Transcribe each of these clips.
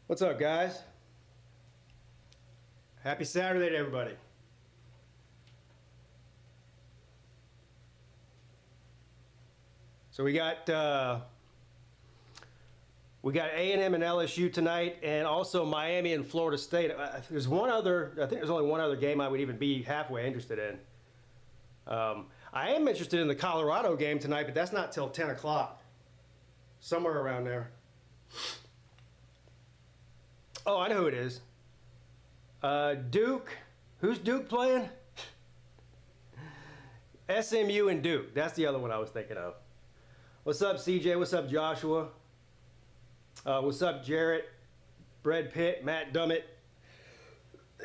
What's up, guys? Happy Saturday to everybody. So we got A&M and LSU tonight, and also Miami and Florida State. There's one other. I think there's only one other game I would even be halfway interested in. I am interested in the Colorado game tonight, but that's not till 10 o'clock. Somewhere around there. Oh, I know who it is. Duke. Who's Duke playing? SMU and Duke. That's the other one I was thinking of. What's up, CJ? What's up, Joshua? What's up, Jarrett? Brad Pitt, Matt Dummett.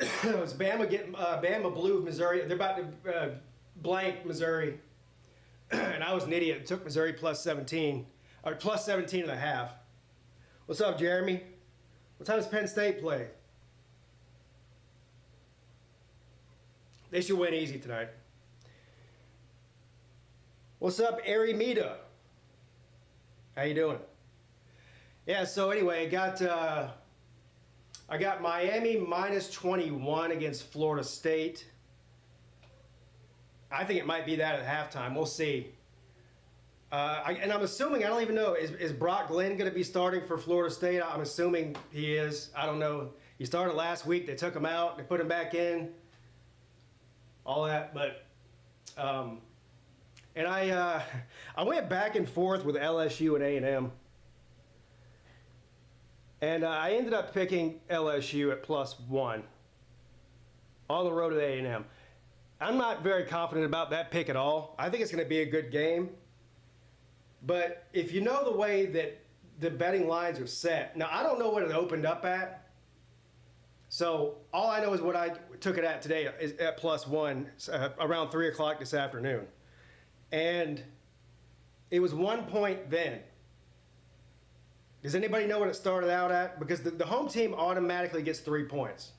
It's Bama getting Bama blew Missouri. They're about to blank Missouri, and I was an idiot. Took Missouri plus 17 or plus 17 and a half. What's up, Jeremy? What time does Penn State play? They should win easy tonight. What's up, Arimita? How you doing? Yeah, so anyway, I got Miami minus 21 against Florida State. I think it might be that at halftime. We'll see. And I'm assuming, I don't even know, is Brock Glenn going to be starting for Florida State? I'm assuming he is. I don't know. He started last week. They took him out. They put him back in. All that. But, and I went back and forth with LSU and A&M. And I ended up picking LSU at +1 on the road to A&M. I'm not very confident about that pick at all. I think it's going to be a good game. But if you know the way that the betting lines are set, now I don't know what it opened up at. So all I know is what I took it at today is at +1 around 3 o'clock this afternoon. And it was 1 point then. Does anybody know what it started out at? Because the home team automatically gets 3 points.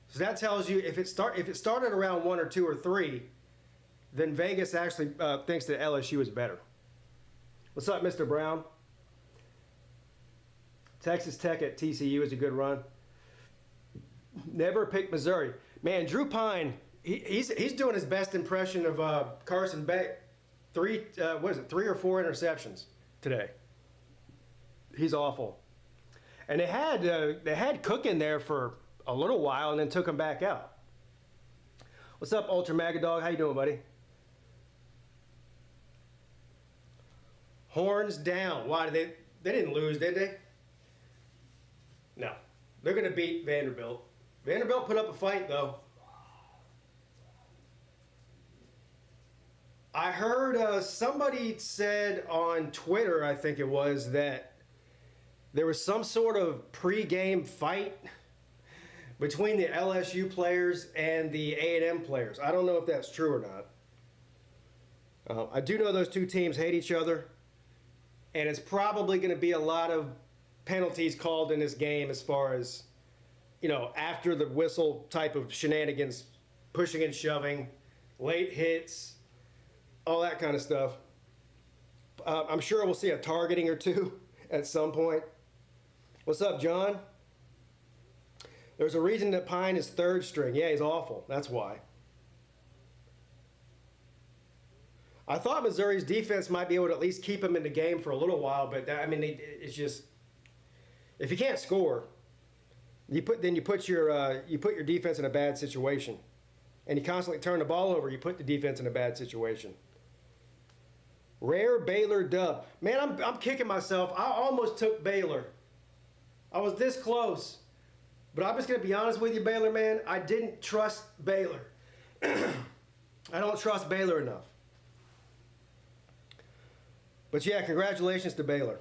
So that tells you if it started around 1 or 2 or 3, then Vegas actually thinks that LSU is better. What's up, Mr. Brown? Texas Tech at TCU is a good run. Never picked Missouri. Man, Drew Pine, he's doing his best impression of Carson Beck. 3 or 4 interceptions today. He's awful. And they had Cook in there for a little while and then took him back out. What's up, Ultra Magadog? How you doing, buddy? Horns down. Why did they didn't lose, did they? No. They're going to beat Vanderbilt. Vanderbilt put up a fight, though. I heard somebody said on Twitter, I think it was, that there was some sort of pre-game fight between the LSU players and the A&M players. I don't know if that's true or not. I do know those two teams hate each other, and it's probably going to be a lot of penalties called in this game as far as, you know, after the whistle type of shenanigans, pushing and shoving, late hits, all that kind of stuff. I'm sure we'll see a targeting or two at some point. What's up, John? There's a reason that Pine is third string. Yeah, he's awful. That's why. I thought Missouri's defense might be able to at least keep him in the game for a little while, but I mean, it's just, if you can't score, you put your defense in a bad situation, and you constantly turn the ball over. You put the defense in a bad situation. Rare Baylor dub. Man, I'm kicking myself. I almost took Baylor. I was this close. But I'm just going to be honest with you, Baylor, man. I didn't trust Baylor. I don't trust Baylor enough. But yeah, congratulations to Baylor.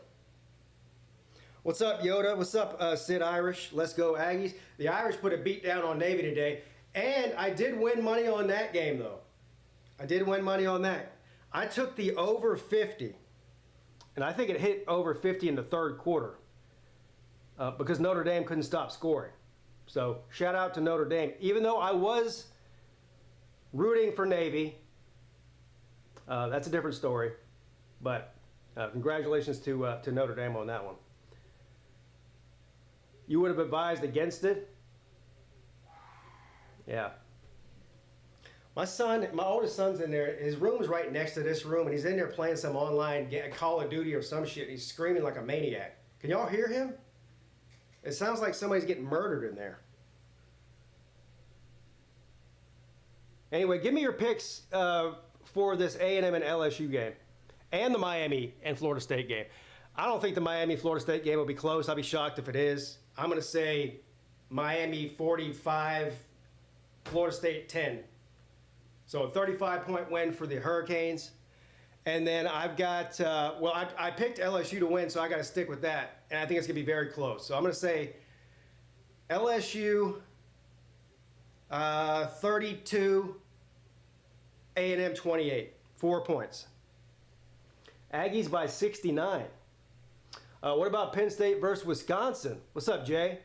What's up, Yoda? What's up, Sid Irish? Let's go, Aggies. The Irish put a beat down on Navy today. And I did win money on that game, though. I did win money on that. I took the over 50. And I think it hit over 50 in the third quarter. Because Notre Dame couldn't stop scoring. So shout out to Notre Dame. Even though I was rooting for Navy, that's a different story. But congratulations to Notre Dame on that one. You would have advised against it? Yeah. My oldest son's in there. His room is right next to this room, and he's in there playing some online Call of Duty or some shit. He's screaming like a maniac. Can y'all hear him? It sounds like somebody's getting murdered in there. Anyway, give me your picks for this A&M and LSU game and the Miami and Florida State game. I don't think the Miami-Florida State game will be close. I'll be shocked if it is. I'm going to say Miami 45, Florida State 10. So a 35-point win for the Hurricanes. And then I've got, I picked LSU to win, so I got to stick with that. And I think it's going to be very close. So I'm going to say LSU 32, A&M 28. 4 points. Aggies by 69. What about Penn State versus Wisconsin? What's up, Jay?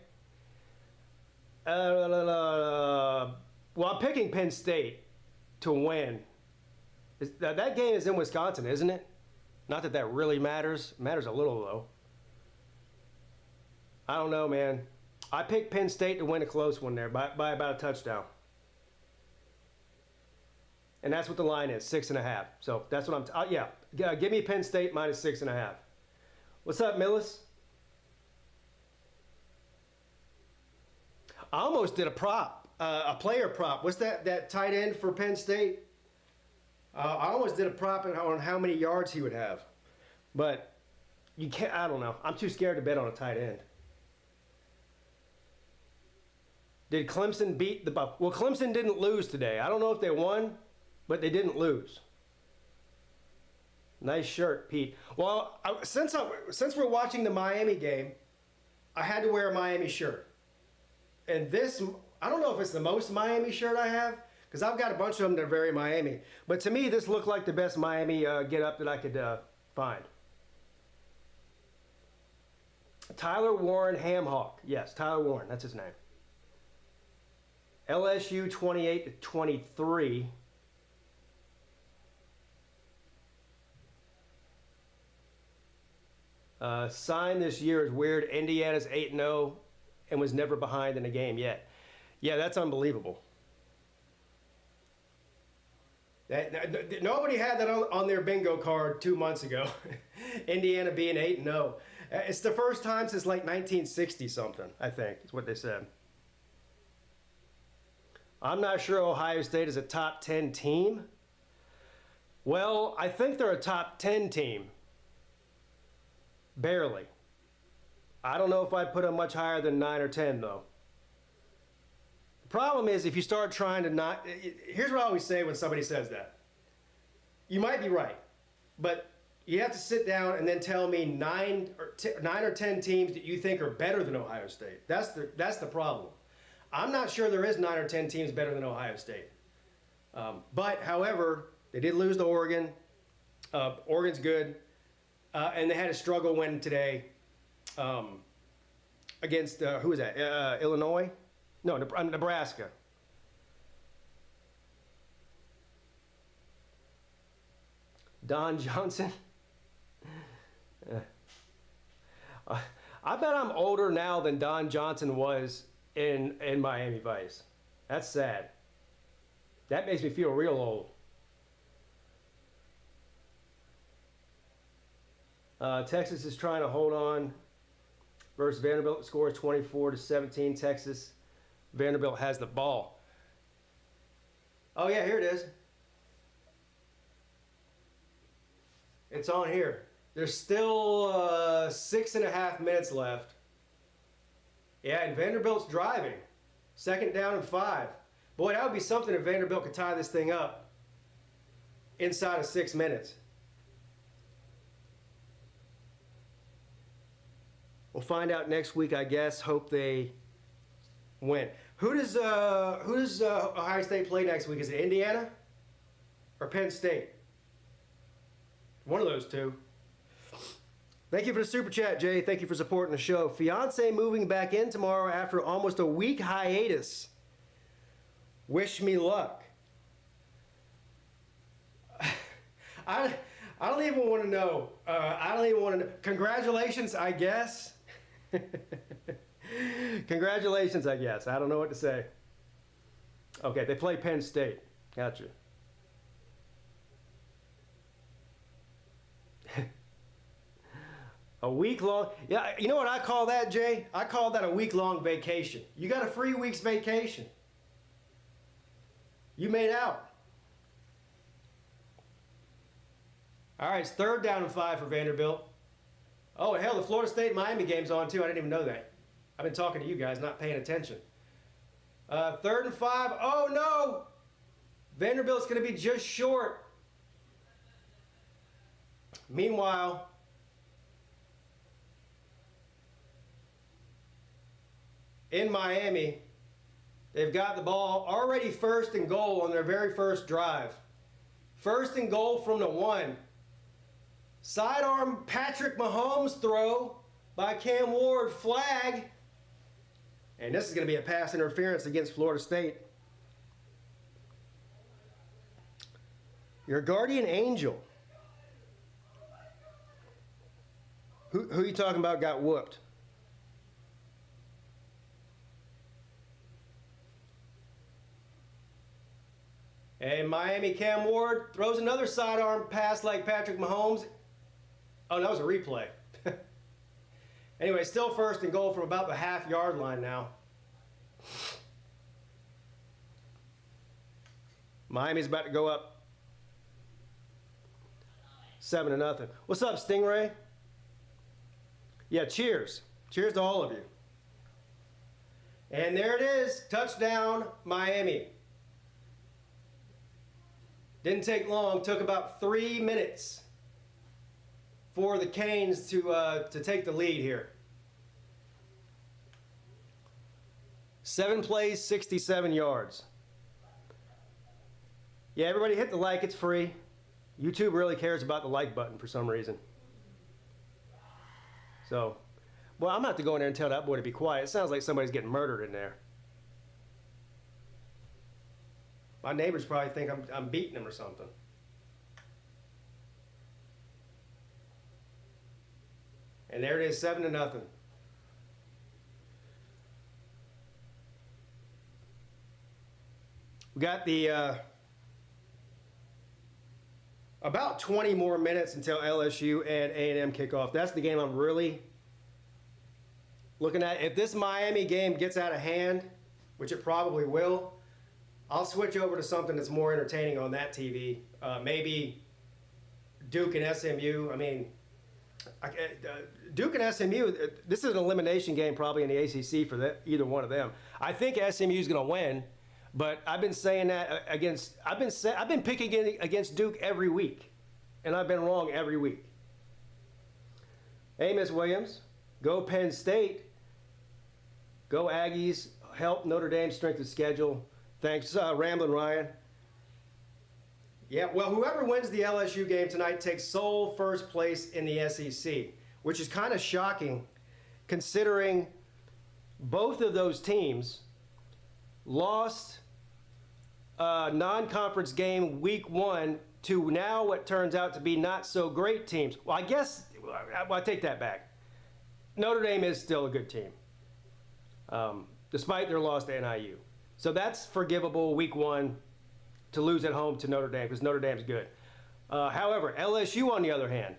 Well, I'm picking Penn State to win. That game is in Wisconsin, isn't it? Not that that really matters. It matters a little, though. I don't know, man. I picked Penn State to win a close one there by about a touchdown. And that's what the line is, 6.5. So that's what give me Penn State minus 6.5. What's up, Millis? I almost did a prop, a player prop. What's that tight end for Penn State? I almost did a prop on how many yards he would have. But you can't, I don't know. I'm too scared to bet on a tight end. Did Clemson beat the Buckeyes? Well, Clemson didn't lose today. I don't know if they won, but they didn't lose. Nice shirt, Pete. Well, since we're watching the Miami game, I had to wear a Miami shirt. And this, I don't know if it's the most Miami shirt I have, because I've got a bunch of them that are very Miami. But to me, this looked like the best Miami get-up that I could find. Tyler Warren Hamhawk. Yes, Tyler Warren. That's his name. LSU 28-23. Sign this year is weird. Indiana's 8-0 and was never behind in a game yet. Yeah, that's unbelievable. Nobody had that on their bingo card 2 months ago. Indiana being 8-0. It's the first time since like 1960 something, I think, is what they said. I'm not sure Ohio State is a top 10 team. Well, I think they're a top 10 team. Barely. I don't know if I'd put them much higher than 9 or 10, though. The problem is if you start trying to not... Here's what I always say when somebody says that. You might be right, but you have to sit down and then tell me 9 or 10 teams that you think are better than Ohio State. That's the problem. I'm not sure there is 9 or 10 teams better than Ohio State. But, however, they did lose to Oregon. Oregon's good. And they had a struggle win today against, who was that? Illinois? No, Nebraska. Don Johnson. I bet I'm older now than Don Johnson was in Miami Vice. That's sad. That makes me feel real old. Texas is trying to hold on versus Vanderbilt. Scores 24-17. Texas. Vanderbilt has the ball. Oh yeah, here it is. It's on here. There's still 6.5 minutes left. Yeah, and Vanderbilt's driving. 2nd down and 5. Boy, that would be something if Vanderbilt could tie this thing up inside of 6 minutes. We'll find out next week, I guess. Hope they win. Who does Ohio State play next week? Is it Indiana or Penn State? One of those two. Thank you for the super chat, Jay. Thank you for supporting the show. Fiance moving back in tomorrow after almost a week hiatus. Wish me luck. I don't even want to know. I don't even want to know. Congratulations, I guess. Congratulations, I guess. I don't know what to say. Okay, they play Penn State. Gotcha. A week long. Yeah, you know what I call that, Jay? I call that a week-long vacation. You got a free week's vacation. You made out. All right, it's 3rd down and 5 for Vanderbilt. Oh, and hell, the Florida State-Miami game's on, too. I didn't even know that. I've been talking to you guys, not paying attention. 3rd and 5. Oh, no! Vanderbilt's going to be just short. Meanwhile, in Miami, they've got the ball already 1st and goal on their very first drive. 1st and goal from the 1. Sidearm Patrick Mahomes throw by Cam Ward, flag. And this is going to be a pass interference against Florida State. Your guardian angel. Who are you talking about got whooped? And Miami, Cam Ward throws another sidearm pass like Patrick Mahomes. Oh, that was a replay. Anyway, still 1st and goal from about the half-yard line now. Miami's about to go up 7-0. What's up, Stingray? Yeah, cheers. Cheers to all of you. And there it is. Touchdown, Miami. Didn't take long. Took about 3 minutes for the Canes to take the lead here. 7 plays, 67 yards. Yeah, everybody hit the like. It's free. YouTube really cares about the like button for some reason. So, well, I'm going to have to go in there and tell that boy to be quiet. It sounds like somebody's getting murdered in there. My neighbors probably think I'm beating them or something. And there it is, 7-0. We got the about 20 more minutes until LSU and A&M kickoff. That's the game I'm really looking at. If this Miami game gets out of hand, which it probably will, I'll switch over to something that's more entertaining on that TV. Maybe Duke and SMU. I mean, Duke and SMU, this is an elimination game probably in the ACC for either one of them. I think SMU is going to win, but I've been saying that I've been picking against Duke every week, and I've been wrong every week. Hey, Miss Williams, go Penn State, go Aggies, help Notre Dame strength of schedule. Thanks, Ramblin' Ryan. Yeah, well, whoever wins the LSU game tonight takes sole first place in the SEC, which is kind of shocking considering both of those teams lost a non-conference game week 1 to now what turns out to be not so great teams. Well, I guess, I take that back. Notre Dame is still a good team, despite their loss to NIU. So that's forgivable week 1 to lose at home to Notre Dame because Notre Dame's good. However, LSU, on the other hand,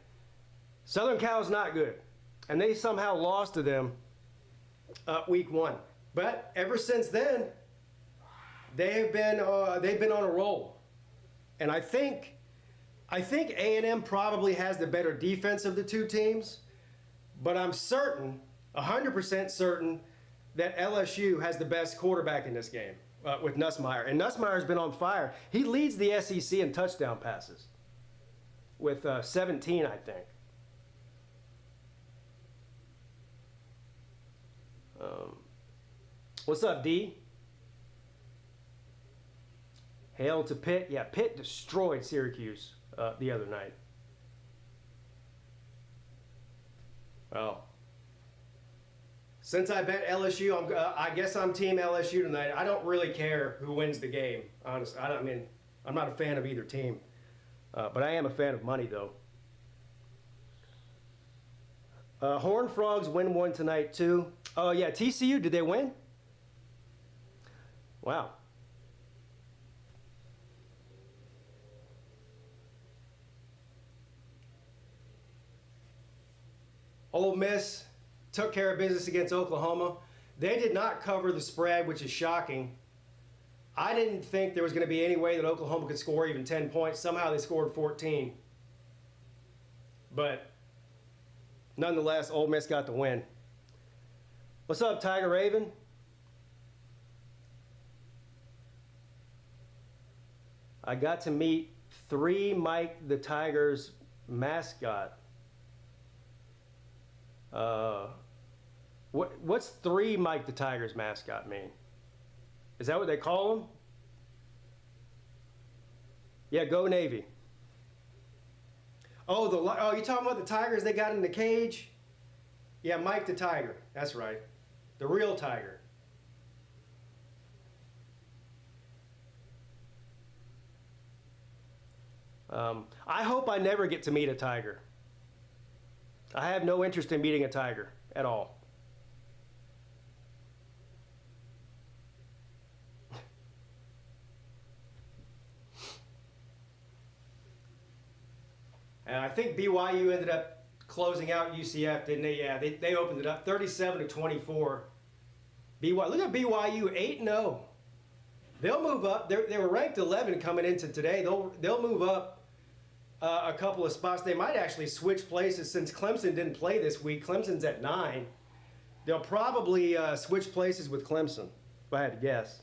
Southern Cal's not good. And they somehow lost to them week 1. But ever since then, they've been on a roll. And I think A&M probably has the better defense of the two teams. But I'm certain, 100% certain, that LSU has the best quarterback in this game with Nussmeier. And Nussmeier's been on fire. He leads the SEC in touchdown passes with 17, I think. What's up, D? Hail to Pitt. Yeah, Pitt destroyed Syracuse the other night. Well, since I bet LSU, I guess I'm team LSU tonight. I don't really care who wins the game, honestly. I mean, I'm not a fan of either team. But I am a fan of money, though. Horned Frogs win one tonight, too. Oh, yeah, TCU, did they win? Wow. Ole Miss took care of business against Oklahoma. They did not cover the spread, which is shocking. I didn't think there was going to be any way that Oklahoma could score even 10 points. Somehow they scored 14. But nonetheless, Ole Miss got the win. What's up, Tiger Raven? I got to meet 3 Mike the Tigers mascot. What's 3 Mike the Tigers mascot mean? Is that what they call him? Yeah, go Navy. Oh, you talking about the Tigers they got in the cage? Yeah, Mike the Tiger. That's right. The real Tiger. I hope I never get to meet a tiger. I have no interest in meeting a tiger at all. And I think BYU ended up closing out UCF, didn't they? Yeah, they opened it up 37-24. Look at BYU 8-0. They'll move up. They were ranked 11 coming into today. They'll move up a couple of spots. They might actually switch places since Clemson didn't play this week. Clemson's at 9. They'll probably switch places with Clemson, if I had to guess.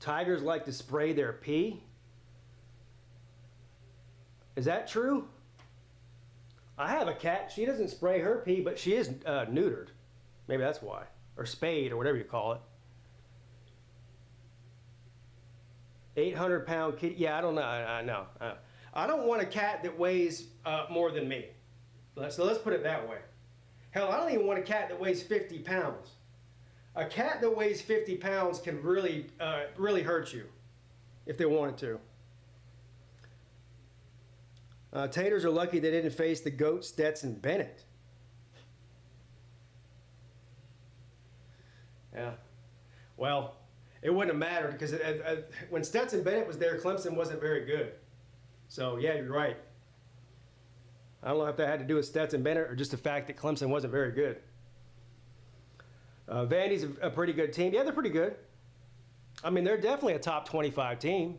Tigers like to spray their pee. Is that true? I have a cat. She doesn't spray her pee, but she is neutered. Maybe that's why. Or spayed, or whatever you call it. 800-pound kitty. Yeah, I don't know. I know. I don't want a cat that weighs more than me. So let's put it that way. Hell, I don't even want a cat that weighs 50 pounds. A cat that weighs 50 pounds can really hurt you if they wanted to. Taters are lucky they didn't face the GOAT Stetson Bennett. Yeah. Well, it wouldn't have mattered because when Stetson Bennett was there, Clemson wasn't very good. So, yeah, you're right. I don't know if that had to do with Stetson Bennett or just the fact that Clemson wasn't very good. Vandy's a pretty good team. Yeah, they're pretty good. I mean, they're definitely a top 25 team.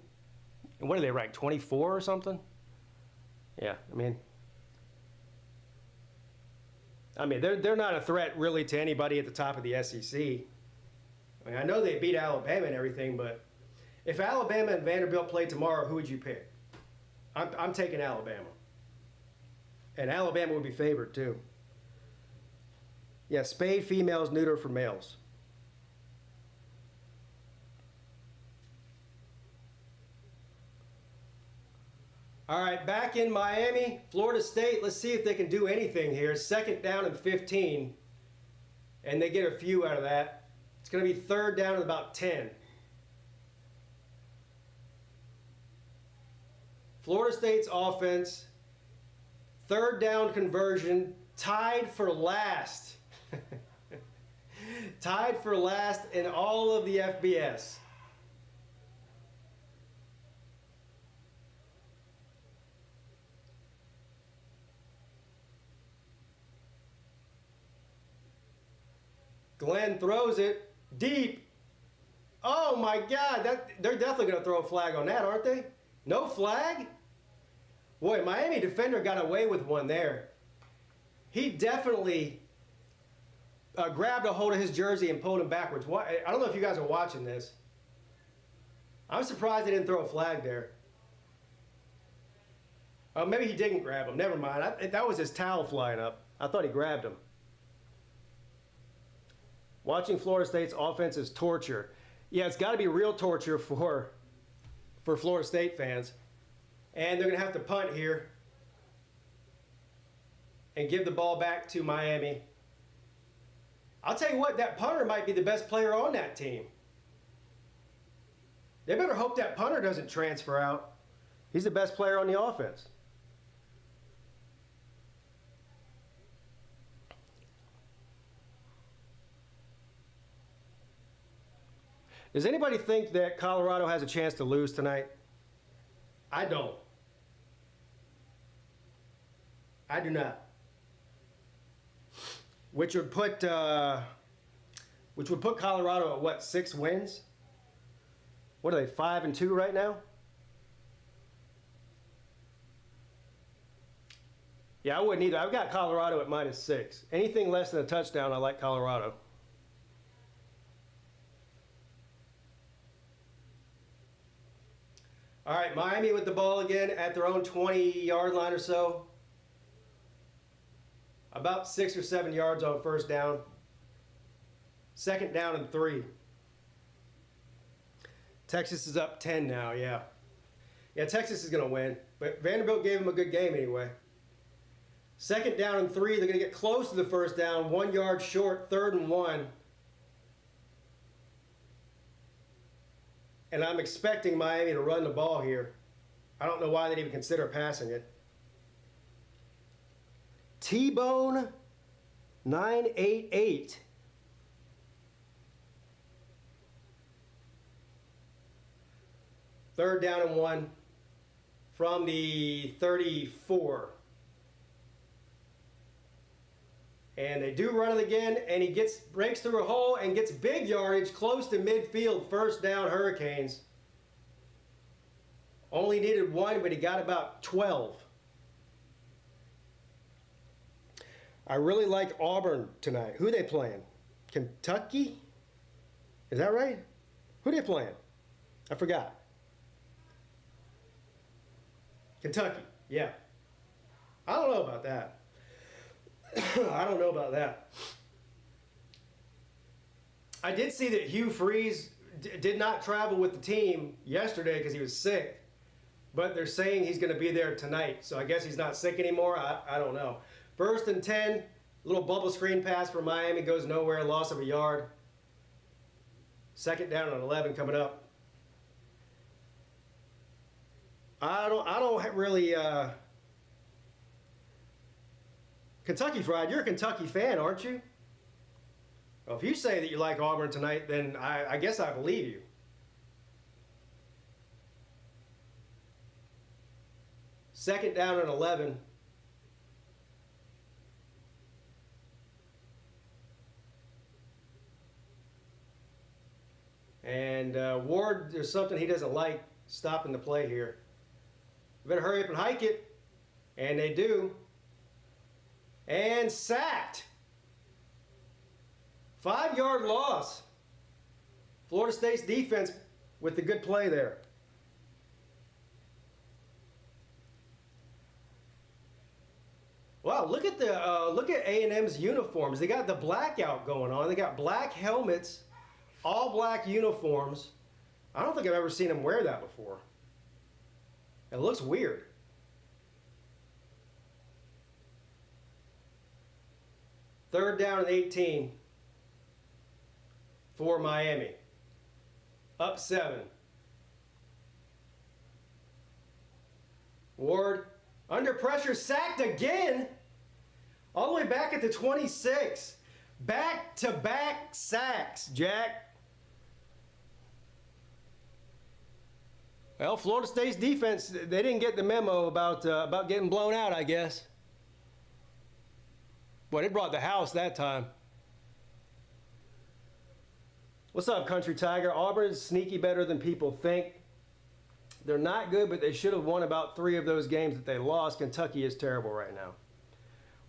And what are they ranked, 24 or something? Yeah, I mean, they're not a threat really to anybody at the top of the SEC. I mean, I know they beat Alabama and everything, but if Alabama and Vanderbilt played tomorrow, who would you pick? I'm taking Alabama. And Alabama would be favored too. Yeah, spade females, neuter for males. All right, back in Miami, Florida State. Let's see if they can do anything here. 2nd down and 15, and they get a few out of that. It's going to be 3rd down and about 10. Florida State's offense, 3rd down conversion, tied for last. Tied for last in all of the FBS. Glenn throws it deep. Oh my God, they're definitely going to throw a flag on that, aren't they? No flag? Boy, Miami defender got away with one there. He definitely grabbed a hold of his jersey and pulled him backwards. I don't know if you guys are watching this. I'm surprised they didn't throw a flag there. Oh, maybe he didn't grab him. Never mind. That was his towel flying up. I thought he grabbed him. Watching Florida State's offense is torture. Yeah, it's got to be real torture for Florida State fans. And they're going to have to punt here and give the ball back to Miami. I'll tell you what, that punter might be the best player on that team. They better hope that punter doesn't transfer out. He's the best player on the offense. Does anybody think that Colorado has a chance to lose tonight? I don't. I do not. Which would put Colorado at what, 6 wins? What are they, 5-2 right now? Yeah, I wouldn't either. I've got Colorado at -6. Anything less than a touchdown, I like Colorado. All right, Miami with the ball again at their own 20-yard line or so. About 6 or 7 yards on first down. 2nd down and 3. Texas is up 10 now, yeah. Yeah, Texas is going to win. But Vanderbilt gave them a good game anyway. 2nd down and 3. They're going to get close to the first down. 1 yard short, 3rd and 1. And I'm expecting Miami to run the ball here. I don't know why they'd even consider passing it. T-Bone 988. Third down and 1 from the 34. And they do run it again, and he breaks through a hole and gets big yardage close to midfield. First down, Hurricanes. Only needed 1, but he got about 12. I really like Auburn tonight. Who are they playing? Kentucky? Is that right? Who are they playing? I forgot. Kentucky, yeah. I don't know about that. I don't know about that. I did see that Hugh Freeze did not travel with the team yesterday because he was sick. But they're saying he's going to be there tonight. So I guess he's not sick anymore. I don't know. 1st and 10. Little bubble screen pass for Miami. Goes nowhere. Loss of a yard. 2nd down and 11 coming up. I don't really... Kentucky Fried, you're a Kentucky fan, aren't you? Well, if you say that you like Auburn tonight, then I guess I believe you. Second down and 11. And Ward, there's something he doesn't like stopping the play here. Better hurry up and hike it. And they do. And sacked. 5-yard loss. Florida State's defense with the good play there. Wow, look at A&M's uniforms. They got the blackout going on. They got black helmets, all black uniforms. I don't think I've ever seen them wear that before. It looks weird. Third down and 18 for Miami. Up 7. Ward under pressure, sacked again. All the way back at the 26. Back-to-back sacks, Jack. Well, Florida State's defense, they didn't get the memo about getting blown out, I guess. Boy, they brought the house that time. What's up, Country Tiger? Auburn is sneaky better than people think. They're not good, but they should have won about 3 of those games that they lost. Kentucky is terrible right now.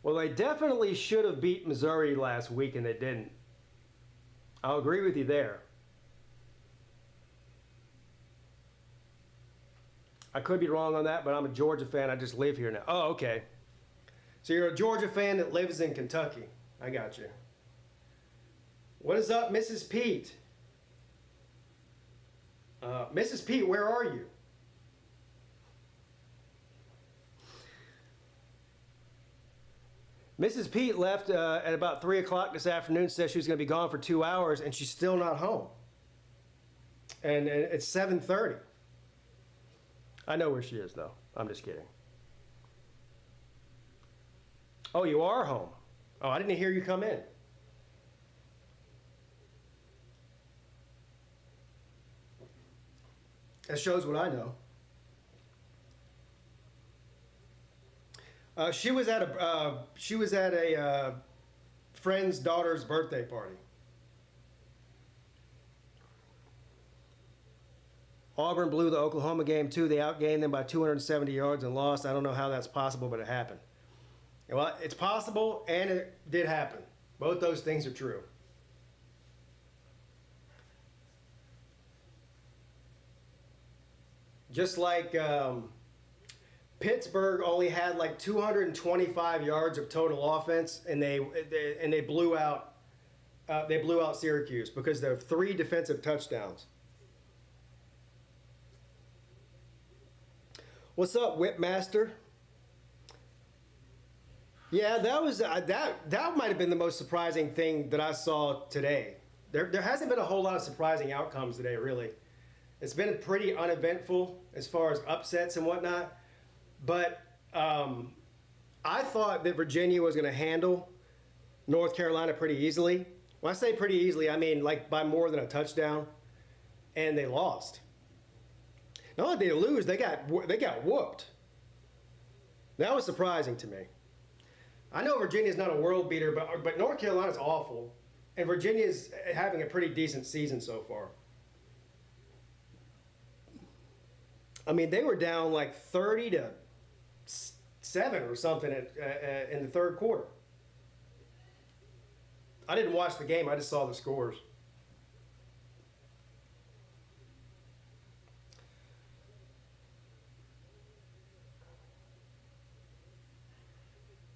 Well, they definitely should have beat Missouri last week, and they didn't. I'll agree with you there. I could be wrong on that, but I'm a Georgia fan. I just live here now. Oh, okay. So you're a Georgia fan that lives in Kentucky. I got you. What is up, Mrs. Peete? Mrs. Peete, where are you? Mrs. Peete left at about 3 o'clock this afternoon, said she was going to be gone for 2 hours, and she's still not home. And it's 7:30. I know where she is, though. I'm just kidding. Oh, you are home. Oh, I didn't hear you come in. That shows what I know. She was at a friend's daughter's birthday party. Auburn blew the Oklahoma game too. They outgained them by 270 yards and lost. I don't know how that's possible, but it happened. Well, it's possible, and it did happen. Both those things are true. Just like Pittsburgh only had like 225 yards of total offense, and they blew out Syracuse because there are 3 defensive touchdowns. What's up, Whipmaster? Yeah, that was that might have been the most surprising thing that I saw today. There hasn't been a whole lot of surprising outcomes today, really. It's been pretty uneventful as far as upsets and whatnot. But I thought that Virginia was going to handle North Carolina pretty easily. When I say pretty easily, I mean like by more than a touchdown, and they lost. Not only did they lose, they got whooped. That was surprising to me. I know Virginia's not a world beater, but North Carolina's awful, and Virginia's having a pretty decent season so far. I mean, they were down like 30-7 or something in the third quarter. I didn't watch the game. I just saw the scores.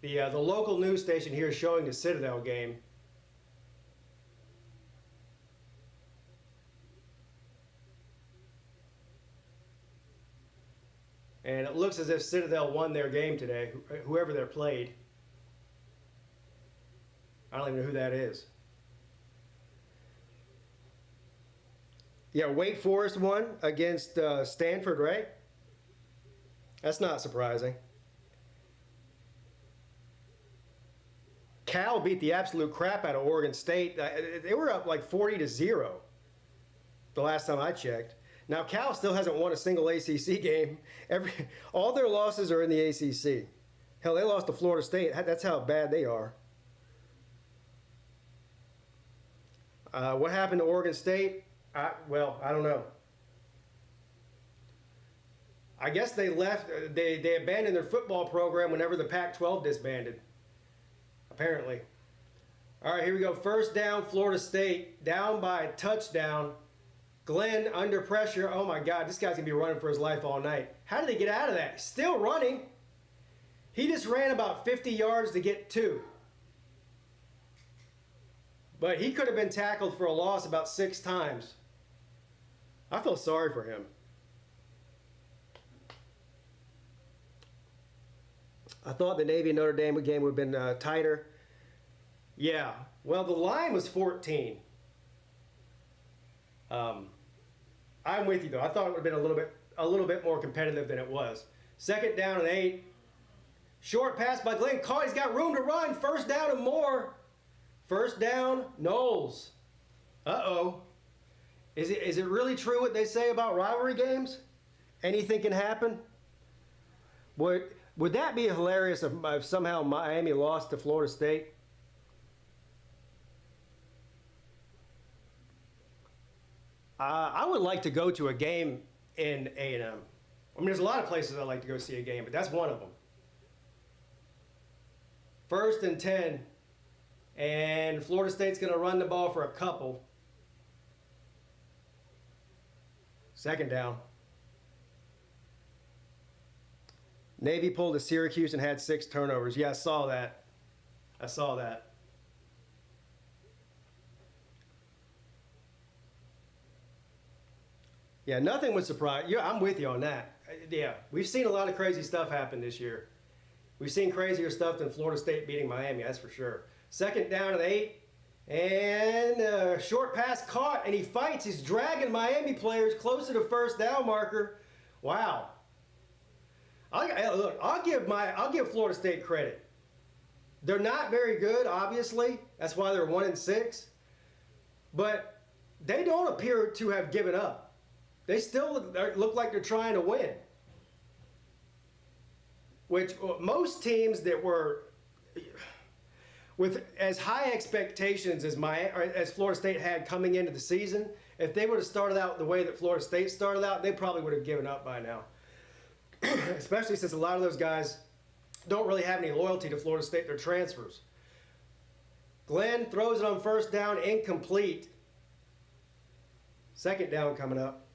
The local news station here is showing the Citadel game. And it looks as if Citadel won their game today, whoever they played. I don't even know who that is. Yeah, Wake Forest won against Stanford, right? That's not surprising. Cal beat the absolute crap out of Oregon State. They were up like 40-0 the last time I checked. Now, Cal still hasn't won a single ACC game. All their losses are in the ACC. Hell, they lost to Florida State. That's how bad they are. What happened to Oregon State? I don't know. I guess they left. They abandoned their football program whenever the Pac-12 disbanded. Apparently. All right, here we go. First down, Florida State. Down by a touchdown. Glenn under pressure. Oh my God, this guy's gonna be running for his life all night. How did he get out of that? Still running. He just ran about 50 yards to get 2. But he could have been tackled for a loss about 6 times. I feel sorry for him. I thought the Navy and Notre Dame game would have been tighter. Yeah, well, the line was 14. I'm with you though. I thought it would have been a little bit more competitive than it was. Second down and 8. Short pass by Glenn Caught. He's got room to run. First down and more. First down, Noles. Uh-oh. Is it really true what they say about rivalry games? Anything can happen? Would that be hilarious if somehow Miami lost to Florida State? I would like to go to a game in A&M. I mean, there's a lot of places I'd like to go see a game, but that's one of them. First and 10, and Florida State's going to run the ball for a couple. Second down. Navy pulled a Syracuse and had 6 turnovers. Yeah, I saw that. Yeah, nothing would surprise. Yeah, I'm with you on that. Yeah, we've seen a lot of crazy stuff happen this year. We've seen crazier stuff than Florida State beating Miami, that's for sure. Second down and 8, and short pass caught, and he fights. He's dragging Miami players closer to first down marker. Wow. I'll give Florida State credit. They're not very good, obviously. That's why they're 1-6. But they don't appear to have given up. They still look like they're trying to win. Which most teams that were with as high expectations as Florida State had coming into the season, if they would have started out the way that Florida State started out, they probably would have given up by now. Especially since a lot of those guys don't really have any loyalty to Florida State. They're transfers. Glenn throws it on first down, incomplete. Second down coming up.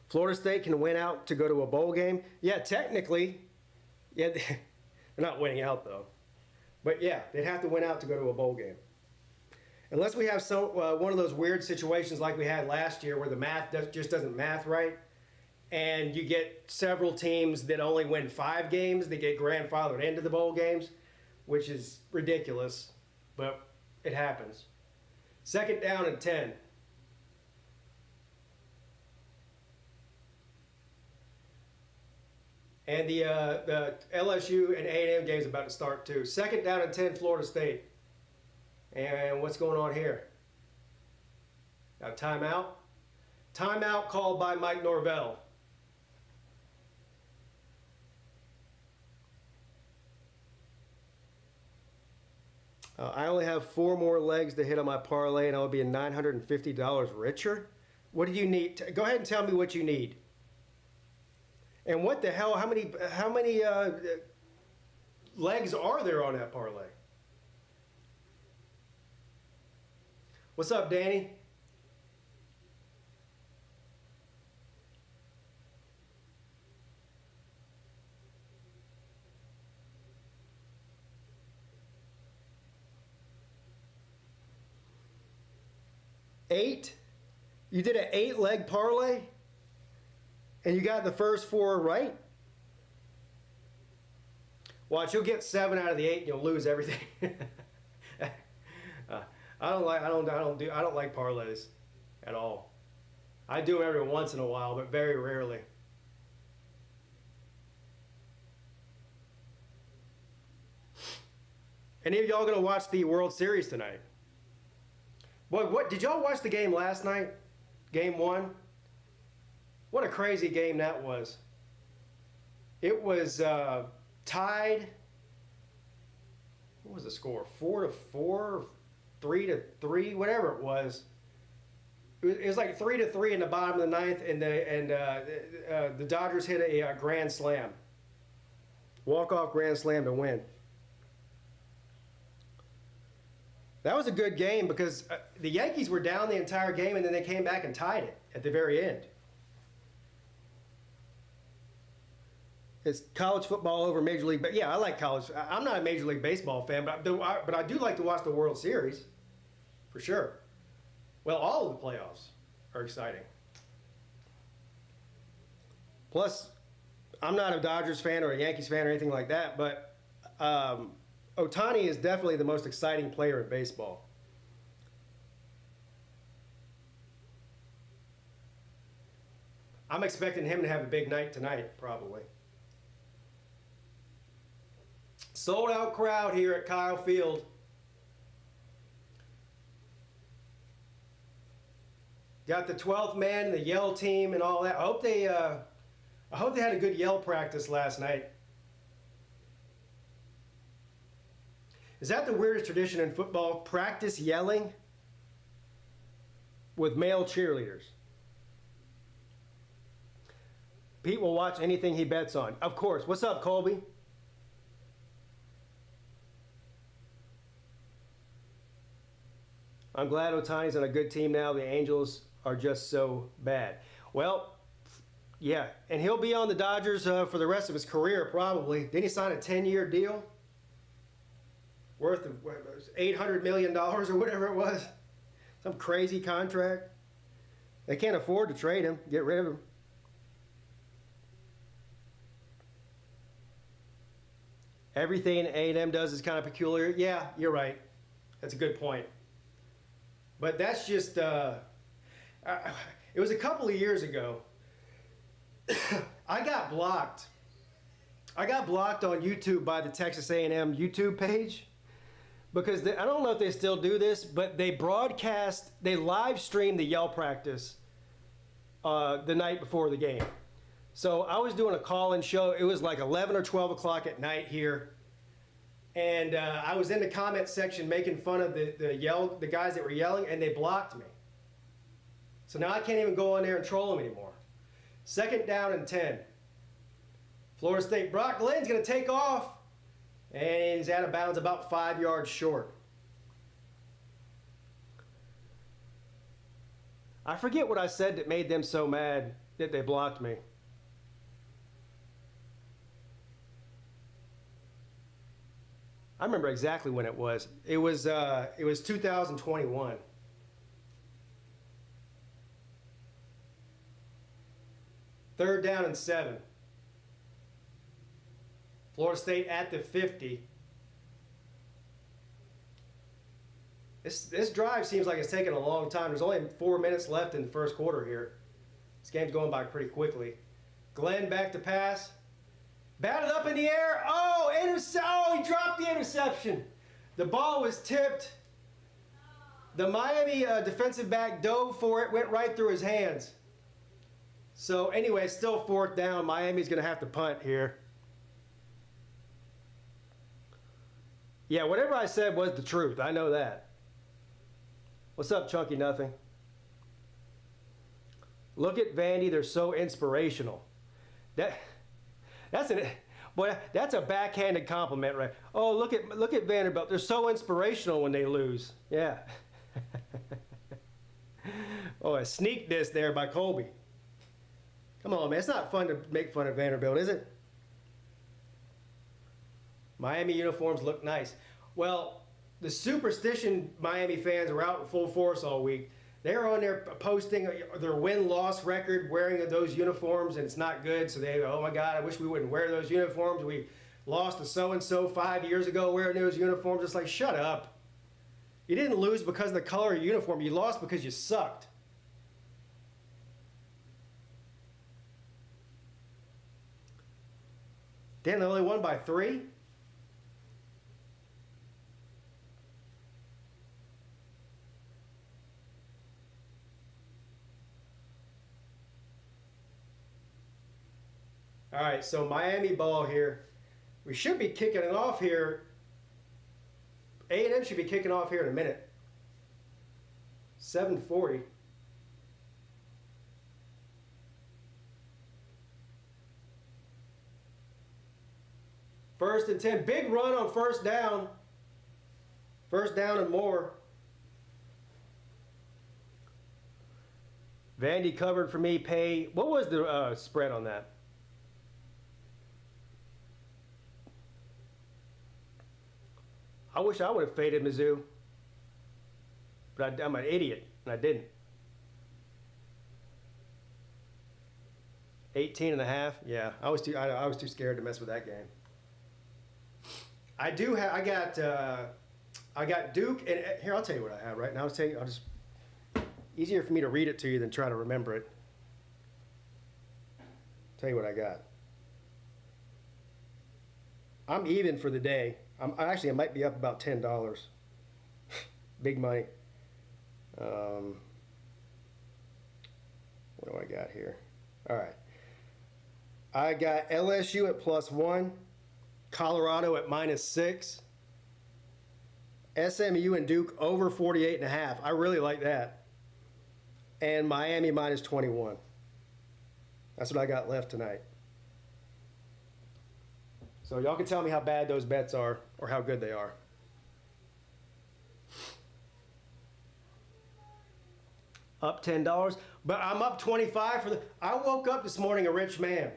Florida State can win out to go to a bowl game. Yeah, technically, yeah, they're not winning out though. But yeah, they'd have to win out to go to a bowl game. Unless we have one of those weird situations like we had last year where the math just doesn't math right, and you get several teams that only win 5 games that get grandfathered into the bowl games, which is ridiculous, but it happens. Second down and 10. And the LSU and A&M game is about to start too. Second down and 10, Florida State. And what's going on here? Got a timeout. Timeout called by Mike Norvell. I only have 4 more legs to hit on my parlay, and I will be $950 richer. What do you need? Go ahead and tell me what you need. And what the hell? How many legs are there on that parlay? What's up, Danny? Eight? You did an 8-leg parlay? And you got the first 4 right? Watch, you'll get 7 out of the 8 and you'll lose everything. I don't like parlays at all. I do them every once in a while, but very rarely. Any of y'all gonna watch the World Series tonight? Boy, what did y'all watch the game last night? Game 1? What a crazy game that was. It was tied. What was the score? 4-4, 3-3, whatever it was. It was like 3-3 in the bottom of the 9th, and the Dodgers hit a grand slam, walk-off grand slam to win. That was a good game because the Yankees were down the entire game, and then they came back and tied it at the very end. It's college football over Major League. But yeah, I like college. I'm not a Major League Baseball fan, but I do like to watch the World Series, for sure. Well, all of the playoffs are exciting. Plus, I'm not a Dodgers fan or a Yankees fan or anything like that, but Ohtani is definitely the most exciting player in baseball. I'm expecting him to have a big night tonight, probably. Sold out crowd here at Kyle Field. Got the 12th man, the yell team, and all that. I hope they had a good yell practice last night. Is that the weirdest tradition in football? Practice yelling with male cheerleaders. Pete will watch anything he bets on. Of course. What's up, Colby? I'm glad Ohtani's on a good team now. The Angels are just so bad. Well, yeah, and he'll be on the Dodgers for the rest of his career probably. Didn't he sign a 10-year deal worth of $800 million or whatever it was? Some crazy contract. They can't afford to trade him, get rid of him. Everything A&M does is kind of peculiar. Yeah, you're right. That's a good point. But that's just, it was a couple of years ago. I got blocked. I got blocked on YouTube by the Texas A&M YouTube page because I don't know if they still do this, but they live stream the yell practice the night before the game. So I was doing a call-in show. It was like 11 or 12 o'clock at night here. And I was in the comment section making fun of the guys that were yelling, and they blocked me. So now I can't even go in there and troll them anymore. 2nd down and 10. Florida State, Brock Glenn's going to take off. And he's out of bounds about 5 yards short. I forget what I said that made them so mad that they blocked me. I remember exactly when it was. It was 2021. Third down and 7. Florida State at the 50. This drive seems like it's taking a long time. There's only 4 minutes left in the first quarter here. This game's going by pretty quickly. Glenn back to pass. Batted up in the air. Oh, he dropped the interception. The ball was tipped. The Miami defensive back dove for it, went right through his hands. So anyway, still 4th down. Miami's going to have to punt here. Yeah, whatever I said was the truth. I know that. What's up, Chunky Nothing? Look at Vandy. They're so inspirational. That's a backhanded compliment, right? Oh, look at Vanderbilt. They're so inspirational when they lose. Yeah. Oh, a sneak diss there by Colby. Come on, man. It's not fun to make fun of Vanderbilt, is it? Miami uniforms look nice. Well, the superstition Miami fans were out in full force all week. They're on there posting their win-loss record wearing those uniforms, and it's not good. So they go, oh my God, I wish we wouldn't wear those uniforms. We lost to so-and-so 5 years ago wearing those uniforms. It's like, shut up. You didn't lose because of the color of your uniform. You lost because you sucked. Damn, they only won by 3? All right, so Miami ball here. We should be kicking it off here. A&M should be kicking off here in a minute. 7:40. First and 10. Big run on first down. First down and more. Vandy covered for me. What was the spread on that? I wish I would have faded Mizzou, but I'm an idiot, and I didn't. 18.5. Yeah, I was too scared to mess with that game. I got Duke, and here I'll tell you what I have right now. Easier for me to read it to you than try to remember it. Tell you what I got. I'm even for the day. I might be up about $10. Big money. What do I got here? All right. I got LSU at +1, Colorado at -6, SMU and Duke over 48.5. I really like that. And Miami -21. That's what I got left tonight. So y'all can tell me how bad those bets are or how good they are. Up $10, but I'm up 25 I woke up this morning a rich man.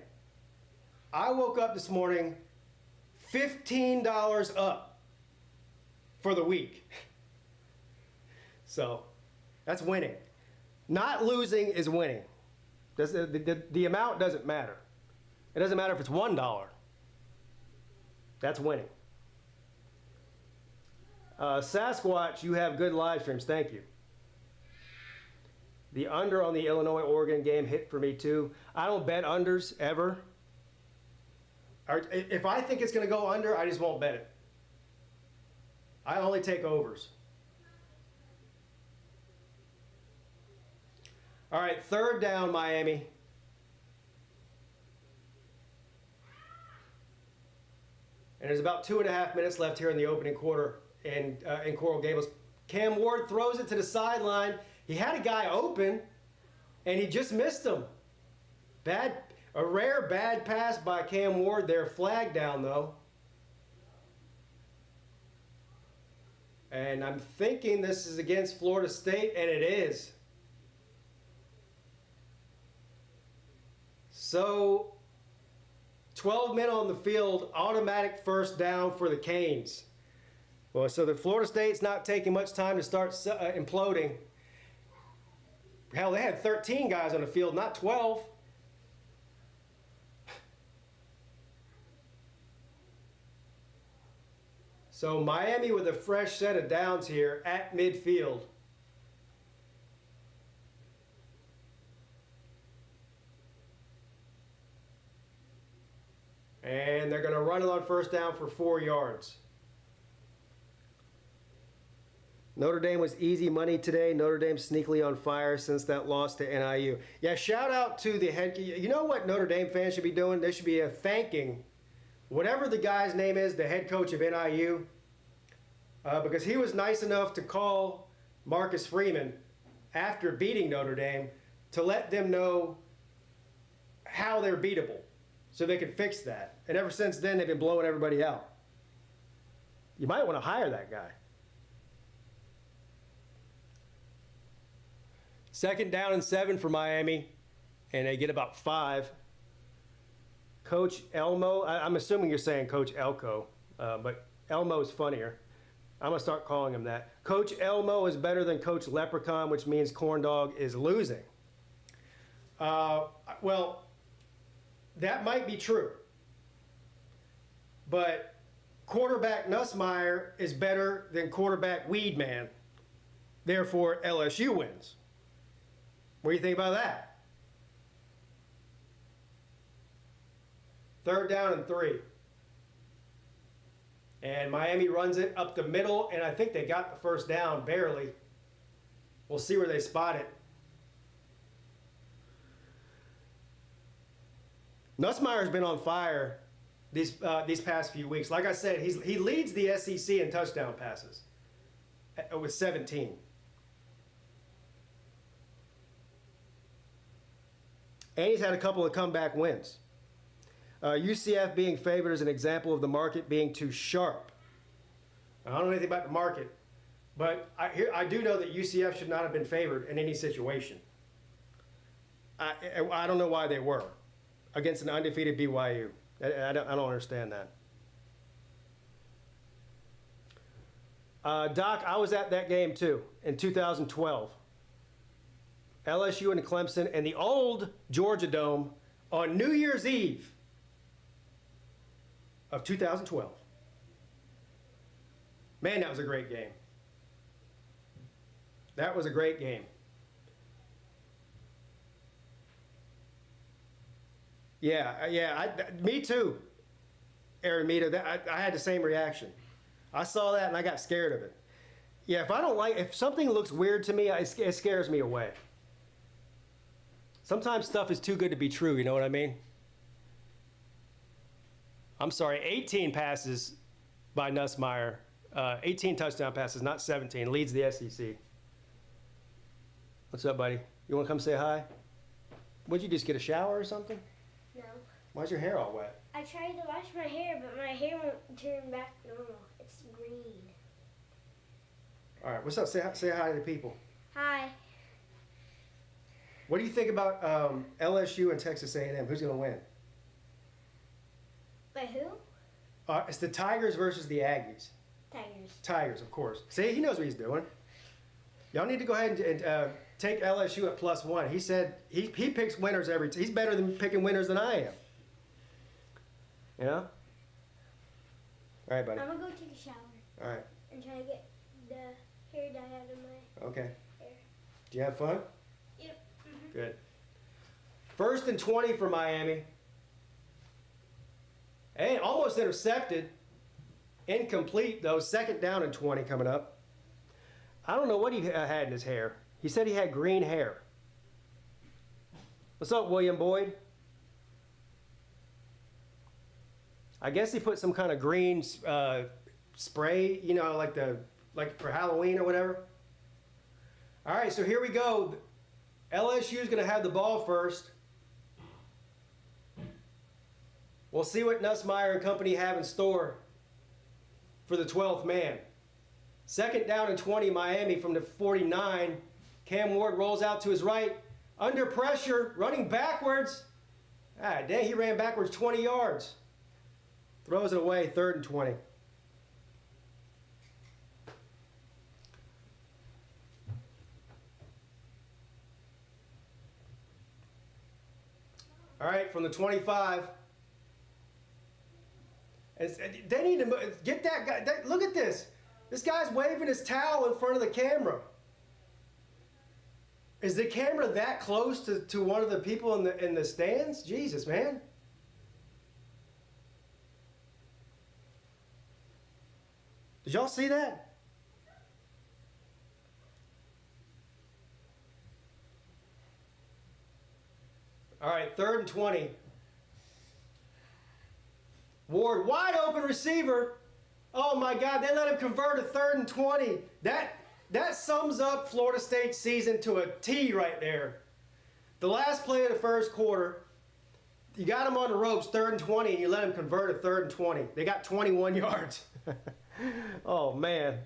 I woke up this morning $15 up for the week. So that's winning. Not losing is winning. The amount doesn't matter. It doesn't matter if it's $1. That's winning. Sasquatch, you have good live streams. Thank you. The under on the Illinois-Oregon game hit for me too. I don't bet unders ever. If I think it's going to go under, I just won't bet it. I only take overs. All right, third down, Miami. And there's about 2.5 minutes left here in the opening quarter in Coral Gables. Cam Ward throws it to the sideline. He had a guy open, and he just missed him. A rare bad pass by Cam Ward there. Flag down, though. And I'm thinking this is against Florida State, and it is. So, 12 men on the field, automatic first down for the Canes. Well, so the Florida State's not taking much time to start imploding. Hell, they had 13 guys on the field, not 12. So Miami with a fresh set of downs here at midfield. And they're going to run it on first down for 4 yards. Notre Dame was easy money today. Notre Dame sneakily on fire since that loss to NIU. Yeah, shout out to the head. You know what Notre Dame fans should be doing? They should be thanking whatever the guy's name is, the head coach of NIU, because he was nice enough to call Marcus Freeman after beating Notre Dame to let them know how they're beatable so they could fix that. And ever since then, they've been blowing everybody out. You might want to hire that guy. Second down and 7 for Miami, and they get about 5. Coach Elmo, I'm assuming you're saying Coach Elko, but Elmo is funnier. I'm going to start calling him that. Coach Elmo is better than Coach Leprechaun, which means Corndog is losing. Well, that might be true. But quarterback Nussmeier is better than quarterback Weedman. Therefore, LSU wins. What do you think about that? Third down and 3. And Miami runs it up the middle, and I think they got the first down, barely. We'll see where they spot it. Nussmeier's been on fire these past few weeks. Like I said, he leads the SEC in touchdown passes with 17. And he's had a couple of comeback wins. UCF being favored is an example of the market being too sharp. I don't know anything about the market, but I do know that UCF should not have been favored in any situation. I don't know why they were against an undefeated BYU. I don't understand that. Doc, I was at that game too in 2012. LSU and Clemson and the old Georgia Dome on New Year's Eve of 2012. Man, that was a great game. That was a great game. Yeah, me too, Aaron Mita. I had the same reaction. I saw that and I got scared of it. Yeah, if something looks weird to me, it scares me away. Sometimes stuff is too good to be true, you know what I mean? I'm sorry, 18 passes by Nussmeier. 18 touchdown passes, not 17. Leads the SEC. What's up, buddy? You want to come say hi? Would you just get a shower or something? No. Why's your hair all wet? I tried to wash my hair, but my hair won't turn back normal. It's green. All right, what's up? Say hi to the people. Hi. What do you think about LSU and Texas A&M? Who's going to win? By who? It's the Tigers versus the Aggies. Tigers. Tigers, of course. See, he knows what he's doing. Y'all need to go ahead and take LSU at +1. He said he picks winners every time. He's better than picking winners than I am. You know? All right, buddy. I'm going to go take a shower. All right. And try to get the hair dye out of my Okay. hair. Do you have fun? Yep. Mm-hmm. Good. 1st and 20 for Miami. And almost intercepted. Incomplete, though. 2nd down and 20 coming up. I don't know what he had in his hair. He said he had green hair. What's up, William Boyd? I guess he put some kind of green spray, you know, like for Halloween or whatever. All right, so here we go. LSU is going to have the ball first. We'll see what Nussmeier and company have in store for the 12th man. 2nd down and 20, Miami from the 49. Cam Ward rolls out to his right. Under pressure, running backwards. Ah, dang, he ran backwards 20 yards. Throws it away, 3rd and 20. All right, from the 25. They need to get that guy. Look at this. This guy's waving his towel in front of the camera. Is the camera that close to one of the people in the stands? Jesus, man. Did y'all see that? All right, 3rd and 20. Ward, wide open receiver. Oh my God, they let him convert a 3rd and 20. That sums up Florida State's season to a T right there. The last play of the first quarter, you got him on the ropes, 3rd and 20, and you let him convert a 3rd and 20. They got 21 yards. Oh man.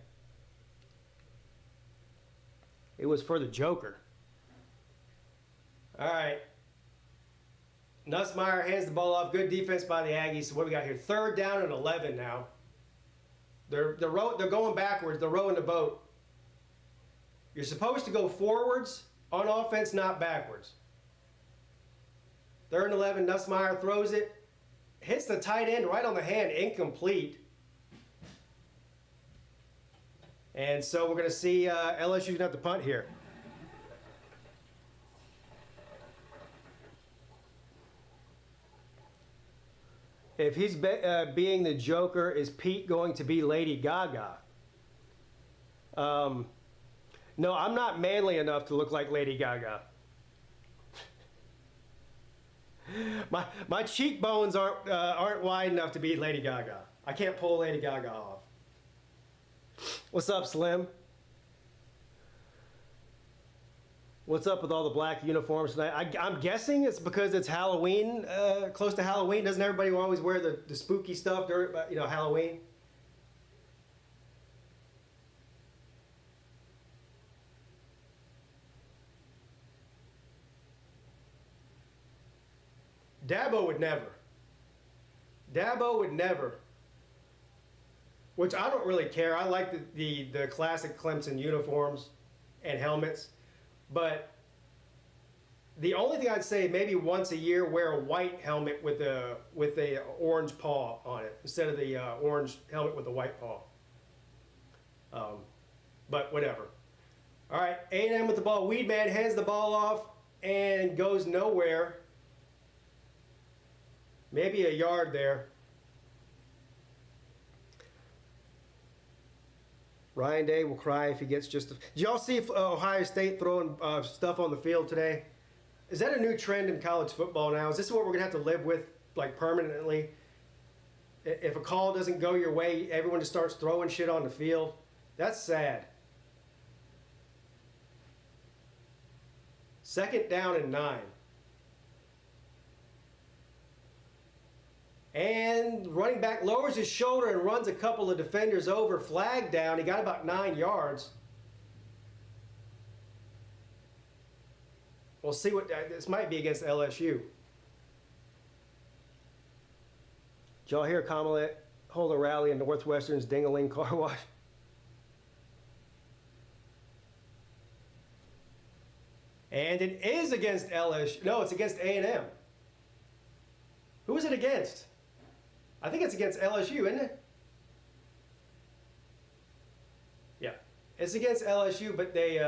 It was for the Joker. All right. Nussmeier hands the ball off. Good defense by the Aggies. So what do we got here? 3rd down and 11 now. They're going backwards. They're rowing the boat. You're supposed to go forwards on offense, not backwards. 3rd and 11. Nussmeier throws it. Hits the tight end right on the hand. Incomplete. And so we're going to see LSU's going to have to punt here. If he's being the Joker, is Peete going to be Lady Gaga? No, I'm not manly enough to look like Lady Gaga. My cheekbones aren't wide enough to be Lady Gaga. I can't pull Lady Gaga off. What's up, Slim? What's up with all the black uniforms tonight? I'm guessing it's because it's Halloween, close to Halloween. Doesn't everybody always wear the spooky stuff during, Halloween? Dabo would never. Dabo would never. Which I don't really care. I like the classic Clemson uniforms and helmets. But the only thing I'd say, maybe once a year, wear a white helmet with a orange paw on it instead of the orange helmet with a white paw. But whatever. All right, A&M with the ball. Weedman hands the ball off and goes nowhere. Maybe a yard there. Ryan Day will cry if he gets just... Did y'all see Ohio State throwing stuff on the field today? Is that a new trend in college football now? Is this what we're going to have to live with, like, permanently? If a call doesn't go your way, everyone just starts throwing shit on the field? That's sad. 2nd down and 9. And running back lowers his shoulder and runs a couple of defenders over. Flag down. He got about 9 yards. We'll see what this might be against LSU. Did y'all hear Kamala hold a rally in Northwestern's Ding-a-Ling car wash? And it is against LSU. No, it's against A&M. Who is it against? I think it's against LSU, isn't it? Yeah, it's against LSU, but they,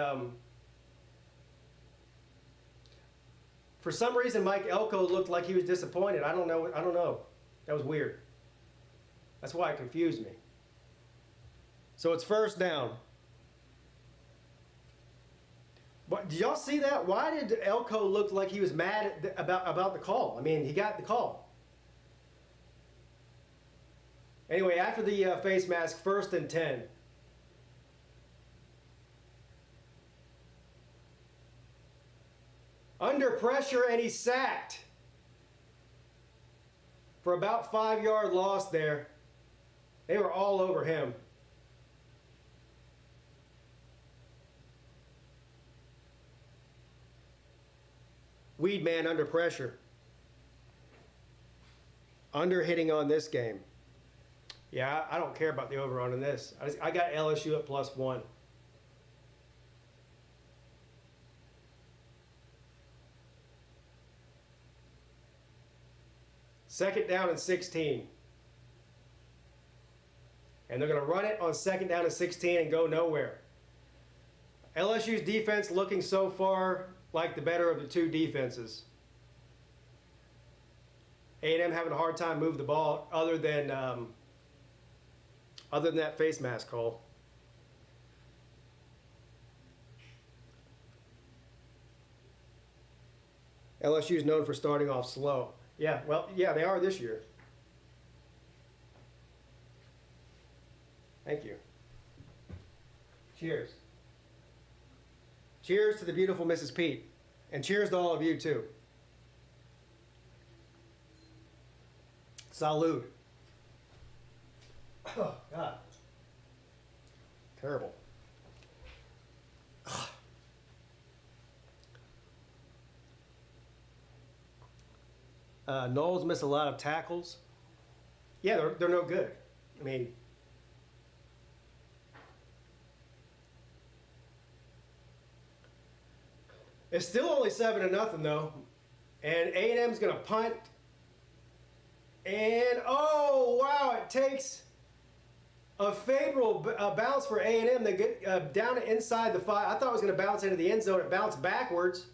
for some reason, Mike Elko looked like he was disappointed. I don't know. That was weird. That's why it confused me. So it's first down. But did y'all see that? Why did Elko look like he was mad about the call? I mean, he got the call. Anyway, after the face mask, 1st and 10. Under pressure, and he's sacked. For about 5-yard loss there. They were all over him. Weed man under pressure. Under hitting on this game. Yeah, I don't care about the over on this. I got LSU at +1. Second down and 16. And they're going to run it on second down and 16 and go nowhere. LSU's defense looking so far like the better of the two defenses. A&M having a hard time moving the ball other than that face mask call. LSU is known for starting off slow. Yeah, well, yeah, they are this year. Thank you. Cheers. Cheers to the beautiful Mrs. Peete. And cheers to all of you, too. Salud. Oh, God. Terrible. Knowles missed a lot of tackles. Yeah, they're no good. I mean, it's still only 7-0 though, and A&M's gonna punt. And oh wow, it takes a favorable bounce for A&M. They get down it inside the 5. I thought it was gonna bounce into the end zone. It bounced backwards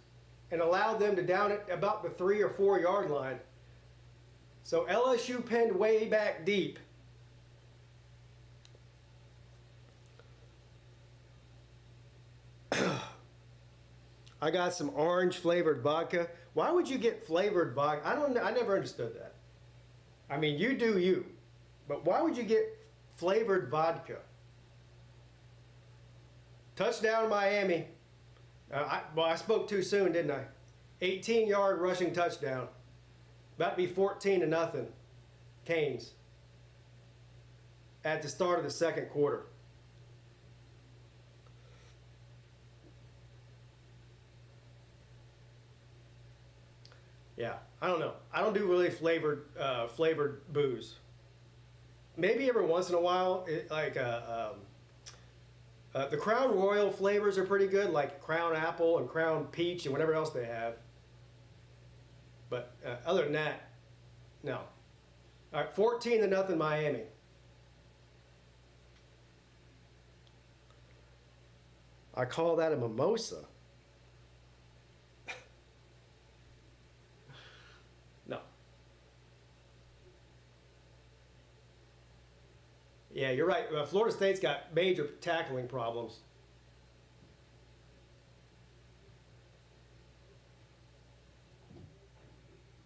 and allowed them to down it about the 3 or 4 yard line. So LSU pinned way back deep. I got some orange flavored vodka. Why would you get flavored vodka? I never understood that. I mean, you do you, but why would you get flavored vodka? Touchdown Miami. I spoke too soon, didn't I? 18-yard rushing touchdown. About to be 14-0. Canes. At the start of the second quarter. Yeah, I don't know. I don't do really flavored booze. Maybe every once in a while, the Crown Royal flavors are pretty good, like Crown Apple and Crown Peach and whatever else they have. But other than that, no. All right, 14-0 Miami. I call that a mimosa. No. Yeah, you're right. Florida State's got major tackling problems.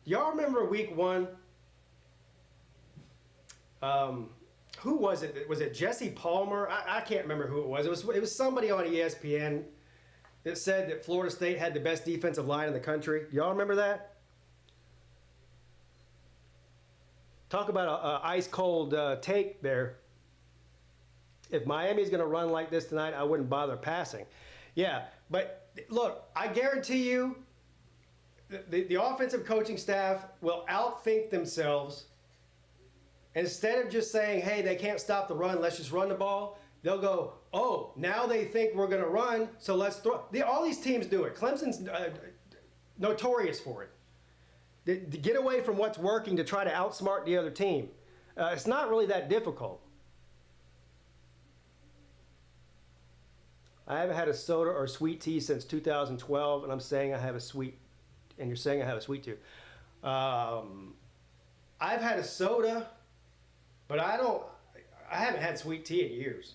Y'all remember week 1? Who was it? Was it Jesse Palmer? I can't remember who it was. It was somebody on ESPN that said that Florida State had the best defensive line in the country. Y'all remember that? Talk about a ice cold take there. If Miami's going to run like this tonight, I wouldn't bother passing. Yeah, but look, I guarantee you, the offensive coaching staff will outthink themselves. Instead of just saying, hey, they can't stop the run, let's just run the ball, they'll go, oh, now they think we're going to run, so let's throw. All these teams do it. Clemson's notorious for it. To get away from what's working to try to outsmart the other team. It's not really that difficult. I haven't had a soda or sweet tea since 2012, and I'm saying I have a sweet, and you're saying I have a sweet tooth. I've had a soda, but I haven't had sweet tea in years.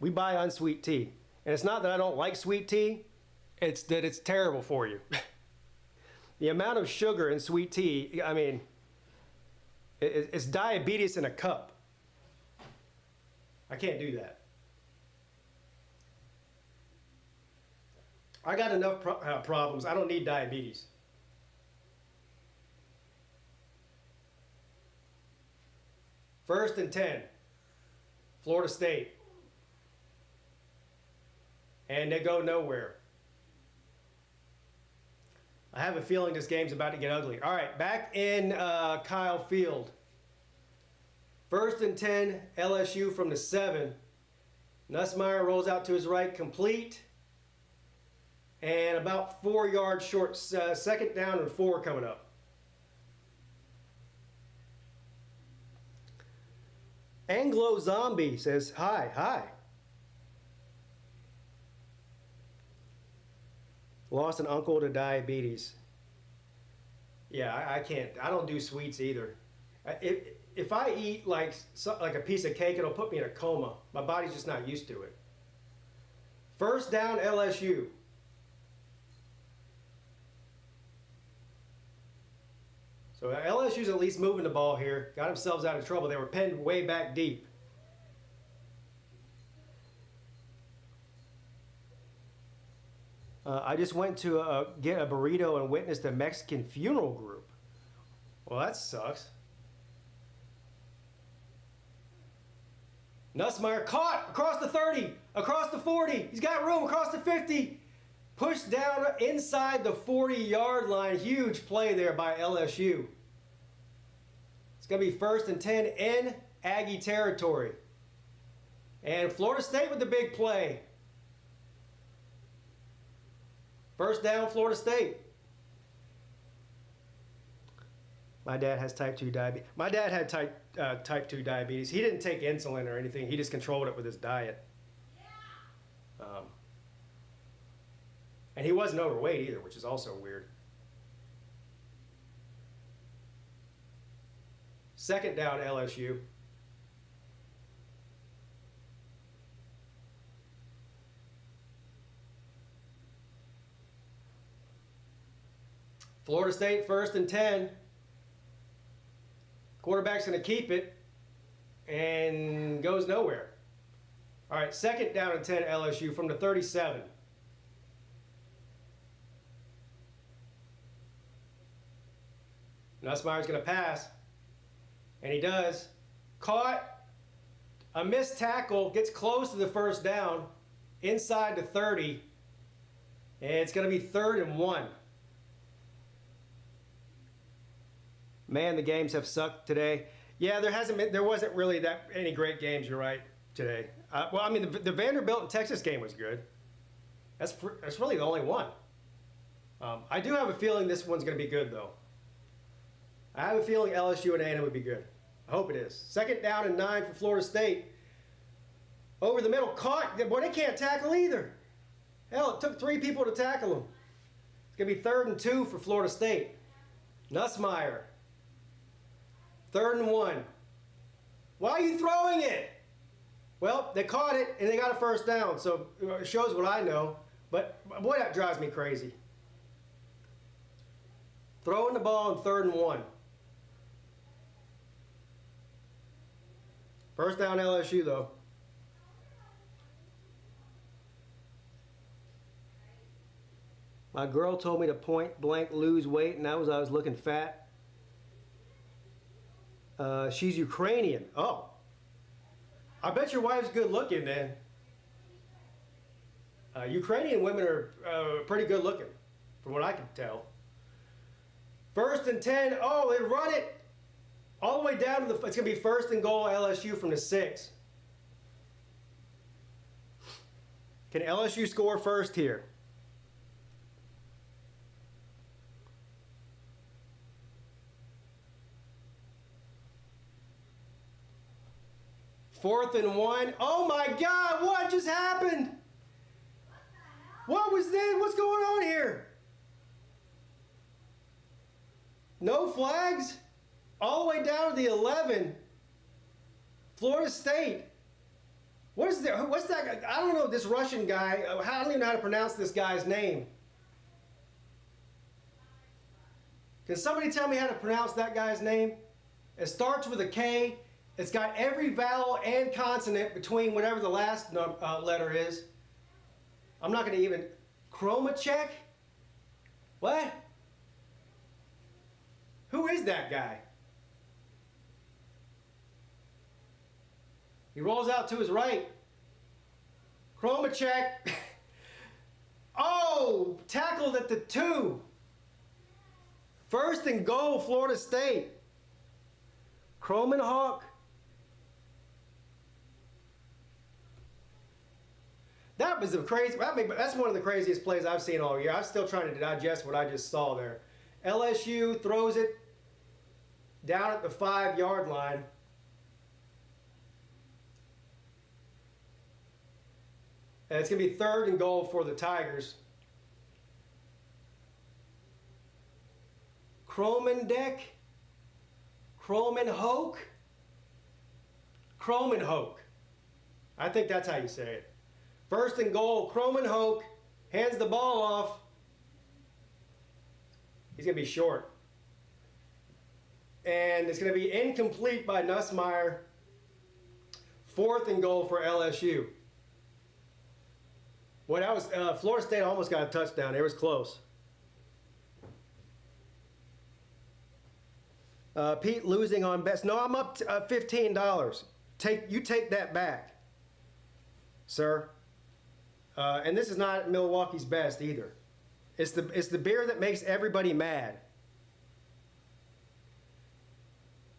We buy unsweet tea. And it's not that I don't like sweet tea, it's that it's terrible for you. The amount of sugar in sweet tea, I mean, it's diabetes in a cup. I can't do that. I got enough problems. I don't need diabetes. First and 10, Florida State. And they go nowhere. I have a feeling this game's about to get ugly. All right, back in Kyle Field. First and 10, LSU from the 7. Nussmeier rolls out to his right, complete. And about 4 yards short, second down and 4 coming up. Anglo Zombie says, hi, hi. Lost an uncle to diabetes. Yeah, I can't. I don't do sweets either. If I eat like a piece of cake, it'll put me in a coma. My body's just not used to it. First down, LSU. So LSU's at least moving the ball here. Got themselves out of trouble. They were pinned way back deep. I just went to get a burrito and witnessed a Mexican funeral group. Well, that sucks. Nussmeier caught across the 30, across the 40. He's got room across the 50. Pushed down inside the 40-yard line. Huge play there by LSU. It's going to be first and 10 in Aggie territory. And Florida State with the big play. First down, Florida State. My dad has type 2 diabetes. My dad had type 2 diabetes. He didn't take insulin or anything. He just controlled it with his diet. And he wasn't overweight either, which is also weird. Second down, LSU. Florida State first and 10. Quarterback's going to keep it and goes nowhere. All right, second down and 10 LSU from the 37. Nussmeier's going to pass, and he does. Caught, a missed tackle, gets close to the first down, inside the 30, and it's going to be 3rd and 1. Man, the games have sucked today. Yeah, there wasn't really that any great games, you're right, today. Well, I mean, the Vanderbilt and Texas game was good. That's really the only one. I do have a feeling this one's going to be good, though. I have a feeling LSU and A&M would be good. I hope it is. Second down and 9 for Florida State. Over the middle, caught. Boy, they can't tackle either. Hell, it took 3 people to tackle them. It's going to be 3rd and 2 for Florida State. Nussmeier. 3rd and 1. Why are you throwing it? Well, they caught it and they got a first down, so it shows what I know. But boy, that drives me crazy. Throwing the ball on 3rd and 1. First down LSU, though. My girl told me to point blank lose weight, and that was I was looking fat. She's Ukrainian. Oh. I bet your wife's good looking, then. Ukrainian women are pretty good looking, from what I can tell. First and 10. Oh, they run it all the way down to the... It's going to be 1st and goal LSU from the 6. Can LSU score first here? Fourth and 1. Oh my God, what just happened? What was this? What's going on here? No flags? All the way down to the 11. Florida State. What's that guy? I don't know, this Russian guy. I don't even know how to pronounce this guy's name. Can somebody tell me how to pronounce that guy's name? It starts with a K. It's got every vowel and consonant between whatever the last letter is. I'm not going to even... Chromachek? What? Who is that guy? He rolls out to his right. Chromachek. Oh, tackled at the 2. First and goal, Florida State. Hawk. That was a crazy. That's one of the craziest plays I've seen all year. I'm still trying to digest what I just saw there. LSU throws it down at the 5-yard line. And it's going to be 3rd and goal for the Tigers. Kromendeck? Kromenhoek? Kromenhoek. I think that's how you say it. 1st and goal, Kromenhoek hands the ball off. He's going to be short. And it's going to be incomplete by Nussmeier. 4th and goal for LSU. Well, that was Florida State almost got a touchdown. It was close. Pete losing on best. No, I'm up to $15. You take that back, sir. And this is not Milwaukee's best either. It's the beer that makes everybody mad.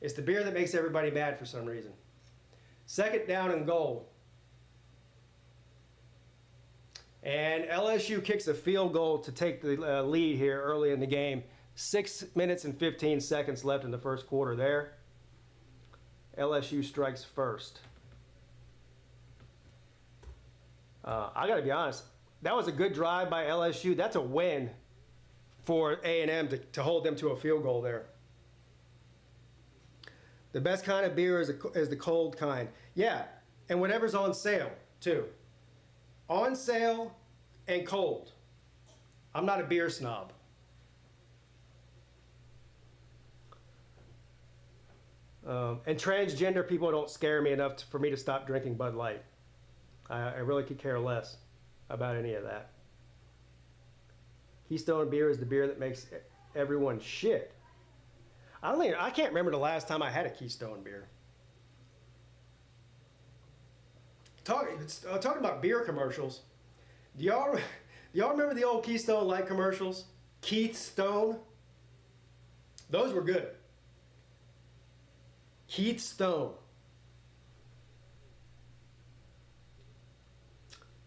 It's the beer that makes everybody mad for some reason. 2nd down and goal. And LSU kicks a field goal to take the lead here early in the game. 6 minutes and 15 seconds left in the first quarter there. LSU strikes first. I got to be honest, that was a good drive by LSU. That's a win for A&M to hold them to a field goal there. The best kind of beer is the cold kind. Yeah, and whatever's on sale, too. On sale and cold. I'm not a beer snob. And transgender people don't scare me enough for me to stop drinking Bud Light. I really could care less about any of that. Keystone beer is the beer that makes everyone shit. I can't remember the last time I had a Keystone beer. Talking about beer commercials. Do y'all remember the old Keystone Light commercials? Keith Stone? Those were good. Keith Stone.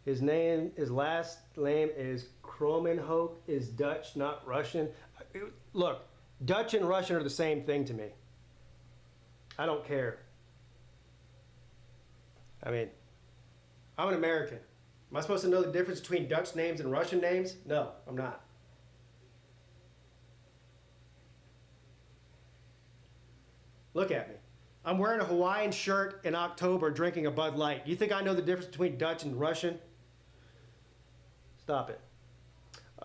His last name is Kromenhoek, is Dutch, not Russian. Look, Dutch and Russian are the same thing to me. I don't care. I mean, I'm an American. Am I supposed to know the difference between Dutch names and Russian names? No, I'm not. Look at me. I'm wearing a Hawaiian shirt in October drinking a Bud Light. Do you think I know the difference between Dutch and Russian? Stop it.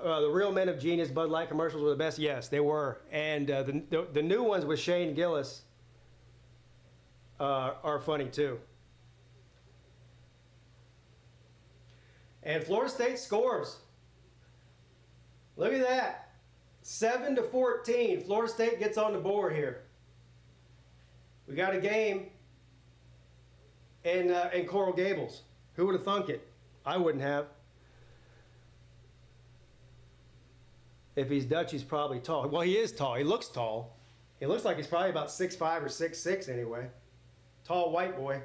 The Real Men of Genius Bud Light commercials were the best? Yes, they were. And the new ones with Shane Gillis are funny too. And Florida State scores. Look at that. 7-14. Florida State gets on the board here. We got a game in Coral Gables. Who would have thunk it? I wouldn't have. If he's Dutch, he's probably tall. Well, he is tall. He looks tall. He looks like he's probably about 6'5" or 6'6" anyway. Tall white boy.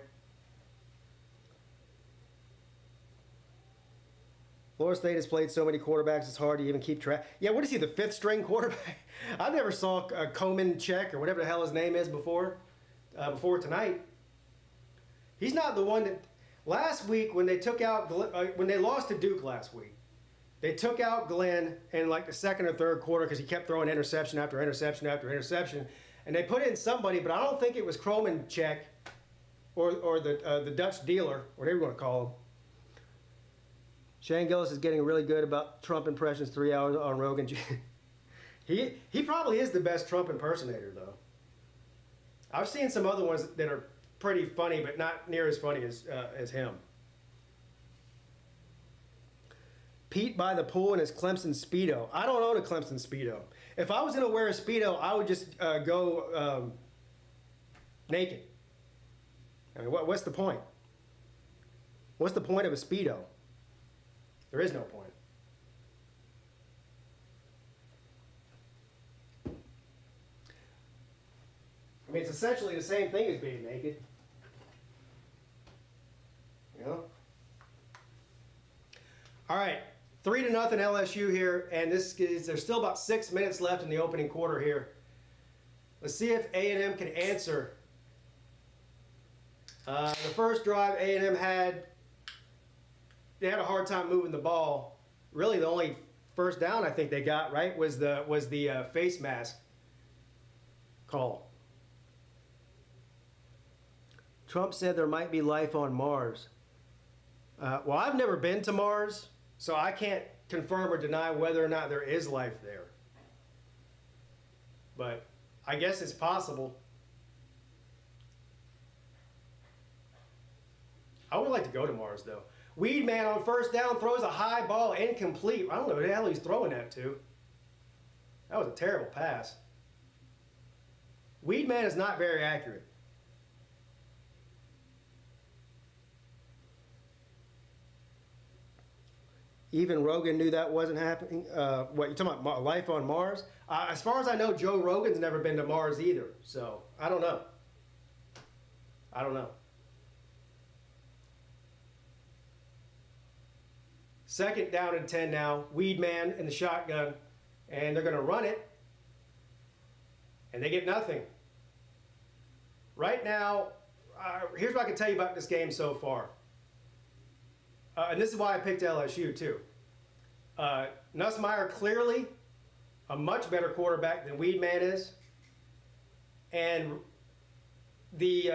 Florida State has played so many quarterbacks, it's hard to even keep track. Yeah, what is he, the 5th string quarterback? I never saw Komenchek or whatever the hell his name is before tonight. He's not the one that, last week when they took out, when they lost to Duke last week, they took out Glenn in like the 2nd or 3rd quarter because he kept throwing interception after interception after interception. And they put in somebody, but I don't think it was Komenchek or the Dutch dealer, whatever you want to call him. Shane Gillis is getting really good about Trump impressions. 3 hours on Rogan. He probably is the best Trump impersonator, though. I've seen some other ones that are pretty funny, but not near as funny as him. Peete by the pool in his Clemson Speedo. I don't own a Clemson Speedo. If I was going to wear a Speedo, I would just go naked. I mean, what's the point? What's the point of a Speedo? There is no point. I mean, it's essentially the same thing as being naked. You know? All right, 3-0 LSU here, and there's still about 6 minutes left in the opening quarter here. Let's see if A&M can answer. The first drive A&M had a hard time moving the ball. Really, the only first down I think they got right was the face mask call. Trump said there might be life on Mars. Well, I've never been to Mars, so I can't confirm or deny whether or not there is life there. But I guess it's possible. I would like to go to Mars, though. Weedman on first down throws a high ball incomplete. I don't know who the hell he's throwing that to. That was a terrible pass. Weedman is not very accurate. Even Rogan knew that wasn't happening. What, you talking about life on Mars? As far as I know, Joe Rogan's never been to Mars either. So, I don't know. I don't know. Second down and 10 now. Weedman in the shotgun. And they're going to run it. And they get nothing. Right now, here's what I can tell you about this game so far. And this is why I picked LSU too. Nussmeier clearly a much better quarterback than Weedman is. And the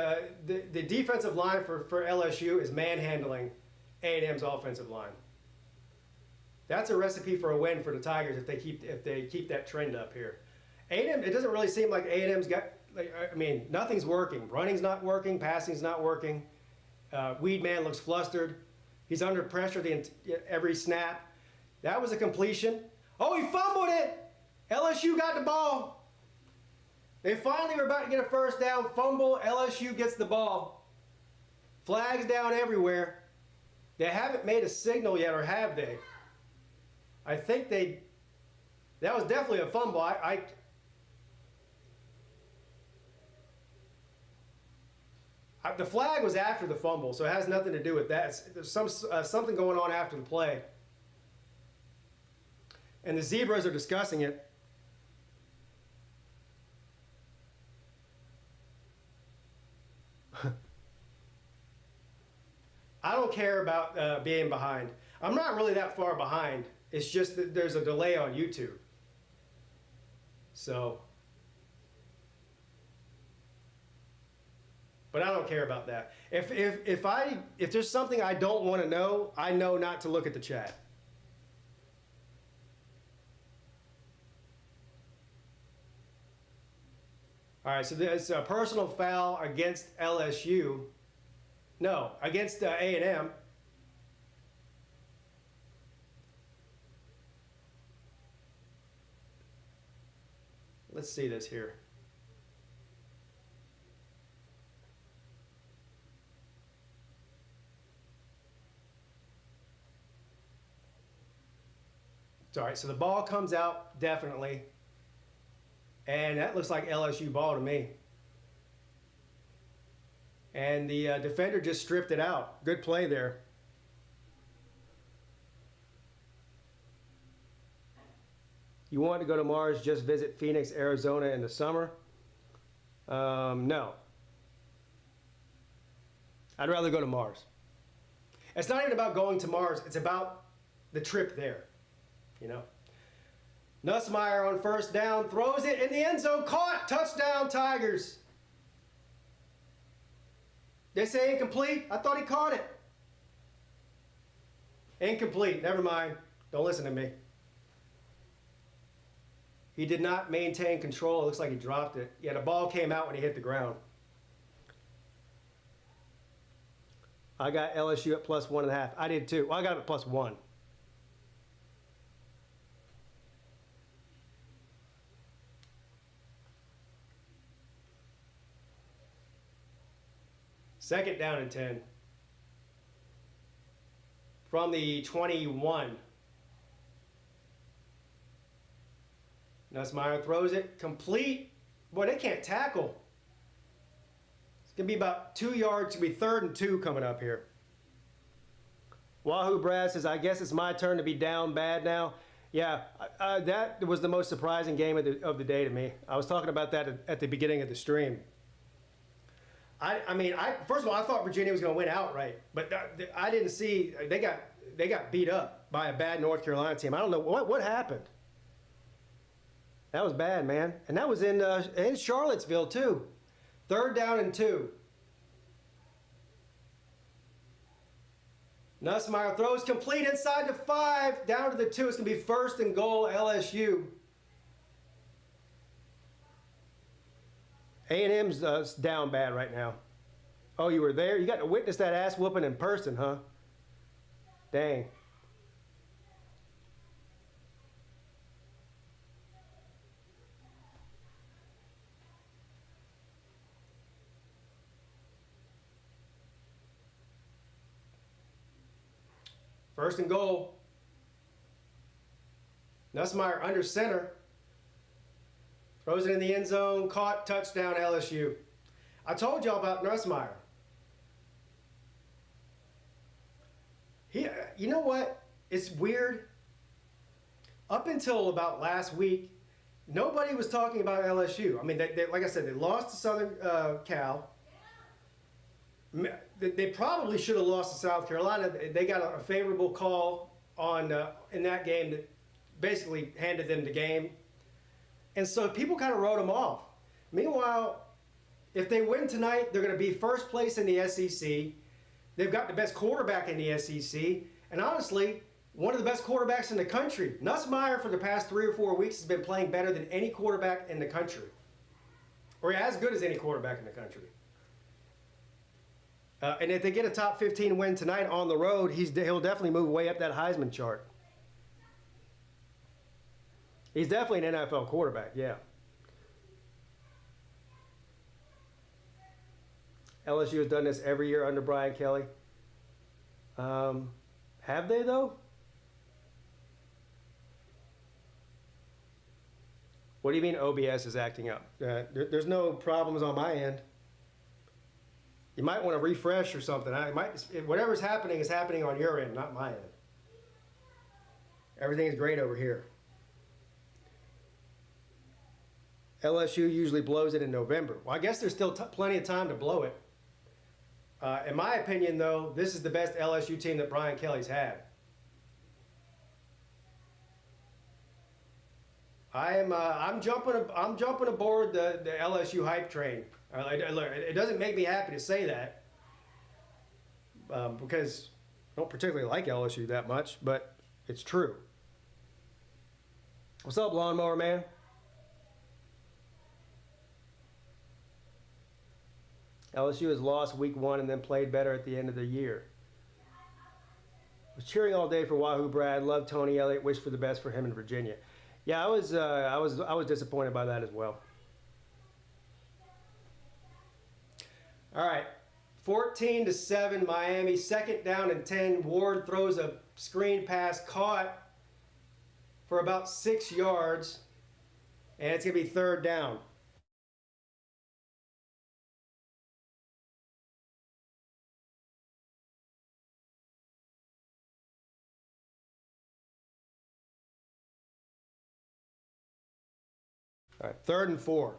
defensive line for LSU is manhandling A&M's offensive line. That's a recipe for a win for the Tigers if they keep that trend up here. A&M, it doesn't really seem like A&M's got, I mean, nothing's working. Running's not working, passing's not working. Weedman looks flustered. He's under pressure every snap. That was a completion. Oh, he fumbled it. LSU got the ball. They finally were about to get a first down. Fumble. LSU gets the ball. Flags down everywhere. They haven't made a signal yet, or have they? I think that was definitely a fumble. The flag was after the fumble, so it has nothing to do with that. There's something going on after the play. And the Zebras are discussing it. I don't care about being behind. I'm not really that far behind. It's just that there's a delay on YouTube. So... But I don't care about that. If there's something I don't want to know, I know not to look at the chat. All right, so there's a personal foul against LSU. No, against A&M. Let's see this here. All right, so the ball comes out, definitely. And that looks like LSU ball to me. And the defender just stripped it out. Good play there. You want to go to Mars, just visit Phoenix, Arizona in the summer? No. I'd rather go to Mars. It's not even about going to Mars. It's about the trip there. You know, Nussmeier on first down, throws it in the end zone, caught, touchdown Tigers. They say incomplete. I thought he caught it. Incomplete. Never mind. Don't listen to me. He did not maintain control. It looks like he dropped it. Yeah, the ball came out when he hit the ground. I got LSU at +1.5. I did too. Well, I got it at +1. Second down and 10. From the 21. Nussmeier throws it complete. Boy, they can't tackle. It's going to be about 2 yards. It's going to be 3rd and 2 coming up here. Wahoo Brad says, I guess it's my turn to be down bad now. Yeah, that was the most surprising game of the day to me. I was talking about that at the beginning of the stream. I mean, first of all, I thought Virginia was going to win outright, but I didn't see they got beat up by a bad North Carolina team. I don't know what happened. That was bad, man, and that was in Charlottesville too. 3rd down and 2. Nussmeier throws complete inside the 5, down to the 2. It's going to be 1st and goal, LSU. A&M's down bad right now. Oh, you were there? You got to witness that ass whooping in person, huh? Dang. First and goal. Nussmeier under center. Throws it in the end zone. Caught. Touchdown, LSU. I told y'all about Nussmeier. You know what? It's weird. Up until about last week, nobody was talking about LSU. I mean, like I said, they lost to Southern Cal. They probably should have lost to South Carolina. They got a favorable call in that game that basically handed them the game. And so people kind of wrote them off. Meanwhile, if they win tonight, they're going to be first place in the SEC. They've got the best quarterback in the SEC. And honestly, one of the best quarterbacks in the country. Nussmeier for the past 3 or 4 weeks has been playing better than any quarterback in the country. Or as good as any quarterback in the country. And if they get a top 15 win tonight on the road, he'll definitely move way up that Heisman chart. He's definitely an NFL quarterback, yeah. LSU has done this every year under Brian Kelly. Have they, though? What do you mean OBS is acting up? There's no problems on my end. You might want to refresh or something. Whatever's happening is happening on your end, not my end. Everything is great over here. LSU usually blows it in November. Well, I guess there's still plenty of time to blow it. In my opinion, though, this is the best LSU team that Brian Kelly's had. I'm jumping aboard the LSU hype train. It doesn't make me happy to say that because I don't particularly like LSU that much, but it's true. What's up, Lawnmower Man? LSU has lost week 1 and then played better at the end of the year. Was cheering all day for Wahoo Brad. Loved Tony Elliott. Wished for the best for him in Virginia. Yeah, I was disappointed by that as well. All right, 14-7 Miami. 2nd down and 10. Ward throws a screen pass, caught for about 6 yards, and it's gonna be 3rd down. All right, 3rd and 4.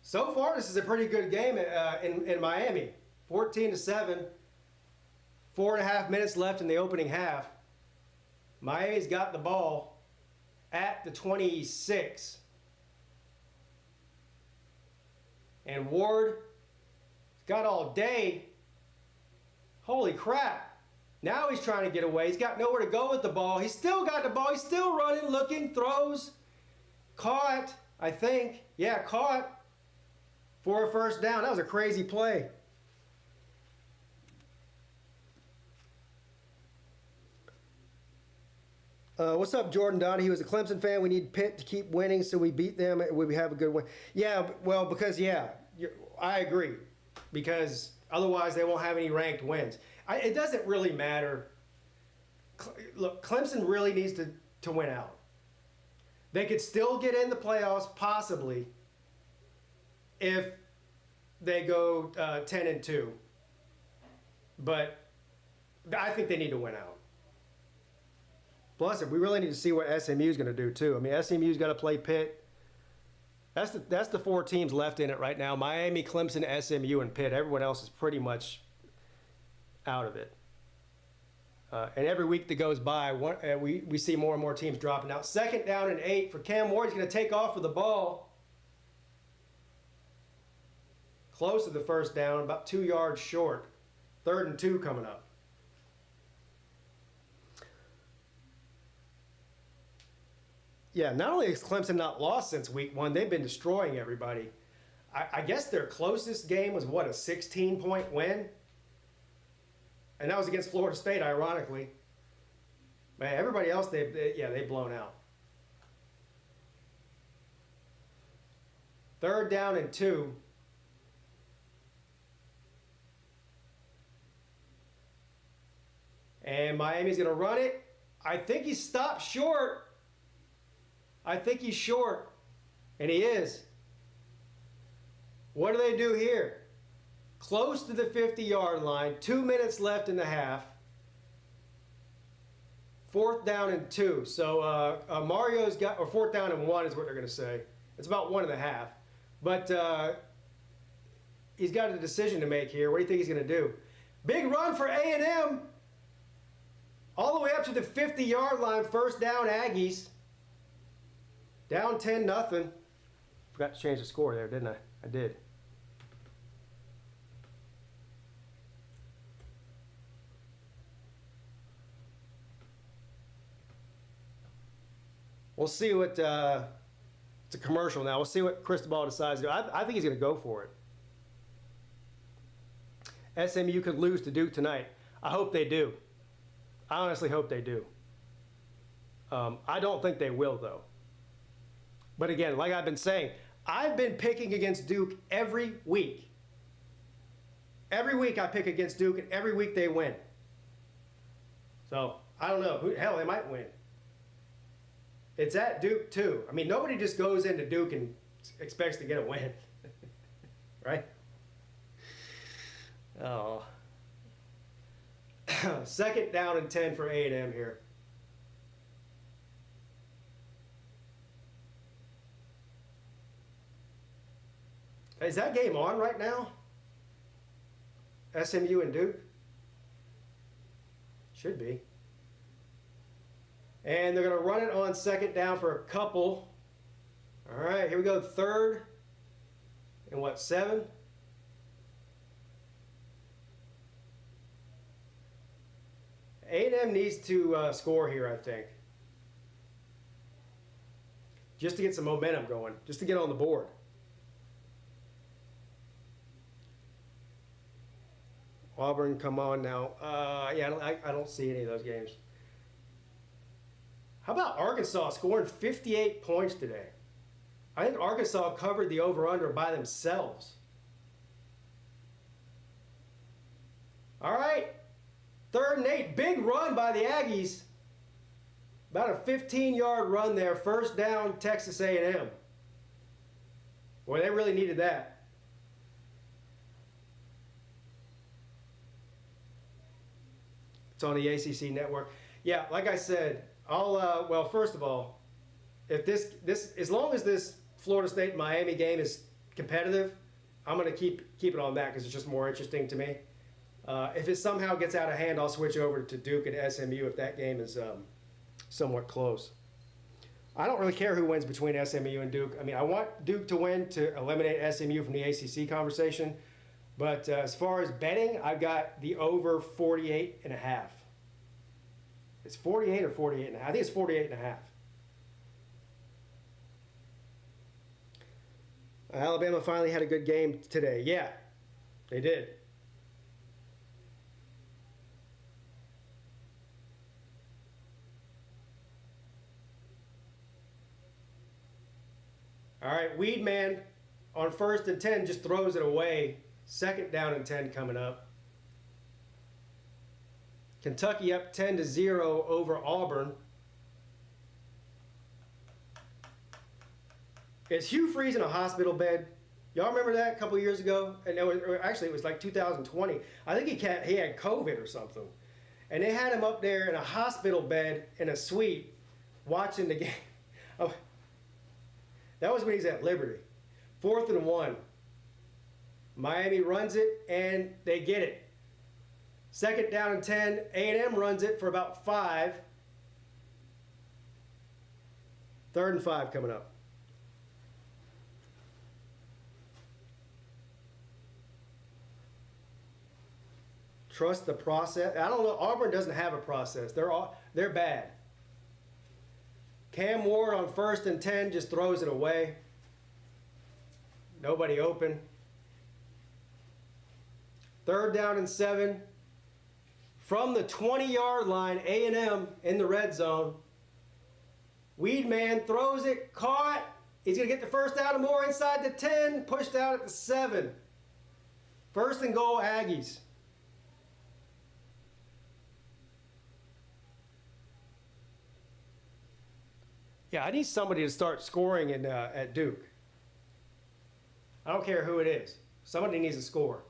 So far, this is a pretty good game in Miami. 14-7. 4.5 minutes left in the opening half. Miami's got the ball at the 26. And Ward got all day. Holy crap. Now he's trying to get away. He's got nowhere to go with the ball. He's still got the ball. He's still running, looking, throws. Caught, I think. Yeah, caught for a first down. That was a crazy play. What's up, Jordan Donnie? He was a Clemson fan. We need Pitt to keep winning so we beat them. We have a good win. Yeah, well, because, yeah, I agree. Because otherwise they won't have any ranked wins. It doesn't really matter. Look, Clemson really needs to win out. They could still get in the playoffs, possibly, if they go 10-2. But I think they need to win out. Plus, we really need to see what SMU is going to do, too. I mean, SMU's got to play Pitt. That's the four teams left in it right now. Miami, Clemson, SMU, and Pitt. Everyone else is pretty much out of it. And every week that goes by, we see more and more teams dropping out. 2nd down and 8 for Cam Ward. He's going to take off with the ball. Close to the first down, about 2 yards short. 3rd and 2 coming up. Yeah, not only has Clemson not lost since week 1, they've been destroying everybody. I guess their closest game was, what, a 16-point win? And that was against Florida State, ironically. Man, everybody else, they've blown out. 3rd down and 2. And Miami's going to run it. I think he stopped short. I think he's short. And he is. What do they do here? Close to the 50-yard line. 2 minutes left in the half. 4th down and 2. So Mario's got, or 4th down and 1 is what they're going to say. It's about 1.5. But he's got a decision to make here. What do you think he's going to do? Big run for A&M. All the way up to the 50-yard line. 1st down, Aggies. Down 10-0. Forgot to change the score there, didn't I? I did. We'll see what, it's a commercial now. We'll see what Cristobal decides to do. I think he's going to go for it. SMU could lose to Duke tonight. I hope they do. I honestly hope they do. I don't think they will, though. But again, like I've been saying, I've been picking against Duke every week. Every week I pick against Duke, and every week they win. So, I don't know. Hell, they might win. It's at Duke, too. I mean, nobody just goes into Duke and expects to get a win. Right? Oh. 2nd down and 10 for A&M here. Is that game on right now? SMU and Duke? Should be. And they're going to run it on 2nd down for a couple. All right, here we go. 3rd and what, 7? A&M needs to score here, I think. Just to get some momentum going, just to get on the board. Auburn, come on now. Yeah, I don't see any of those games. How about Arkansas scoring 58 points today? I think Arkansas covered the over-under by themselves. All right. 3rd and 8. Big run by the Aggies. About a 15-yard run there. 1st down, Texas A&M. Boy, they really needed that. It's on the ACC network. Yeah, like I said, well, first of all, if this as long as this Florida State Miami game is competitive, I'm going to keep it on that because it's just more interesting to me. If it somehow gets out of hand, I'll switch over to Duke and SMU if that game is somewhat close. I don't really care who wins between SMU and Duke. I mean, I want Duke to win to eliminate SMU from the ACC conversation. But as far as betting, I've got the over 48.5. It's 48 or 48.5. I think it's 48.5. Alabama finally had a good game today. Yeah, they did. All right, Weedman on 1st and 10 just throws it away. 2nd down and 10 coming up. Kentucky up 10-0 over Auburn. Is Hugh Freeze in a hospital bed? Y'all remember that a couple years ago? And it was like 2020. I think he had COVID or something. And they had him up there in a hospital bed in a suite watching the game. Oh, that was when he's at Liberty. 4th and 1. Miami runs it, and they get it. 2nd down and 10. A&M runs it for about 5. 3rd and 5 coming up. Trust the process. I don't know. Auburn doesn't have a process. They're bad. Cam Ward on 1st and 10 just throws it away. Nobody open. 3rd down and 7. From the 20-yard line, A&M in the red zone. Weedman throws it, caught. He's going to get the first down and more inside the 10, pushed out at the 7. 1st and goal, Aggies. Yeah, I need somebody to start scoring at Duke. I don't care who it is. Somebody needs to score.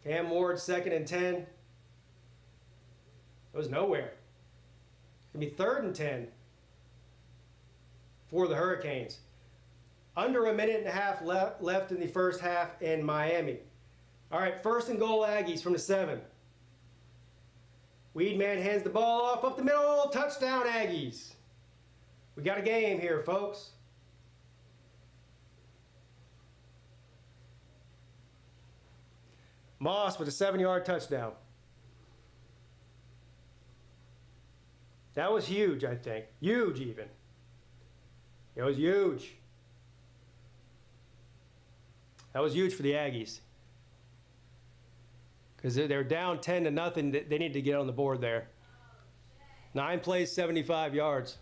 Cam Ward, 2nd and 10. It was nowhere. It's going to be 3rd and 10 for the Hurricanes. Under a minute and a half left in the first half in Miami. All right, 1st and goal, Aggies from the 7. Weedman hands the ball off up the middle. Touchdown, Aggies. We got a game here, folks. Moss with a 7-yard touchdown. That was huge, I think. Huge, even. It was huge. That was huge for the Aggies. Because they're down 10-0. They need to get on the board there. 9 plays, 75 yards.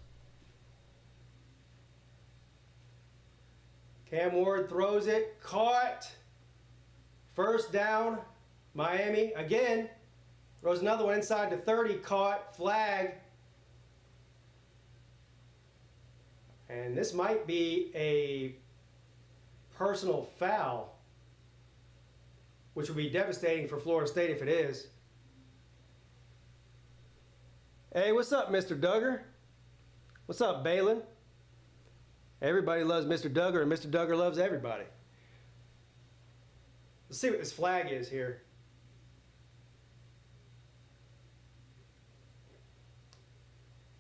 Cam Ward throws it, caught. 1st down, Miami again. Throws another one inside the 30, caught, flag. And this might be a personal foul, which would be devastating for Florida State if it is. Hey, what's up, Mr. Duggar? What's up, Balin? Everybody loves Mr. Duggar, and Mr. Duggar loves everybody. Let's see what this flag is here.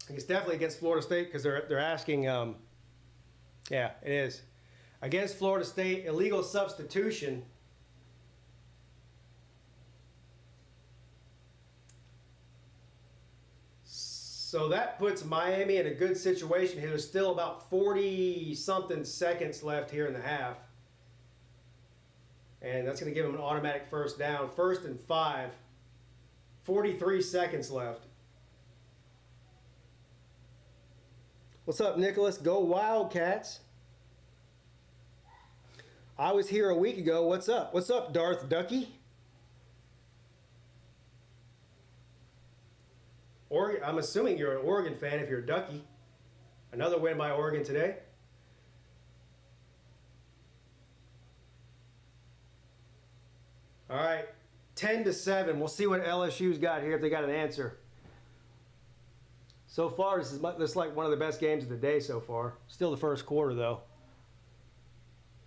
I think it's definitely against Florida State because they're asking, yeah, it is. Against Florida State, illegal substitution. So that puts Miami in a good situation here. There's still about 40-something seconds left here in the half. And that's going to give them an automatic first down. 1st and 5. 43 seconds left. What's up, Nicholas? Go Wildcats. I was here a week ago. What's up? What's up, Darth Ducky? I'm assuming you're an Oregon fan if you're a Ducky. Another win by Oregon today. All right, 10-7. We'll see what LSU's got here if they got an answer. So far, this is like one of the best games of the day so far. Still the first quarter, though.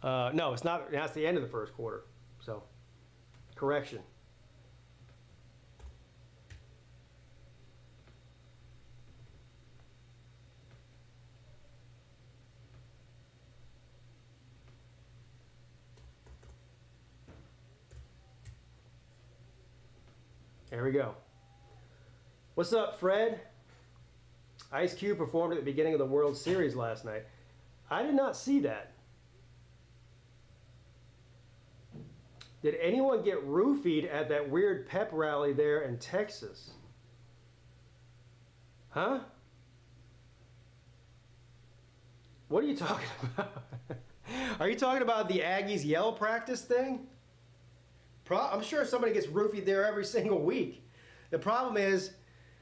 No, it's not. That's the end of the first quarter. So, correction. There we go. What's up, Fred? Ice Cube performed at the beginning of the World Series last night. I did not see that. Did anyone get roofied at that weird pep rally there in Texas? Huh? What are you talking about? Are you talking about the Aggies yell practice thing? I'm sure somebody gets roofied there every single week. The problem is,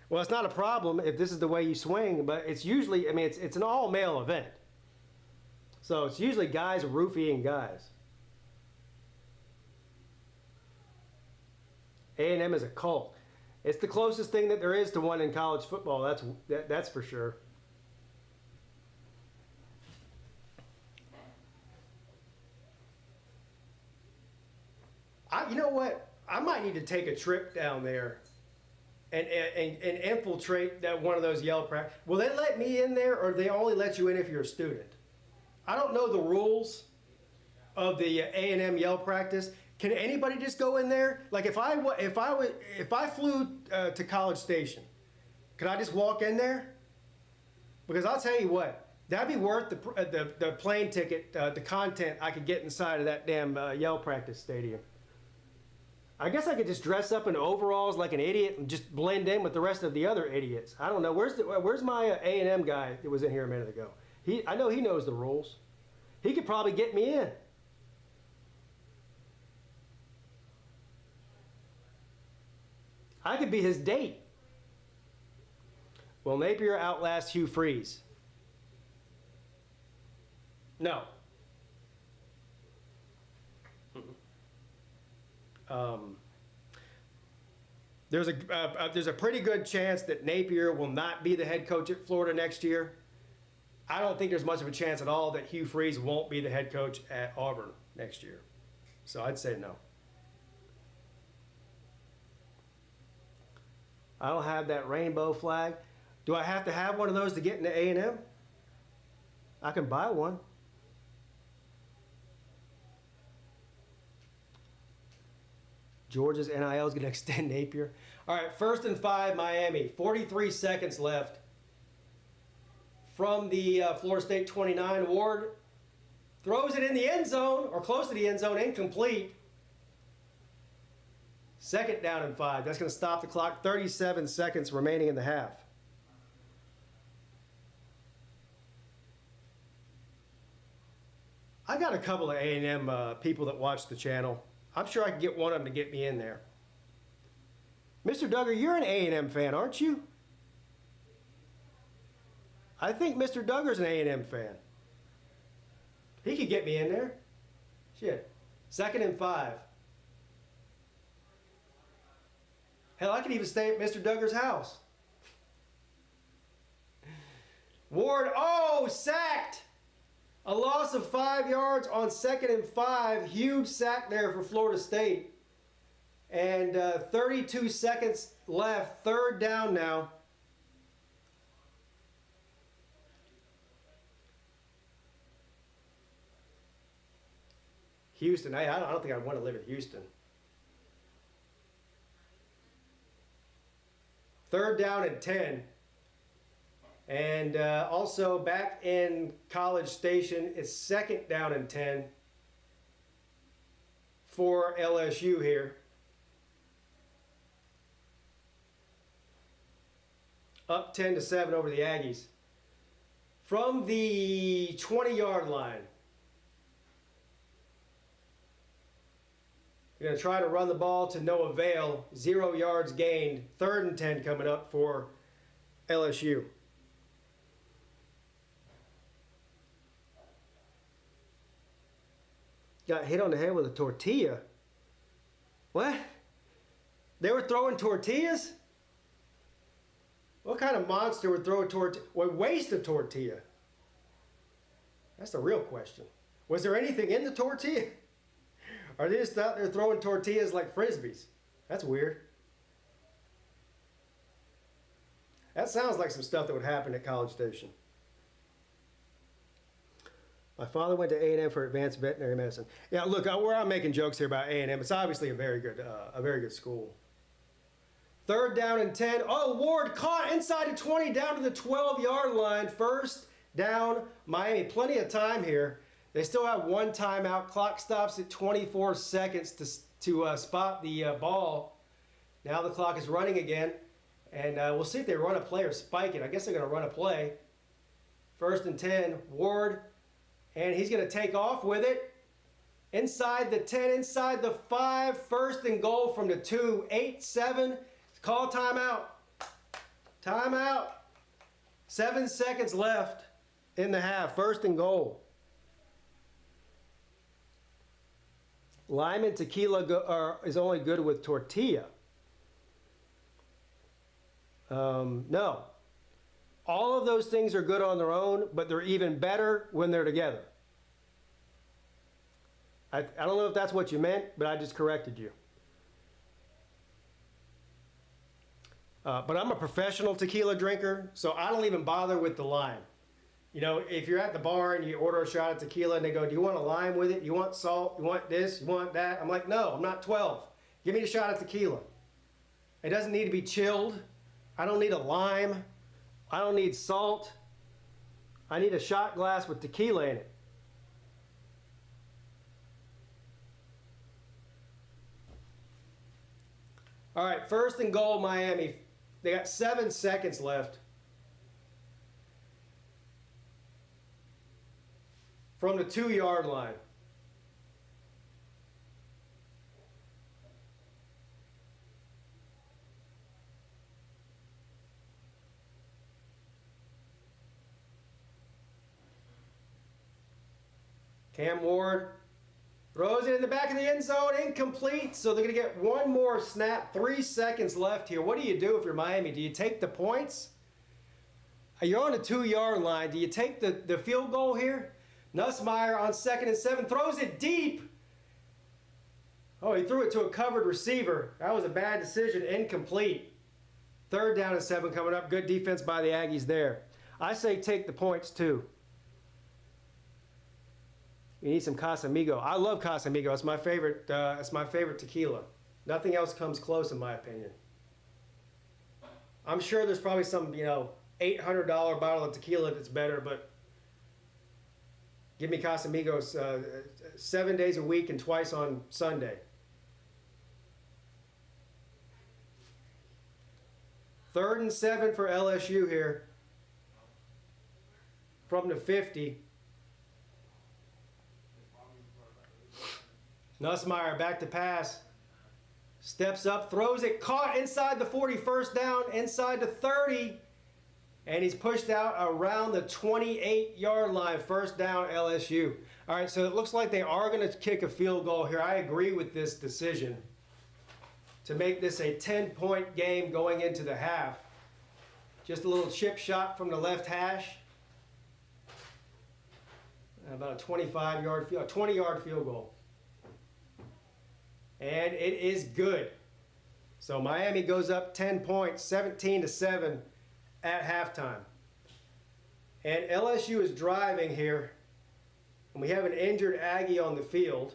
well, it's not a problem if this is the way you swing, but it's usually, I mean, it's an all-male event. So it's usually guys roofing guys. A&M is a cult. It's the closest thing that there is to one in college football. That's for sure. You know what? I might need to take a trip down there and infiltrate that one of those yell practice. Will they let me in there, or do they only let you in if you're a student? I don't know the rules of the A&M yell practice. Can anybody just go in there? Like if I flew to College Station, could I just walk in there? Because I'll tell you what, that'd be worth the plane ticket, the content I could get inside of that damn yell practice stadium. I guess I could just dress up in overalls like an idiot and just blend in with the rest of the other idiots. I don't know. Where's my A&M guy that was in here a minute ago? I know he knows the rules. He could probably get me in. I could be his date. Will Napier outlast Hugh Freeze? No. There's a pretty good chance that Napier will not be the head coach at Florida next year. I don't think there's much of a chance at all that Hugh Freeze won't be the head coach at Auburn next year. So I'd say no. I don't have that rainbow flag. Do I have to have one of those to get into A&M? I can buy one. Georgia's NIL is going to extend Napier. All right, 1st and 5, Miami. 43 seconds left. From the Florida State 29, Ward throws it in the end zone, or close to the end zone, incomplete. 2nd down and 5. That's going to stop the clock. 37 seconds remaining in the half. I got a couple of A&M people that watch the channel. I'm sure I can get one of them to get me in there. Mr. Duggar, you're an A&M fan, aren't you? I think Mr. Duggar's an A&M fan. He could get me in there. Shit. 2nd and 5. Hell, I could even stay at Mr. Duggar's house. Ward, oh, sacked! A loss of 5 yards on 2nd and 5. Huge sack there for Florida State. And 32 seconds left. 3rd down now. Houston, I don't think I want to live in Houston. 3rd down and 10. And also back in College Station, it's 2nd down and 10 for LSU here. Up 10-7 over the Aggies. From the 20-yard line. We're going to try to run the ball to no avail. 0 yards gained. 3rd and 10 coming up for LSU. Got hit on the head with a tortilla. What? They were throwing tortillas? What kind of monster would throw a tortilla? Would waste a tortilla? That's the real question. Was there anything in the tortilla? Or are they just out there throwing tortillas like frisbees? That's weird. That sounds like some stuff that would happen at College Station. My father went to A&M for advanced veterinary medicine. Yeah, look, I'm making jokes here about A&M. It's obviously a very good school. 3rd down and 10. Oh, Ward caught inside the 20 down to the 12-yard line. 1st down, Miami. Plenty of time here. They still have 1 timeout. Clock stops at 24 seconds to spot the ball. Now the clock is running again. And we'll see if they run a play or spike it. I guess they're going to run a play. 1st and 10, Ward. And he's going to take off with it. Inside the 10, inside the 5. 1st and goal from the 2. 8-7. Call timeout. Timeout. 7 seconds left in the half. 1st and goal. Lime and tequila is only good with tortilla. No. All of those things are good on their own, but they're even better when they're together. I don't know if that's what you meant, but I just corrected you. But I'm a professional tequila drinker, so I don't even bother with the lime. You know, if you're at the bar and you order a shot of tequila and they go, do you want a lime with it? You want salt? You want this? You want that? I'm like, no, I'm not 12. Give me a shot of tequila. It doesn't need to be chilled. I don't need a lime. I don't need salt. I need a shot glass with tequila in it. All right, 1st and goal, Miami. They got 7 seconds left. From the 2-yard line. Cam Ward throws it in the back of the end zone, incomplete. So they're going to get 1 more snap. 3 seconds left here. What do you do if you're Miami? Do you take the points? You're on the 2-yard line. Do you take the field goal here? Nussmeier on 2nd and 7 throws it deep. Oh, he threw it to a covered receiver. That was a bad decision. Incomplete. 3rd down and 7 coming up. Good defense by the Aggies there. I say take the points too. You need some Casamigo. I love Casamigo. It's my favorite. It's my favorite tequila. Nothing else comes close, in my opinion. I'm sure there's probably some, $800 bottle of tequila that's better, but give me Casamigos 7 days a week and twice on Sunday. 3rd and 7 for LSU here. From the 50. Nussmeier back to pass. Steps up, throws it, caught inside the 40, 1st down, inside the 30. And he's pushed out around the 28-yard line. 1st down, LSU. All right, so it looks like they are going to kick a field goal here. I agree with this decision to make this a 10-point game going into the half. Just a little chip shot from the left hash. About a 20-yard field goal. And it is good. So Miami goes up 10 points, 17-7 at halftime. And LSU is driving here. And we have an injured Aggie on the field.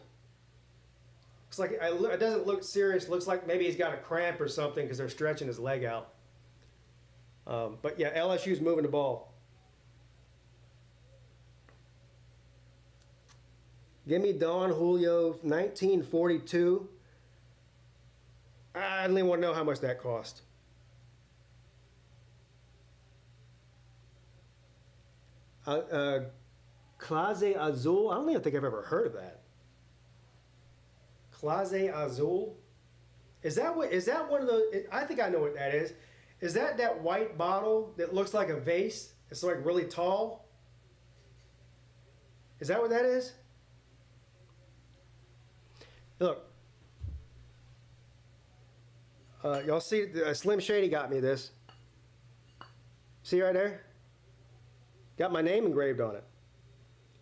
Looks like it doesn't look serious. Looks like maybe he's got a cramp or something because they're stretching his leg out. But yeah, LSU's moving the ball. Give me Don Julio, 1942. I don't even want to know how much that cost. Clase Azul. I don't even think I've ever heard of that. Clase Azul. Is that one of the? I think I know what that is. Is that white bottle that looks like a vase? It's like really tall. Is that what that is? Look. Y'all see, Slim Shady got me this. See right there? Got my name engraved on it.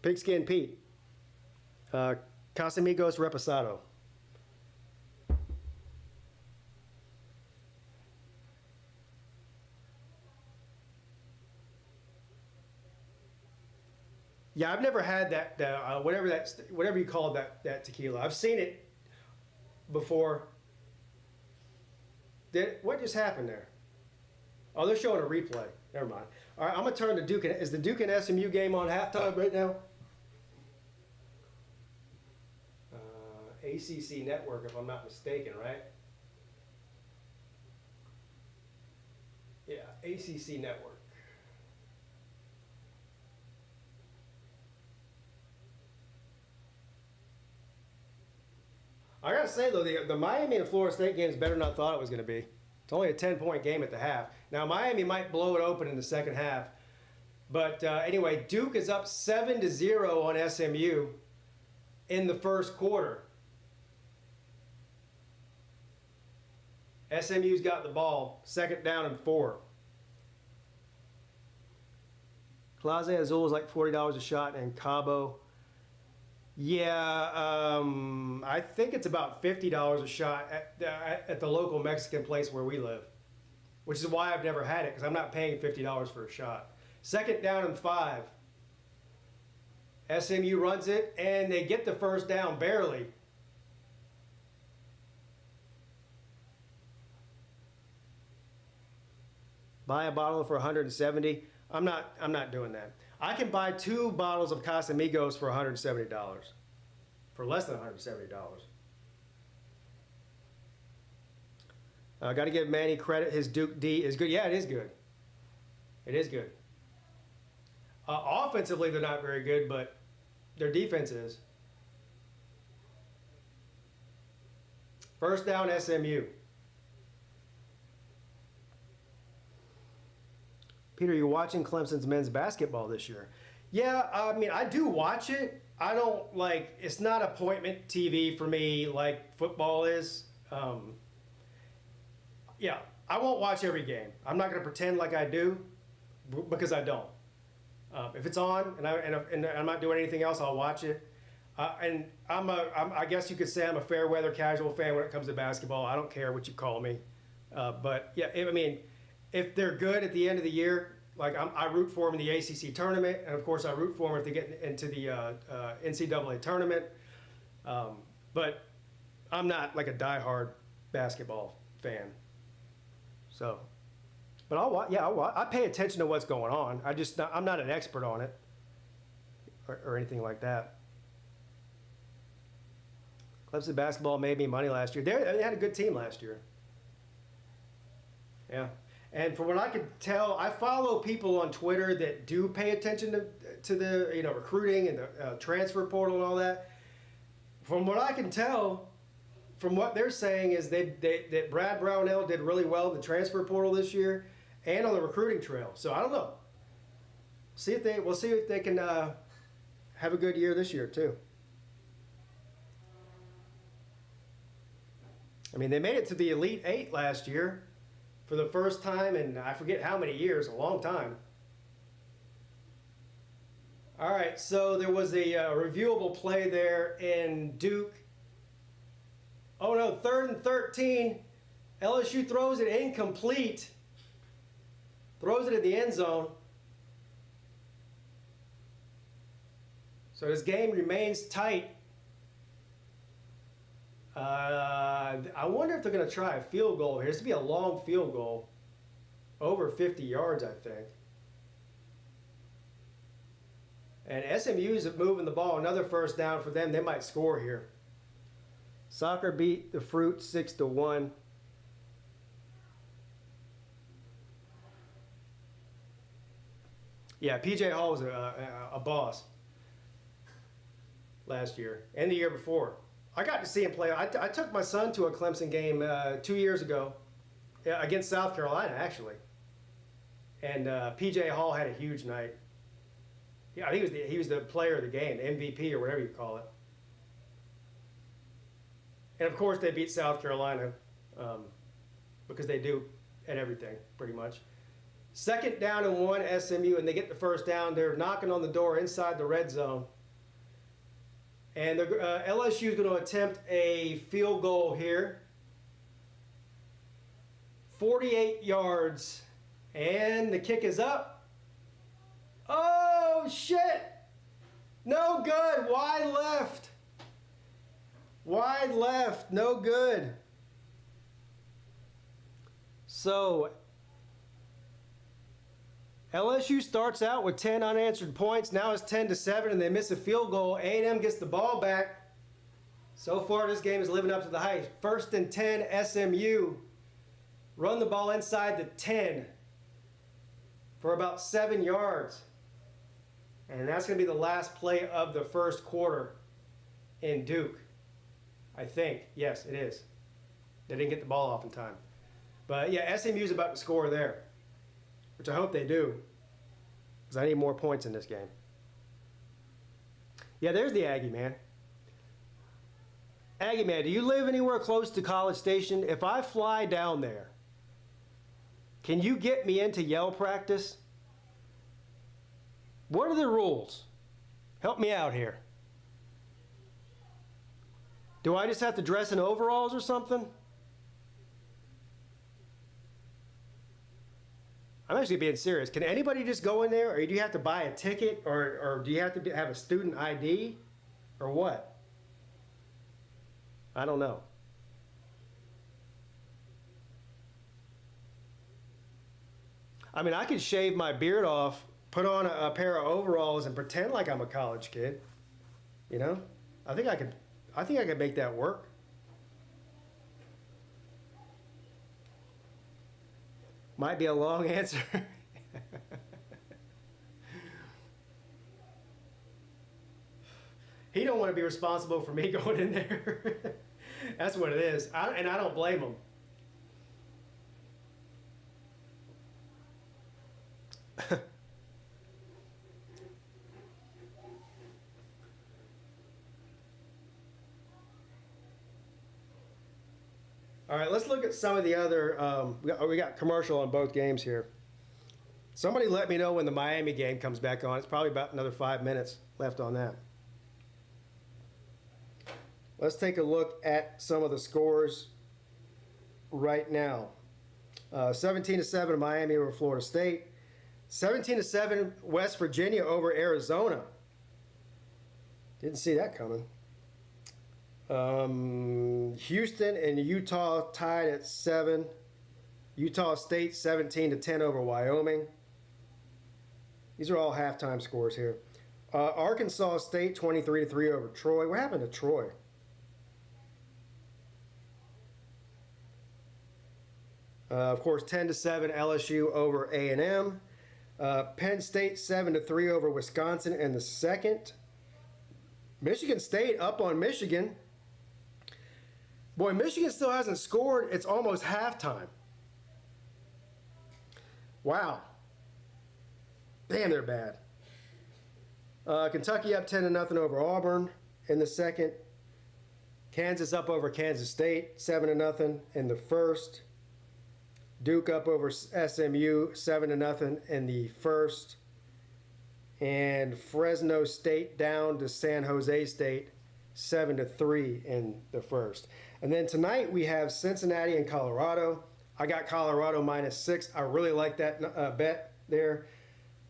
PigskinPeete. Casamigos Reposado. Yeah, I've never had that, whatever you call that tequila. I've seen it before. What just happened there? Oh, they're showing a replay. Never mind. All right, I'm going to turn to Duke. Is the Duke and SMU game on halftime right now? ACC Network, if I'm not mistaken, right? Yeah, ACC Network. I gotta say though, the Miami and Florida State game is better than I thought it was gonna be. It's only a 10-point game at the half. Now Miami might blow it open in the second half, but anyway, Duke is up 7-0 on SMU in the first quarter. SMU's got the ball, 2nd down and 4. Clase Azul is like $40 a shot, and Cabo. Yeah, I think it's about $50 a shot at the local Mexican place where we live, which is why I've never had it, because I'm not paying $50 for a shot. 2nd down and 5. SMU runs it, and they get the first down barely. Buy a bottle for $170. I'm not doing that. I can buy 2 bottles of Casamigos for $170. For less than $170. I got to give Manny credit. His Duke D is good. Yeah, it is good. It is good. Offensively, they're not very good, but their defense is. First down, SMU. Peter, you're watching Clemson's men's basketball this year. Yeah, I mean, I do watch it. I don't it's not appointment TV for me like football is. Yeah, I won't watch every game. I'm not going to pretend like I do because I don't. If it's on and I'm not doing anything else, I'll watch it. And I guess you could say I'm a fair weather casual fan when it comes to basketball. I don't care what you call me. But yeah, I mean, if they're good at the end of the year, I root for them in the ACC tournament, and of course I root for them if they get into the NCAA tournament. But I'm not like a diehard basketball fan. So, but I pay attention to what's going on. I'm not an expert on it or anything like that. Clemson basketball made me money last year. They had a good team last year. Yeah. And from what I could tell, I follow people on Twitter that do pay attention to the recruiting and the transfer portal and all that. From what I can tell, from what they're saying is that Brad Brownell did really well in the transfer portal this year and on the recruiting trail. So I don't know. We'll see if they can have a good year this year too. I mean, they made it to the Elite Eight last year. For the first time in I forget how many years, a long time. All right, so there was a reviewable play there in Duke. Oh no, 3rd and 13. LSU throws it incomplete. Throws it in the end zone. So this game remains tight. I wonder if they're going to try a field goal here. It's to be a long field goal. Over 50 yards, I think. And SMU's moving the ball. Another first down for them. They might score here. Soccer beat the Fruit 6-1. Yeah, PJ Hall was a boss last year and the year before. I got to see him play. I took my son to a Clemson game 2 years ago against South Carolina, actually. And P.J. Hall had a huge night. Yeah, he was the player of the game, the MVP or whatever you call it. And, of course, they beat South Carolina because they do at everything, pretty much. 2nd down and 1, SMU, and they get the first down. They're knocking on the door inside the red zone. And LSU is going to attempt a field goal here. 48 yards. And the kick is up. Oh, shit. No good. Wide left. Wide left. No good. So LSU starts out with 10 unanswered points. Now it's 10-7, and they miss a field goal. A&M gets the ball back. So far, this game is living up to the hype. 1st and 10, SMU. Run the ball inside the 10 for about 7 yards. And that's going to be the last play of the first quarter in Duke. I think. Yes, it is. They didn't get the ball off in time. But yeah, SMU's about to score there, which I hope they do, because I need more points in this game. Yeah, there's the Aggie man. Aggie man, do you live anywhere close to College Station? If I fly down there, can you get me into yell practice? What are the rules? Help me out here. Do I just have to dress in overalls or something? I'm actually being serious. Can anybody just go in there, or do you have to buy a ticket, or do you have to have a student ID, or what? I don't know. I mean, I could shave my beard off, put on a pair of overalls, and pretend like I'm a college kid. You know? I think I could make that work. Might be a long answer. He don't want to be responsible for me going in there. That's what it is. And I don't blame him. All right, let's look at some of the other, we got commercial on both games here. Somebody let me know when the Miami game comes back on. It's probably about another 5 minutes left on that. Let's take a look at some of the scores right now. 17-7 Miami over Florida State. 17-7 West Virginia over Arizona. Didn't see that coming. Houston and Utah tied at 7. Utah State 17-10 over Wyoming. These are all halftime scores here. Arkansas State 23-3 over Troy. What happened to Troy? Of course, 10-7 LSU over A&M. Penn State 7-3 over Wisconsin in the second. Michigan State up on Michigan. Boy, Michigan still hasn't scored. It's almost halftime. Wow. Damn, they're bad. Kentucky up 10-0 over Auburn in the second. Kansas up over Kansas State 7-0 in the first. Duke up over SMU 7-0 in the first. And Fresno State down to San Jose State 7-3 in the first. And then tonight we have Cincinnati and Colorado. I got Colorado -6. I really like that bet there.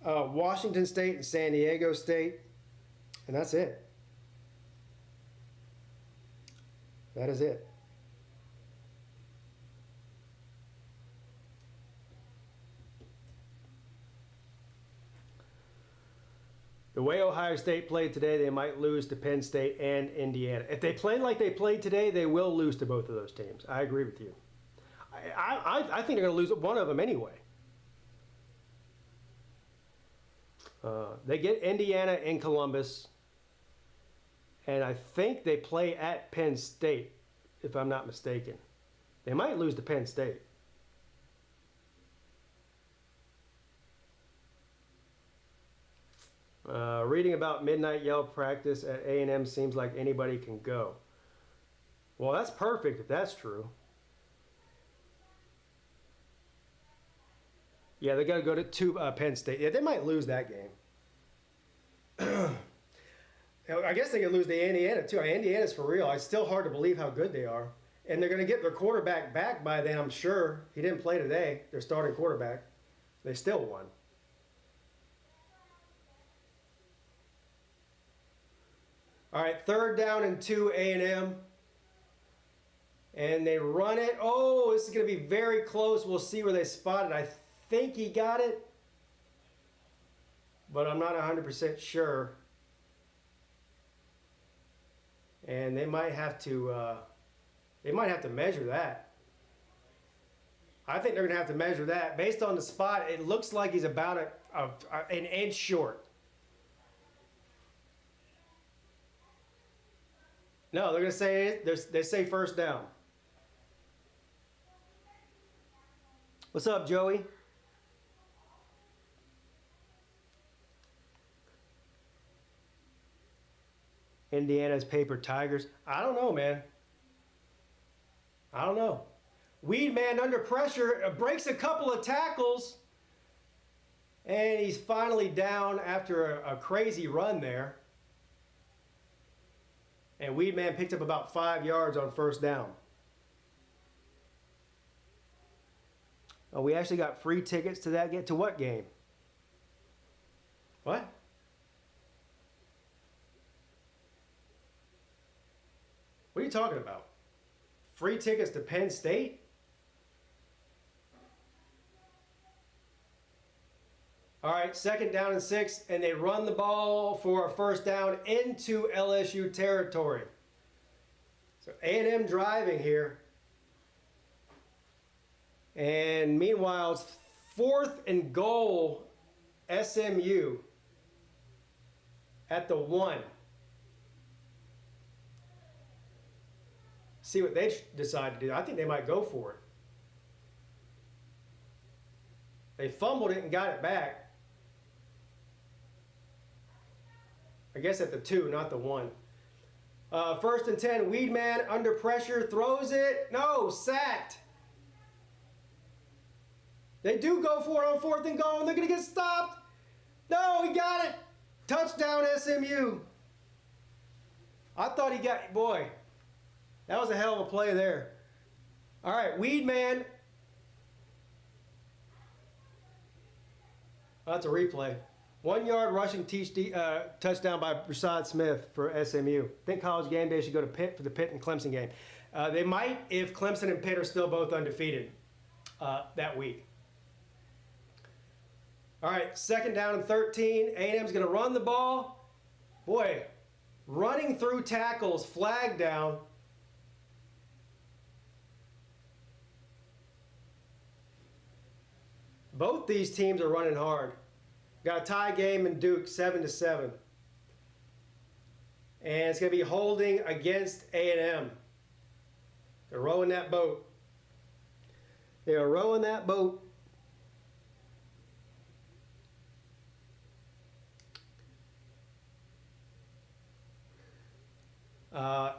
Washington State and San Diego State. And that's it. That is it. The way Ohio State played today, they might lose to Penn State and Indiana. If they play like they played today, they will lose to both of those teams. I agree with you. I think they're going to lose one of them anyway. They get Indiana in Columbus, and I think they play at Penn State, if I'm not mistaken. They might lose to Penn State. Reading about midnight yell practice at A&M seems like anybody can go. Well, that's perfect if that's true. Yeah, they got to go to Penn State. Yeah, they might lose that game. I guess they could lose to Indiana, too. Indiana's for real. It's still hard to believe how good they are. And they're going to get their quarterback back by then, I'm sure. He didn't play today, their starting quarterback. They still won. All right, 3rd down and 2 A&M. And they run it. Oh, this is going to be very close. We'll see where they spot it. I think he got it, but I'm not 100% sure. And they might have to measure that. I think they're going to have to measure that. Based on the spot, it looks like he's about an inch short. No, they're going to say they say first down. What's up, Joey? Indiana's paper Tigers. I don't know, man. I don't know. Weedman under pressure breaks a couple of tackles, and he's finally down after a crazy run there. And Weedman picked up about 5 yards on first down. Oh, we actually got free tickets to that. Get to what game? What? What are you talking about? Free tickets to Penn State? All right, 2nd down and 6, and they run the ball for a first down into LSU territory. So A&M driving here. And meanwhile, it's 4th and goal, SMU at the 1. See what they decide to do. I think they might go for it. They fumbled it and got it back. I guess at the 2, not the 1. 1st and 10, Weedman under pressure, throws it. No, sacked. They do go for it on 4th and goal, and they're going to get stopped. No, he got it. Touchdown, SMU. I thought he got, boy, that was a hell of a play there. All right, Weedman. Oh, that's a replay. 1 yard rushing touchdown by Rashaad Smith for SMU. I think College Game Day should go to Pitt for the Pitt and Clemson game. They might if Clemson and Pitt are still both undefeated that week. All right, 2nd down and 13. A&M's going to run the ball. Boy, running through tackles, flag down. Both these teams are running hard. Got a tie game in Duke, 7-7. And it's going to be holding against A&M. They're rowing that boat. They are rowing that boat.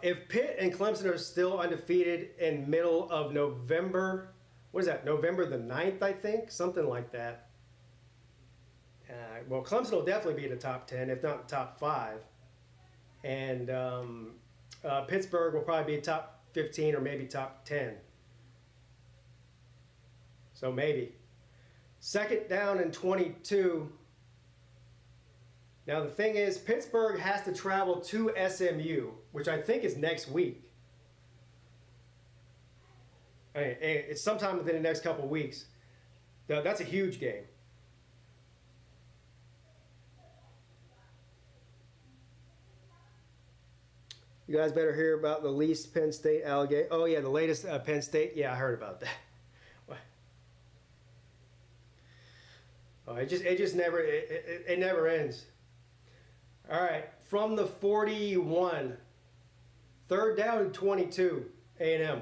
If Pitt and Clemson are still undefeated in middle of November, what is that, November the 9th, I think? Something like that. Well, Clemson will definitely be in the top 10, if not the top 5. And Pittsburgh will probably be top 15 or maybe top 10. So maybe. 2nd down and 22. Now the thing is, Pittsburgh has to travel to SMU, which I think is next week. I mean, it's sometime within the next couple of weeks. That's a huge game. You guys better hear about the least Penn State allegation. Oh yeah, the latest Penn State. Yeah, I heard about that. Oh, it just never it never ends. All right, from the 41, 3rd down and 22, A&M.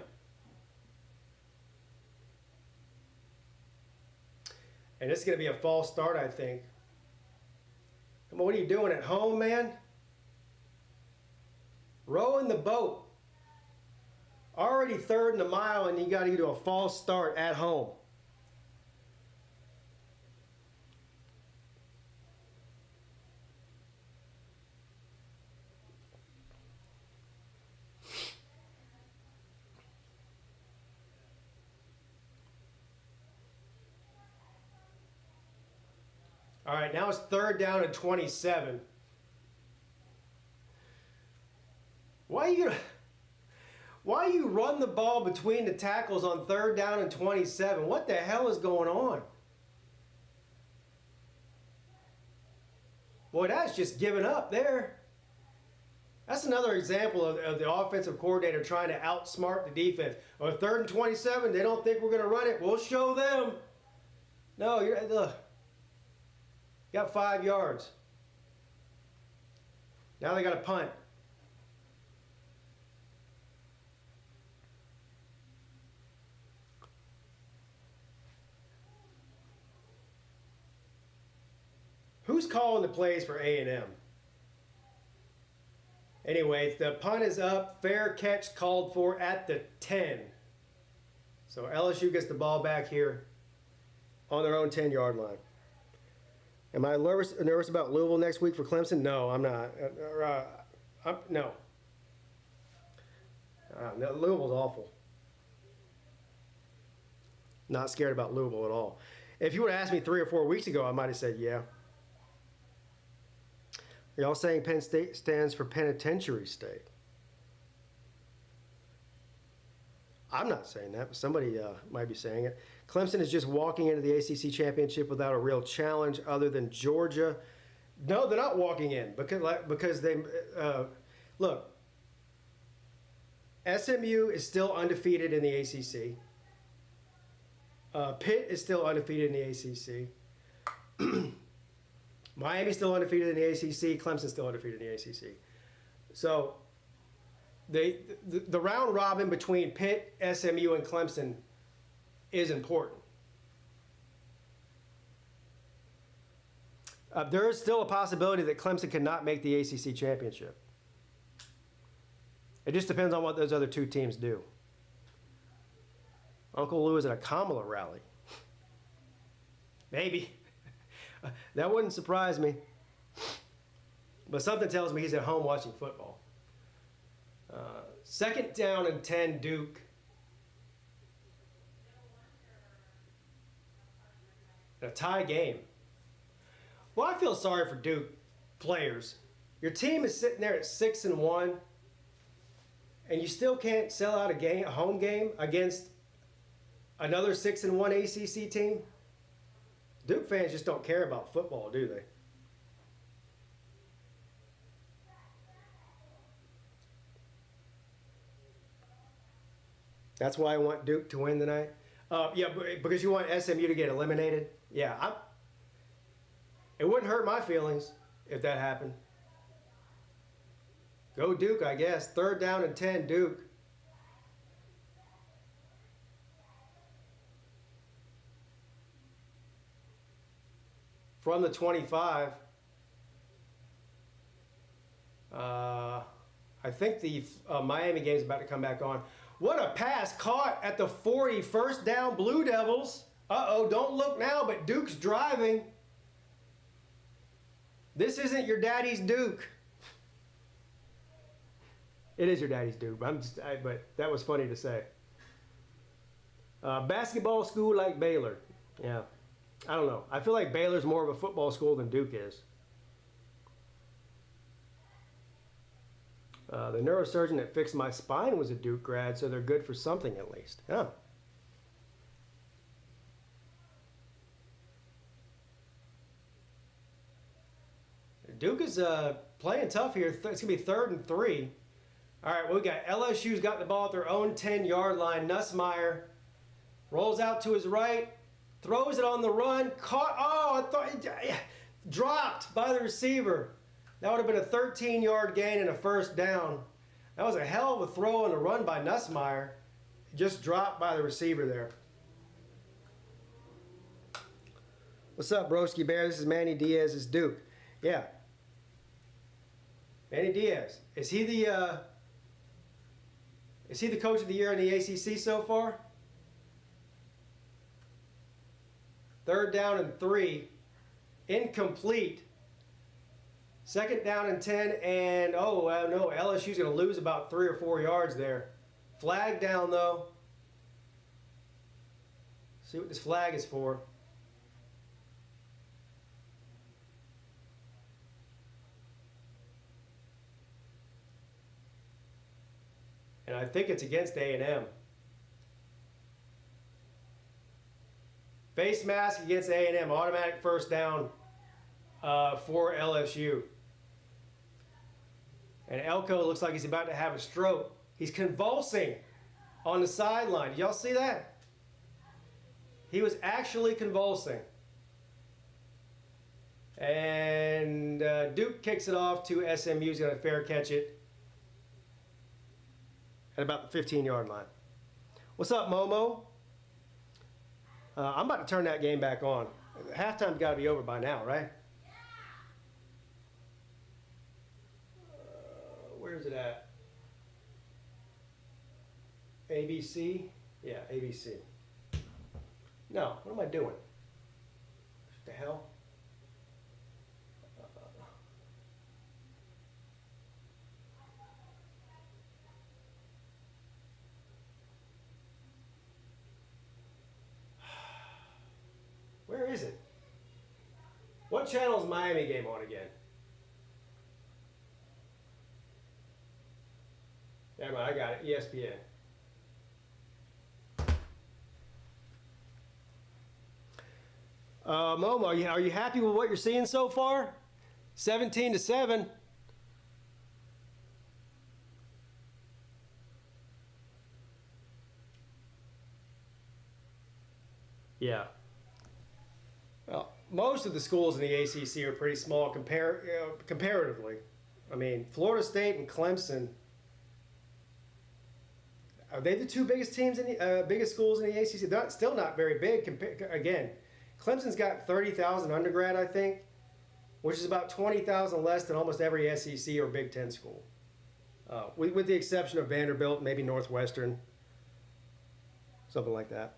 And this is going to be a false start, I think. Come on, what are you doing at home, man? Rowing the boat. Already 3rd and a mile, and you got to do a false start at home. All right, now it's 3rd down and 27. Why you run the ball between the tackles on 3rd down and 27? What the hell is going on? Boy, that's just giving up there. That's another example of the offensive coordinator trying to outsmart the defense. On 3rd and 27, they don't think we're going to run it. We'll show them. No, look. You got 5 yards. Now they got to punt. Who's calling the plays for A&M? Anyway, the punt is up. Fair catch called for at the 10. So LSU gets the ball back here on their own 10-yard line. Am I nervous about Louisville next week for Clemson? No, I'm not. No. Louisville's awful. Not scared about Louisville at all. If you would have asked me 3 or 4 weeks ago, I might have said yeah. Are y'all saying Penn State stands for Penitentiary State? I'm not saying that, but somebody might be saying it. Clemson is just walking into the ACC championship without a real challenge other than Georgia. No, they're not walking in because they look. SMU is still undefeated in the ACC. Pitt is still undefeated in the ACC. Miami's still undefeated in the ACC. Clemson's still undefeated in the ACC. So the round robin between Pitt, SMU, and Clemson is important. There is still a possibility that Clemson cannot make the ACC championship. It just depends on what those other 2 teams do. Uncle Lou is at a Kamala rally. Maybe. That wouldn't surprise me. But something tells me he's at home watching football. 2nd down and 10, Duke. A tie game. Well, I feel sorry for Duke players. Your team is sitting there at 6-1, and you still can't sell out a home game against another 6-1 ACC team. Duke fans just don't care about football, do they? That's why I want Duke to win tonight. Yeah, because you want SMU to get eliminated. Yeah, it wouldn't hurt my feelings if that happened. Go Duke, I guess. 3rd down and 10, Duke. From the 25. I think the Miami game is about to come back on. What a pass caught at the 40. 1st down, Blue Devils. Uh-oh, don't look now, but Duke's driving. This isn't your daddy's Duke. It is your daddy's Duke, but that was funny to say. Basketball school like Baylor. Yeah, I don't know. I feel like Baylor's more of a football school than Duke is. The neurosurgeon that fixed my spine was a Duke grad, so they're good for something at least. Yeah. Duke is playing tough here. It's going to be 3rd and 3. All right, well, we got LSU's got the ball at their own 10-yard line. Nussmeier rolls out to his right, throws it on the run, caught. Oh, I thought dropped by the receiver. That would have been a 13-yard gain and a 1st down. That was a hell of a throw and a run by Nussmeier. Just dropped by the receiver there. What's up, Broski Bear? This is Manny Diaz. It's Duke. Yeah. Manny Diaz. Is he the coach of the year in the ACC so far? 3rd down and 3. Incomplete. 2nd down and 10, and no, LSU's going to lose about 3 or 4 yards there. Flag down, though. See what this flag is for. And and I think it's against A&M. Face mask against A&M, automatic first down for LSU. And Elko looks like he's about to have a stroke. He's convulsing on the sideline. Did y'all see that? He was actually convulsing. And Duke kicks it off to SMU. He's going to fair catch it at about the 15-yard line. What's up, Momo? I'm about to turn that game back on. Halftime's got to be over by now, right? Where's it at? ABC? Yeah, ABC. No, what am I doing? What the hell? Where is it? What channel is Miami game on again? Never mind, I got it. ESPN. Momo, are you happy with what you're seeing so far? 17-7. Yeah. Well, most of the schools in the ACC are pretty small comparatively. I mean, Florida State and Clemson. Are they the two biggest teams in the biggest schools in the ACC? They're still not very big. Again, Clemson's got 30,000 undergrad, I think, which is about 20,000 less than almost every SEC or Big Ten school, with the exception of Vanderbilt, maybe Northwestern, something like that.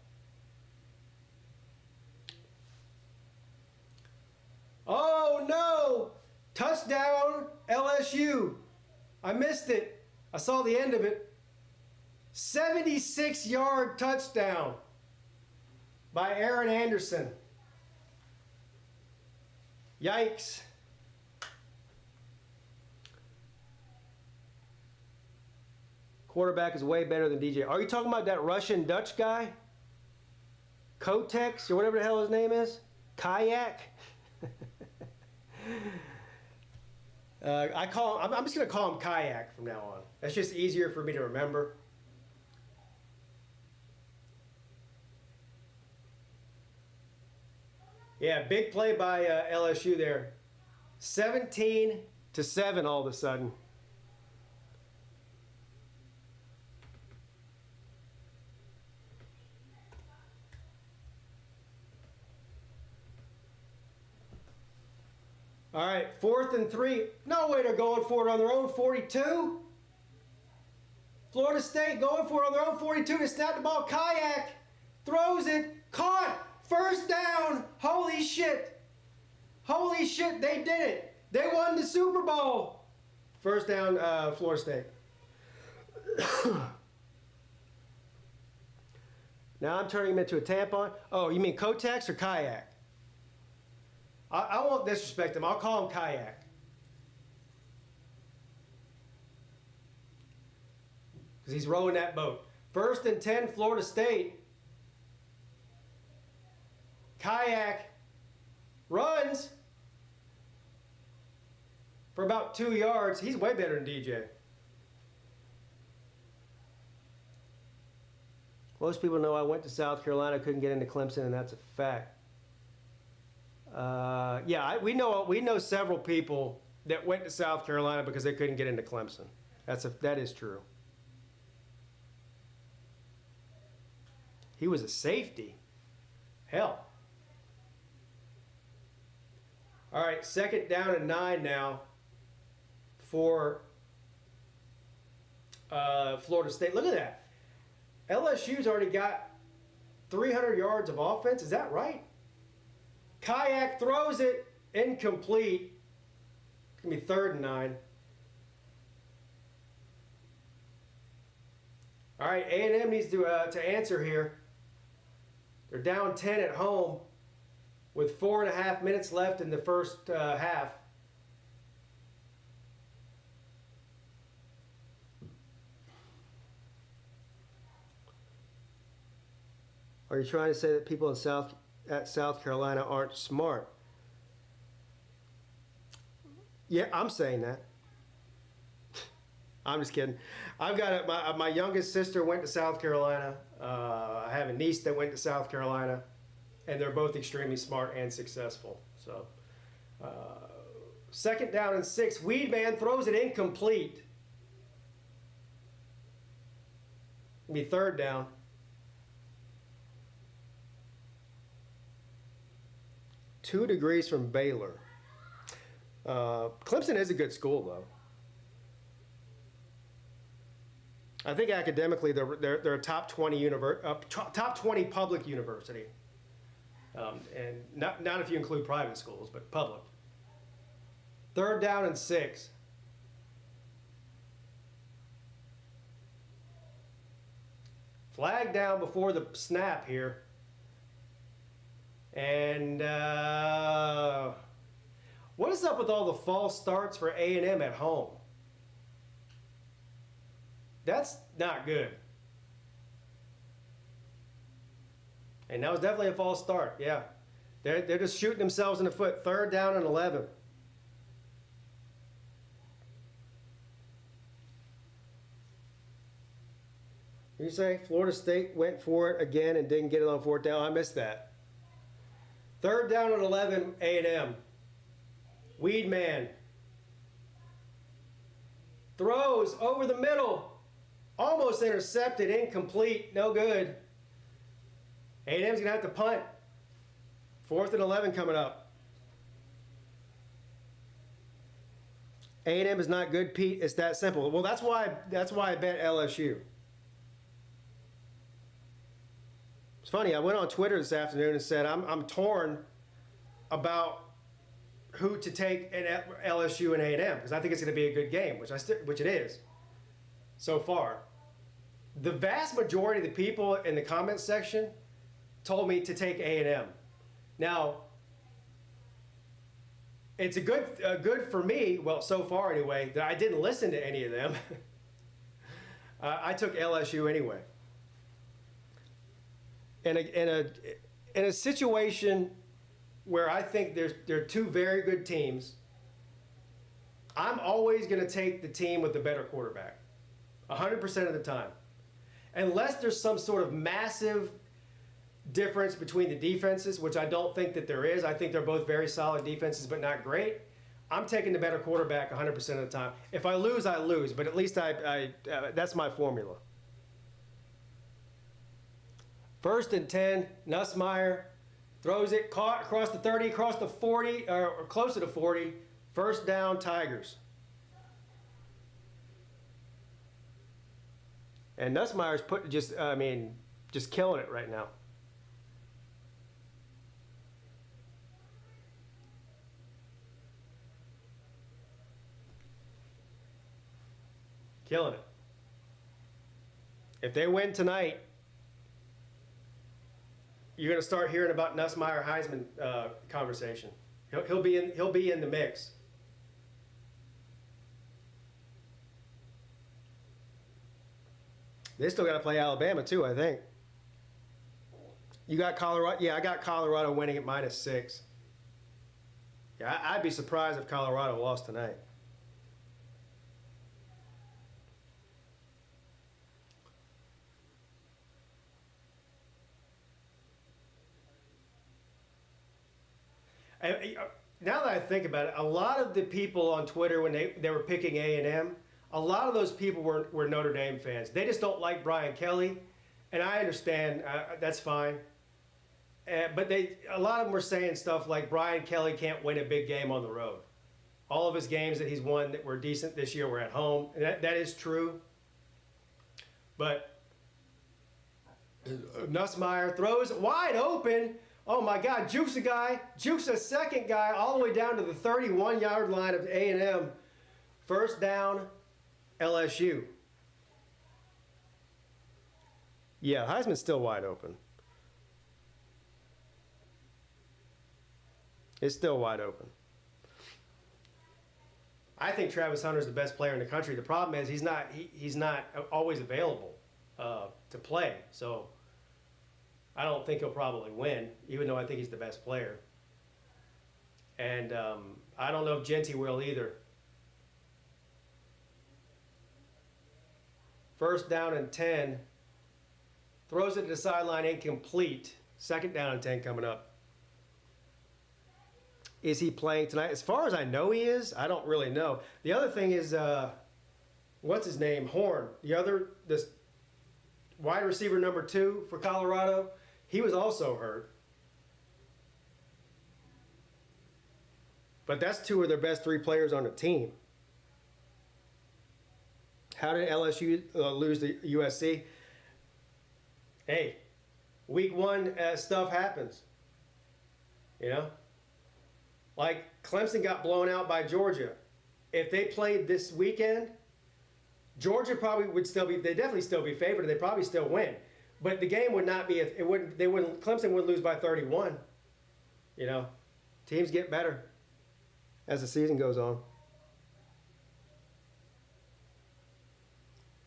Oh no! Touchdown LSU. I missed it. I saw the end of it. 76-yard touchdown by Aaron Anderson. Yikes. Quarterback is way better than DJ. Are you talking about that Russian Dutch guy? Kotex or whatever the hell his name is? Kayak? I'm just going to call him Kayak from now on. That's just easier for me to remember. Yeah, big play by LSU there. 17-7 all of a sudden. All right, 4th and 3. No way they're going for it on their own 42. Florida State going for it on their own 42 to snap the ball. Kayak throws it. Caught. First down. Holy shit. Holy shit, they did it. They won the Super Bowl. First down, Florida State. Now I'm turning him into a tampon. Oh, you mean Kotex or Kayak? I won't disrespect him. I'll call him Kayak. Because he's rowing that boat. 1st and 10, Florida State. Kayak runs for about 2 yards. He's way better than DJ. Most people know I went to South Carolina, couldn't get into Clemson, and that's a fact. Yeah, we know several people that went to South Carolina because they couldn't get into Clemson. That is true. He was a safety. Hell. All right, 2nd down and 9 now for Florida State. Look at that. LSU's already got 300 yards of offense. Is that right? Kayak throws it incomplete. It's going to be 3rd and 9. All right, A&M needs to answer here. They're down 10 at home with 4.5 minutes left in the first half. Are you trying to say that people at South Carolina aren't smart? Yeah, I'm saying that. I'm just kidding. I've got my youngest sister went to South Carolina. I have a niece that went to South Carolina, and they're both extremely smart and successful. So, second down and 6. Weedman throws it incomplete. It'll be third down. Two degrees from Baylor. Clemson is a good school, though. I think academically they're a top 20 top 20 public university, and not if you include private schools, but public. Third down and 6. Flag down before the snap here. And what is up with all the false starts for A&M at home? That's not good. And that was definitely a false start, yeah. They're just shooting themselves in the foot. Third down and 11. You say Florida State went for it again and didn't get it on fourth down? I missed that. Third down and 11, A&M. Weedman throws over the middle. Almost intercepted, incomplete, no good. A&M's going to have to punt. 4th and 11 coming up. A&M is not good, Pete. It's that simple. Well, that's why I bet LSU. It's funny. I went on Twitter this afternoon and said I'm torn about who to take at LSU and A&M because I think it's going to be a good game, which it is so far. The vast majority of the people in the comments section told me to take A&M. Now, it's a good for me, well, so far anyway, that I didn't listen to any of them. I took LSU anyway. In a situation where I think there are two very good teams, I'm always going to take the team with the better quarterback, 100% of the time. Unless there's some sort of massive difference between the defenses, which I don't think that there is. I think they're both very solid defenses, but not great. I'm taking the better quarterback 100% of the time. If I lose, I lose, but at least that's my formula. 1st and 10, Nussmeier throws it, caught across the 30, across the 40, or close to the 40. First down, Tigers. And Nussmeier's just killing it right now. Killing it. If they win tonight, you're going to start hearing about Nussmeier Heisman conversation. He'll be in the mix. They still got to play Alabama too, I think. You got Colorado? Yeah, I got Colorado winning at -6. Yeah, I'd be surprised if Colorado lost tonight. Now that I think about it, a lot of the people on Twitter when they were picking A&M, a lot of those people were Notre Dame fans. They just don't like Brian Kelly, and I understand. That's fine. But a lot of them were saying stuff like Brian Kelly can't win a big game on the road. All of his games that he's won that were decent this year were at home. And that is true. But Nussmeier throws wide open. Oh my God, jukes a second guy all the way down to the 31-yard line of A&M. First down, LSU. Yeah, Heisman's still wide open. It's still wide open. I think Travis Hunter's the best player in the country. The problem is he's not always available to play. So I don't think he'll probably win, even though I think he's the best player. And I don't know if Genty will either. First down and 10. Throws it to the sideline, incomplete. Second down and 10 coming up. Is he playing tonight? As far as I know he is. I don't really know. The other thing is, what's his name? Horn. This wide receiver number 2 for Colorado. He was also hurt. But that's 2 of their best 3 players on the team. How did LSU lose to USC? Hey, week 1 stuff happens. You know? Like Clemson got blown out by Georgia. If they played this weekend, Georgia probably would still be, they'd definitely still be favored. They'd probably still win. But the game would not be, Clemson wouldn't lose by 31. You know? Teams get better as the season goes on.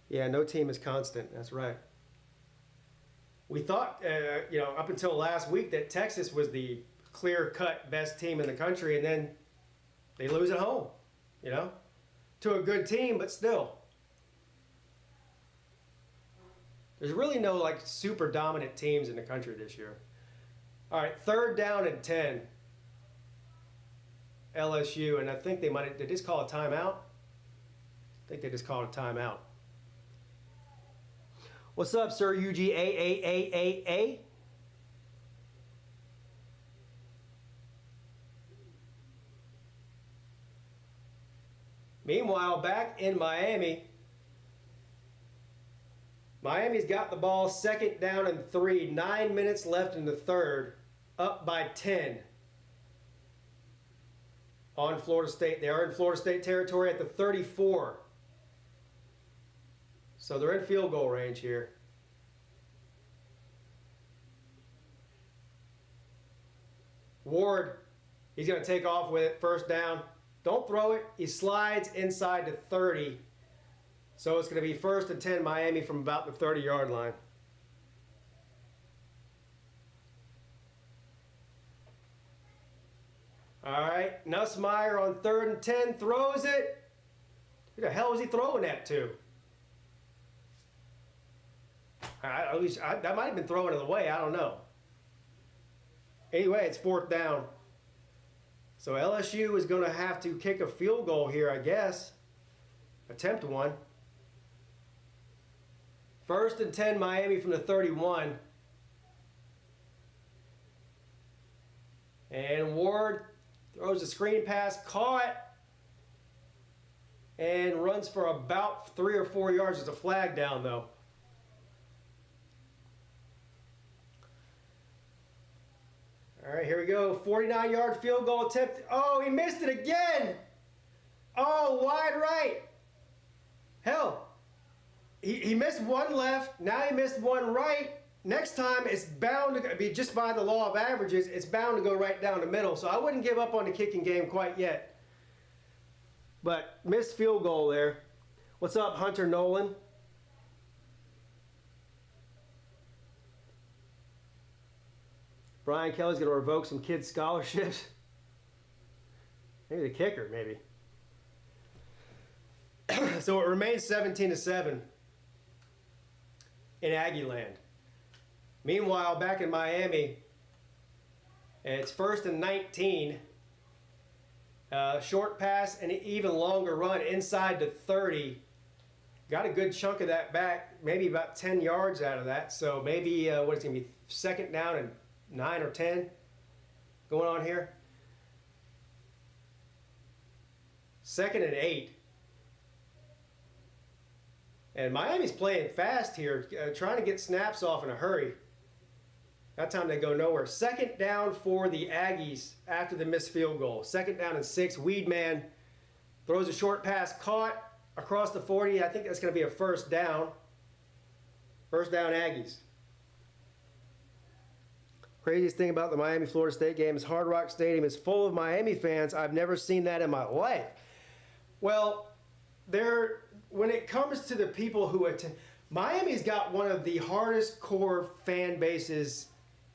Yeah, no team is constant. That's right. We thought, up until last week that Texas was the clear-cut best team in the country, and then they lose at home, to a good team, but still. There's really no, super dominant teams in the country this year. All right, third down and 10. LSU, and I think did they just call a timeout? I think they just called a timeout. What's up, Sir UGAAAAA? Meanwhile, back in Miami, Miami's got the ball, second down and 3, 9 minutes left in the third, up by 10 on Florida State. They are in Florida State territory at the 34. So they're in field goal range here. Ward, he's going to take off with it, first down. Don't throw it. He slides inside the 30. So it's going to be first and 10 Miami from about the 30-yard line. All right, Nussmeier on third and 10, throws it. Who the hell was he throwing that to? That might have been throwing it away. I don't know. Anyway, it's fourth down. So LSU is going to have to kick a field goal here, I guess. Attempt one. First and 10, Miami from the 31. And Ward throws a screen pass, caught, and runs for about 3 or 4 yards. There's a flag down, though. All right, here we go. 49-yard field goal attempt. Oh, he missed it again. Oh, wide right. Hell, he missed one left. Now he missed one right. Next time, it's bound to be, just by the law of averages, it's bound to go right down the middle. So I wouldn't give up on the kicking game quite yet. But missed field goal there. What's up, Hunter Nolan? Brian Kelly's going to revoke some kids' scholarships. Maybe the kicker, maybe. So it remains 17-7 in Aggie land. Meanwhile, back in Miami, it's first and 19. Short pass and an even longer run inside the 30. Got a good chunk of that back, maybe about 10 yards out of that. So maybe, what's going to be, second down and 9 or 10 going on here. Second and 8. And Miami's playing fast here, trying to get snaps off in a hurry. That time they go nowhere. Second down for the Aggies after the missed field goal. Second down and 6. Weedman throws a short pass, caught across the 40. I think that's going to be a first down. First down, Aggies. Craziest thing about the Miami-Florida State game is Hard Rock Stadium is full of Miami fans. I've never seen that in my life. Well, when it comes to the people who attend, Miami's got one of the hardest core fan bases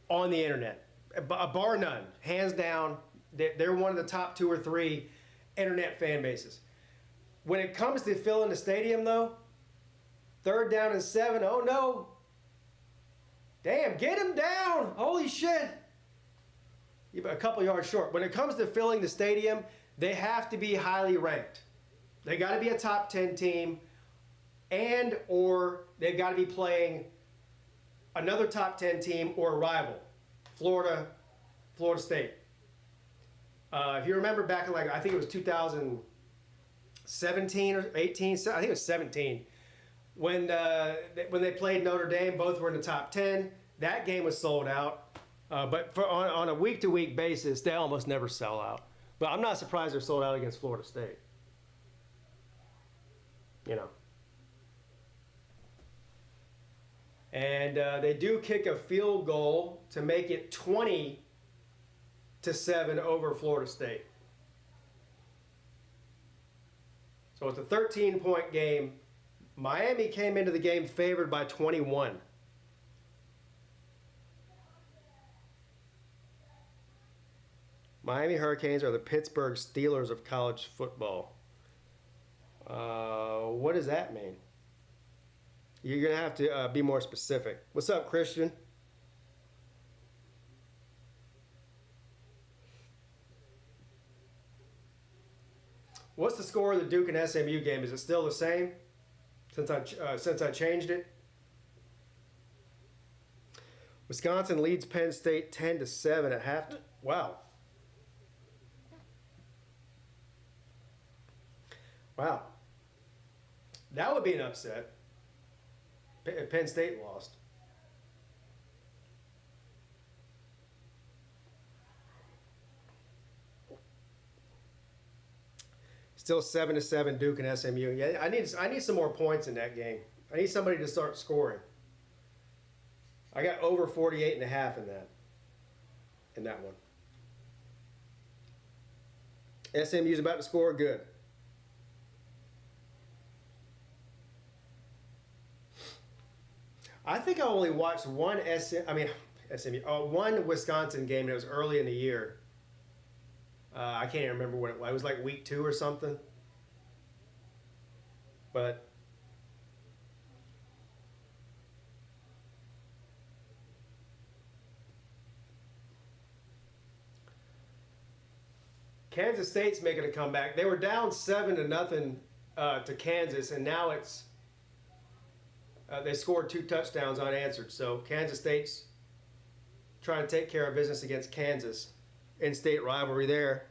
on the internet, bar none, hands down. They're one of the top 2 or 3 internet fan bases. When it comes to filling the stadium, though, 3rd down and 7, oh no. Damn, get him down. Holy shit. A couple yards short. When it comes to filling the stadium, they have to be highly ranked. They got to be a top 10 team, and or they've got to be playing another top 10 team or a rival. Florida State. If you remember back in, like, I think it was 2017 or 18, I think it was 17, when they played Notre Dame, both were in the top 10. That game was sold out. But on a week-to-week basis, they almost never sell out. But I'm not surprised they're sold out against Florida State. You know. And they do kick a field goal to make it 20-7 over Florida State. So it's a 13-point game. Miami came into the game favored by 21. Miami Hurricanes are the Pittsburgh Steelers of college football. What does that mean? You're going to have to be more specific. What's up, Christian? What's the score of the Duke and SMU game? Is it still the same since I changed it? Wisconsin leads Penn State 10-7 at half. Wow. Wow. That would be an upset if Penn State lost. Still 7-7 Duke and SMU. Yeah, I need some more points in that game. I need somebody to start scoring. I got over 48.5 in that one. SMU's about to score. Good. I think I only watched one Wisconsin game, and it was early in the year. I can't even remember what it was. It was like week 2 or something. But Kansas State's making a comeback. They were down 7-0 to Kansas, and now it's they scored 2 touchdowns unanswered. So Kansas State's trying to take care of business against Kansas. In-state rivalry there.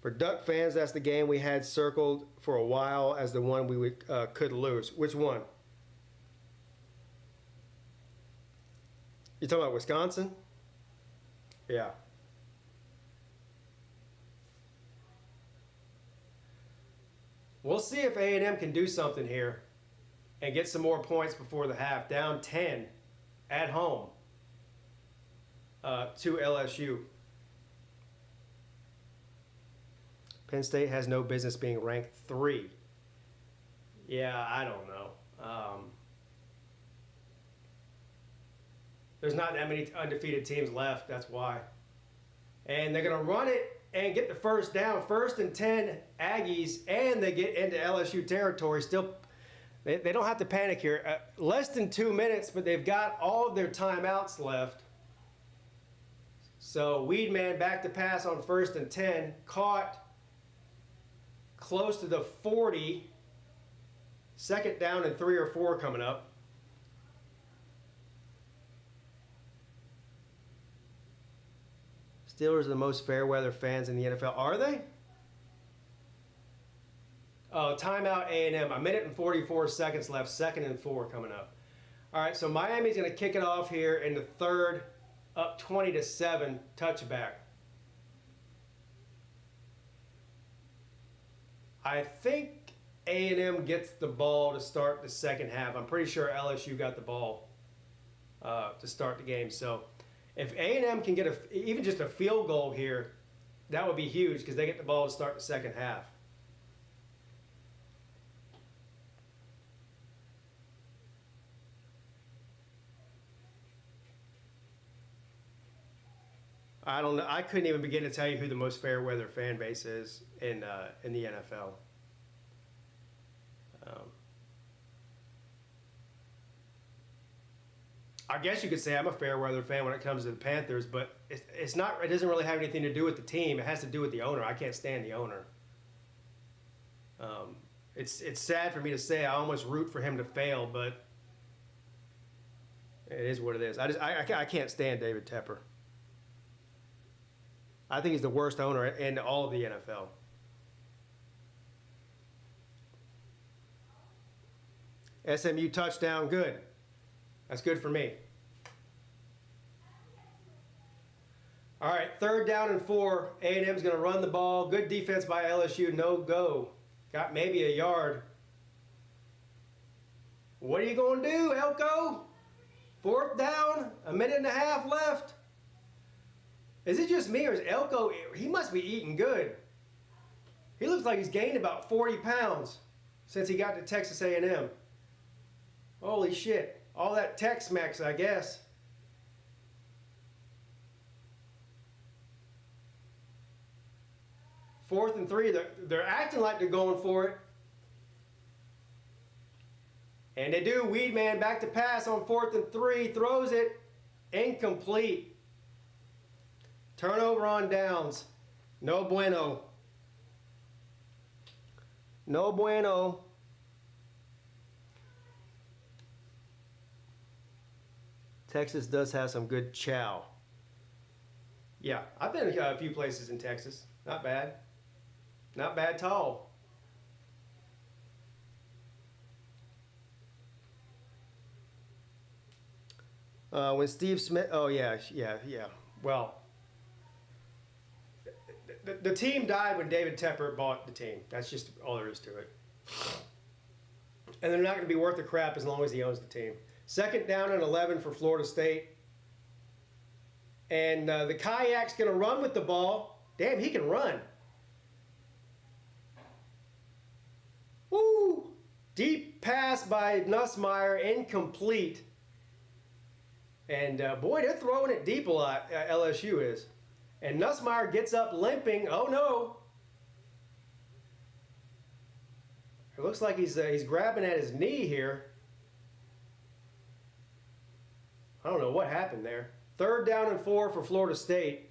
For Duck fans, that's the game we had circled for a while as the one we could lose. Which one? You talking about Wisconsin? Yeah. We'll see if A&M can do something here and get some more points before the half. Down 10 at home to LSU. Penn State has no business being ranked 3. Yeah, I don't know. There's not that many undefeated teams left. That's why. And they're going to run it and get the first down. 1st and 10 Aggies, and they get into LSU territory. Still, they don't have to panic here. Less than 2 minutes, but they've got all of their timeouts left. So Weedman back to pass on 1st and 10. Caught close to the 40. 2nd down and 3 or 4 coming up. Steelers are the most fair weather fans in the NFL. Are they? Oh, timeout A&M. 1 minute and 44 seconds left. 2nd and 4 coming up. All right, so Miami's going to kick it off here in the 3rd, up 20-7, touchback. I think A&M gets the ball to start the second half. I'm pretty sure LSU got the ball to start the game. So if A&M can get even just a field goal here, that would be huge because they get the ball to start the second half. I don't know. I couldn't even begin to tell you who the most fair weather fan base is in the NFL. I guess you could say I'm a fair weather fan when it comes to the Panthers, but it's not. It doesn't really have anything to do with the team. It has to do with the owner. I can't stand the owner. It's sad for me to say. I almost root for him to fail, but it is what it is. I can't stand David Tepper. I think he's the worst owner in all of the NFL. SMU touchdown, good. That's good for me. All right, 3rd down and 4. A&M's going to run the ball. Good defense by LSU. No go. Got maybe a yard. What are you going to do, Elko? 4th down, 1.5 minutes left. Is it just me or is Elko, he must be eating good. He looks like he's gained about 40 pounds since he got to Texas A&M. Holy shit. All that Tex-Mex, I guess. Fourth and 3. They're acting like they're going for it. And they do. Weedman back to pass on 4th and 3. Throws it. Incomplete. Turnover on downs. No bueno. No bueno. Texas does have some good chow. Yeah, I've been a few places in Texas. Not bad. Not bad at all. When Steve Smith, oh yeah. Well, the team died when David Tepper bought the team. That's just all there is to it. And they're not going to be worth a crap as long as he owns the team. 2nd down and 11 for Florida State. And the Kayak's going to run with the ball. Damn, he can run. Woo! Deep pass by Nussmeier, incomplete. And boy, they're throwing it deep a lot, LSU is. And Nussmeier gets up limping. Oh no! It looks like he's grabbing at his knee here. I don't know what happened there. 3rd down and 4 for Florida State.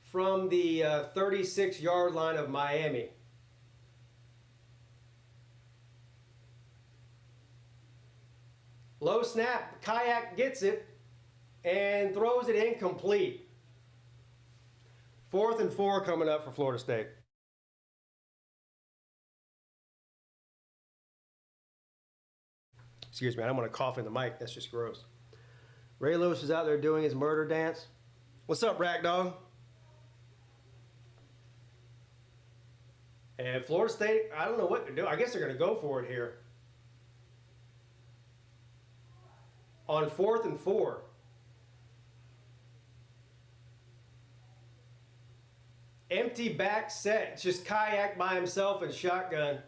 From the 36-yard line of Miami. Low snap. Kayak gets it and throws it incomplete. 4th and 4 coming up for Florida State. Excuse me, I don't want to cough in the mic. That's just gross. Ray Lewis is out there doing his murder dance. What's up, Rack Dog? And Florida State, I don't know what they're doing. I guess they're going to go for it here. On 4th and 4. Empty back set. It's just Kayak by himself and shotgun.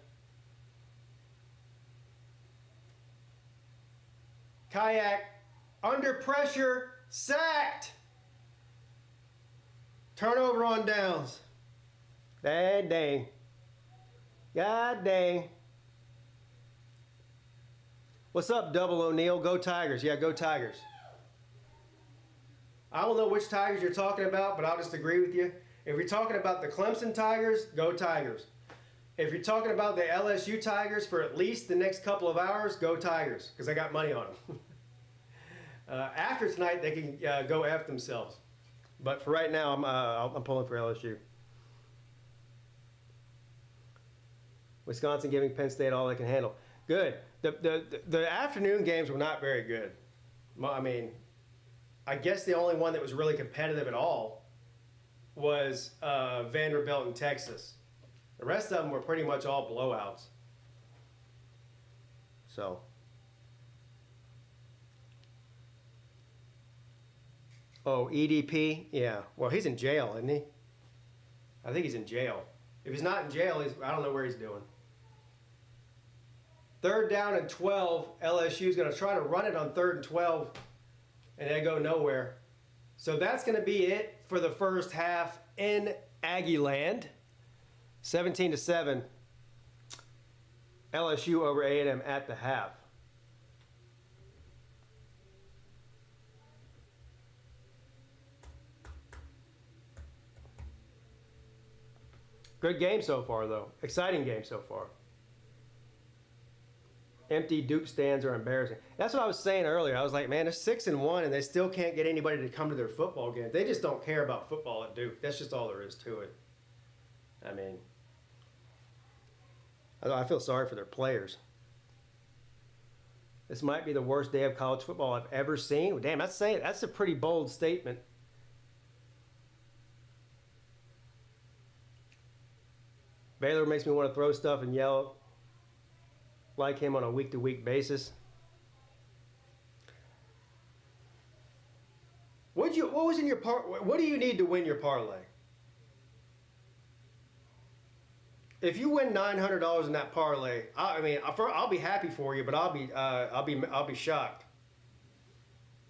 Kayak under pressure, sacked. Turnover on downs. God dang. God dang. What's up, Double O'Neil? Go Tigers. Yeah, go Tigers. I don't know which Tigers you're talking about, but I'll just agree with you. If you're talking about the Clemson Tigers, go Tigers. If you're talking about the LSU Tigers for at least the next couple of hours, go Tigers, because I got money on them. After tonight, they can go F themselves. But for right now, I'm pulling for LSU. Wisconsin giving Penn State all they can handle. Good. The afternoon games were not very good. I mean, I guess the only one that was really competitive at all was Vanderbilt and Texas. The rest of them were pretty much all blowouts. So. Oh, EDP? Yeah. Well, he's in jail, isn't he? I think he's in jail. If he's not in jail, I don't know where he's doing. 3rd down and 12. LSU is going to try to run it on 3rd and 12, and they go nowhere. So that's going to be it for the first half in Aggie land. 17-7. LSU over A&M at the half. Good game so far, though. Exciting game so far. Empty Duke stands are embarrassing. That's what I was saying earlier. I was like, man, they're 6-1, and they still can't get anybody to come to their football game. They just don't care about football at Duke. That's just all there is to it. I mean, I feel sorry for their players. This might be the worst day of college football I've ever seen. Damn, that's a pretty bold statement. Baylor makes me want to throw stuff and yell like him on a week-to-week basis. What was in your what do you need to win your parlay? If you win $900 in that parlay, I'll be happy for you, but I'll be shocked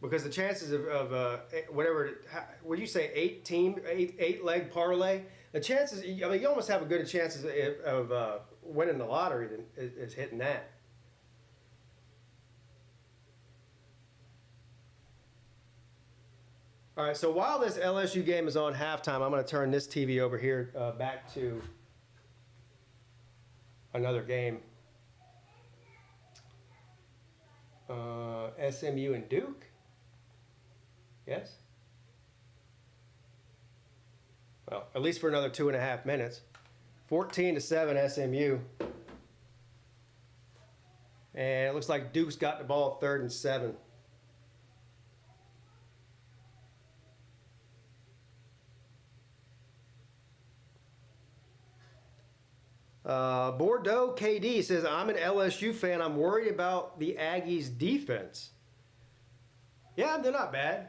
because the chances of whatever would you say 8-leg parlay, the chances, you almost have a good chances of winning the lottery than is hitting that. All right, so while this LSU game is on halftime, I'm going to turn this TV over here back to another game. SMU and Duke. Yes? Well, at least for another 2.5 minutes. 14-7 SMU. And it looks like Duke's got the ball 3rd and 7. Bordeaux KD says, I'm an LSU fan. I'm worried about the Aggies defense. Yeah, they're not bad.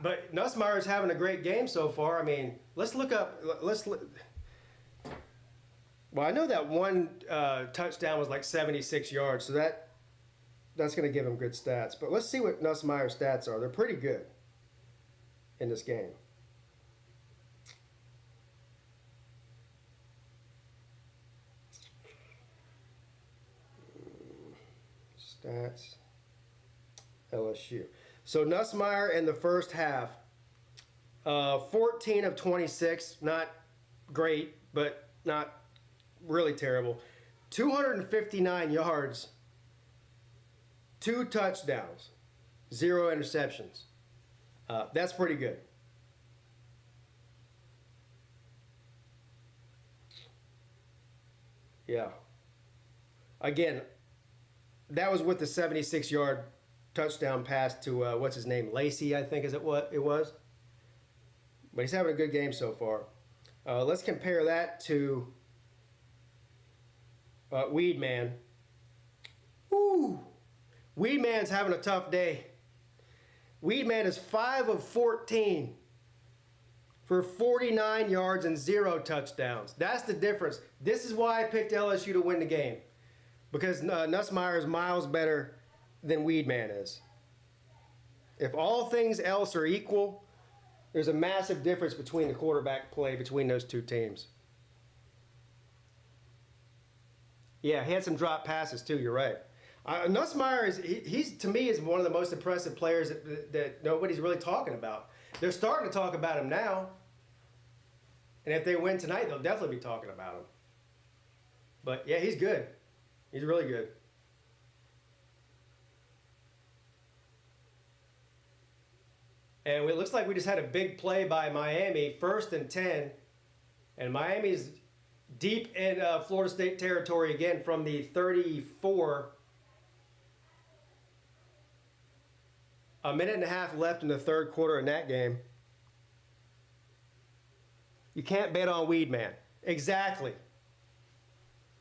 But Nussmeier's having a great game so far. I mean, let's look up. Well, I know that one touchdown was like 76 yards, so that's going to give him good stats. But let's see what Nussmeier's stats are. They're pretty good in this game. Stats, LSU. So Nussmeier in the first half, 14 of 26, not great, but not really terrible. 259 yards, 2 touchdowns, 0 interceptions. That's pretty good. Yeah. Again, that was with the 76-yard touchdown pass to, what's his name, Lacey, I think is it what it was. But he's having a good game so far. Let's compare that to Weedman. Woo! Weedman's having a tough day. Weedman is 5 of 14 for 49 yards and 0 touchdowns. That's the difference. This is why I picked LSU to win the game. Because Nussmeier is miles better than Weedman is. If all things else are equal, there's a massive difference between the quarterback play between those two teams. Yeah, he had some drop passes too, you're right. Nussmeier he's to me is one of the most impressive players that nobody's really talking about. They're starting to talk about him now. And if they win tonight, they'll definitely be talking about him. But yeah, he's good. He's really good. And it looks like we just had a big play by Miami, 1st and 10. And Miami's deep in Florida State territory again from the 34. A minute and a half left in the 3rd quarter in that game. You can't bet on Weedman. Exactly.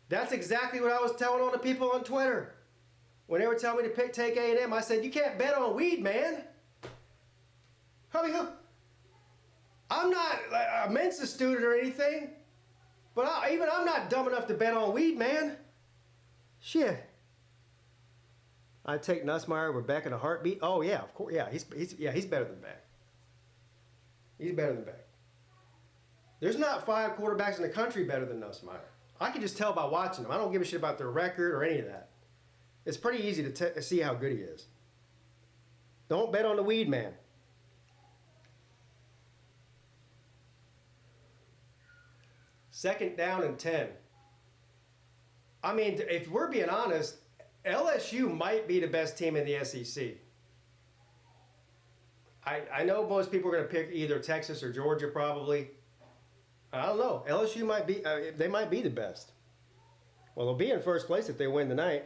That's exactly what I was telling all the people on Twitter. When they were telling me to take A&M, I said, you can't bet on Weedman. I mean, I'm not a Mensa student or anything, but I'm not dumb enough to bet on Weedman. Shit. I'd take Nussmeier over Beck in a heartbeat. Oh yeah, of course. Yeah, he's better than Beck. He's better than Beck. There's not 5 quarterbacks in the country better than Nussmeier. I can just tell by watching them. I don't give a shit about their record or any of that. It's pretty easy to see how good he is. Don't bet on the weed man. Second down and 10. I mean, if we're being honest, LSU might be the best team in the SEC. I know most people are going to pick either Texas or Georgia probably. I don't know. LSU might be, they might be the best. Well, they'll be in first place if they win tonight.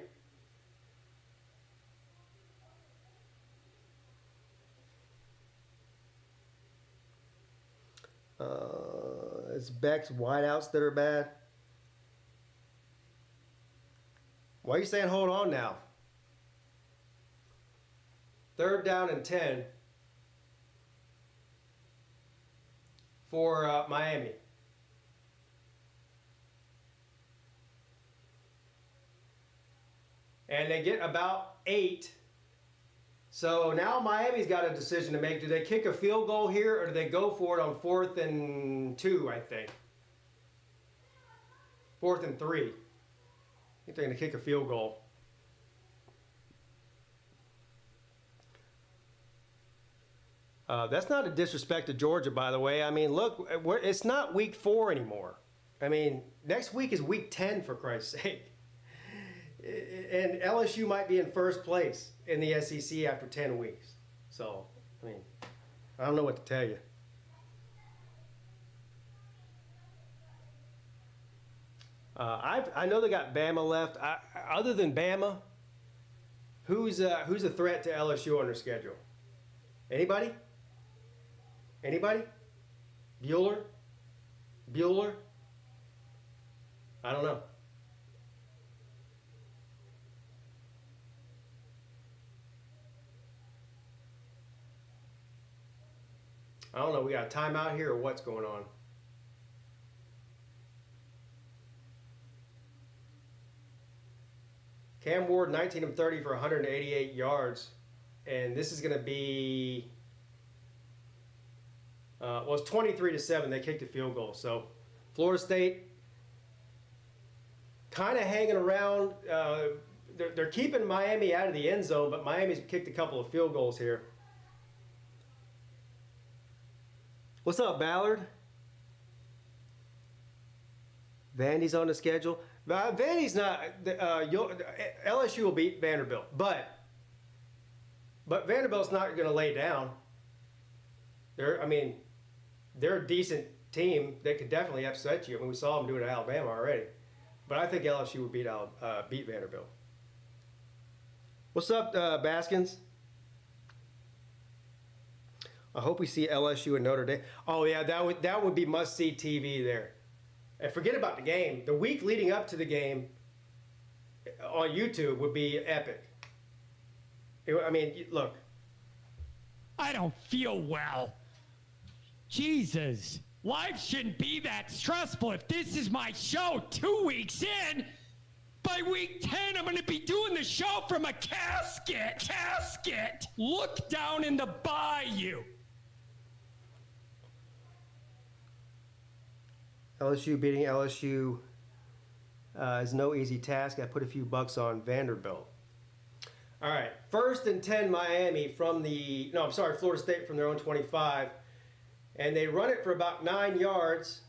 It's Beck's wideouts that are bad. Why are you saying hold on now? Third down and 10 for Miami. And they get about 8. So now Miami's got a decision to make. Do they kick a field goal here or do they go for it on 4th and 2, I think? 4th and 3. I think they're going to kick a field goal. That's not a disrespect to Georgia, by the way. I mean, look, it's not week 4 anymore. I mean, next week is week 10, for Christ's sake. And LSU might be in first place in the SEC after 10 weeks. So, I mean, I don't know what to tell you. I know they got Bama left. Other than Bama, who's a threat to LSU on their schedule? Anybody? Anybody? Bueller? I don't know. I don't know. We got a timeout here or what's going on? Cam Ward, 19 of 30 for 188 yards. And this is going to be, well, it's 23-7. They kicked a field goal. So Florida State kind of hanging around. They're keeping Miami out of the end zone, but Miami's kicked a couple of field goals here. What's up, Ballard? Vandy's on the schedule. Vandy's not. LSU will beat Vanderbilt, but Vanderbilt's not going to lay down. They're a decent team that could definitely upset you. I mean, we saw them do it at Alabama already, but I think LSU would beat Vanderbilt. What's up, Baskins? I hope we see LSU and Notre Dame. Oh yeah, that would be must-see TV there. And forget about the game. The week leading up to the game on YouTube would be epic. I mean, look. I don't feel well. Jesus, life shouldn't be that stressful. If this is my show 2 weeks in, by week 10, I'm going to be doing the show from a casket. Look down in the bayou. LSU beating LSU is no easy task. I put a few bucks on Vanderbilt. All right, 1st and 10 Miami from Florida State from their own 25. And they run it for about 9 yards.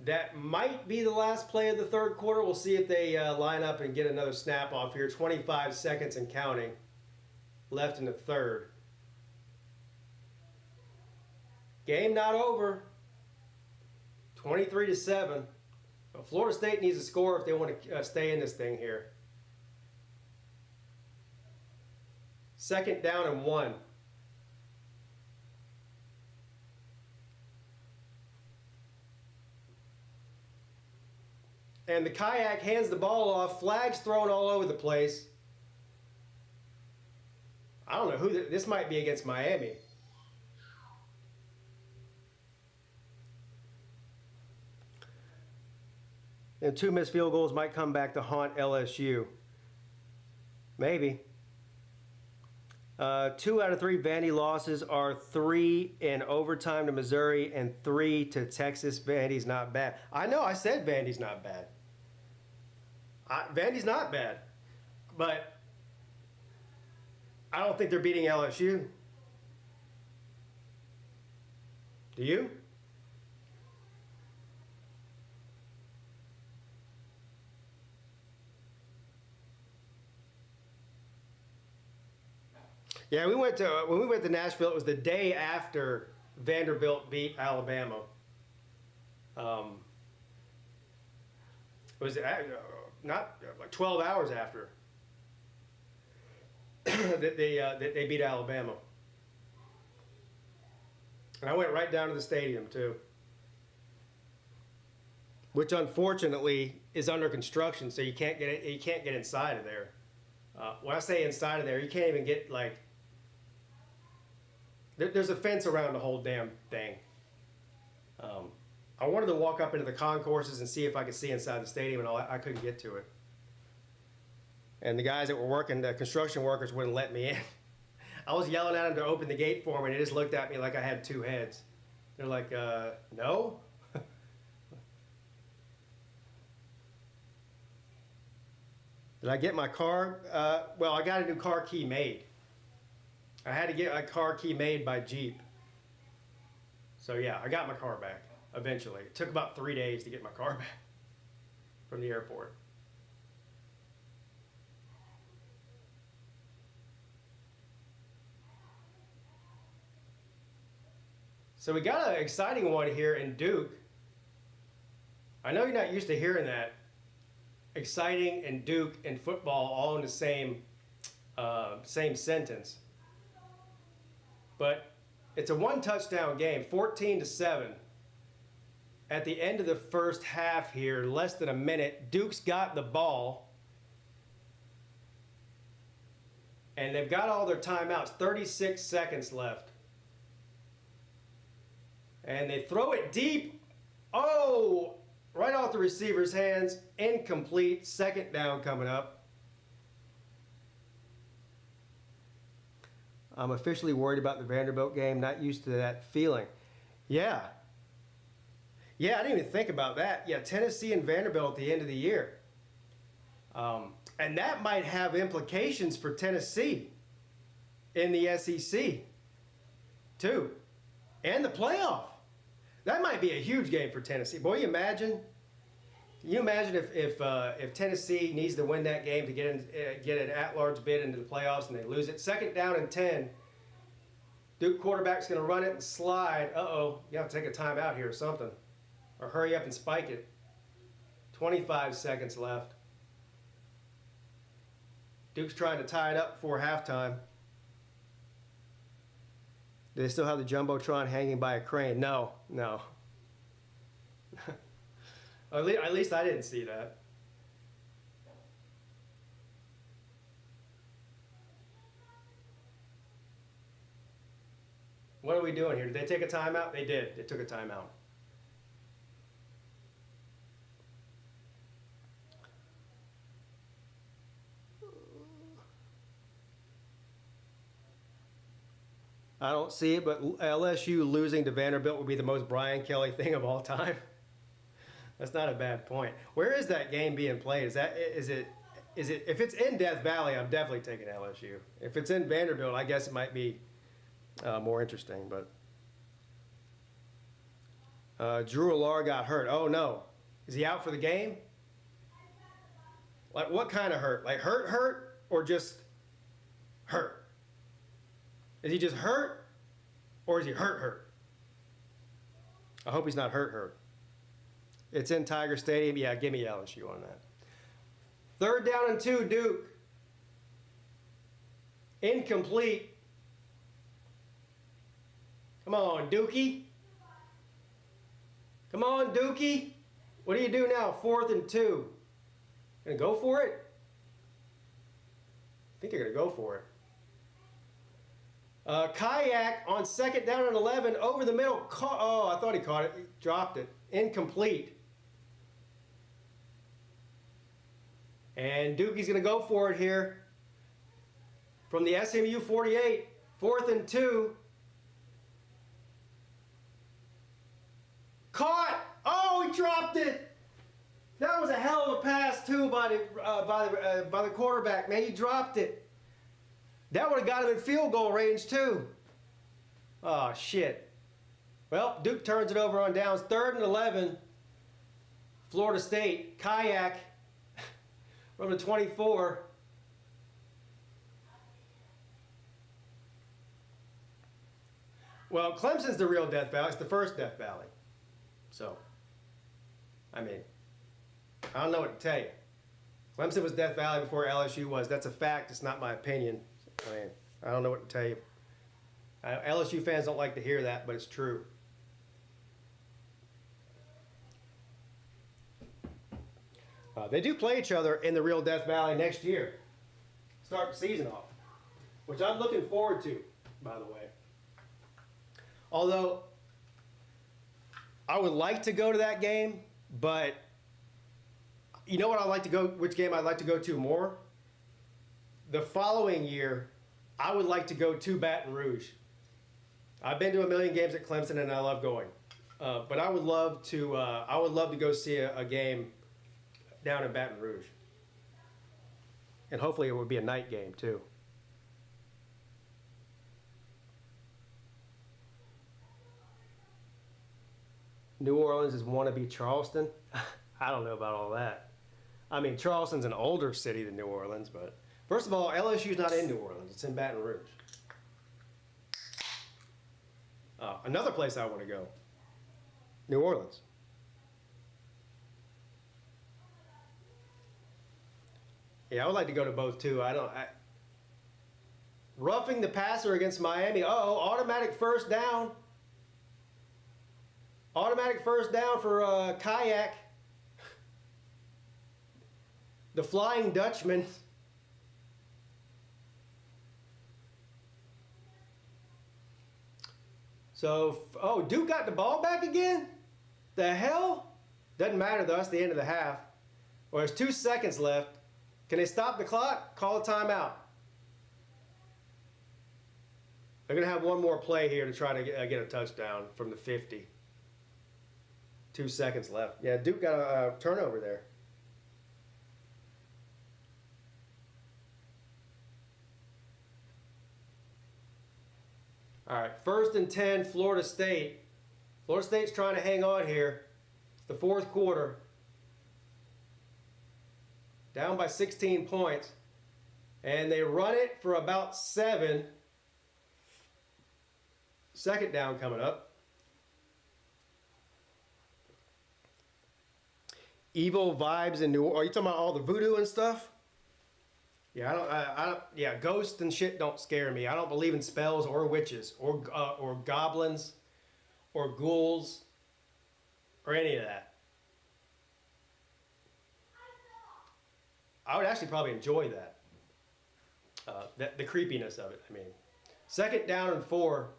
That might be the last play of the third quarter. We'll see if they line up and get another snap off here. 25 seconds and counting left in the third. Game not over. 23-7. But Florida State needs to score if they want to stay in this thing here. 2nd down and 1. And the kayak hands the ball off. Flags thrown all over the place. I don't know who this might be against Miami. And 2 missed field goals might come back to haunt LSU. Maybe. 2 out of 3 Vandy losses are 3 in overtime to Missouri and 3 to Texas. Vandy's not bad. I know, I said Vandy's not bad. Vandy's not bad. But I don't think they're beating LSU. Do you? Yeah, when we went to Nashville, it was the day after Vanderbilt beat Alabama. It was not like 12 hours after that they beat Alabama. And I went right down to the stadium too, which unfortunately is under construction, so you can't get inside of there. When I say inside of there, you can't even get like. There's a fence around the whole damn thing. I wanted to walk up into the concourses and see if I could see inside the stadium, and I couldn't get to it. And the guys that were working, the construction workers, wouldn't let me in. I was yelling at them to open the gate for me, and they just looked at me like I had 2 heads. They're like, no? Did I get my car? Well, I got a new car key made. I had to get a car key made by Jeep. So yeah, I got my car back eventually. It took about 3 days to get my car back from the airport. So we got an exciting one here in Duke. I know you're not used to hearing that. Exciting and Duke and football all in the same sentence. But it's a 1-touchdown game, 14-7. At the end of the first half here, less than a minute, Duke's got the ball. And they've got all their timeouts, 36 seconds left. And they throw it deep. Oh, right off the receiver's hands, incomplete, 2nd down coming up. I'm officially worried about the Vanderbilt game, not used to that feeling. Yeah, I didn't even think about that. Yeah, Tennessee and Vanderbilt at the end of the year. And that might have implications for Tennessee in the SEC, too. And the playoff. That might be a huge game for Tennessee. Boy, you imagine if Tennessee needs to win that game to get an at-large bid into the playoffs and they lose it. 2nd down and 10. Duke quarterback's going to run it and slide. Uh-oh, you have to take a timeout here or something. Or hurry up and spike it. 25 seconds left. Duke's trying to tie it up before halftime. Do they still have the Jumbotron hanging by a crane? No. At least I didn't see that. What are we doing here? Did they take a timeout? They did. They took a timeout. I don't see it, but LSU losing to Vanderbilt would be the most Brian Kelly thing of all time. That's not a bad point. Where is that game being played? Is it if it's in Death Valley, I'm definitely taking LSU. If it's in Vanderbilt, I guess it might be more interesting. But Drew Allar got hurt. Oh no, is he out for the game? Like what kind of hurt? Like hurt, or just hurt? Is he just hurt, or is he hurt? I hope he's not hurt. It's in Tiger Stadium. Yeah, give me LSU on that. 3rd down and 2, Duke. Incomplete. Come on, Dookie. Come on, Dookie. What do you do now? 4th and 2. Gonna go for it? I think they're gonna go for it. Kayak on 2nd down and 11 over the middle. Oh, I thought he caught it. He dropped it. Incomplete. And Dookie's going to go for it here. From the SMU 48, 4th and 2. Caught! Oh, he dropped it! That was a hell of a pass too by the quarterback. Man, he dropped it. That would have got him in field goal range too. Oh shit. Well, Duke turns it over on downs. 3rd and 11. Florida State kayak from the 24. Well, Clemson's the real Death Valley. It's the first Death Valley. So, I mean, I don't know what to tell you. Clemson was Death Valley before LSU was. That's a fact. It's not my opinion. I mean, I don't know what to tell you. LSU fans don't like to hear that, but it's true. They do play each other in the real Death Valley next year. Start the season off, which I'm looking forward to, by the way. Although, I would like to go to that game, but you know what I'd like to go, which game I'd like to go to more? The following year, I would like to go to Baton Rouge. I've been to a million games at Clemson and I love going. But I would love to go see a game down in Baton Rouge. And hopefully it would be a night game too. New Orleans is wannabe Charleston. I don't know about all that. I mean, Charleston's an older city than New Orleans, but first of all, LSU's not in New Orleans. It's in Baton Rouge. Another place I want to go, New Orleans. Yeah, I would like to go to both too. Roughing the passer against Miami. Uh-oh, automatic first down. Automatic first down for Kayak. The Flying Dutchman. So, oh, Duke got the ball back again? The hell? Doesn't matter though, it's the end of the half. Well, there's 2 seconds left. Can they stop the clock? Call a timeout. They're going to have one more play here to try to get a touchdown from the 50. 2 seconds left. Yeah, Duke got a turnover there. All right, 1st and 10, Florida State. Florida State's trying to hang on here. It's the 4th quarter. Down by 16 points. And they run it for about 7. 2nd down coming up. Evil vibes in New Orleans. Are you talking about all the voodoo and stuff? Yeah, yeah, ghosts and shit don't scare me. I don't believe in spells or witches or goblins or ghouls or any of that. I would actually probably enjoy that. The creepiness of it, I mean. 2nd down and 4.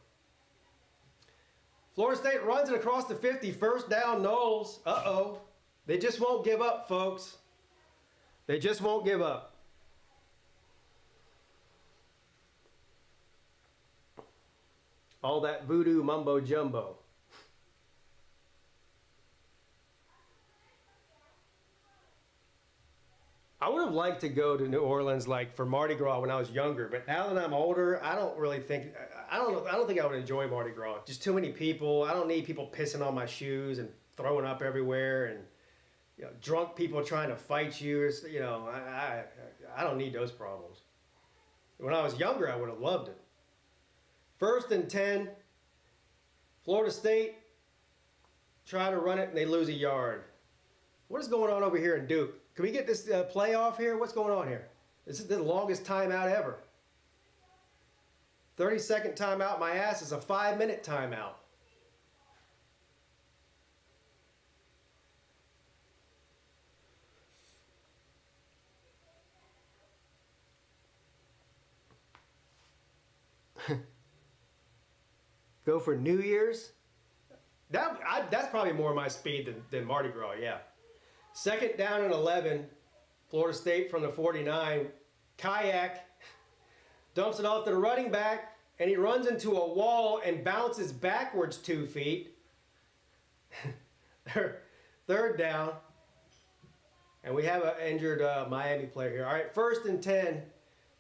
Florida State runs it across the 50. 1st down, Knowles. Uh-oh. They just won't give up, folks. They just won't give up. All that voodoo mumbo jumbo. I would have liked to go to New Orleans like for Mardi Gras when I was younger, but now that I'm older, I don't really think I don't think I would enjoy Mardi Gras. Just too many people. I don't need people pissing on my shoes and throwing up everywhere and drunk people trying to fight you. I don't need those problems. When I was younger, I would have loved it. 1st and 10. Florida State try to run it and they lose a yard. What is going on over here in Duke? Can we get this play off here? What's going on here? This is the longest timeout ever. 30-second timeout. My ass is a 5-minute timeout. Go for New Year's. That's probably more my speed than Mardi Gras, yeah. 2nd down and 11. Florida State from the 49. Kayak dumps it off to the running back, and he runs into a wall and bounces backwards 2 feet. Third down. And we have an injured Miami player here. All right, 1st and 10.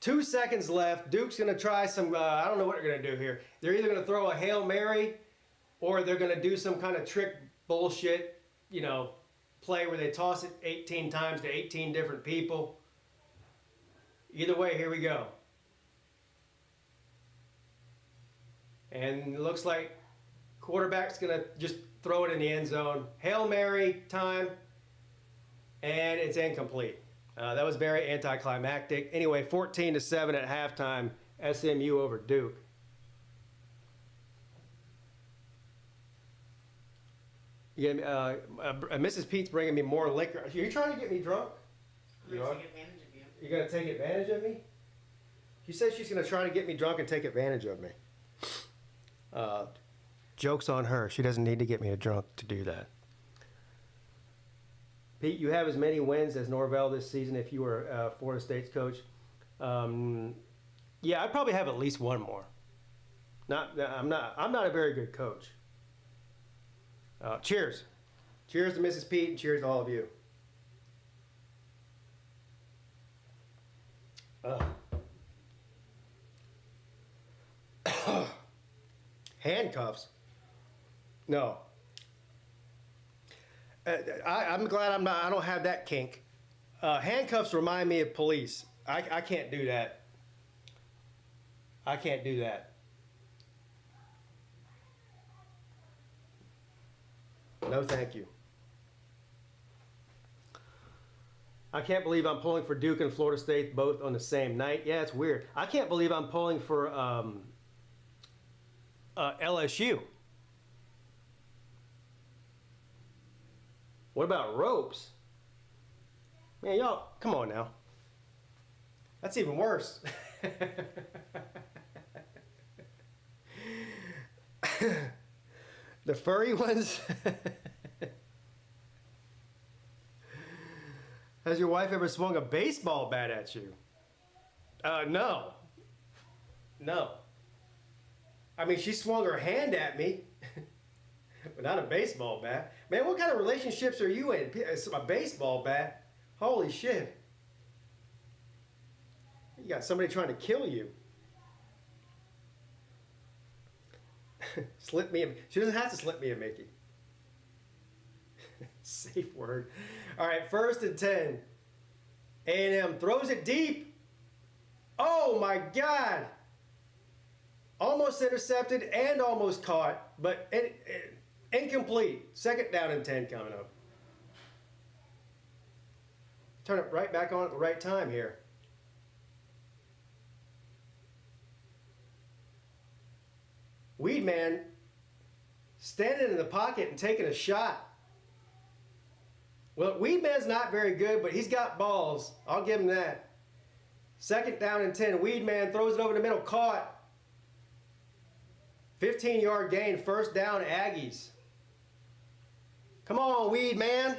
2 seconds left. Duke's going to try some, I don't know what they're going to do here. They're either going to throw a Hail Mary or they're going to do some kind of trick bullshit, you know, play where they toss it 18 times to 18 different people. Either way, here we go. And it looks like quarterback's going to just throw it in the end zone. Hail Mary time. And it's incomplete. That was very anticlimactic. Anyway, 14-7 at halftime, SMU over Duke. Yeah, Mrs. Pete's bringing me more liquor. Are you trying to get me drunk? I'm going to take advantage of you. You're going to take advantage of me? She says she's going to try to get me drunk and take advantage of me. Joke's on her. She doesn't need to get me drunk to do that. Pete, you have as many wins as Norvell this season if you were Florida State's coach. Yeah, I probably have at least one more. I'm not a very good coach. Cheers. Cheers to Mrs. Peete and cheers to all of you. Handcuffs? No. I'm glad I don't have that kink. Handcuffs remind me of police. I can't do that. I can't do that. No, thank you. I can't believe I'm pulling for Duke and Florida State both on the same night. Yeah, it's weird. I can't believe I'm pulling for LSU. What about ropes? Man, y'all, come on now. That's even worse. The furry ones? Has your wife ever swung a baseball bat at you? No. No. I mean, she swung her hand at me. But not a baseball bat. Man, what kind of relationships are you in? A baseball bat? Holy shit. You got somebody trying to kill you. Slip me a... She doesn't have to slip me a Mickey. Safe word. All right, 1st and 10. A&M throws it deep. Oh, my God. Almost intercepted and almost caught, but... incomplete. 2nd down and 10 coming up. Turn it right back on at the right time here. Weedman standing in the pocket and taking a shot. Well, Weedman's not very good, but he's got balls. I'll give him that. 2nd down and 10. Weedman throws it over the middle. Caught. 15-yard gain. 1st down, Aggies. Come on, Weedman.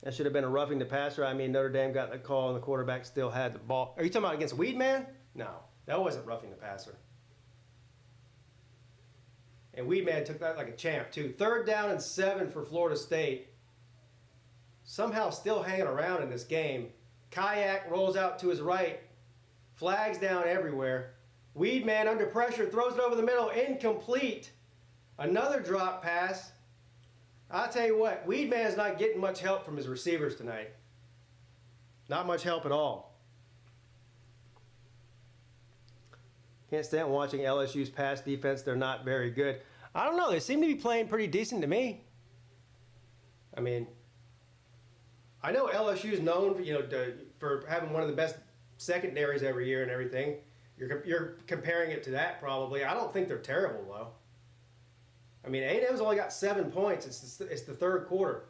That should have been a roughing the passer. I mean, Notre Dame got the call and the quarterback still had the ball. Are you talking about against Weedman? No, that wasn't roughing the passer. And Weedman took that like a champ, too. 3rd down and 7 for Florida State. Somehow still hanging around in this game. Kayak rolls out to his right. Flags down everywhere. Weedman under pressure, throws it over the middle, incomplete. Another drop pass. I'll tell you what, Weedman's not getting much help from his receivers tonight. Not much help at all. Can't stand watching LSU's pass defense. They're not very good. I don't know, they seem to be playing pretty decent to me. I mean, I know LSU's known for, for having one of the best secondaries every year and everything. You're comparing it to that probably. I don't think they're terrible though. I mean, A&M's only got 7 points. It's the 3rd quarter.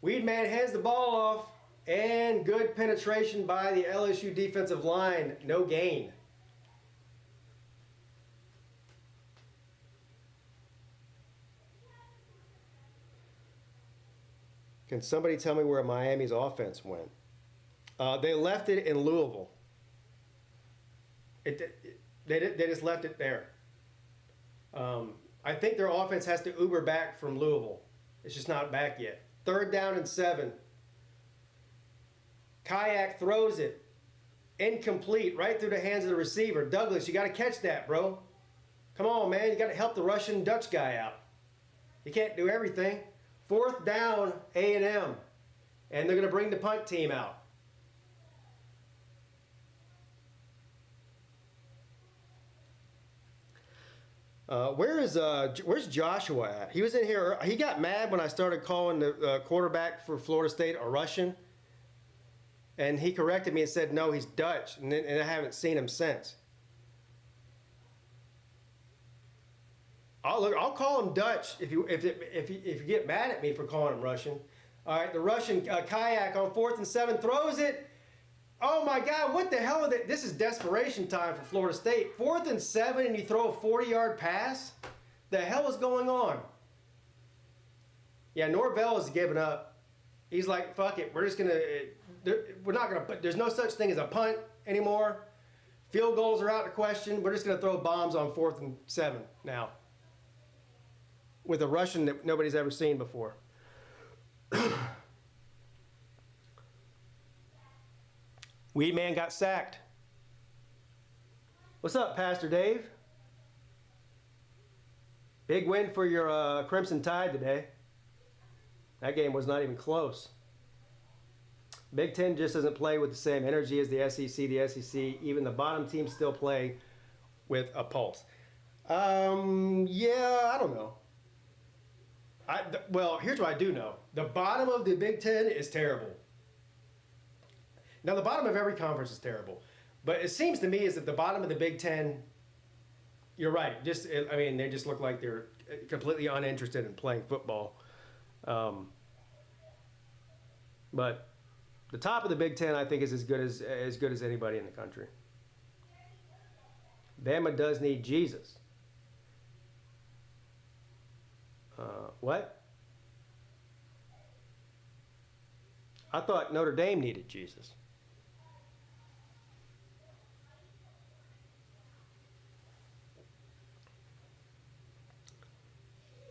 Weedman hands the ball off, and good penetration by the LSU defensive line. No gain. Can somebody tell me where Miami's offense went? They left it in Louisville. They just left it there. I think their offense has to Uber back from Louisville. It's just not back yet. 3rd down and 7. Kayak throws it. Incomplete, right through the hands of the receiver. Douglas, you got to catch that, bro. Come on, man. You got to help the Russian Dutch guy out. You can't do everything. 4th down, A&M. And they're going to bring the punt team out. Where's Joshua at? He was in here. He got mad when I started calling the quarterback for Florida State a Russian. And he corrected me and said, no, he's Dutch. And I haven't seen him since. I'll call him Dutch if you get mad at me for calling him Russian. All right, the Russian Kayak on 4th and 7 throws it. Oh my God, what the hell is it? This is desperation time for Florida State. 4th and 7 and you throw a 40-yard pass? The hell is going on? Yeah, Norvell is giving up. He's like, fuck it, we're not gonna put, there's no such thing as a punt anymore. Field goals are out of the question. We're just gonna throw bombs on 4th and 7 now. With a Russian that nobody's ever seen before. Weed Man got sacked. What's up, Pastor Dave? Big win for your Crimson Tide today. That game was not even close. Big Ten just doesn't play with the same energy as the SEC. The SEC, even the bottom teams still play with a pulse. Yeah, I don't know. Well, here's what I do know. The bottom of the Big Ten is terrible. Now, the bottom of every conference is terrible. But it seems to me is that the bottom of the Big Ten, you're right. They just look like they're completely uninterested in playing football. But the top of the Big Ten, I think, is as good as anybody in the country. Bama does need Jesus. What? I thought Notre Dame needed Jesus.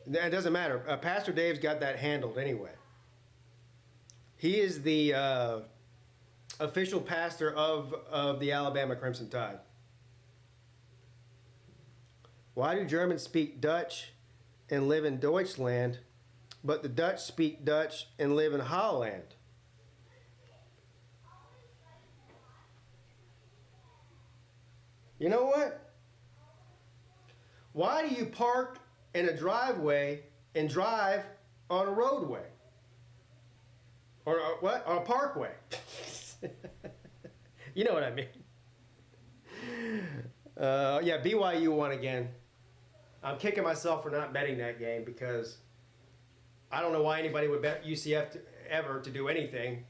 It doesn't matter. Pastor Dave's got that handled anyway. He is the official pastor of the Alabama Crimson Tide. Why do Germans speak Dutch and live in Deutschland, but the Dutch speak Dutch and live in Holland? You know what? Why do you park in a driveway and drive on a roadway? Or what? On a parkway. You know what I mean. Yeah, BYU won again. I'm kicking myself for not betting that game because I don't know why anybody would bet UCF ever to do anything.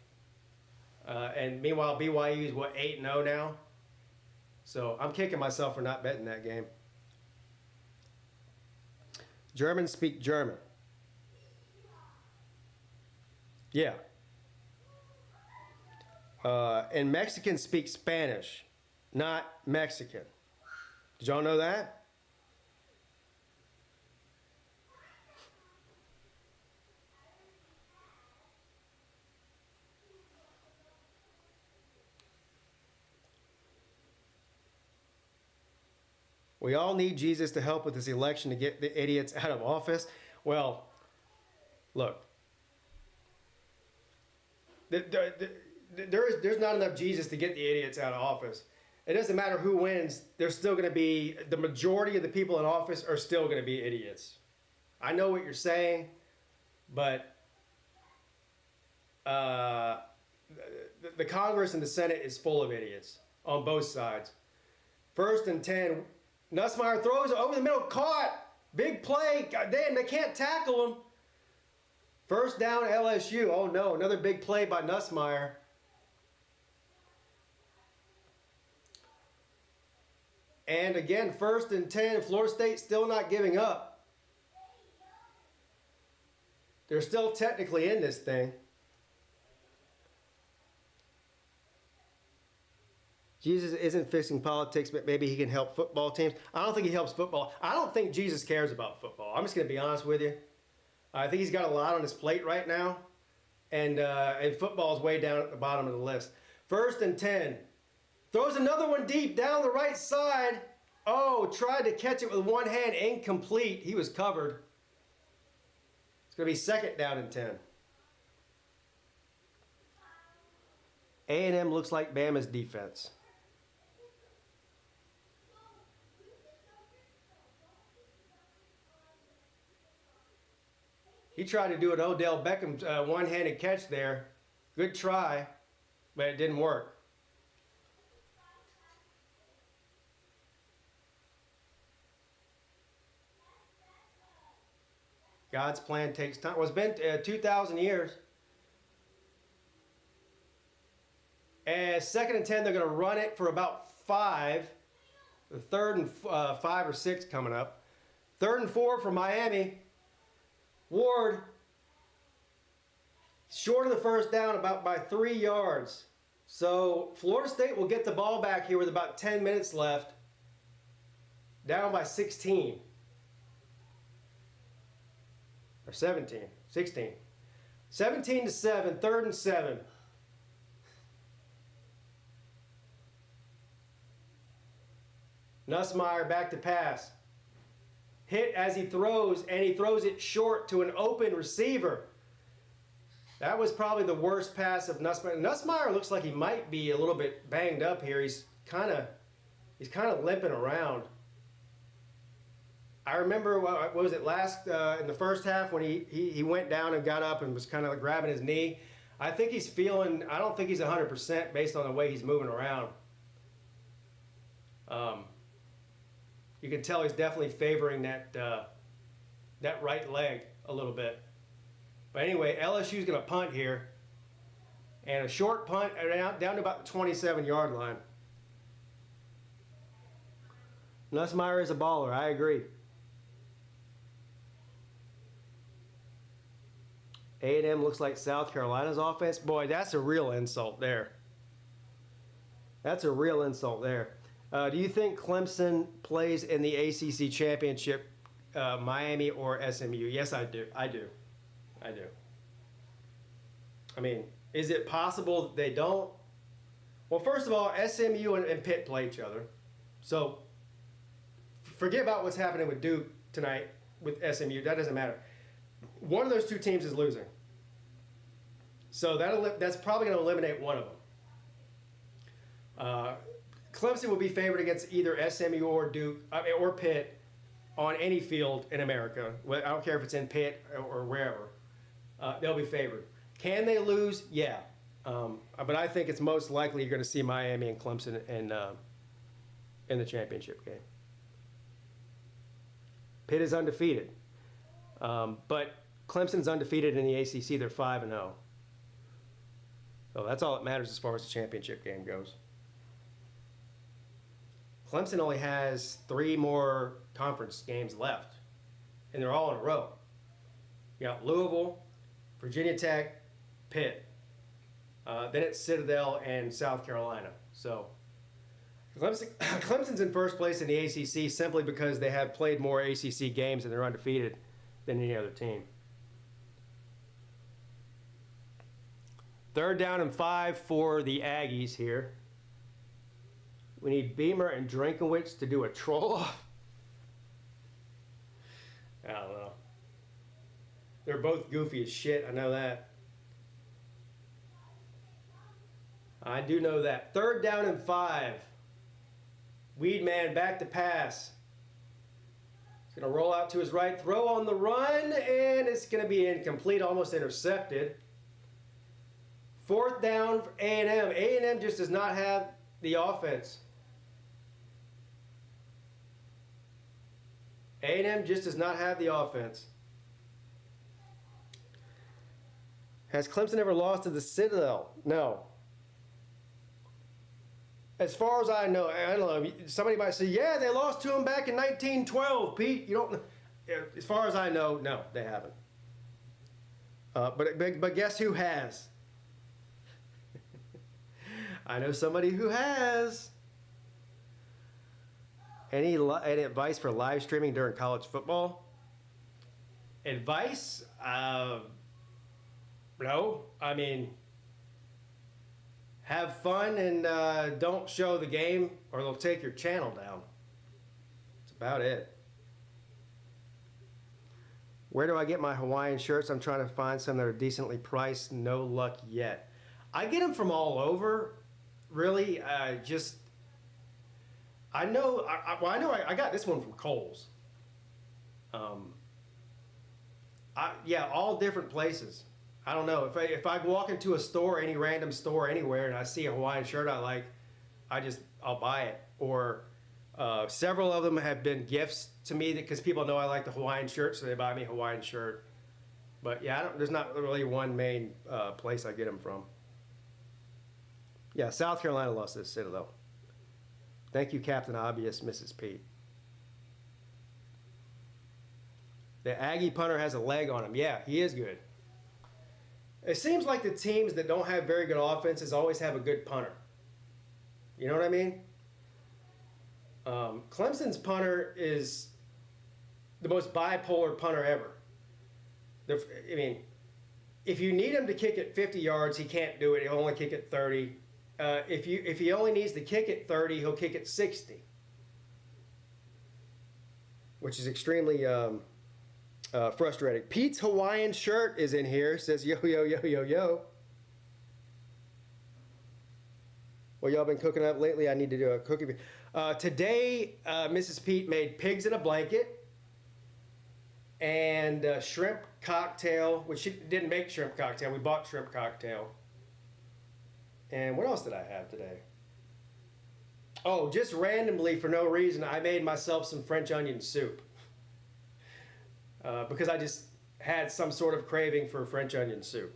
And meanwhile, BYU is, 8-0 now? So I'm kicking myself for not betting that game. Germans speak German. Yeah. And Mexicans speak Spanish, not Mexican. Did y'all know that? We all need Jesus to help with this election to get the idiots out of office. Well, look. There's not enough Jesus to get the idiots out of office. It doesn't matter who wins. There's still going to be, the majority of the people in office are still going to be idiots. I know what you're saying, but the Congress and the Senate is full of idiots on both sides. 1st and 10. Nussmeier throws it over the middle, caught. Big play. God damn, they can't tackle him. 1st down, LSU. Oh no, another big play by Nussmeier. And again, 1st and 10. Florida State still not giving up. They're still technically in this thing. Jesus isn't fixing politics, but maybe he can help football teams. I don't think he helps football. I don't think Jesus cares about football. I'm just going to be honest with you. I think he's got a lot on his plate right now, and football is way down at the bottom of the list. 1st and 10. Throws another one deep down the right side. Oh, tried to catch it with one hand, incomplete. He was covered. It's going to be 2nd down and 10. A&M looks like Bama's defense. He tried to do an Odell Beckham one-handed catch there. Good try, but it didn't work. God's plan takes time. Well, it's been 2,000 years. And 2nd and 10, they're going to run it for about 5. The 3rd and 5 or 6 coming up. 3rd and 4 for Miami. Ward, short of the 1st down about by 3 yards. So Florida State will get the ball back here with about 10 minutes left. Down by 16. Or 17, 16. 17 to 7, 3rd and 7. Nussmeier back to pass. Hit as he throws, and he throws it short to an open receiver. That was probably the worst pass of Nussmeier. Nussmeier looks like he might be a little bit banged up here. He's kind of limping around. I remember, what was it, in the 1st half when he went down and got up and was kind of grabbing his knee. I think he's feeling, I don't think he's 100% based on the way he's moving around. You can tell he's definitely favoring that right leg a little bit. But anyway, LSU's going to punt here. And a short punt down to about the 27-yard line. Nussmeier is a baller, I agree. A&M looks like South Carolina's offense. Boy, that's a real insult there. That's a real insult there. Do you think Clemson plays in the ACC championship, Miami or SMU? Yes, I do. I do. I mean, is it possible that they don't? Well, first of all, SMU and Pitt play each other. So forget about what's happening with Duke tonight with SMU. That doesn't matter. One of those two teams is losing. So that's probably going to eliminate one of them. Clemson will be favored against either SMU or Duke or Pitt on any field in America. I don't care if it's in Pitt or wherever. They'll be favored. Can they lose? Yeah. But I think it's most likely you're going to see Miami and Clemson in the championship game. Pitt is undefeated. But Clemson's undefeated in the ACC. They're 5-0. So that's all that matters as far as the championship game goes. Clemson only has 3 more conference games left, and they're all in a row. You got Louisville, Virginia Tech, Pitt. Then it's Citadel and South Carolina. So Clemson's in first place in the ACC simply because they have played more ACC games and they're undefeated than any other team. 3rd down and 5 for the Aggies here. We need Beamer and Drinkwitz to do a troll-off. I don't know. They're both goofy as shit. I know that. I do know that. 3rd down and 5. Weedman back to pass. He's going to roll out to his right, throw on the run, and it's going to be incomplete, almost intercepted. 4th down for A&M. A&M just does not have the offense. A&M just does not have the offense. Has Clemson ever lost to the Citadel? No. As far as I know, I don't know. Somebody might say, yeah, they lost to them back in 1912, Pete. You don't. As far as I know, no, they haven't. But guess who has? I know somebody who has. Any advice for live streaming during college football? Advice? No. I mean, have fun and don't show the game or they'll take your channel down. That's about it. Where do I get my Hawaiian shirts? I'm trying to find some that are decently priced. No luck yet. I get them from all over. Really, I know I got this one from Kohl's. Yeah, all different places. I don't know. If I walk into a store, any random store anywhere, and I see a Hawaiian shirt I like, I'll buy it. Or several of them have been gifts to me because people know I like the Hawaiian shirt, so they buy me a Hawaiian shirt. But yeah, there's not really one main place I get them from. Yeah, South Carolina lost this Citadel. Thank you, Captain Obvious, Mrs. Peete. The Aggie punter has a leg on him. Yeah, he is good. It seems like the teams that don't have very good offenses always have a good punter. You know what I mean? Clemson's punter is the most bipolar punter ever. I mean, if you need him to kick it 50 yards, he can't do it. He'll only kick it 30. If he only needs to kick it 30, he'll kick it 60, which is extremely frustrating. Pete's Hawaiian shirt is in here. Says yo yo yo yo yo. Well, y'all been cooking up lately. I need to do a cookie. Today, Mrs. Peete made pigs in a blanket and shrimp cocktail, which she didn't make shrimp cocktail. We bought shrimp cocktail. And what else did I have today? Oh, just randomly, for no reason, I made myself some French onion soup. Because I just had some sort of craving for French onion soup.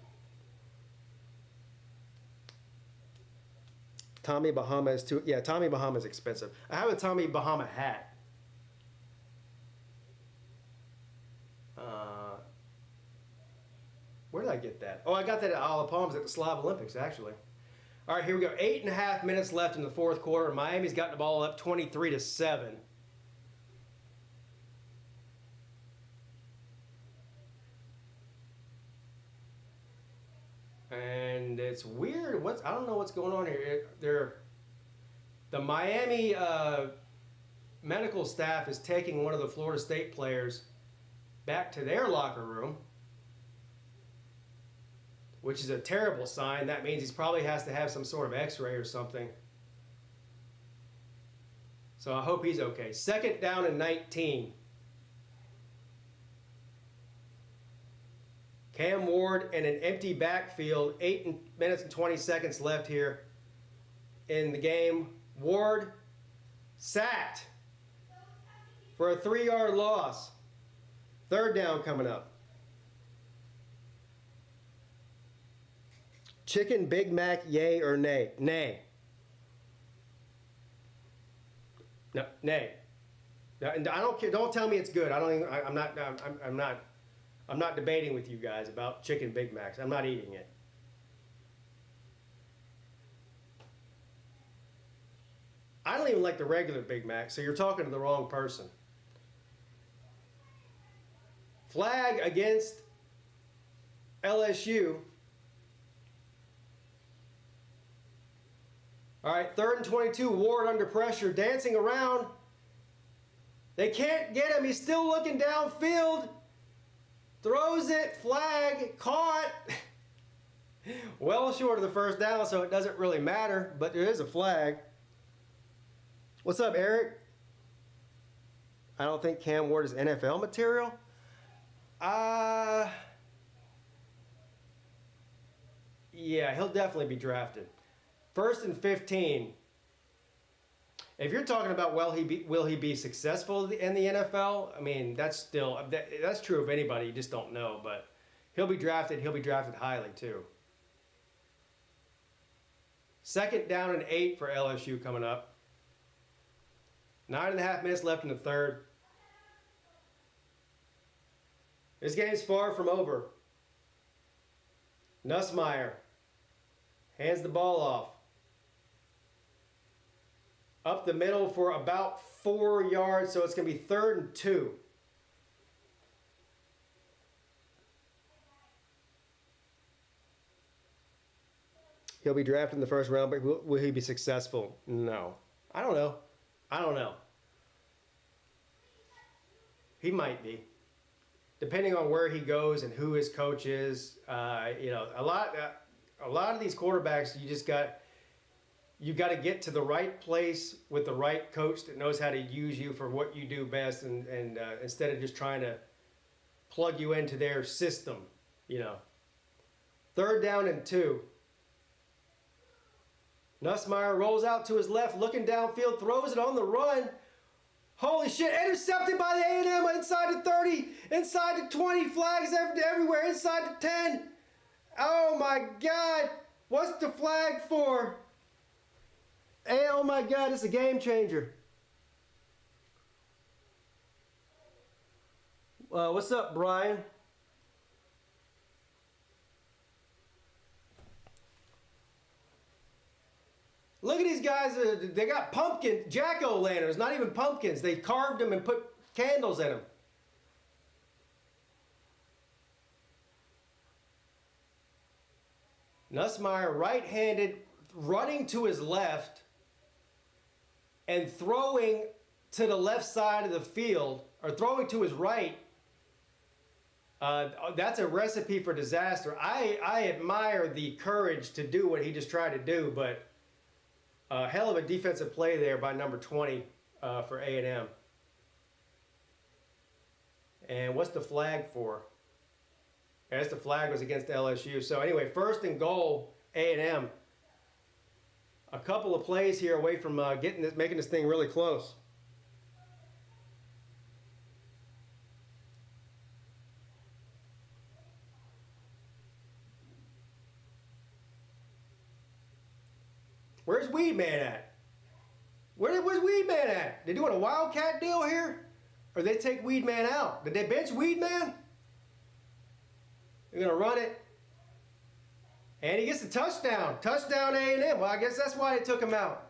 Tommy Bahama is too... Yeah, Tommy Bahama is expensive. I have a Tommy Bahama hat. Where did I get that? Oh, I got that at Isle of Palms at the Slav Olympics, actually. All right, here we go. 8.5 minutes left in the fourth quarter. Miami's gotten the ball up 23-7. And it's weird. I don't know what's going on here. The Miami medical staff is taking one of the Florida State players back to their locker room, which is a terrible sign. That means he probably has to have some sort of x-ray or something. So I hope he's okay. 2nd down and 19. Cam Ward in an empty backfield. 8 minutes and 20 seconds left here in the game. Ward sacked for a 3-yard loss. 3rd down coming up. Chicken Big Mac, yay or nay? Nay. No, nay. No, and I don't care. Don't tell me it's good. I'm not debating with you guys about chicken Big Macs. I'm not eating it. I don't even like the regular Big Mac, so you're talking to the wrong person. Flag against LSU. All right, 3rd and 22, Ward under pressure, dancing around. They can't get him. He's still looking downfield. Throws it, flag, caught. Well short of the 1st down, so it doesn't really matter, but there is a flag. What's up, Eric? I don't think Cam Ward is NFL material. Yeah, he'll definitely be drafted. 1st and 15. If you're talking about will he be successful in the NFL? I mean, that's true of anybody. You just don't know, but he'll be drafted. He'll be drafted highly too. 2nd down and 8 for LSU coming up. 9.5 minutes left in the 3rd. This game's far from over. Nussmeier hands the ball off. Up the middle for about 4 yards, so it's going to be 3rd and 2. He'll be drafted in the first round, but will he be successful? No. I don't know. I don't know. He might be. Depending on where he goes and who his coach is. You know, a lot of these quarterbacks, you got to get to the right place with the right coach that knows how to use you for what you do best, and instead of just trying to plug you into their system, you know. 3rd down and 2. Nussmeier rolls out to his left, looking downfield, throws it on the run. Holy shit, intercepted by the A&M inside the 30, inside the 20, flags everywhere, inside the 10. Oh my God, what's the flag for? Hey, oh my God, it's a game changer. What's up, Brian? Look at these guys. They got pumpkin, jack-o'-lanterns, not even pumpkins. They carved them and put candles in them. Nussmeier, right-handed, running to his left and throwing to the left side of the field, or throwing to his right. That's a recipe for disaster. I admire the courage to do what he just tried to do, but hell of a defensive play there by number 20 for A&M. And what's the flag for? I guess the flag was against LSU. So anyway, 1st and goal, A&M. A couple of plays here away from making this thing really close. Where's Weedman at? Where's Weedman at? They doing a Wildcat deal here? Or they take Weedman out? Did they bench Weedman? They're going to run it. And he gets a touchdown. Touchdown A&M. Well, I guess that's why they took him out.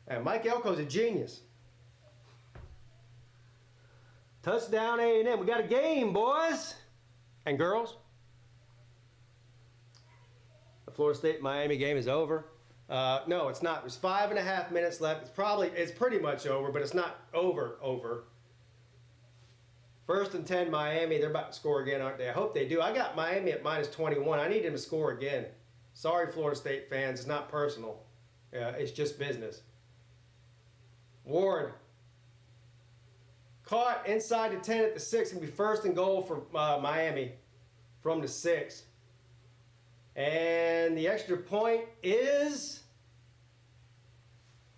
And Mike Elko's a genius. Touchdown A&M. We got a game, boys and girls. The Florida State-Miami game is over. No, it's not. There's 5.5 minutes left. It's pretty much over, but it's not over. 1st and 10, Miami. They're about to score again, aren't they? I hope they do. I got Miami at -21. I need them to score again. Sorry, Florida State fans. It's not personal. It's just business. Ward. Caught inside the 10 at the 6. It'll be 1st and goal for Miami from the 6. And the extra point is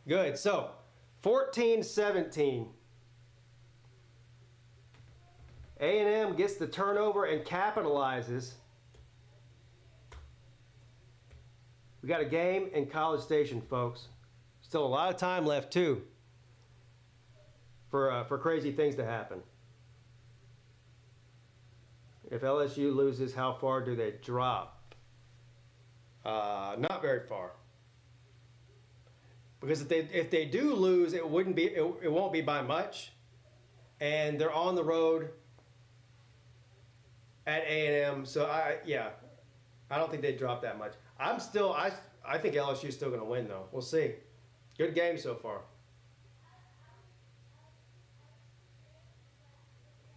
good. So, 14-17. A&M gets the turnover and capitalizes. We got a game in College Station, folks. Still a lot of time left, too, for crazy things to happen. If LSU loses, how far do they drop? Not very far. Because if they do lose, it won't be by much, and they're on the road at A&M. So I don't think they'd drop that much. I think LSU's still going to win though. We'll see. Good game so far.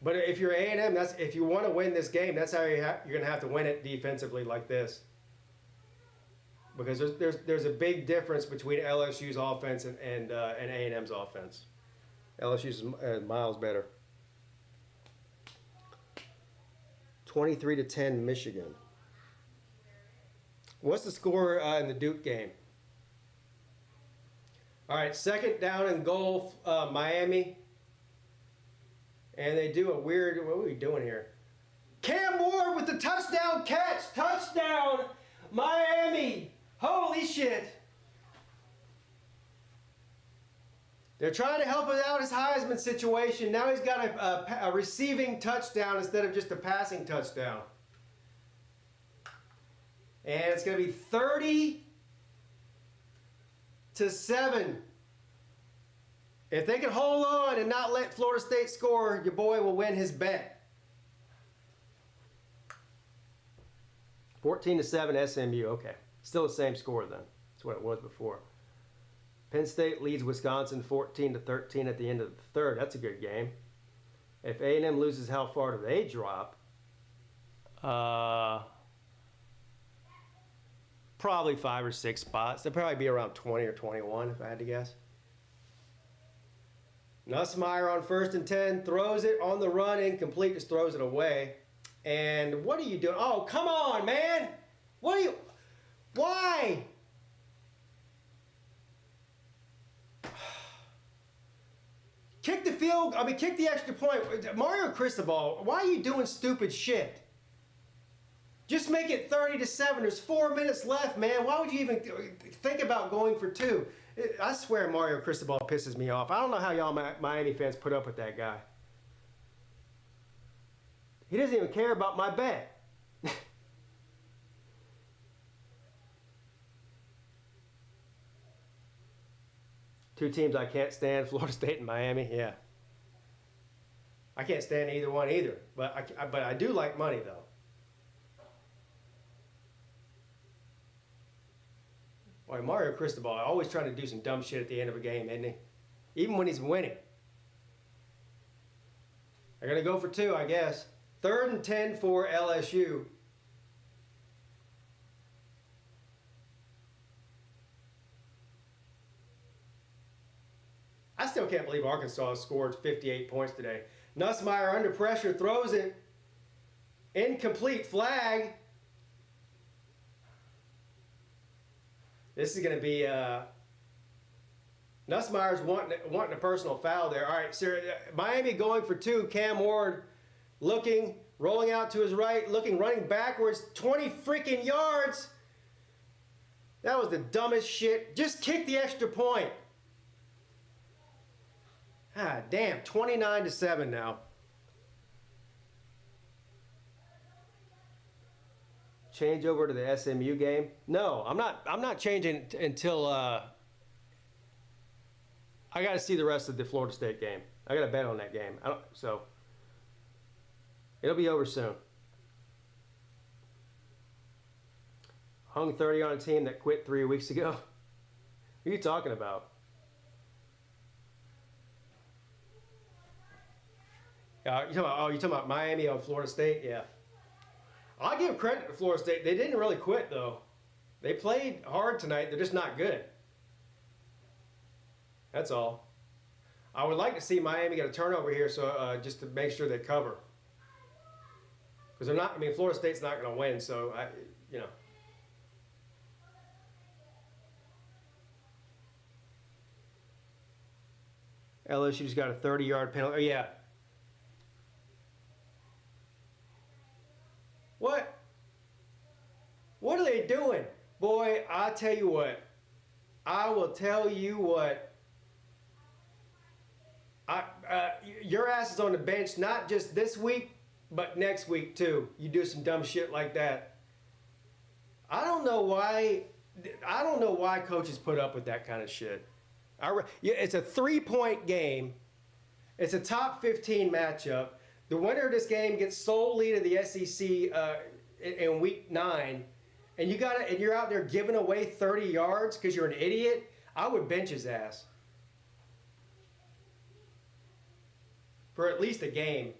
But if you're A&M, if you want to win this game, that's how you're going to have to win it defensively like this. Because there's a big difference between LSU's offense and A&M's offense. LSU's miles better. 23-10 Michigan. What's the score in the Duke game? All right, 2nd down and goal, Miami. And they do a weird, what are we doing here? Cam Ward with the touchdown catch. Touchdown, Miami. Holy shit. They're trying to help him out his Heisman situation. Now he's got a receiving touchdown instead of just a passing touchdown. And it's going to be 30-7. If they can hold on and not let Florida State score, your boy will win his bet. 14-7 SMU. Okay. Still the same score then. That's what it was before. Penn State leads Wisconsin 14-13 at the end of the third. That's a good game. If A&M loses, how far do they drop? Probably 5 or 6 spots. They'll probably be around 20 or 21 if I had to guess. Nussmeier on 1st and 10, throws it on the run, incomplete, just throws it away. And what are you doing? Oh, come on, man! What are you... Why? Kick the extra point. Mario Cristobal, why are you doing stupid shit? Just make it 30-7. There's 4 minutes left, man. Why would you even think about going for 2? I swear Mario Cristobal pisses me off. I don't know how y'all Miami fans put up with that guy. He doesn't even care about my bet. Two teams I can't stand, Florida State and Miami. Yeah. I can't stand either one either. But I do like money, though. Boy, Mario Cristobal always trying to do some dumb shit at the end of a game, isn't he? Even when he's winning. They're going to go for 2, I guess. 3rd and 10 for LSU. I still can't believe Arkansas scored 58 points today. Nussmeier under pressure, throws it. Incomplete, flag. This is going to be Nussmeier's wanting a personal foul there. All right, sir, Miami going for 2. Cam Ward looking, rolling out to his right, looking, running backwards, 20 freaking yards. That was the dumbest shit. Just kick the extra point. Ah, damn, 29-7 now. Change over to the SMU game? No, I'm not changing until I got to see the rest of the Florida State game. I got to bet on that game. So it'll be over soon. Hung 30 on a team that quit 3 weeks ago. Who are you talking about? You're talking about Miami on Florida State? Yeah. I'll give credit to Florida State. They didn't really quit, though. They played hard tonight. They're just not good. That's all. I would like to see Miami get a turnover here, so just to make sure they cover. Because they're not. I mean, Florida State's not going to win, so you know. LSU just got a 30-yard penalty. Oh, yeah. What are they doing? Boy, I tell you what. I will tell you what. Your ass is on the bench not just this week, but next week too. You do some dumb shit like that. I don't know why coaches put up with that kind of shit. It's a 3-point game. It's a top 15 matchup. The winner of this game gets sole lead of the SEC in week 9, and you're out there giving away 30 yards because you're an idiot. I would bench his ass for at least a game.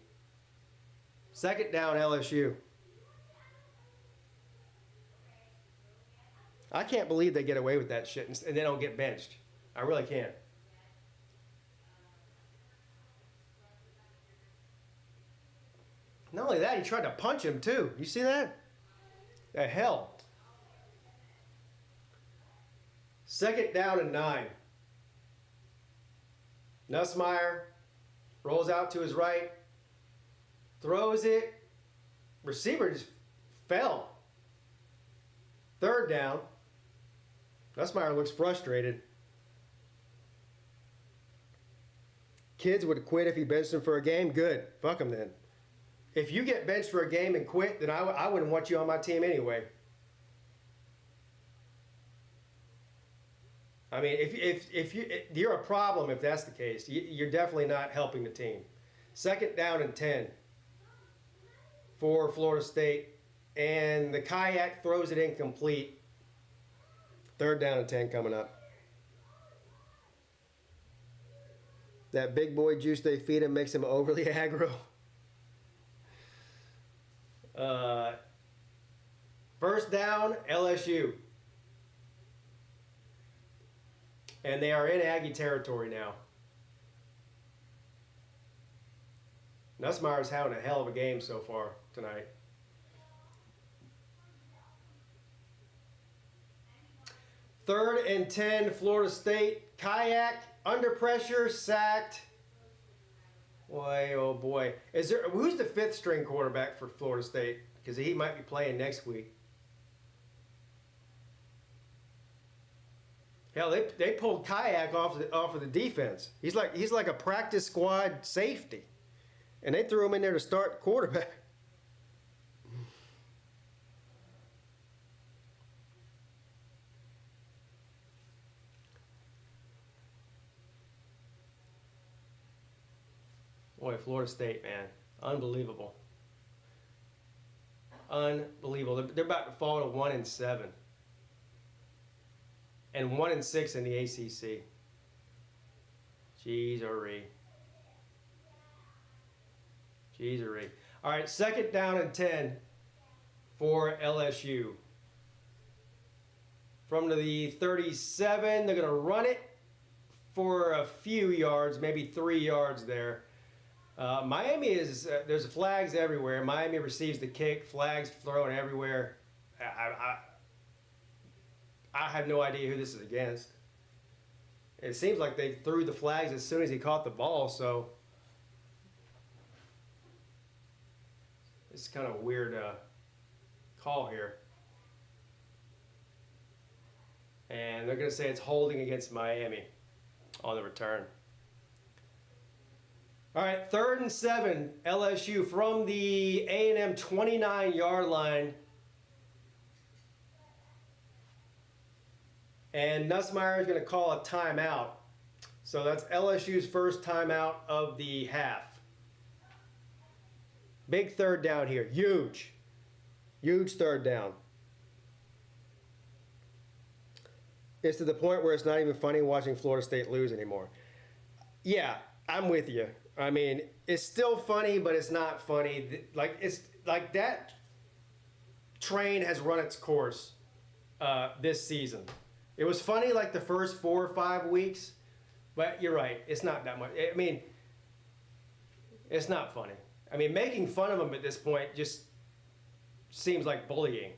2nd down, LSU. I can't believe they get away with that shit and they don't get benched. I really can't. Not only that, he tried to punch him too. You see that? The hell. 2nd down and 9. Nussmeier rolls out to his right, throws it. Receiver just fell. 3rd down. Nussmeier looks frustrated. Kids would quit if he benched him for a game. Good. Fuck him then. If you get benched for a game and quit, then I wouldn't want you on my team anyway. I mean, you're a problem if that's the case. You're definitely not helping the team. 2nd down and 10 for Florida State, and the kayak throws it incomplete. 3rd down and 10 coming up. That big boy juice they feed him makes him overly aggro. 1st down, LSU. And they are in Aggie territory now. Nussmeier's having a hell of a game so far tonight. Third and 10, Florida State. Kayak, under pressure, sacked. Boy, oh boy. Who's the 5th string quarterback for Florida State? Because he might be playing next week. Hell, they pulled Kayak off of the defense. He's like a practice squad safety. And they threw him in there to start quarterback. Boy, Florida State, man. Unbelievable. Unbelievable. They're about to fall to 1-7. And 1-6 in the ACC. Jeez-o-ree. Jeez-o-ree. All right, 2nd down and 10 for LSU. From the 37, they're going to run it for a few yards, maybe 3 yards there. Miami is, there's flags everywhere. Miami receives the kick, flags thrown everywhere. I have no idea who this is against. It seems like they threw the flags as soon as he caught the ball, so it's kind of a weird call here. And they're going to say it's holding against Miami on the return. All right, 3rd and 7, LSU from the A&M 29-yard line. And Nussmeier is going to call a timeout. So that's LSU's first timeout of the half. Big 3rd down here. Huge. Huge 3rd down. It's to the point where it's not even funny watching Florida State lose anymore. Yeah, I'm with you. I mean, it's still funny, but it's not funny. It's like that train has run its course this season. It was funny like the first 4 or 5 weeks, but you're right. It's not that much. I mean, it's not funny. I mean, making fun of them at this point just seems like bullying.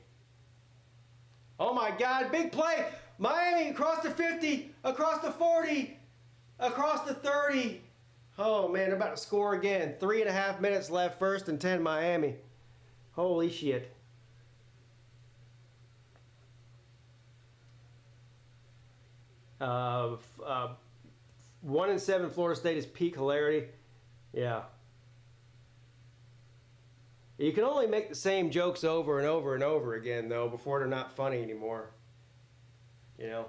Oh my God, big play. Miami across the 50, across the 40, across the 30. Oh man, they're about to score again. 3.5 minutes left, 1st and 10 Miami. Holy shit. Uh, 1-7 Florida State is peak hilarity. Yeah. You can only make the same jokes over and over and over again, though, before they're not funny anymore. You know?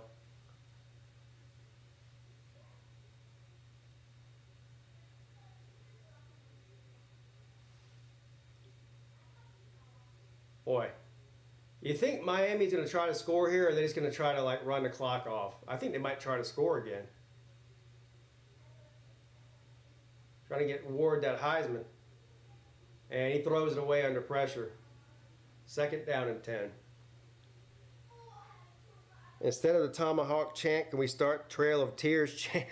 Boy. You think Miami's going to try to score here, or are they just going to try to, like, run the clock off? I think they might try to score again. Trying to get Ward that Heisman. And he throws it away under pressure. 2nd down and 10. Instead of the tomahawk chant, can we start Trail of Tears chant?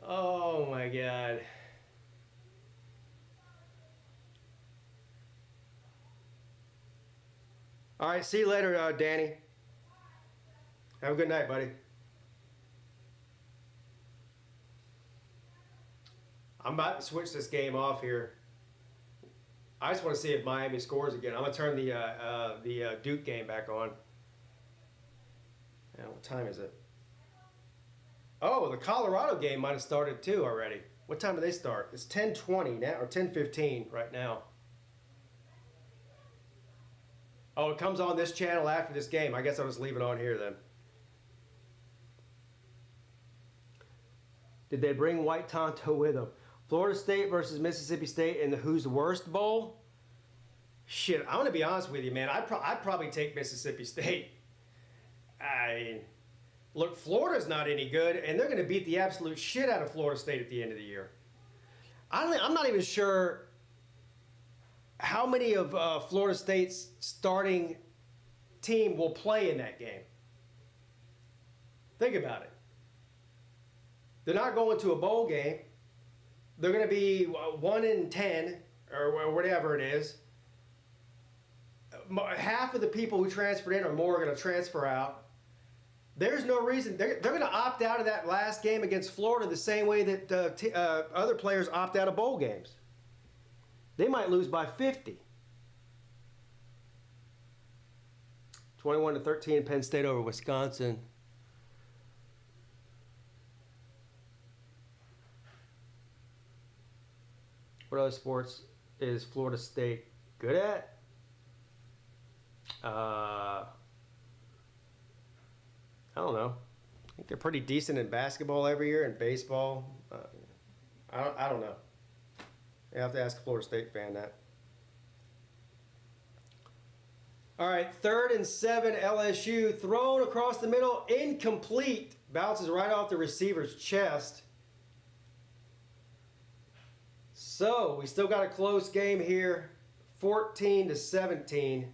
Oh my God. All right, see you later, Danny. Have a good night, buddy. I'm about to switch this game off here. I just want to see if Miami scores again. I'm going to turn the Duke game back on. Now, what time is it? Oh, the Colorado game might have started too already. What time do they start? It's 10:20 now, or 10:15 right now. Oh, it comes on this channel after this game. I guess I'll just leave it on here then. Did they bring White Tonto with them? Florida State versus Mississippi State in the Who's Worst Bowl? Shit, I'm going to be honest with you, man. I'd probably take Mississippi State. I mean, look, Florida's not any good, and they're going to beat the absolute shit out of Florida State at the end of the year. I'm not even sure how many of Florida State's starting team will play in that game. Think about it. They're not going to a bowl game. They're going to be 1-10 or whatever it is. Half of the people who transferred in or more are going to transfer out. There's no reason. They're going to opt out of that last game against Florida the same way that other players opt out of bowl games. They might lose by 50. 21-13, Penn State over Wisconsin. What other sports is Florida State good at? I don't know. I think they're pretty decent in basketball every year and baseball. I don't know. You have to ask a Florida State fan that. All right, 3rd and 7, LSU. Thrown across the middle, incomplete. Bounces right off the receiver's chest. So, we still got a close game here. 14-17.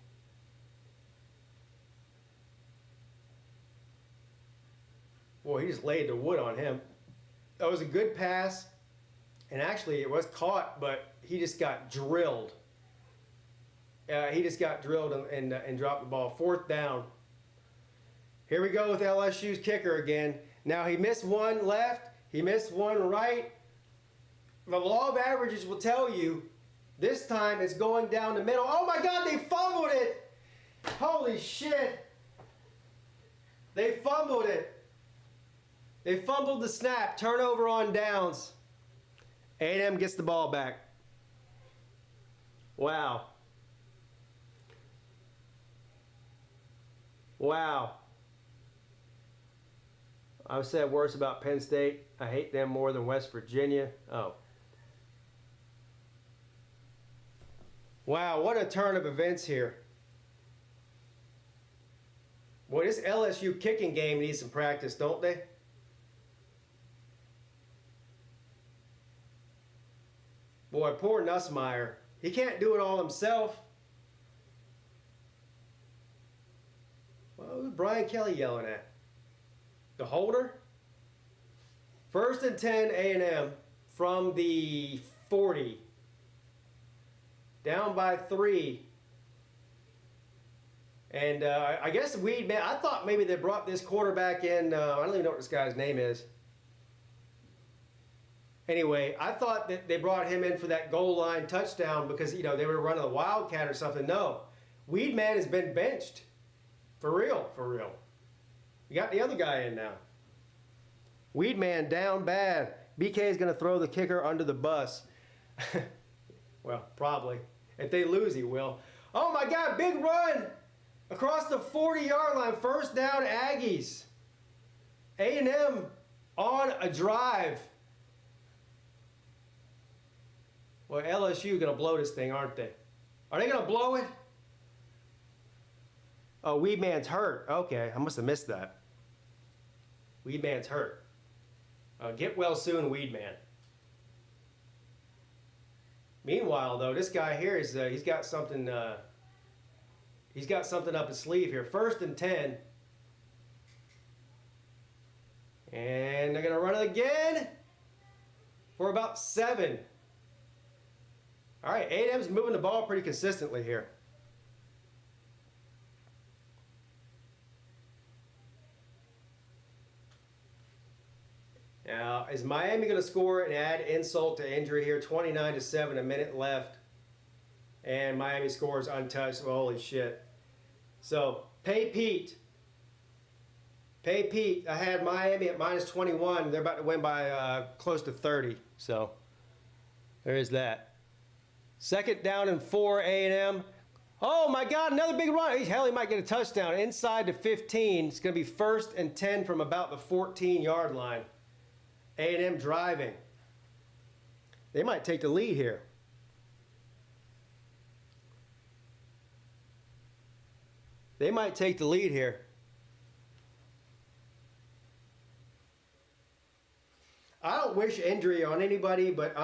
Boy, he just laid the wood on him. That was a good pass. And actually, it was caught, but he just got drilled. He just got drilled and dropped the ball. 4th down. Here we go with LSU's kicker again. Now, he missed one left. He missed one right. The law of averages will tell you this time it's going down the middle. Oh, my God, they fumbled it. Holy shit. They fumbled it. They fumbled the snap. Turnover on downs. A&M gets the ball back. Wow. Wow. I've said worse about Penn State. I hate them more than West Virginia. Oh. Wow, what a turn of events here. Boy, this LSU kicking game needs some practice, don't they? Boy, poor Nussmeier. He can't do it all himself. Well, who's Brian Kelly yelling at? The holder? 1st and 10, A&M from the 40. Down by 3. And I guess man, I thought maybe they brought this quarterback in. I don't even know what this guy's name is. Anyway, I thought that they brought him in for that goal line touchdown because, you know, they were running a Wildcat or something. No. Weedman has been benched. For real, for real. You got the other guy in now. Weedman down bad. BK is going to throw the kicker under the bus. Well, probably. If they lose, he will. Oh, my God, big run across the 40-yard line. 1st down, Aggies. A&M on a drive. Well, LSU going to blow this thing, aren't they? Are they going to blow it? Oh, Weedman's hurt. Okay, I must have missed that. Weedman's hurt. Get well soon, Weedman. Meanwhile, though, this guy here is he's got something up his sleeve here. 1st and 10. And they're going to run it again for about 7. All right, A&M's moving the ball pretty consistently here. Now, is Miami going to score and add insult to injury here? 29-7, a minute left. And Miami scores untouched. Holy shit. So, Peete. I had Miami at -21. They're about to win by close to 30. So, there is that. 2nd down and 4, A&M. Oh my God, another big run. Hell, he might get a touchdown. Inside to 15. It's going to be 1st and 10 from about the 14-yard line. A&M driving. They might take the lead here. They might take the lead here. I don't wish injury on anybody, but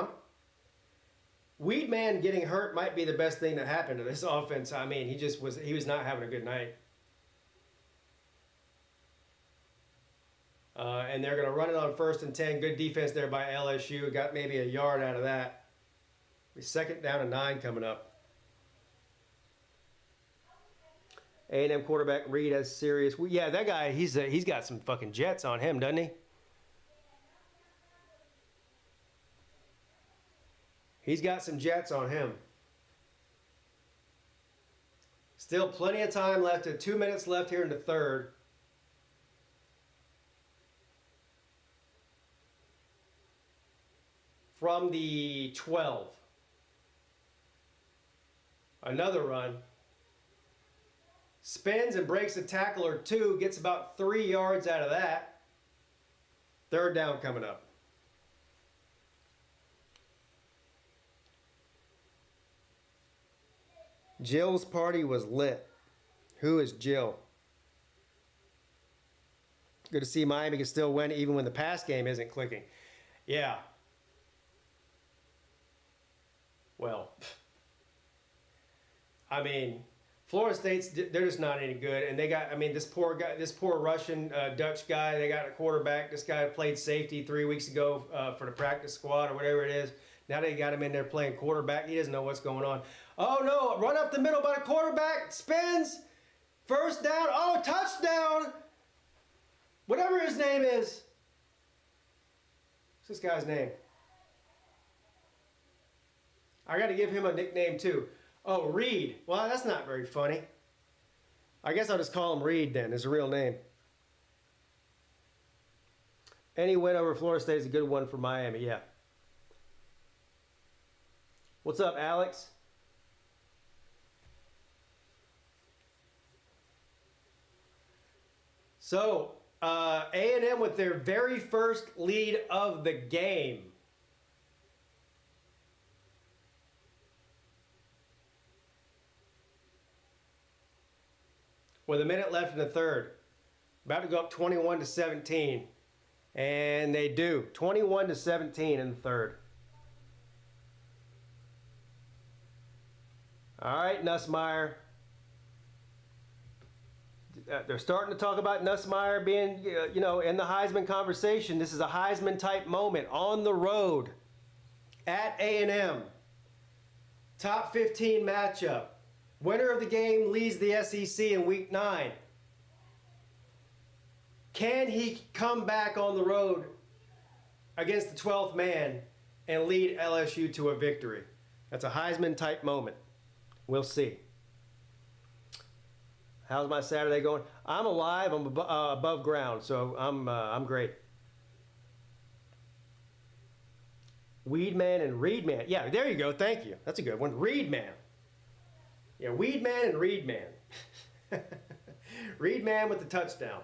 Weedman getting hurt might be the best thing that happened to this offense. I mean, he was not having a good night. And they're going to run it on 1st and 10. Good defense there by LSU. Got maybe a yard out of that. 2nd down and 9 coming up. A&M quarterback Reed has serious. Well, yeah, that guy, he's got some fucking jets on him, doesn't he? He's got some jets on him. Still plenty of time left. 2 minutes left here in the 3rd. From the 12. Another run. Spins and breaks a tackle or 2. Gets about 3 yards out of that. 3rd down coming up. Jill's party was lit. Who is Jill? Good to see Miami can still win even when the pass game isn't clicking. Yeah. Well, I mean, Florida State's, they're just not any good. And they got, I mean, this poor guy, this poor Russian Dutch guy, they got a quarterback. This guy played safety 3 weeks ago for the practice squad or whatever it is. Now they got him in there playing quarterback. He doesn't know what's going on. Oh, no, run up the middle by the quarterback, spins, 1st down, oh, touchdown. Whatever his name is. What's this guy's name? I got to give him a nickname too. Oh, Reed. Well, that's not very funny. I guess I'll just call him Reed then, his real name. Any win over Florida State is a good one for Miami, yeah. What's up, Alex? So, A&M with their very first lead of the game. With a minute left in the 3rd. About to go up 21-17. And they do. 21-17 in the 3rd. All right, Nussmeier. They're starting to talk about Nussmeier being, you know, in the Heisman conversation. This is a Heisman-type moment on the road at A&M. Top 15 matchup. Winner of the game leads the SEC in Week 9. Can he come back on the road against the 12th man and lead LSU to a victory? That's a Heisman-type moment. We'll see. How's my Saturday going? I'm alive. I'm above ground, so I'm great. Weedman and Reedman. Yeah, there you go. Thank you. That's a good one. Reedman. Yeah, Weedman and Reedman. Reedman with the touchdown.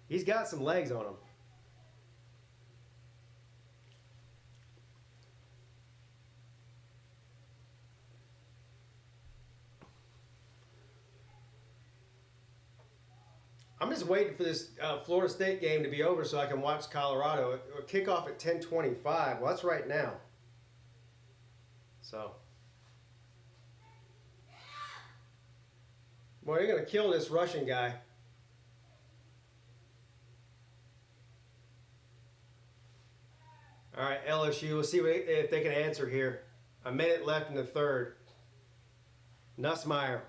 He's got some legs on him. I'm just waiting for this Florida State game to be over so I can watch Colorado. It'll kick off at 10:25. Well, that's right now. So. Boy, you're going to kill this Russian guy. All right, LSU. We'll see if they can answer here. A minute left in the 3rd. Nussmeier.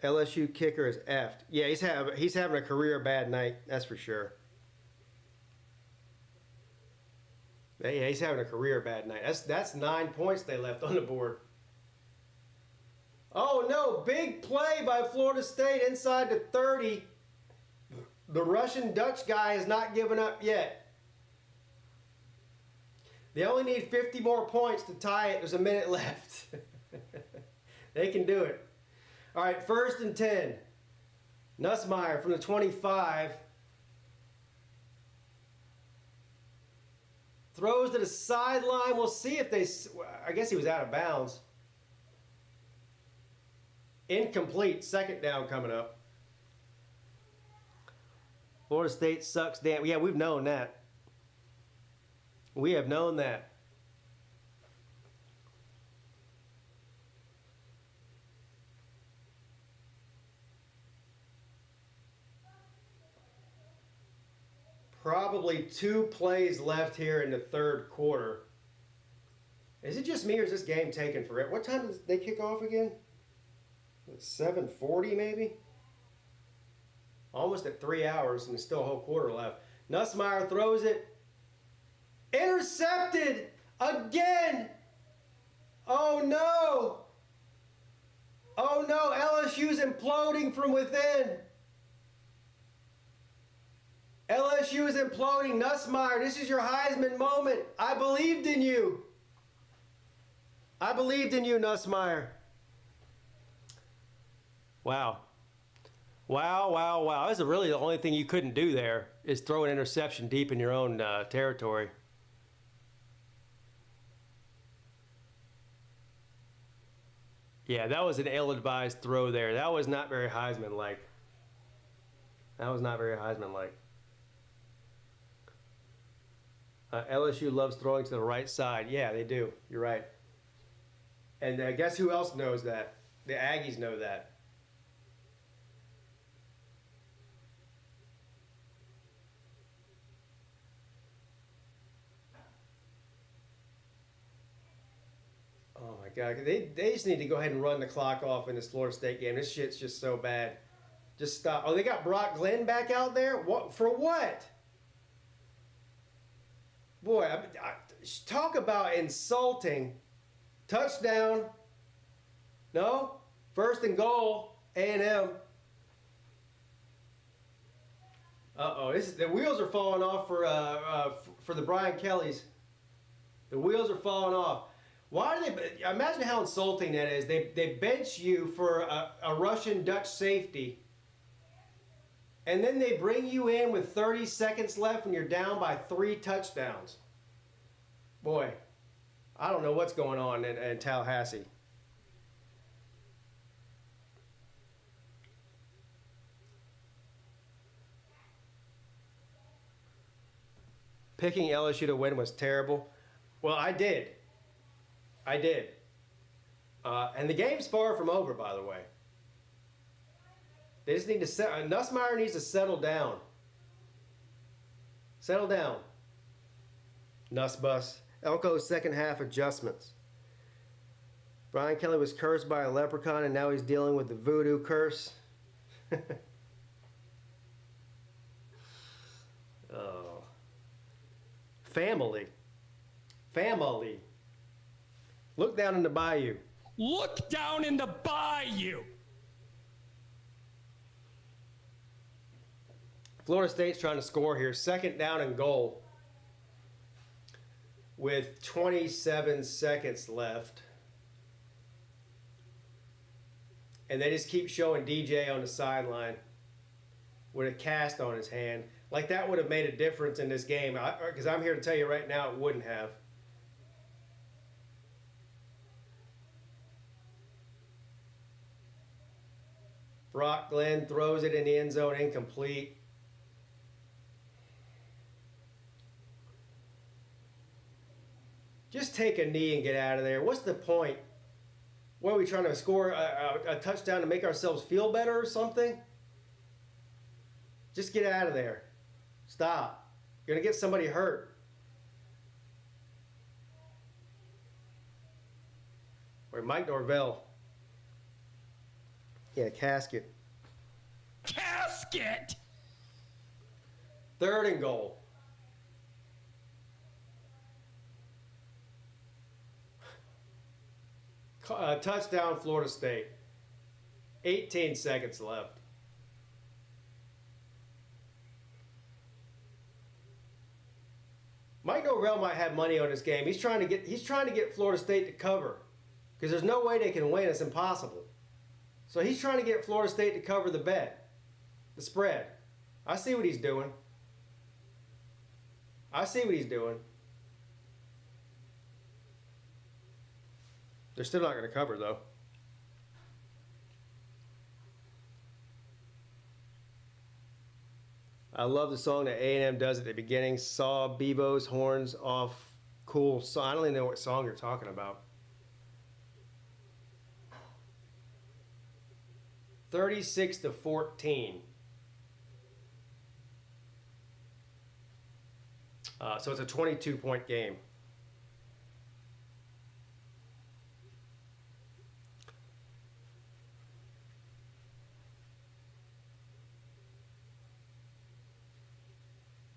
LSU kicker is effed. Yeah, he's having a career bad night. That's for sure. Yeah, he's having a career bad night. That's 9 points they left on the board. Oh no! Big play by Florida State inside the 30. The Russian Dutch guy has not given up yet. They only need 50 more points to tie it. There's a minute left. They can do it. All right, 1st and 10. Nussmeier from the 25. Throws to the sideline. We'll see if they... I guess he was out of bounds. Incomplete. 2nd down coming up. Florida State sucks. Damn. Yeah, we've known that. We have known that. Probably 2 plays left here in the 3rd quarter. Is it just me or is this game taking forever? What time does they kick off again? 7:40 maybe? Almost at 3 hours and there's still a whole quarter left. Nussmeier throws it. Intercepted again. Oh no. Oh no, LSU's imploding from within. LSU is imploding. Nussmeier, this is your Heisman moment. I believed in you. I believed in you, Nussmeier. Wow. Wow, wow, wow. This is really the only thing you couldn't do there is throw an interception deep in your own territory. Yeah, that was an ill-advised throw there. That was not very Heisman-like. That was not very Heisman-like. LSU loves throwing to the right side. Yeah, they do. You're right. And guess who else knows that? The Aggies know that. Oh my God. They just need to go ahead and run the clock off in this Florida State game. This shit's just so bad. Just stop. Oh, they got Brock Glenn back out there? What? For what? Boy, talk about insulting. Touchdown. No? 1st and goal. A&M. Uh-oh. The wheels are falling off for the Brian Kellys. The wheels are falling off. Why do they... Imagine how insulting that is. They bench you for a Russian Dutch safety. And then they bring you in with 30 seconds left when you're down by 3 touchdowns. Boy, I don't know what's going on in Tallahassee. Picking LSU to win was terrible. Well, I did. I did. And the game's far from over, by the way. They just need to Nussmeier needs to settle down. Settle down. Nussbus. Elko's 2nd half adjustments. Brian Kelly was cursed by a leprechaun and now he's dealing with the voodoo curse. Oh. Family. Family. Look down in the bayou. Look down in the bayou. Florida State's trying to score here. 2nd down and goal with 27 seconds left. And they just keep showing DJ on the sideline with a cast on his hand. Like that would have made a difference in this game. Because I'm here to tell you right now it wouldn't have. Brock Glenn throws it in the end zone, incomplete. Just take a knee and get out of there. What's the point? What, are we trying to score a touchdown to make ourselves feel better or something? Just get out of there. Stop. You're going to get somebody hurt. Or Mike Norvell. Yeah, casket. Casket! 3rd and goal. Touchdown, Florida State. 18 seconds left. Mike Norvell might have money on this game. He's trying to get Florida State to cover because there's no way they can win. It's impossible. So he's trying to get Florida State to cover the bet, the spread. I see what he's doing. They're still not going to cover, though. I love the song that A&M does at the beginning. Saw Bevo's horns off. Cool. So I don't even know what song you're talking about. 36-14. So it's a 22-point game.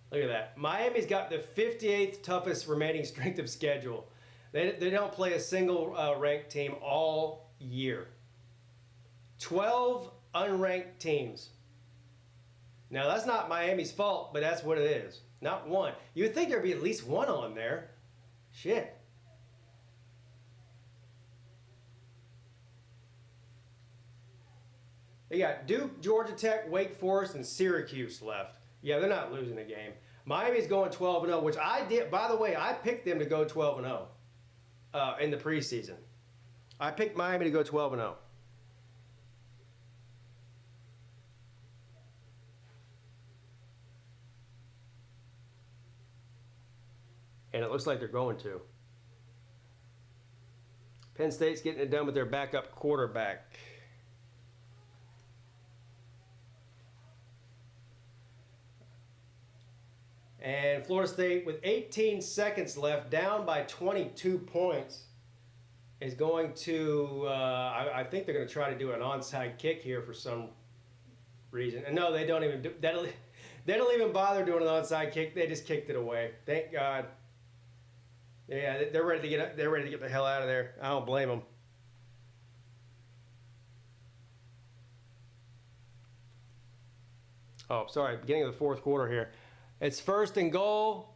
Look at that. Miami's got the 58th toughest remaining strength of schedule. They don't play a single ranked team all year. 12 unranked teams. Now, that's not Miami's fault, but that's what it is. Not one. You would think there'd be at least one on there. Shit. They got Duke, Georgia Tech, Wake Forest, and Syracuse left. Yeah, they're not losing the game. Miami's going 12-0, which I did. By the way, I picked them to go 12-0 in the preseason. I picked Miami to go 12-0. And it looks like they're going to. Penn State's getting it done with their backup quarterback. And Florida State, with 18 seconds left, down by 22 points, is going to, I think they're going to try to do an onside kick here for some reason. And no, they don't even do, they don't even bother doing an onside kick. They just kicked it away. Thank God. Yeah, they're ready to get the hell out of there. I don't blame them. Oh, sorry, beginning of the fourth quarter here. It's 1st and goal.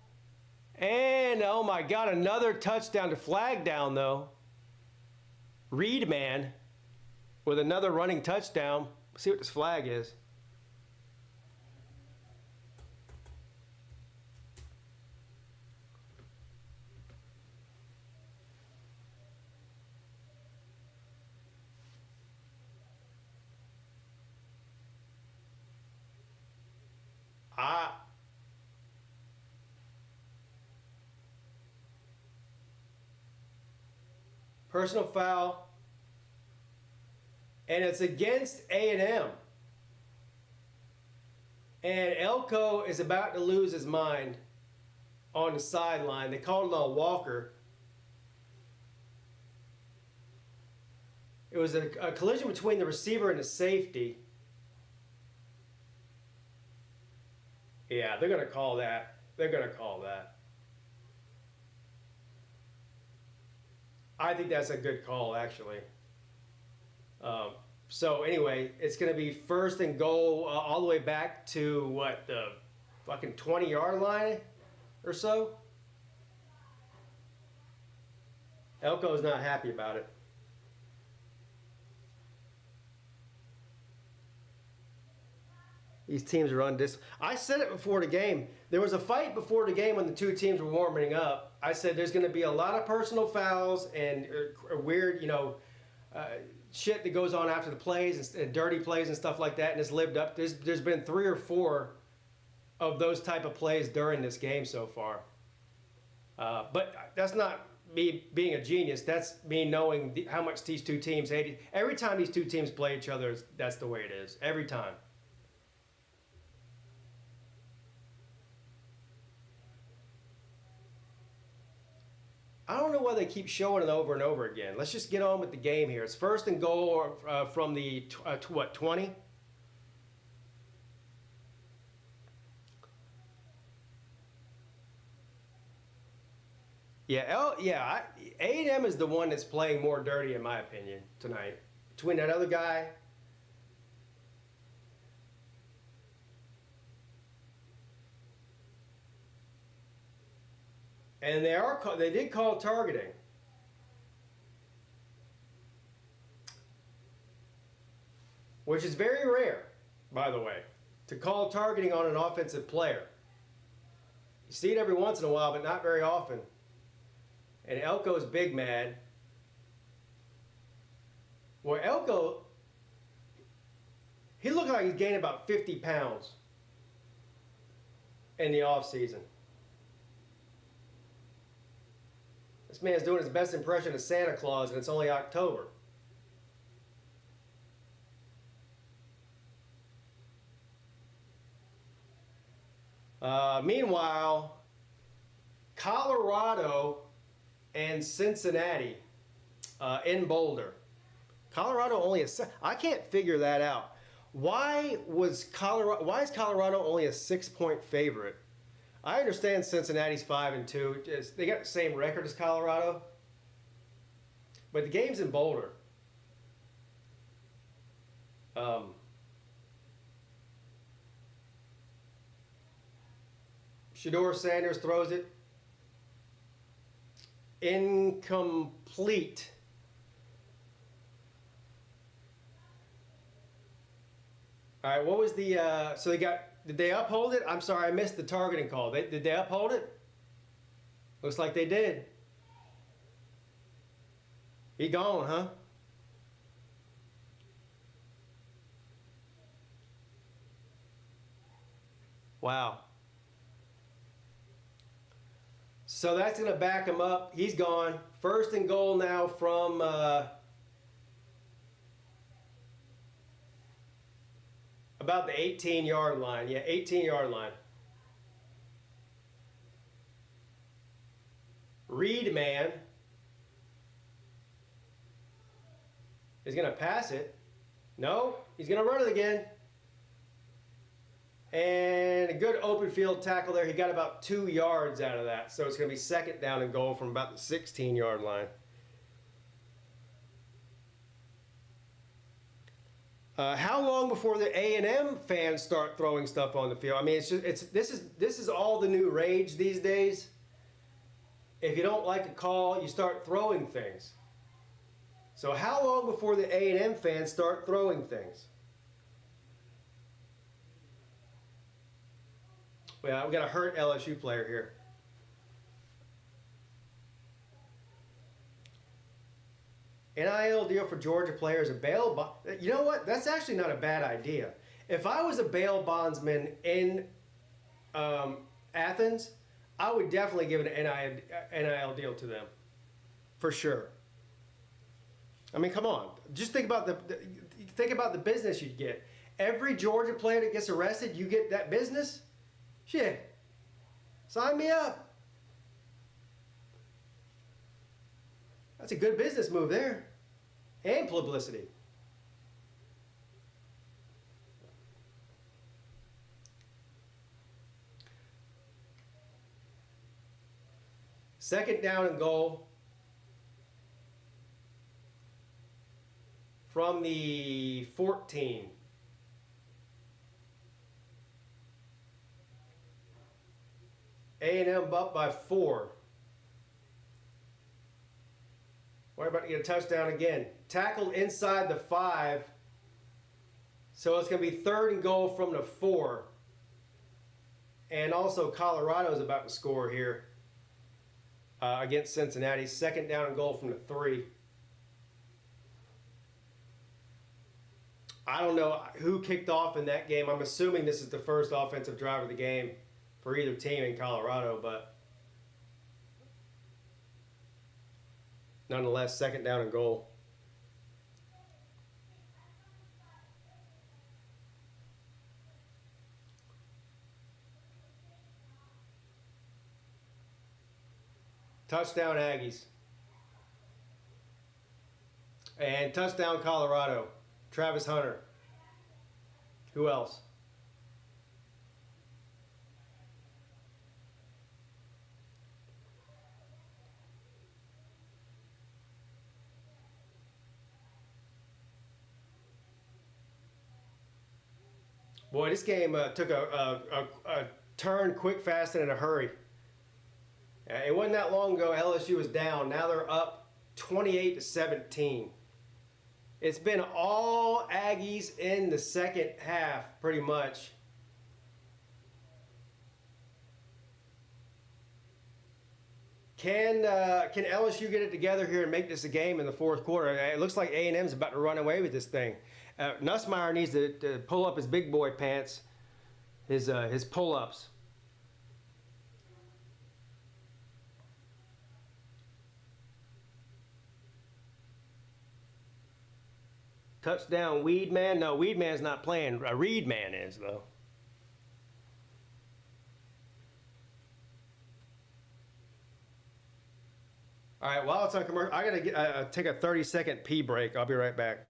And, oh my God, another touchdown to flag down, though. Reed man with another running touchdown. Let's see what this flag is. Personal foul, and it's against A&M. And Elko is about to lose his mind on the sideline. They called it on Walker. It was a collision between the receiver and the safety. Yeah, they're going to call that. They're going to call that. I think that's a good call, actually. So anyway, it's going to be 1st and goal all the way back to, what, the fucking 20-yard line or so? Elko's not happy about it. These teams are undisciplined. I said it before the game. There was a fight before the game when the two teams were warming up. I said there's going to be a lot of personal fouls and weird, shit that goes on after the plays and dirty plays and stuff like that. And it's lived up. There's been 3 or 4 of those type of plays during this game so far. But that's not me being a genius. That's me knowing how much these two teams hate it. Every time these two teams play each other, that's the way it is. Every time. I don't know why they keep showing it over and over again. Let's just get on with the game here. It's 1st and goal from the, 20? Yeah, A&M is the one that's playing more dirty, in my opinion, tonight. Between that other guy. And they did call targeting. Which is very rare, by the way, to call targeting on an offensive player. You see it every once in a while, but not very often. And Elko's big mad. Well, Elko, he looked like he's gained about 50 pounds in the offseason. This man's doing his best impression of Santa Claus, and it's only October. Meanwhile, Colorado and Cincinnati in Boulder. Colorado only I can't figure that out. Why is Colorado only a 6-point favorite? I understand Cincinnati's 5-2. They got the same record as Colorado. But the game's in Boulder. Shedeur Sanders throws it. Incomplete. All right, what was the, so did they uphold it? I'm sorry, I missed the targeting call. Did they uphold it? Looks like they did. He gone, huh? Wow. So that's going to back him up. He's gone. 1st and goal now from about the 18-yard line. Yeah, 18-yard line. Reed man is going to pass it. No, he's going to run it again. And a good open field tackle there. He got about 2 yards out of that. So it's going to be 2nd down and goal from about the 16-yard line. How long before the A&M fans start throwing stuff on the field? I mean, this is all the new rage these days. If you don't like a call, you start throwing things. So how long before the A&M fans start throwing things? Well, we got a hurt LSU player here. NIL deal for Georgia players, a bail bond. You know what? That's actually not a bad idea. If I was a bail bondsman in Athens, I would definitely give an NIL deal to them, for sure. I mean, come on. Just think about the business you'd get. Every Georgia player that gets arrested, you get that business. Shit. Sign me up. That's a good business move there. And publicity. Second down and goal from the 14. A&M up by 4. We're about to get a touchdown again. Tackled inside the 5. So it's going to be 3rd and goal from the 4. And also Colorado's about to score here against Cincinnati. 2nd down and goal from the 3. I don't know who kicked off in that game. I'm assuming this is the first offensive drive of the game for either team in Colorado, but nonetheless, 2nd down and goal. Touchdown Aggies. And touchdown Colorado. Travis Hunter. Who else? Boy, this game took a turn quick, fast, and in a hurry. It wasn't that long ago LSU was down. Now they're up 28-17. It's been all Aggies in the second half, pretty much. Can LSU get it together here and make this a game in the fourth quarter? It looks like A&M's about to run away with this thing. Nussmeier needs to pull up his big boy pants, his pull-ups. Touchdown, Weedman. No, Weedman's not playing. Reedman is, though. All right, while it's on commercial, I got to take a 30-second pee break. I'll be right back.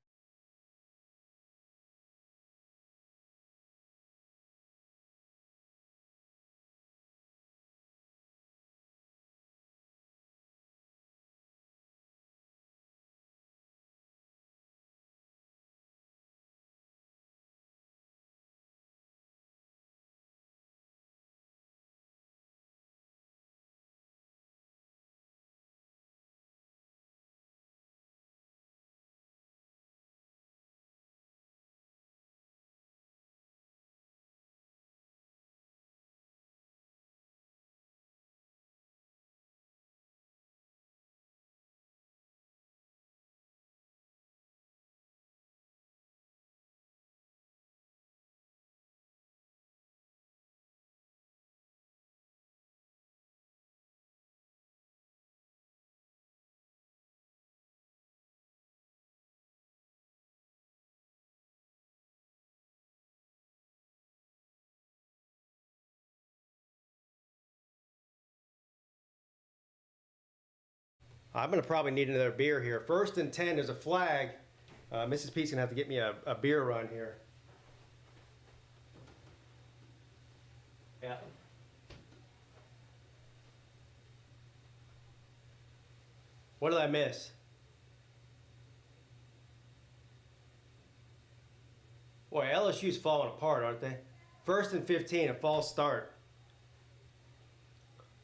I'm going to probably need another beer here. 1st and 10, there's a flag. Mrs. Pete's going to have to get me a beer run here. Yeah. What did I miss? Boy, LSU's falling apart, aren't they? 1st and 15, a false start.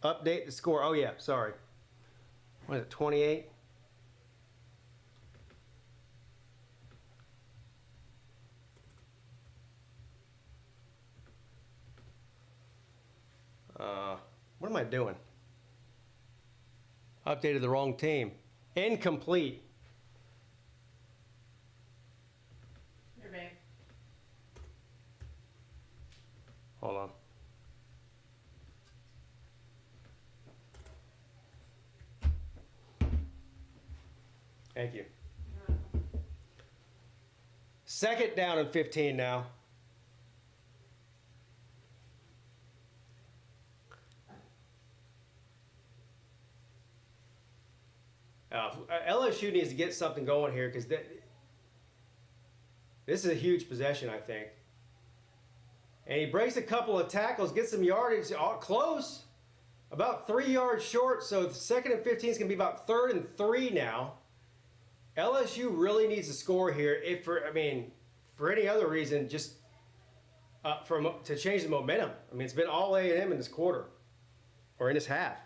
Update the score. Oh, yeah, sorry. What is it, 28? What am I doing? Updated the wrong team. Incomplete. Here, babe. Hold on. Thank you. 2nd down and 15 now. LSU needs to get something going here because this is a huge possession, I think. And he breaks a couple of tackles, gets some yardage, close, about 3 yards short. So 2nd and 15 is going to be about 3rd and 3 now. LSU really needs to score here. For any other reason, just to change the momentum. I mean, it's been all A&M in this quarter, or in this half.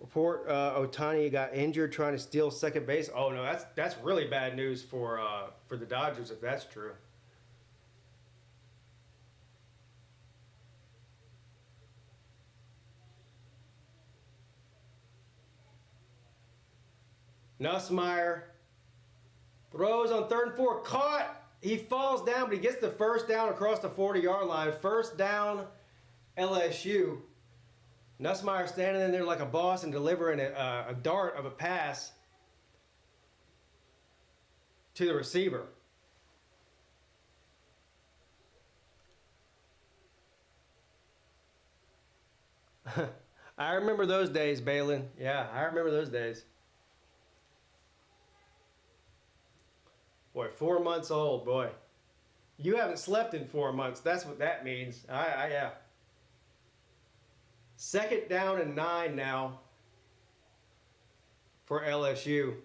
Report: Otani got injured trying to steal second base. Oh no, that's really bad news for the Dodgers if that's true. Nussmeier throws on 3rd and 4, caught. He falls down, but he gets the 1st down across the 40-yard line. 1st down, LSU. Nussmeier standing in there like a boss and delivering a dart of a pass to the receiver. I remember those days, Balin. Yeah, I remember those days. Boy, 4 months old, boy. You haven't slept in 4 months. That's what that means. Yeah. 2nd down and 9 now for LSU.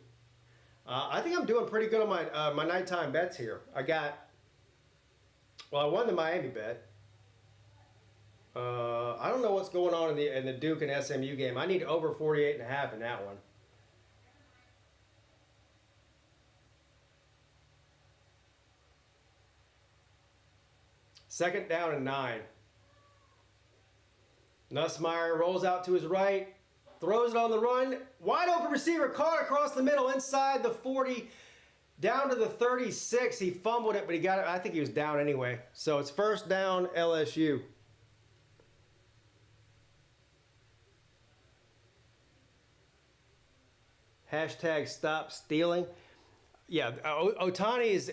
I think I'm doing pretty good on my nighttime bets here. I got Well, I won the Miami bet. I don't know what's going on in the Duke and SMU game. I need over 48.5 in that one. Second down and 9. Nussmeier rolls out to his right, throws it on the run. Wide open receiver caught across the middle inside the 40, down to the 36. He fumbled it, but he got it. I think he was down anyway. So it's first down, LSU. Hashtag stop stealing. Yeah, Otani is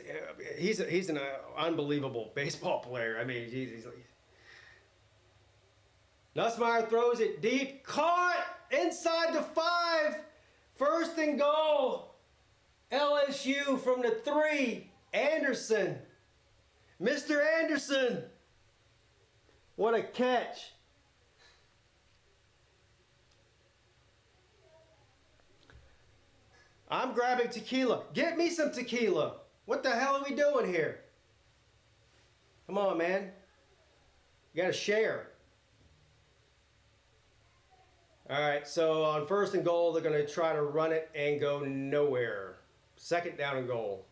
he's an unbelievable baseball player. I mean, he's Nussmeier throws it deep, caught inside the 5. First and goal. LSU from the 3. Anderson. Mr. Anderson. What a catch. I'm grabbing tequila. Get me some tequila. What the hell are we doing here? Come on, man. You got to share. All right, so on first and goal, they're going to try to run it and go nowhere. Second down and goal.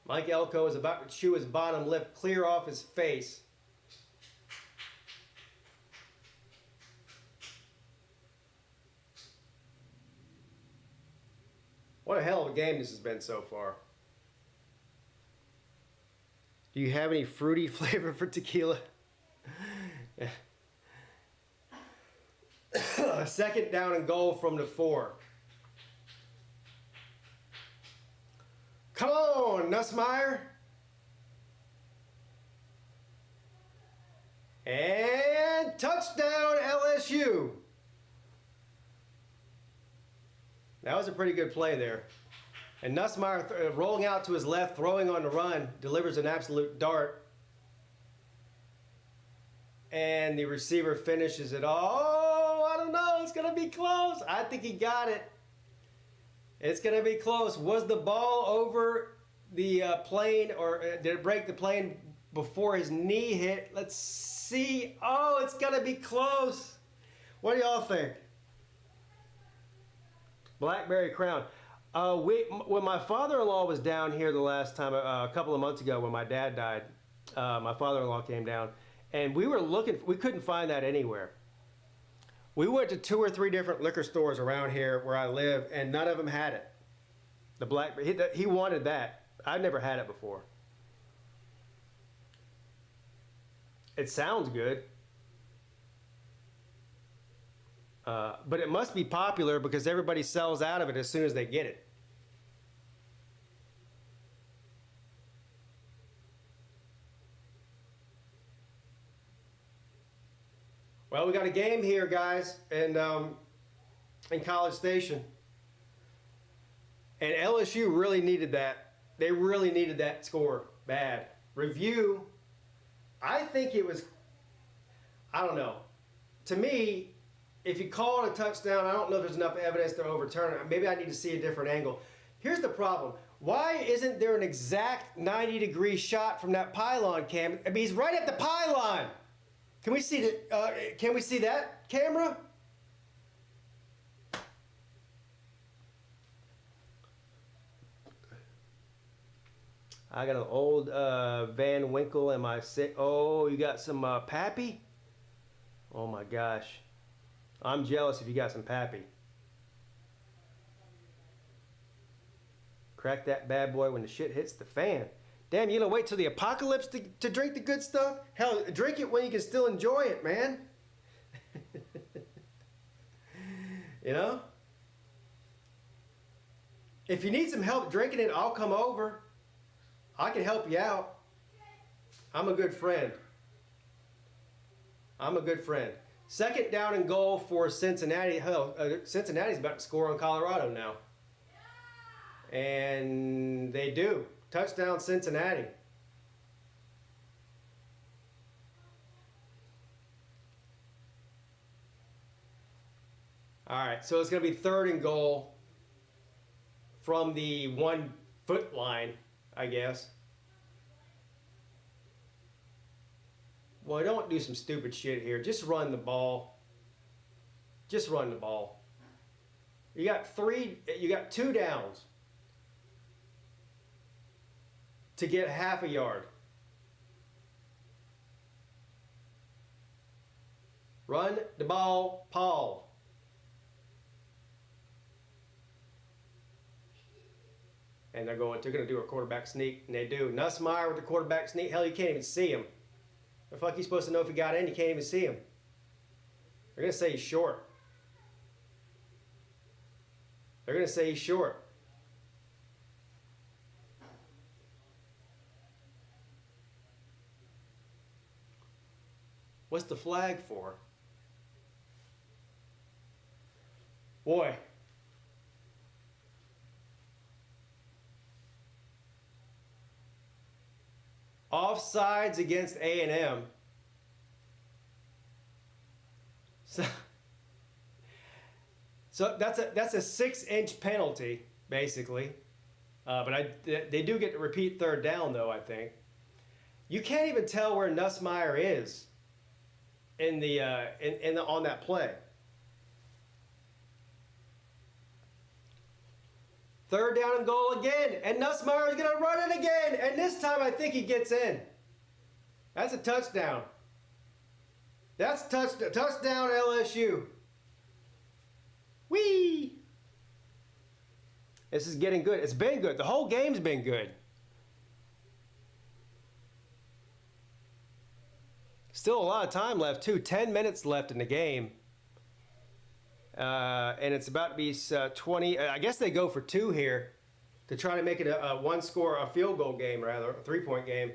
Mike Elko is about to chew his bottom lip clear off his face. What a hell of a game this has been so far. Do you have any fruity flavor for tequila? Second down and goal from the 4. Come on, Nussmeier. And touchdown, LSU. That was a pretty good play there. And Nussmeier rolling out to his left, throwing on the run, delivers an absolute dart. And the receiver finishes it. Oh, I don't know. It's going to be close. I think he got it. It's going to be close. Was the ball over the plane, or did it break the plane before his knee hit? Let's see. Oh, it's going to be close. What do y'all think? Blackberry Crown. When my father-in-law was down here the last time, a couple of months ago when my dad died, my father-in-law came down, and we were looking, we couldn't find that anywhere. We went to 2 or 3 different liquor stores around here where I live, and none of them had it. The Blackberry, he wanted that. I'd never had it before. It sounds good. But it must be popular because everybody sells out of it as soon as they get it. Well, we got a game here, guys, and in College Station. And LSU really needed that. They really needed that score bad. Review, I think it was, I don't know. To me, if you call it a touchdown, I don't know if there's enough evidence to overturn it. Maybe I need to see a different angle. Here's the problem. Why isn't there an exact 90-degree shot from that pylon cam? I mean, he's right at the pylon. Can we see that camera? I got an old Van Winkle in my sit. Oh, you got some Pappy? Oh my gosh. I'm jealous if you got some Pappy. Crack that bad boy when the shit hits the fan. Damn, you gonna wait till the apocalypse to drink the good stuff? Hell, drink it when you can still enjoy it, man. You know? If you need some help drinking it, I'll come over. I can help you out. I'm a good friend. I'm a good friend. Second down and goal for Cincinnati. Hell, Cincinnati's about to score on Colorado now. And they do. Touchdown, Cincinnati. All right, so it's going to be third and goal from the 1 foot line. I guess. Well, don't do some stupid shit here. Just run the ball. Just run the ball. You got 2 downs to get half a yard. Run the ball, Paul. And they're going to do a quarterback sneak, and they do. Nussmeier with the quarterback sneak. Hell, you can't even see him. The fuck you supposed to know if he got in? You can't even see him. They're going to say he's short. They're going to say he's short. What's the flag for? Boy. Offsides against A&M. So that's a 6-inch penalty, basically. But they do get to repeat third down, though, I think. You can't even tell where Nussmeier is on that play. Third down and goal again, and Nussmeier is going to run it again, and this time I think he gets in. That's a touchdown. That's touchdown LSU. Whee! This is getting good. It's been good. The whole game's been good. Still a lot of time left, too. 10 minutes left in the game. And it's about to be 20. I guess they go for 2 here to try to make it a field goal game, rather, a 3-point game.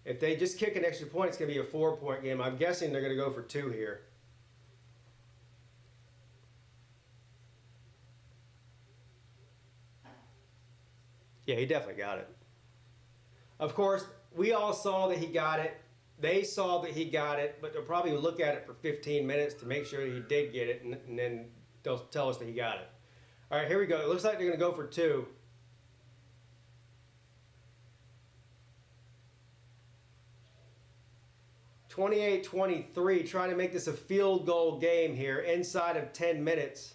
If they just kick an extra point, it's going to be a 4-point game. I'm guessing they're going to go for 2 here. Yeah, he definitely got it. Of course, we all saw that he got it. They saw that he got it, but they'll probably look at it for 15 minutes to make sure that he did get it, and then they'll tell us that he got it. All right, here we go. It looks like they're going to go for 2. (28-23), trying to make this a field goal game here inside of 10 minutes.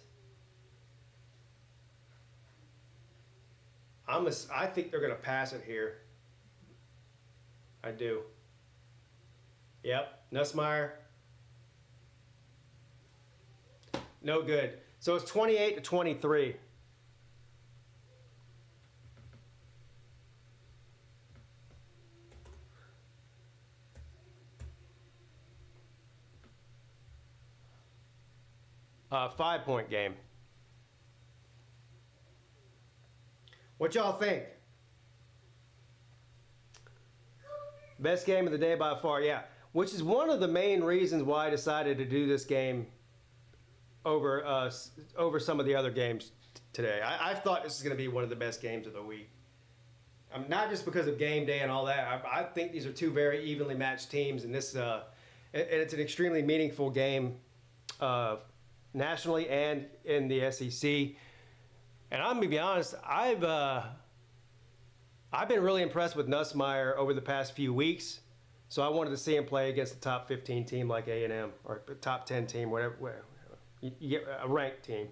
I think they're going to pass it here. I do. Yep, Nussmeier. No good. So it's 28-23. Five-point game. What y'all think? Best game of the day by far, yeah. Which is one of the main reasons why I decided to do this game over some of the other games today. I thought this is going to be one of the best games of the week. Not just because of game day and all that. I think these are 2 very evenly matched teams, and this and it's an extremely meaningful game nationally and in the SEC. And I'm going to be honest, I've been really impressed with Nussmeier over the past few weeks. So I wanted to see him play against a top 15 team like A&M or a top 10 team, whatever. You get a ranked team.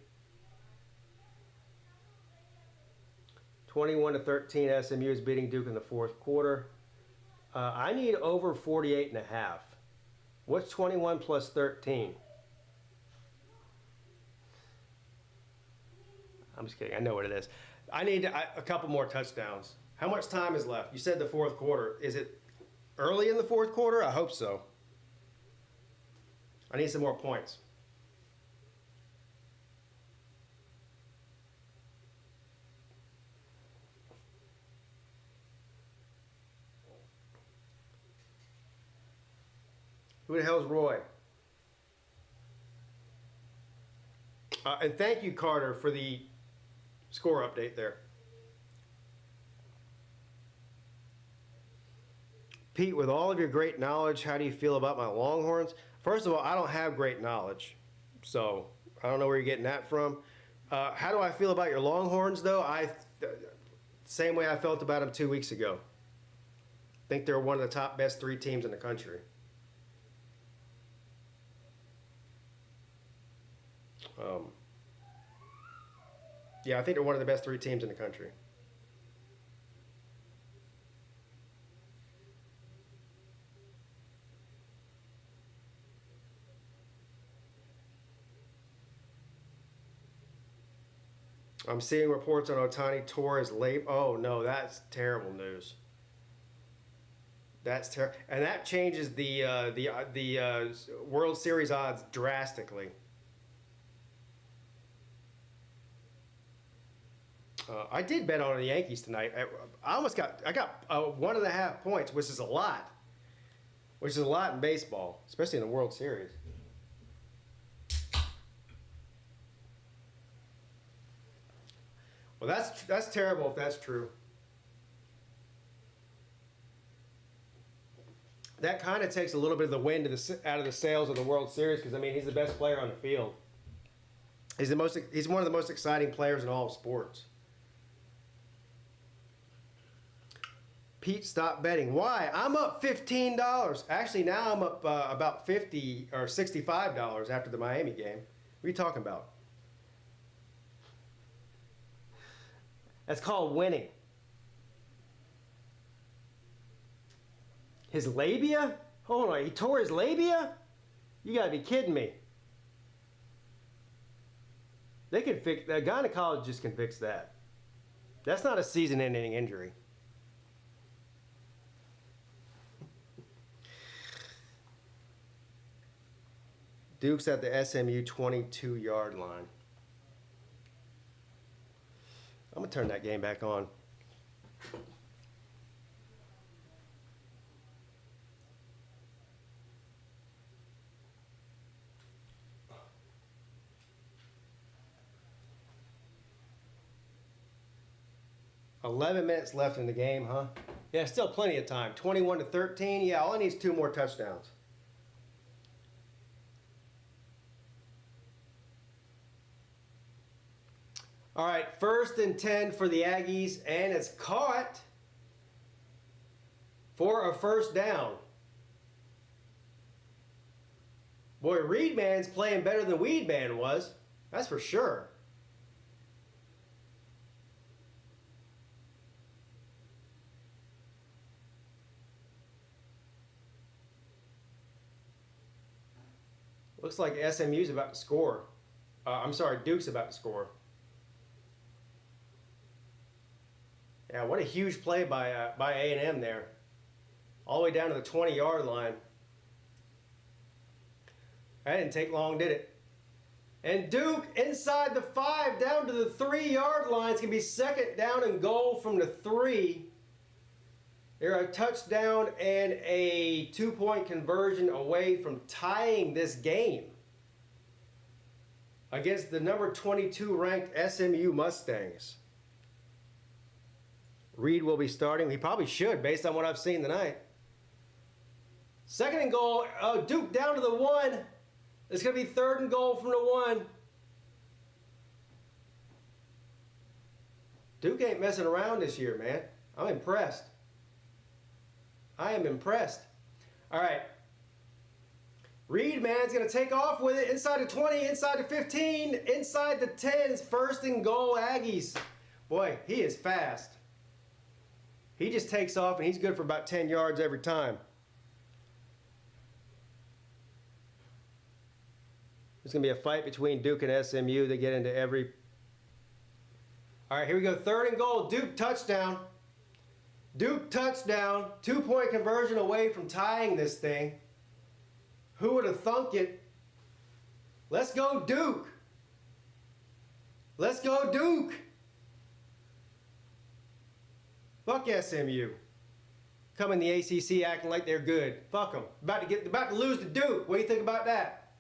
21-13, SMU is beating Duke in the 4th quarter. I need over 48.5. What's 21 plus 13? I'm just kidding. I know what it is. I need a couple more touchdowns. How much time is left? You said the 4th quarter. Is it early in the 4th quarter? I hope so. I need some more points. Who the hell's Roy? And thank you, Carter, for the score update there. Pete, with all of your great knowledge, how do you feel about my Longhorns? First of all, I don't have great knowledge, so I don't know where you're getting that from. How do I feel about your Longhorns, though? same way I felt about them 2 weeks ago. I think they're one of the top best 3 teams in the country. Yeah, I think they're one of the best 3 teams in the country. I'm seeing reports on Otani tore his labia. Oh no, that's terrible news. That's terrible, and that changes the World Series odds drastically. I did bet on the Yankees tonight. I got 1.5 points, which is a lot. Which is a lot in baseball, especially in the World Series. Well, that's terrible if that's true. That kind of takes a little bit of the wind out of the sails of the World Series because, I mean, he's the best player on the field. He's one of the most exciting players in all of sports. Pete, stop betting. Why? I'm up $15. Actually, now I'm up about $50 or $65 after the Miami game. What are you talking about? That's called winning. His labia? Hold on, he tore his labia? You gotta be kidding me. They can fix that. Gynecologist can fix that. That's not a season-ending injury. Duke's at the SMU 22-yard line. I'm going to turn that game back on. $11 minutes left in the game, huh? Yeah, still plenty of time. 21-13. Yeah, all I need is 2 more touchdowns. All right, 1st and 10 for the Aggies, and it's caught for a 1st down. Boy, Reed Man's playing better than Weed Man was. That's for sure. Looks like SMU's about to score. I'm sorry, Duke's about to score. Yeah, what a huge play by A&M there. All the way down to the 20-yard line. That didn't take long, did it? And Duke inside the 5 down to the 3-yard line. It's going to be 2nd down and goal from the 3. They're a touchdown and a 2-point conversion away from tying this game against the number 22 ranked SMU Mustangs. Reed will be starting. He probably should, based on what I've seen tonight. 2nd and goal. Duke down to the 1. It's going to be 3rd and goal from the 1. Duke ain't messing around this year, man. I'm impressed. I am impressed. All right. Reed, man's going to take off with it inside the 20, inside the 15, inside the 10. It's 1st and goal, Aggies. Boy, he is fast. He just takes off, and he's good for about 10 yards every time. There's going to be a fight between Duke and SMU. They get into every... All right, here we go. 3rd and goal. Duke touchdown. Duke touchdown. 2-point conversion away from tying this thing. Who would have thunk it? Let's go, Duke. Let's go, Duke. Fuck SMU. Come in the ACC acting like they're good. Fuck them. About to lose to Duke. What do you think about that?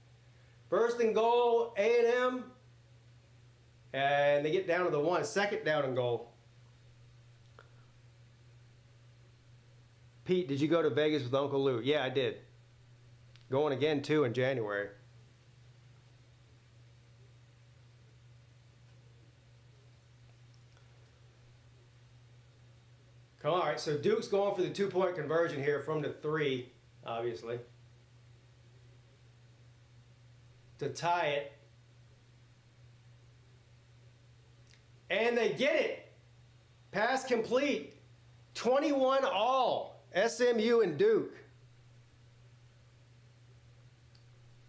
1st and goal, A&M. And they get down to the 1. 2nd down and goal. Pete, did you go to Vegas with Uncle Lou? Yeah, I did. Going again, too, in January. All right, so Duke's going for the 2-point conversion here from the 3, obviously, to tie it. And they get it. Pass complete. 21 all. SMU and Duke.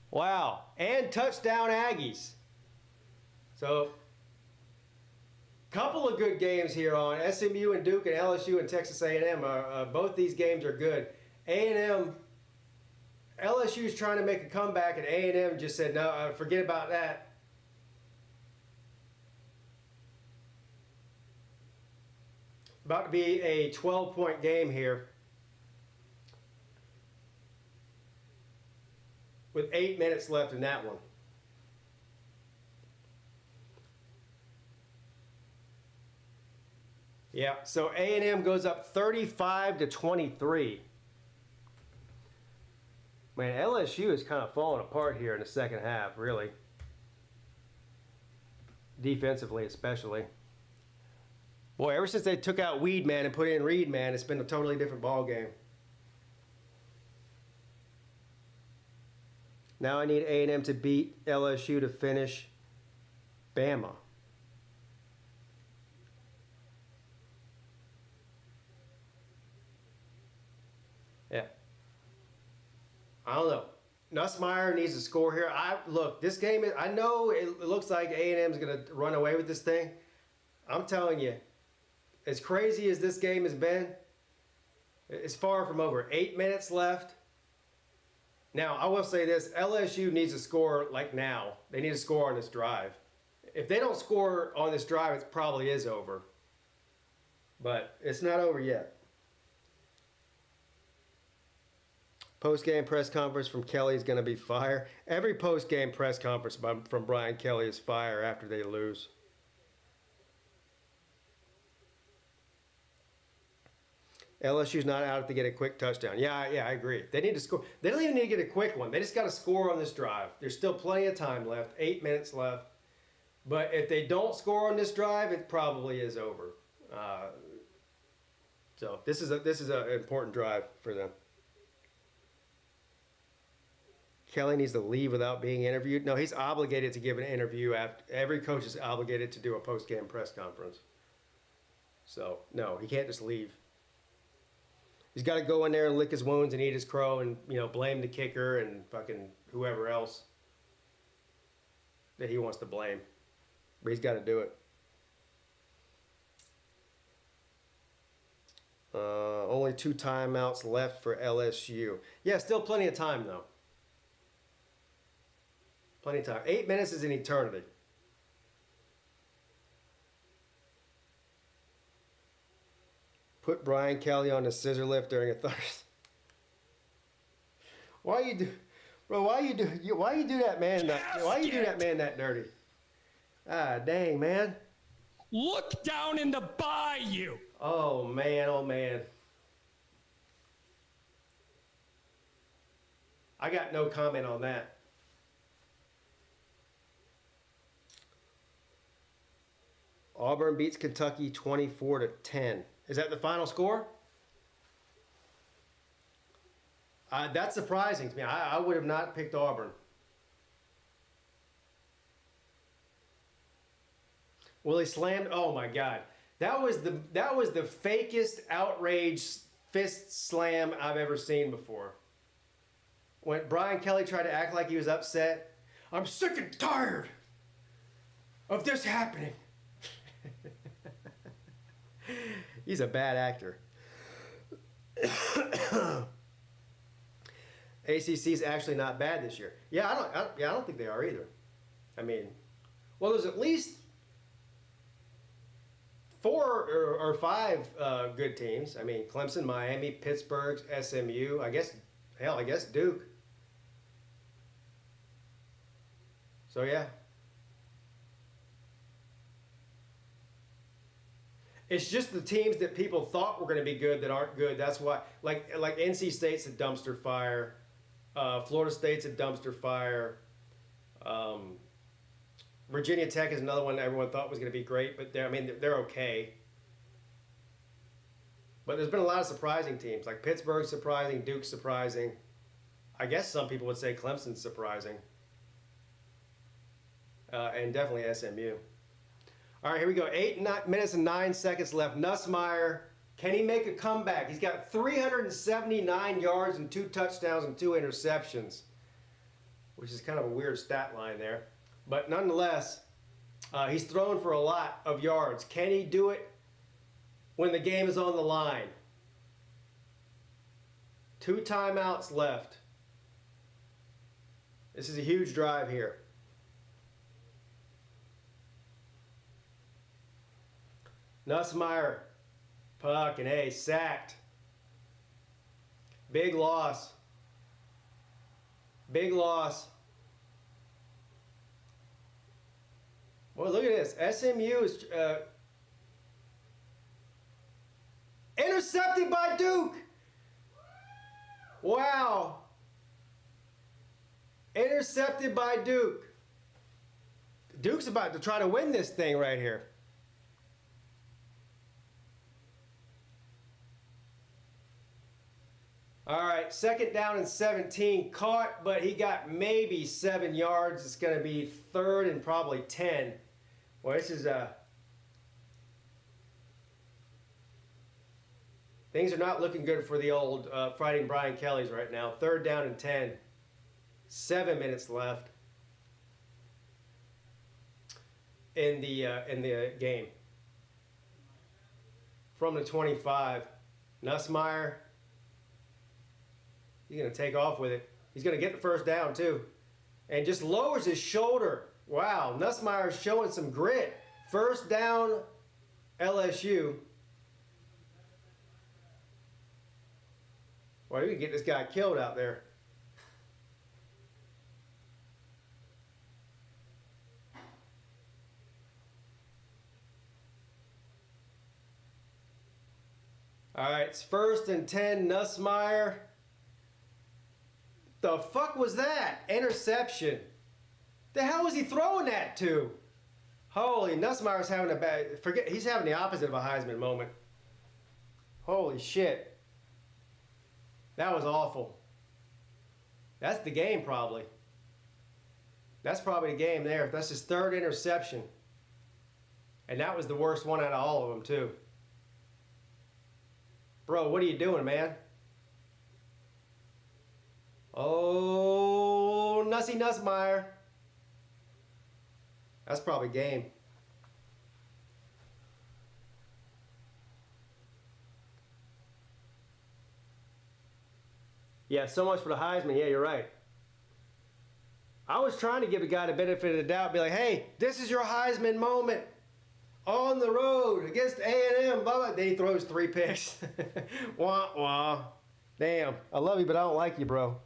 Wow. And touchdown Aggies. So, couple of good games here on SMU and Duke and LSU and Texas A&M. Both these games are good. A&M, LSU's trying to make a comeback, and A&M just said, no, forget about that. About to be a 12-point game here with 8 minutes left in that one. Yeah, so A&M goes up 35-23. Man, LSU is kind of falling apart here in the second half, really. Defensively, especially. Boy, ever since they took out Weed Man and put in Reed Man, it's been a totally different ball game. Now I need A&M to beat LSU to finish Bama. Yeah. I don't know. Nussmeier needs to score here. Look, this game, I know it looks like A&M is going to run away with this thing. I'm telling you, as crazy as this game has been, it's far from over. 8 minutes left. Now, I will say this. LSU needs to score like now. They need to score on this drive. If they don't score on this drive, it probably is over. But it's not over yet. Post-game press conference from Kelly is going to be fire. Every post-game press conference from Brian Kelly is fire after they lose. LSU's not out to get a quick touchdown. Yeah, I agree. They need to score. They don't even need to get a quick one. They just got to score on this drive. There's still plenty of time left. 8 minutes left. But if they don't score on this drive, it probably is over. So this is an important drive for them. Kelly needs to leave without being interviewed. No, he's obligated to give an interview. Every coach is obligated to do a post-game press conference. So, no, he can't just leave. He's got to go in there and lick his wounds and eat his crow and, blame the kicker and fucking whoever else that he wants to blame. But he's got to do it. Only 2 timeouts left for LSU. Yeah, still plenty of time, though. Plenty of time. 8 minutes is an eternity. Put Brian Kelly on the scissor lift during a thirst. Why you do that man that dirty? Ah, dang, man. Look down in the bayou. Oh man. I got no comment on that. Auburn beats Kentucky 24-10. Is that the final score? That's surprising to me. I would have not picked Auburn. Well, he slammed. Oh my God, that was the fakest outrage fist slam I've ever seen before. When Brian Kelly tried to act like he was upset, I'm sick and tired of this happening. He's a bad actor. ACC's actually not bad this year. Yeah, I don't think they are either. I mean, well, there's at least 4 or 5 good teams. I mean, Clemson, Miami, Pittsburgh, SMU. I guess Duke. So yeah. It's just the teams that people thought were going to be good that aren't good. That's why, like NC State's a dumpster fire. Florida State's a dumpster fire. Virginia Tech is another one that everyone thought was going to be great, but they're okay. But there's been a lot of surprising teams, like Pittsburgh surprising, Duke surprising. I guess some people would say Clemson's surprising. And definitely SMU. All right, here we go. 8 minutes and 9 seconds left. Nussmeier, can he make a comeback? He's got 379 yards and 2 touchdowns and 2 interceptions, which is kind of a weird stat line there. But nonetheless, he's thrown for a lot of yards. Can he do it when the game is on the line? 2 timeouts left. This is a huge drive here. Nussmeier, fucking A, sacked. Big loss. Big loss. Well, look at this. SMU is intercepted by Duke. Wow. Intercepted by Duke. Duke's about to try to win this thing right here. All right, 2nd down and 17. Caught, but he got maybe 7 yards. It's going to be 3rd and probably 10. Well, this is things are not looking good for the old Fighting Brian Kellys right now. 3rd down and 10. 7 minutes left in the game. From the 25, Nussmeier. He's going to take off with it. He's going to get the 1st down, too. And just lowers his shoulder. Wow, Nussmeier's showing some grit. 1st down, LSU. Well, you can get this guy killed out there. All right, it's 1st and 10, Nussmeier. The fuck was that? Interception. The hell was he throwing that to? Holy, Nussmeier's having a bad, he's having the opposite of a Heisman moment. Holy shit. That was awful. That's the game probably. That's probably the game there. That's his 3rd interception. And that was the worst one out of all of them too. Bro, what are you doing, man? Oh, Nussmeier. That's probably game. Yeah, so much for the Heisman. Yeah, you're right. I was trying to give the guy the benefit of the doubt. Be like, hey, this is your Heisman moment. On the road against A&M. Blah, blah. Then he throws 3 picks. Wah, wah. Damn. I love you, but I don't like you, bro.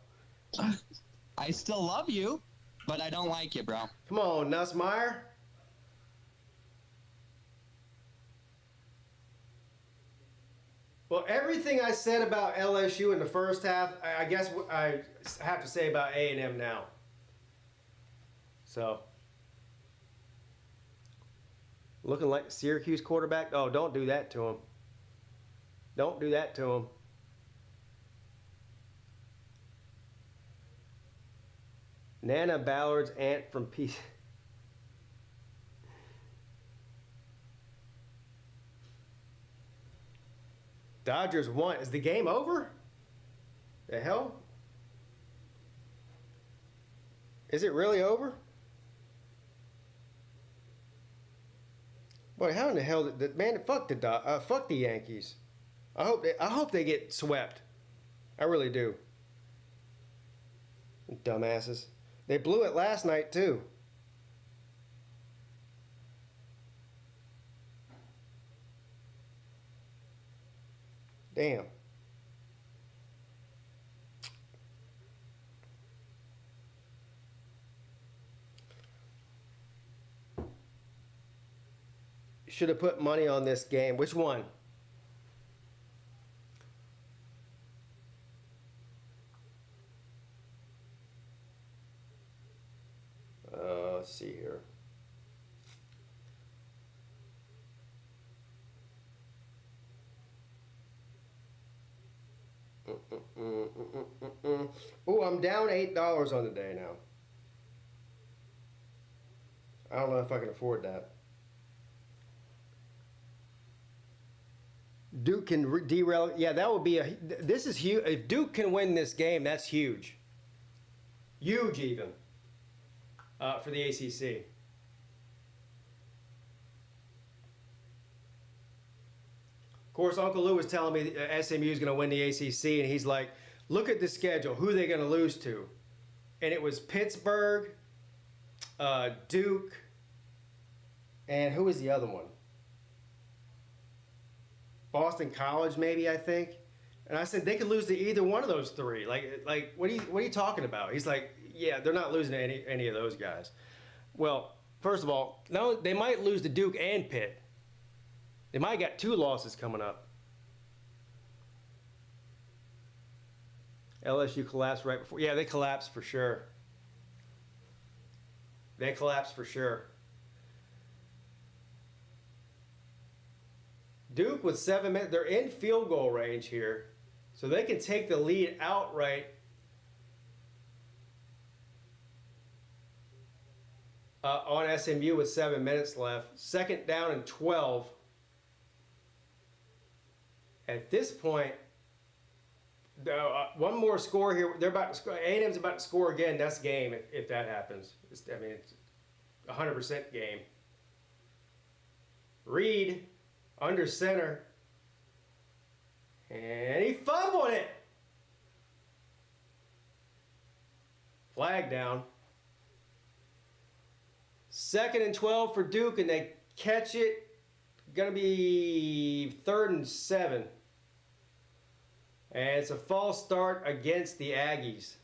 I still love you, but I don't like you, bro. Come on, Nussmeier. Well, everything I said about LSU in the first half, I guess I have to say about A&M now. So, looking like Syracuse quarterback. Oh, don't do that to him. Don't do that to him. Nana Ballard's aunt from Peete. Dodgers won. Is the game over? The hell? Is it really over? Boy, how in the hell did man? Fuck the Yankees. I hope they get swept. I really do. Dumbasses. They blew it last night too. Damn. Should have put money on this game. Which one? Let's see here. Ooh, I'm down $8 on the day now. I don't know if I can afford that. Duke can derail. Yeah, that would be a. This is huge. If Duke can win this game, that's huge. Huge, even for the ACC. Of course, Uncle Lou was telling me SMU is going to win the ACC, and he's like, "Look at the schedule. Who are they going to lose to?" And it was Pittsburgh, Duke, and who was the other one? Boston College, maybe, I think. And I said they could lose to either one of those three. Like what are you talking about? He's like, yeah, they're not losing to any of those guys. Well, first of all, no, they might lose to Duke and Pitt. They might got 2 losses coming up. LSU collapsed right before. Yeah, they collapsed for sure. They collapsed for sure. Duke with 7 minutes. They're in field goal range here. So they can take the lead outright. On SMU with 7 minutes left. 2nd down and 12. At this point, one more score here. They're about to score. A&M's about to score again. That's game if that happens. It's 100% game. Reed under center. And he fumbled it. Flag down. 2nd and 12 for Duke, and they catch it. Going to be 3rd and 7. And it's a false start against the Aggies.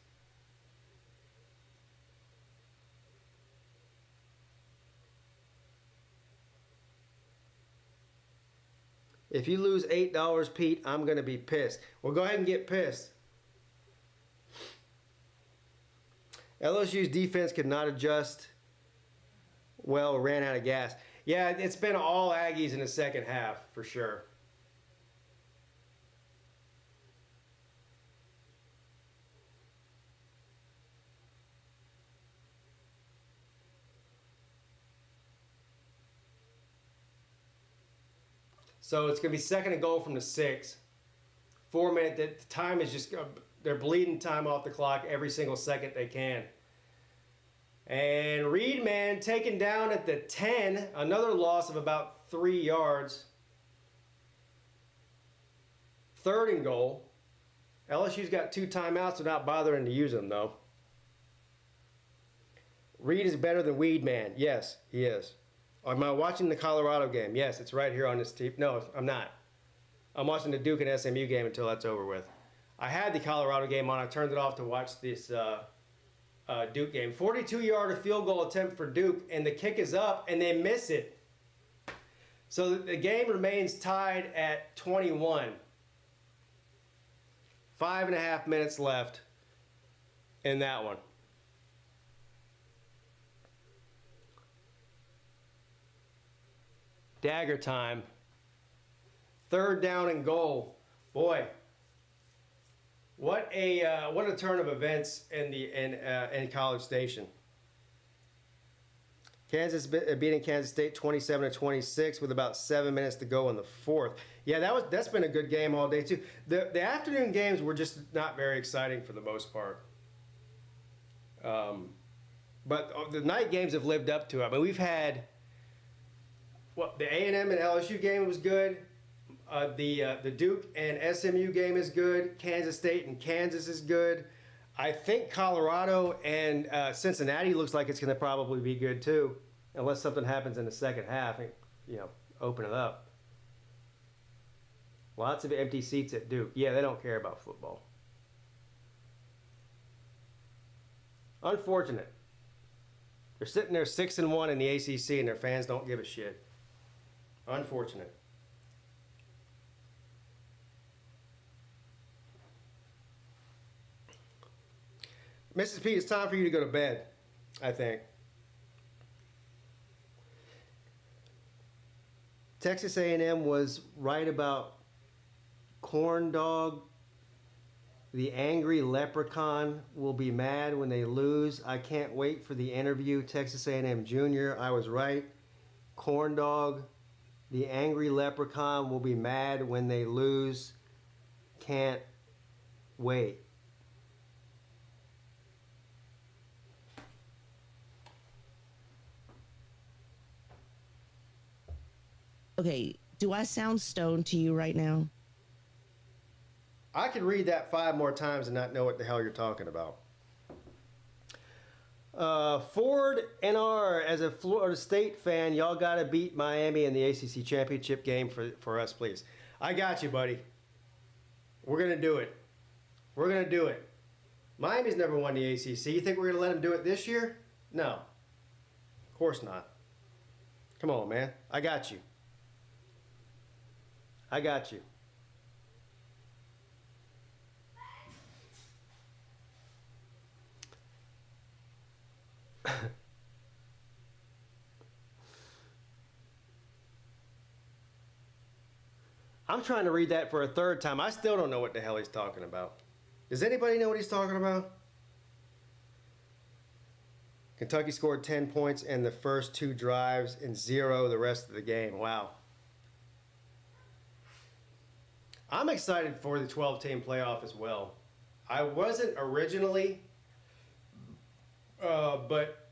If you lose $8, Pete, I'm going to be pissed. Well, go ahead and get pissed. LSU's defense could not adjust. Well, ran out of gas. Yeah, it's been all Aggies in the second half, for sure. So it's going to be 2nd and goal from the 6. 4 minutes. The time is just, they're bleeding time off the clock every single second they can. And Reed, man, taken down at the 10. Another loss of about 3 yards. 3rd and goal. LSU's got 2 timeouts. They're not bothering to use them, though. Reed is better than Weed, man. Yes, he is. Am I watching the Colorado game? Yes, it's right here on this TV. No, I'm not. I'm watching the Duke and SMU game until that's over with. I had the Colorado game on. I turned it off to watch this Duke game. 42-yard field goal attempt for Duke, and the kick is up, and they miss it. So the game remains tied at 21. 5.5 minutes left in that one. Dagger time. 3rd down and goal. Boy, what a turn of events in College Station. Kansas beating Kansas State 27-26 with about 7 minutes to go in the 4th. Yeah, that's been a good game all day too. The afternoon games were just not very exciting for the most part. But the night games have lived up to it. I mean, we've had. Well, the A&M and LSU game was good. The Duke and SMU game is good. Kansas State and Kansas is good. I think Colorado and Cincinnati looks like it's going to probably be good too, unless something happens in the second half and, open it up. Lots of empty seats at Duke. Yeah, they don't care about football. Unfortunate. They're sitting there 6-1 in the ACC and their fans don't give a shit. Unfortunate. Mrs. Peete, it's time for you to go to bed, I think. Texas A&M was right about corn dog The angry leprechaun will be mad when they lose. I can't wait for the interview. Texas A&M Junior. I was right. Corn dog. The angry leprechaun will be mad when they lose. Can't wait. Okay, do I sound stoned to you right now? I could read that 5 more times and not know what the hell you're talking about. Ford NR, as a Florida State fan, y'all got to beat Miami in the ACC championship game for us, please. I got you, buddy. We're going to do it. We're going to do it. Miami's never won the ACC. You think we're going to let them do it this year? No. Of course not. Come on, man. I got you. I got you. I'm trying to read that for a third time. I still don't know what the hell he's talking about. Does anybody know what he's talking about? Kentucky scored 10 points in the first 2 drives and 0 the rest of the game. Wow. I'm excited for the 12-team playoff as well. I wasn't originally, but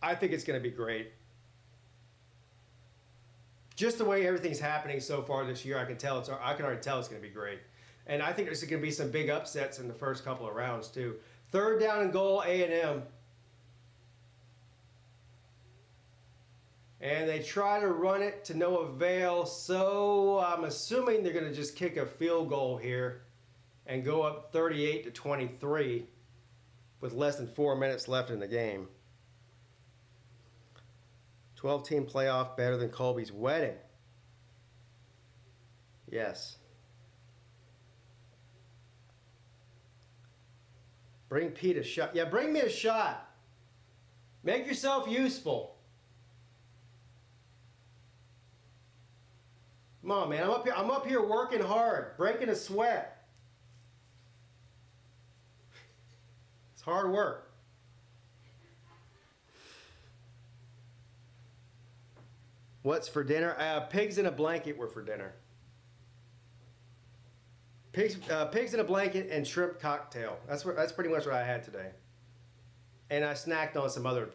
I think it's going to be great. Just the way everything's happening so far this year, I can already tell it's going to be great. And I think there's going to be some big upsets in the first couple of rounds too. 3rd down and goal, A&M. And they try to run it to no avail, so I'm assuming they're going to just kick a field goal here and go up 38-23 with less than 4 minutes left in the game. 12-team playoff better than Colby's wedding. Yes. Bring Peete a shot. Yeah, bring me a shot. Make yourself useful. Come on, man. I'm up here working hard, breaking a sweat. It's hard work. What's for dinner? Pigs in a blanket were for dinner. Pigs in a blanket and shrimp cocktail. That's pretty much what I had today. And I snacked on some other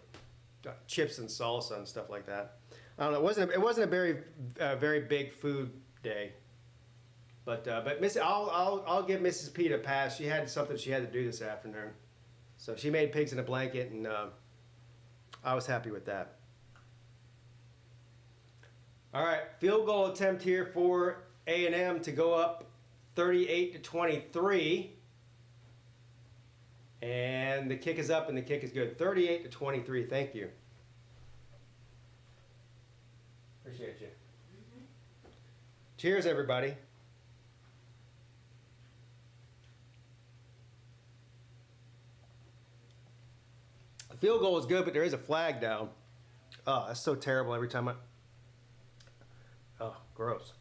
chips and salsa and stuff like that. I don't know. It wasn't a very big food day. But I'll give Mrs. Peete a pass. She had something she had to do this afternoon, so she made pigs in a blanket, and I was happy with that. All right, field goal attempt here for A&M to go up 38-23. And the kick is up and the kick is good. 38-23, thank you. Appreciate you. Cheers, everybody. The field goal is good, but there is a flag down. Oh, that's so terrible every time Oh, gross.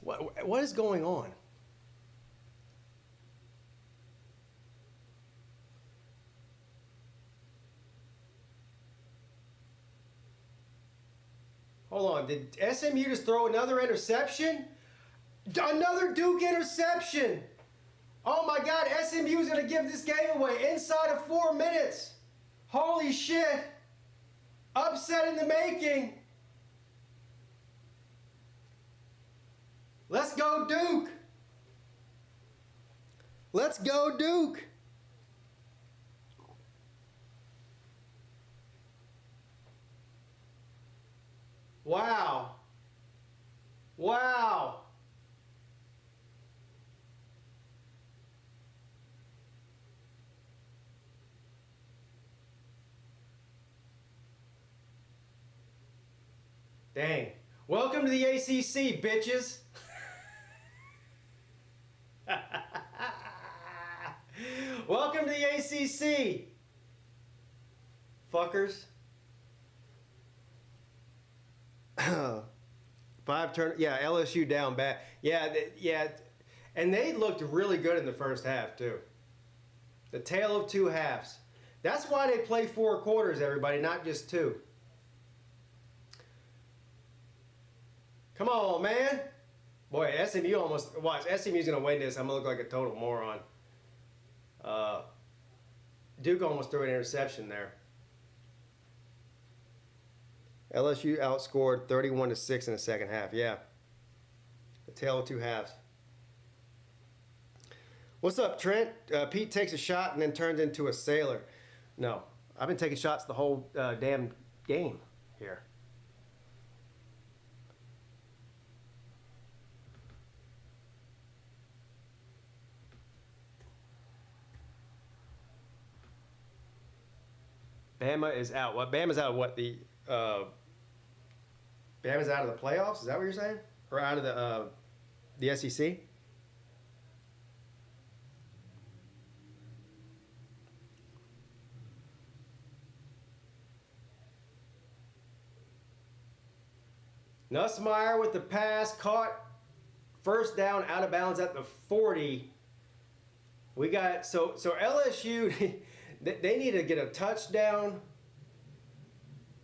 What is going on? Hold on. Did SMU just throw another interception? Another Duke interception! Oh my God, SMU is going to give this game away inside of 4 minutes. Holy shit. Upset in the making. Let's go, Duke. Let's go, Duke. Wow. Wow. Dang. Welcome to the ACC, bitches. Welcome to the ACC, fuckers. Yeah, LSU down bad. Yeah, yeah. And they looked really good in the first half, too. The tale of two halves. That's why they play 4 quarters, everybody, not just 2. Come on, man. Boy, SMU almost... Watch, SMU's going to win this. I'm going to look like a total moron. Duke almost threw an interception there. LSU outscored 31-6 in the second half. Yeah. The tale of two halves. What's up, Trent? Pete takes a shot and then turns into a sailor. No. I've been taking shots the whole damn game here. Bama is out. What? Bama's out of what? Bama's out of the playoffs? Is that what you're saying? Or out of the SEC? Nussmeier with the pass, caught, first down, out of bounds at the 40. We got, so LSU, they need to get a touchdown,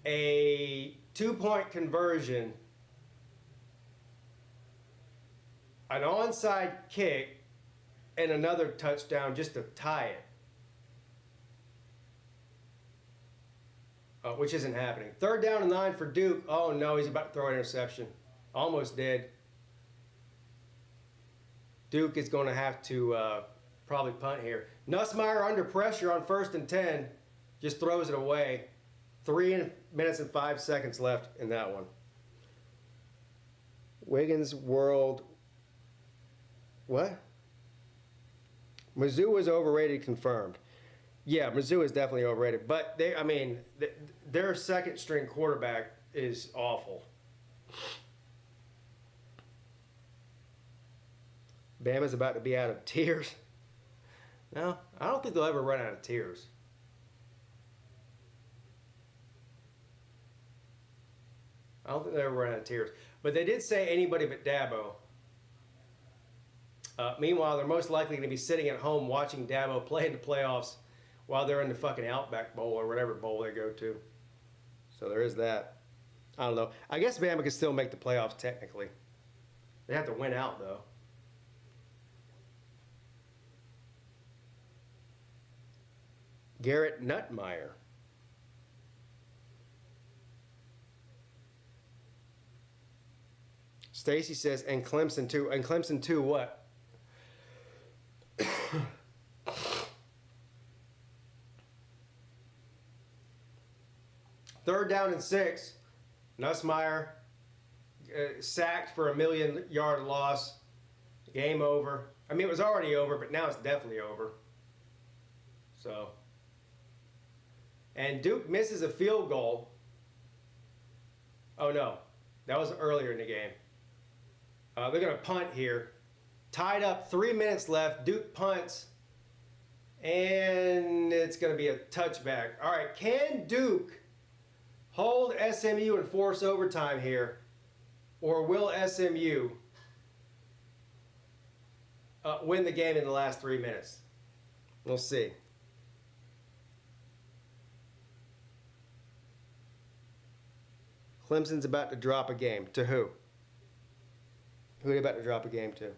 a 2-point conversion, an onside kick, and another touchdown just to tie it. Which isn't happening. 3rd down and 9 for Duke. Oh no, he's about to throw an interception. Almost did. Duke is going to have to probably punt here. Nussmeier under pressure on 1st and 10. Just throws it away. 3 minutes and 5 seconds left in that one. Wiggins World. What? Mizzou is overrated, confirmed. Yeah, Mizzou is definitely overrated. But their second string quarterback is awful. Bama's about to be out of tears. No, I don't think they'll ever run out of tears. I don't think they'll ever run out of tears. But they did say anybody but Dabo. Meanwhile, they're most likely going to be sitting at home watching Dabo play in the playoffs while they're in the fucking Outback Bowl or whatever bowl they go to. So there is that. I don't know. I guess Bama can still make the playoffs technically. They have to win out, though. Garrett Nuttmeier. Stacy says, and Clemson too. And Clemson too, what? 3rd down and 6. Nussmeier sacked for a 1,000,000-yard loss. Game over. I mean, it was already over, but now it's definitely over. So. And Duke misses a field goal. Oh, no. That was earlier in the game. They're going to punt here. Tied up, 3 minutes left. Duke punts. And it's going to be a touchback. All right, can Duke hold SMU and force overtime here? Or will SMU win the game in the last 3 minutes? We'll see. Clemson's about to drop a game. To who? Who are they about to drop a game to?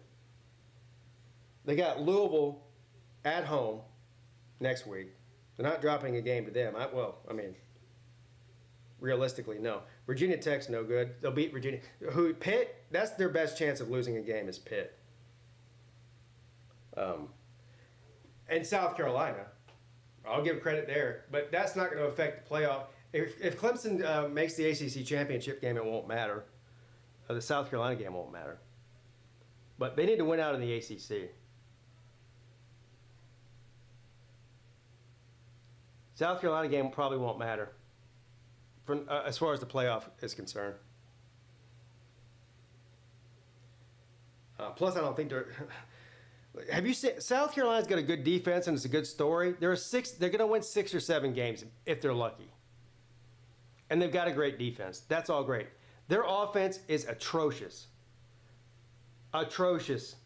They got Louisville at home next week. They're not dropping a game to them. Realistically, no. Virginia Tech's no good. They'll beat Virginia. Pitt, that's their best chance of losing a game is Pitt. And South Carolina. I'll give credit there. But that's not going to affect the playoff. If Clemson makes the ACC championship game, it won't matter. The South Carolina game won't matter. But they need to win out in the ACC. South Carolina game probably won't matter as far as the playoff is concerned. Plus, I don't think they're... Have you seen... South Carolina's got a good defense, and it's a good story. They're going to win 6 or 7 games if they're lucky. And they've got a great defense. That's all great. Their offense is atrocious. Atrocious.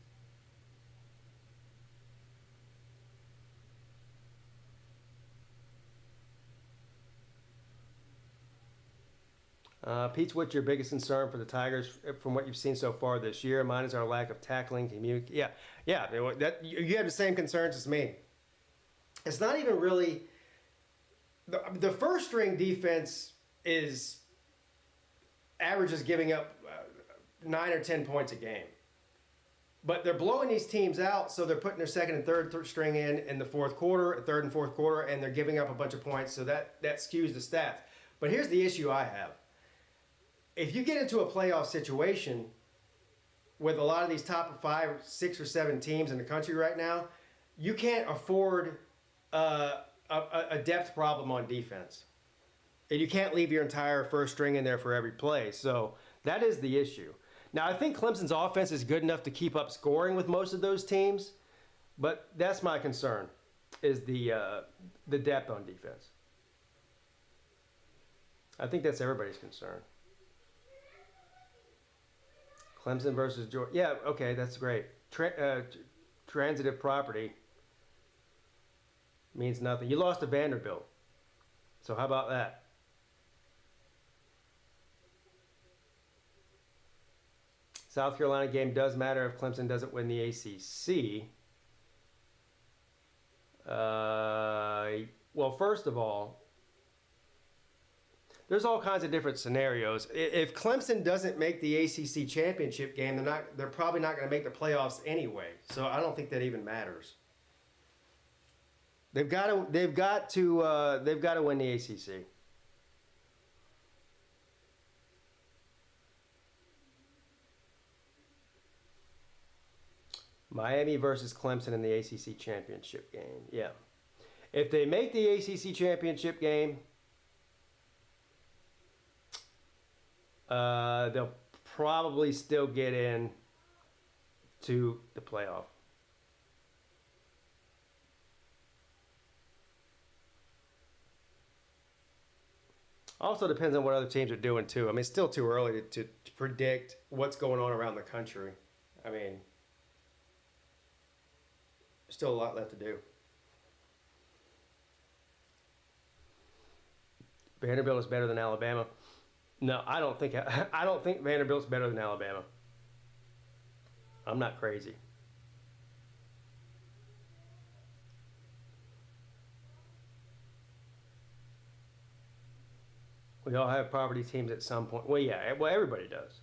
Pete's, what's your biggest concern for the Tigers from what you've seen so far this year? Mine is our lack of tackling, communication. Yeah. You have the same concerns as me. It's not even really the first string defense is averages giving up 9 or 10 points a game, but they're blowing these teams out, so they're putting their second and third string in the fourth quarter, third and fourth quarter, and they're giving up a bunch of points, so that skews the stats. But here's the issue I have. If you get into a playoff situation with a lot of these top 5, 6, or 7 teams in the country right now, you can't afford a depth problem on defense. And you can't leave your entire first string in there for every play. So that is the issue. Now, I think Clemson's offense is good enough to keep up scoring with most of those teams, but that's my concern, is the depth on defense. I think that's everybody's concern. Clemson versus Georgia. Yeah, okay, that's great. Transitive property means nothing. You lost to Vanderbilt. So how about that? South Carolina game does matter if Clemson doesn't win the ACC. Well, first of all, there's all kinds of different scenarios. If Clemson doesn't make the ACC championship game, they're probably not going to make the playoffs anyway. So I don't think that even matters. They've got to win the ACC. Miami versus Clemson in the ACC championship game. Yeah. If they make the ACC championship game, they'll probably still get in to the playoff. Also depends on what other teams are doing too. I mean, it's still too early to predict what's going on around the country. I mean, still a lot left to do. Vanderbilt is better than Alabama. No, I don't think Vanderbilt's better than Alabama. I'm not crazy. We all have poverty teams at some point. Well, yeah, everybody does.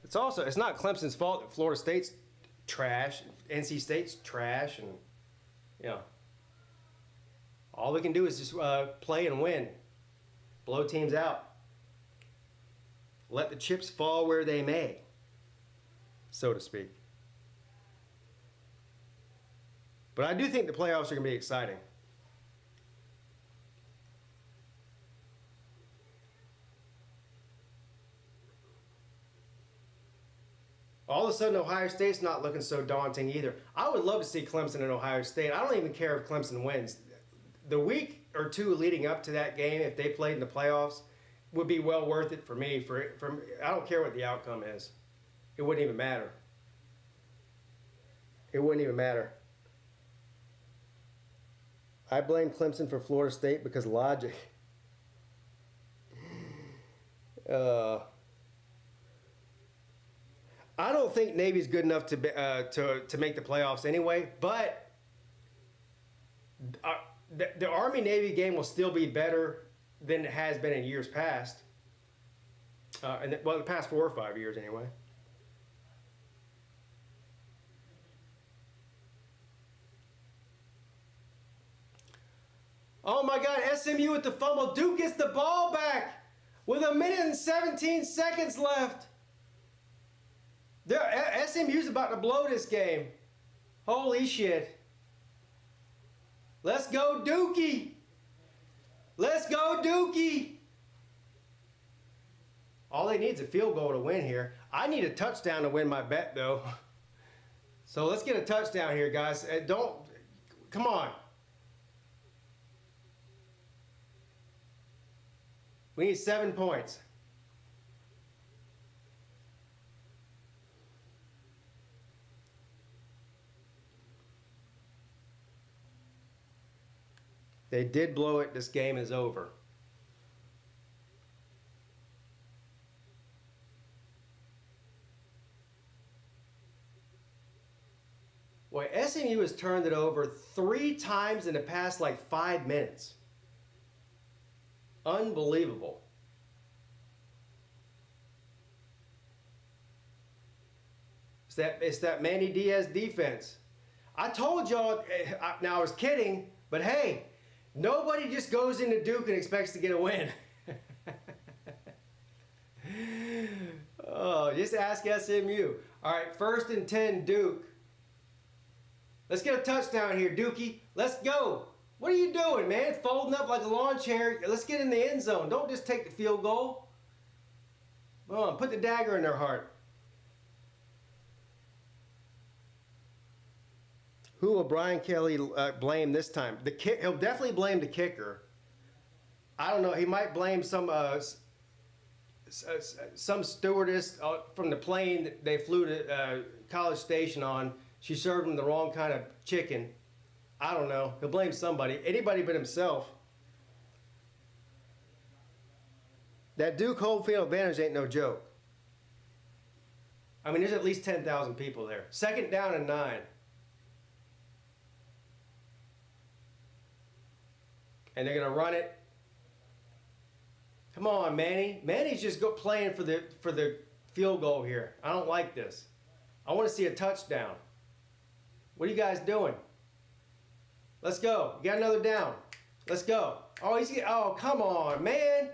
It's not Clemson's fault that Florida State's trash, NC State's trash, and all we can do is just play and win. Blow teams out. Let the chips fall where they may, so to speak. But I do think the playoffs are going to be exciting. All of a sudden, Ohio State's not looking so daunting either. I would love to see Clemson and Ohio State. I don't even care if Clemson wins. The week or two leading up to that game, if they played in the playoffs, would be well worth it for me. I don't care what the outcome is. It wouldn't even matter. It wouldn't even matter. I blame Clemson for Florida State because logic. I don't think Navy's good enough to make the playoffs anyway, but the Army-Navy game will still be better than it has been in years past. The past 4 or 5 years anyway. Oh my God, SMU with the fumble. Duke gets the ball back with 1 minute and 17 seconds left. SMU's about to blow this game. Holy shit. Let's go, Dookie. Let's go, Dookie. All they need is a field goal to win here. I need a touchdown to win my bet, though. So let's get a touchdown here, guys. Come on. We need 7 points. They did blow it. This game is over. Boy, SMU has turned it over 3 times in the past like 5 minutes. Unbelievable. It's that Manny Diaz defense. I told y'all, now I was kidding, but hey, nobody just goes into Duke and expects to get a win. Oh, just ask SMU. All right, 1st and 10, Duke. Let's get a touchdown here, Dookie. Let's go. What are you doing, man? Folding up like a lawn chair. Let's get in the end zone. Don't just take the field goal. Come on, put the dagger in their heart. Who will Brian Kelly blame this time? He'll definitely blame the kicker. I don't know. He might blame some stewardess from the plane that they flew to College Station on. She served him the wrong kind of chicken. I don't know. He'll blame somebody. Anybody but himself. That Duke home field advantage ain't no joke. I mean, there's at least 10,000 people there. 2nd down and 9. And they're going to run it. Come on, Manny. Manny's just playing for the field goal here. I don't like this. I want to see a touchdown. What are you guys doing? Let's go. You got another down. Let's go. Oh, come on, man.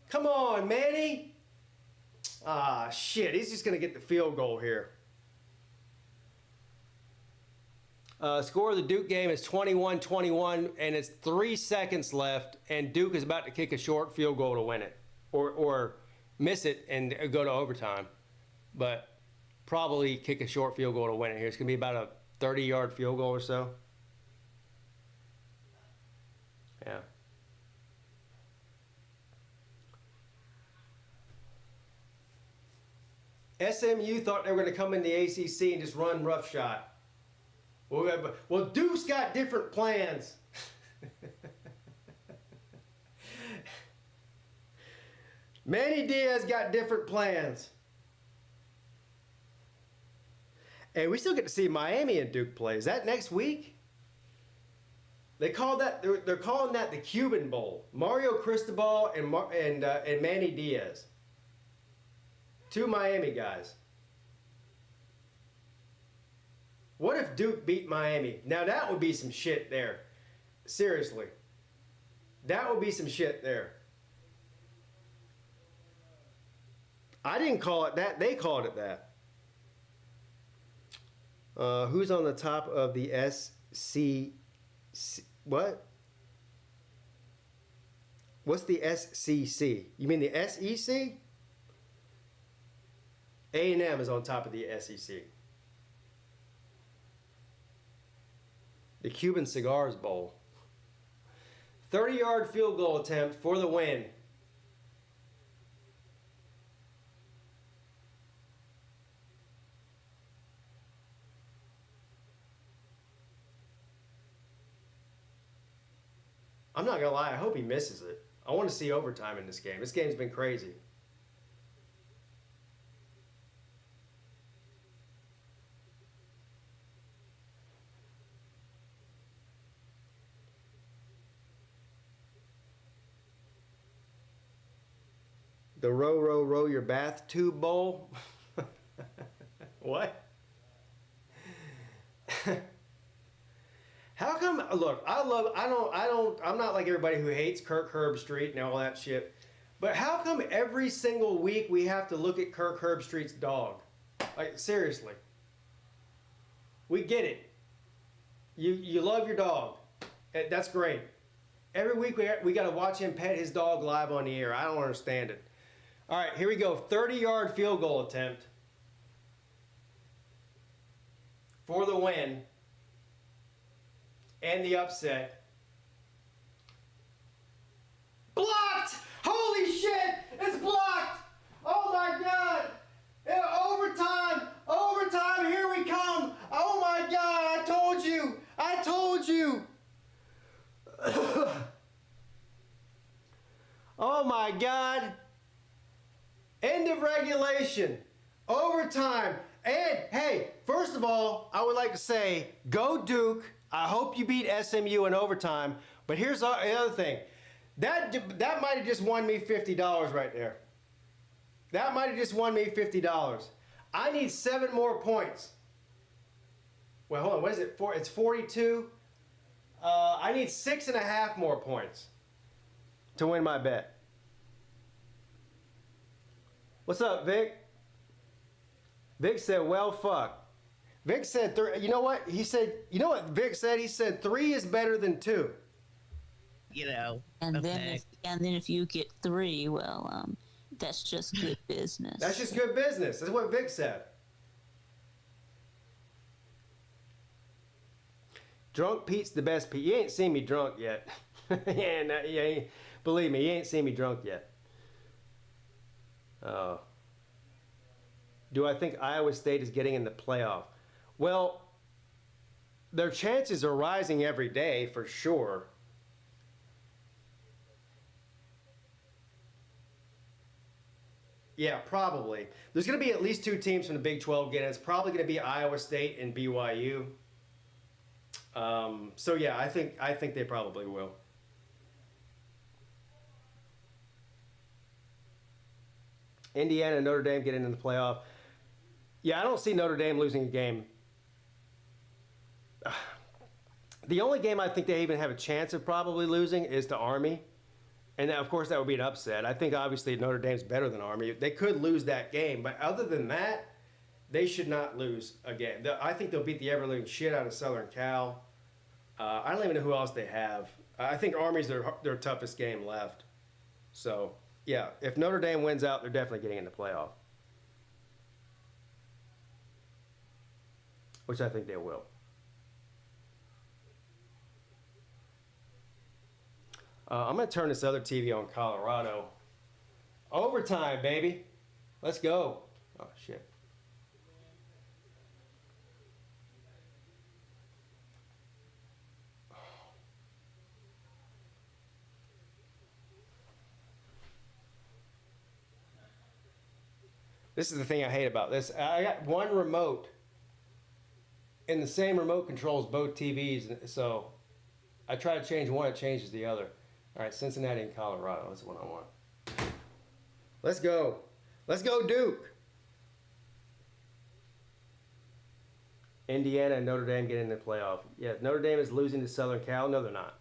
Come on, Manny. Ah, shit. He's just going to get the field goal here. Score of the Duke game is 21-21, and it's 3 seconds left, and Duke is about to kick a short field goal to win it, or miss it and go to overtime, but probably kick a short field goal to win it here. It's going to be about a 30-yard field goal or so. Yeah. SMU thought they were going to come in the ACC and just run roughshod. Well, Duke's got different plans. Manny Diaz got different plans. And we still get to see Miami and Duke play. Is that next week? They call that they're calling that the Cuban Bowl. Mario Cristobal and Manny Diaz. 2 Miami guys. What if Duke beat Miami? Now that would be some shit there. Seriously. That would be some shit there. I didn't call it that. They called it that. Who's on the top of the SC? What? What's the SCC? You mean the SEC? A&M is on top of the SEC. The Cuban Cigars Bowl. 30-yard field goal attempt for the win. I'm not gonna lie, I hope he misses it. I want to see overtime in this game. This game's been crazy. The row your bath tube bowl. What? How come? Look, I'm not like everybody who hates Kirk Herbstreit and all that shit. But how come every single week we have to look at Kirk Herbstreit's dog? Like, seriously. We get it. You love your dog. That's great. Every week we got to watch him pet his dog live on the air. I don't understand it. All right, here we go. 30-yard field goal attempt for the win and the upset. Blocked! Holy shit! It's blocked! Oh my God! Overtime! Overtime! Here we come! Oh my God! I told you! my God. End of regulation. Overtime. And, hey, first of all, I would like to say, go Duke. I hope you beat SMU in overtime. But here's the other thing. That might have just won me $50 right there. That might have just won me $50. I need 7 more points. Well, hold on. What is it? It's 42. I need 6.5 more points to win my bet. What's up, Vic? Vic said, well, fuck. Vic said, you know what? He said, you know what Vic said? He said 3 is better than 2. You know. And okay. then if you get 3, well, that's just good business. That's just good business. That's what Vic said. Drunk Pete's the best Pete. You ain't seen me drunk yet. Believe me, you ain't seen me drunk yet. Do I think Iowa State is getting in the playoff? Well, their chances are rising every day for sure. Yeah, probably. There's going to be at least 2 teams from the Big 12 getting. It's probably going to be Iowa State and BYU. So yeah, I think they probably will. Indiana and Notre Dame getting in the playoff. Yeah, I don't see Notre Dame losing a game. The only game I think they even have a chance of probably losing is to Army. And of course, that would be an upset. I think obviously Notre Dame's better than Army. They could lose that game, but other than that, they should not lose a game. I think they'll beat the ever-living shit out of Southern Cal. I don't even know who else they have. I think Army's their toughest game left. So, yeah, if Notre Dame wins out, they're definitely getting in the playoff. Which I think they will. I'm going to turn this other TV on Colorado. Overtime, baby. Let's go. Oh, shit. This is the thing I hate about this. I got one remote, and the same remote controls both TVs, so I try to change one, it changes the other. All right, Cincinnati and Colorado, that's the one I want. Let's go. Let's go, Duke. Indiana and Notre Dame get in the playoff. Yeah, Notre Dame is losing to Southern Cal. No, they're not.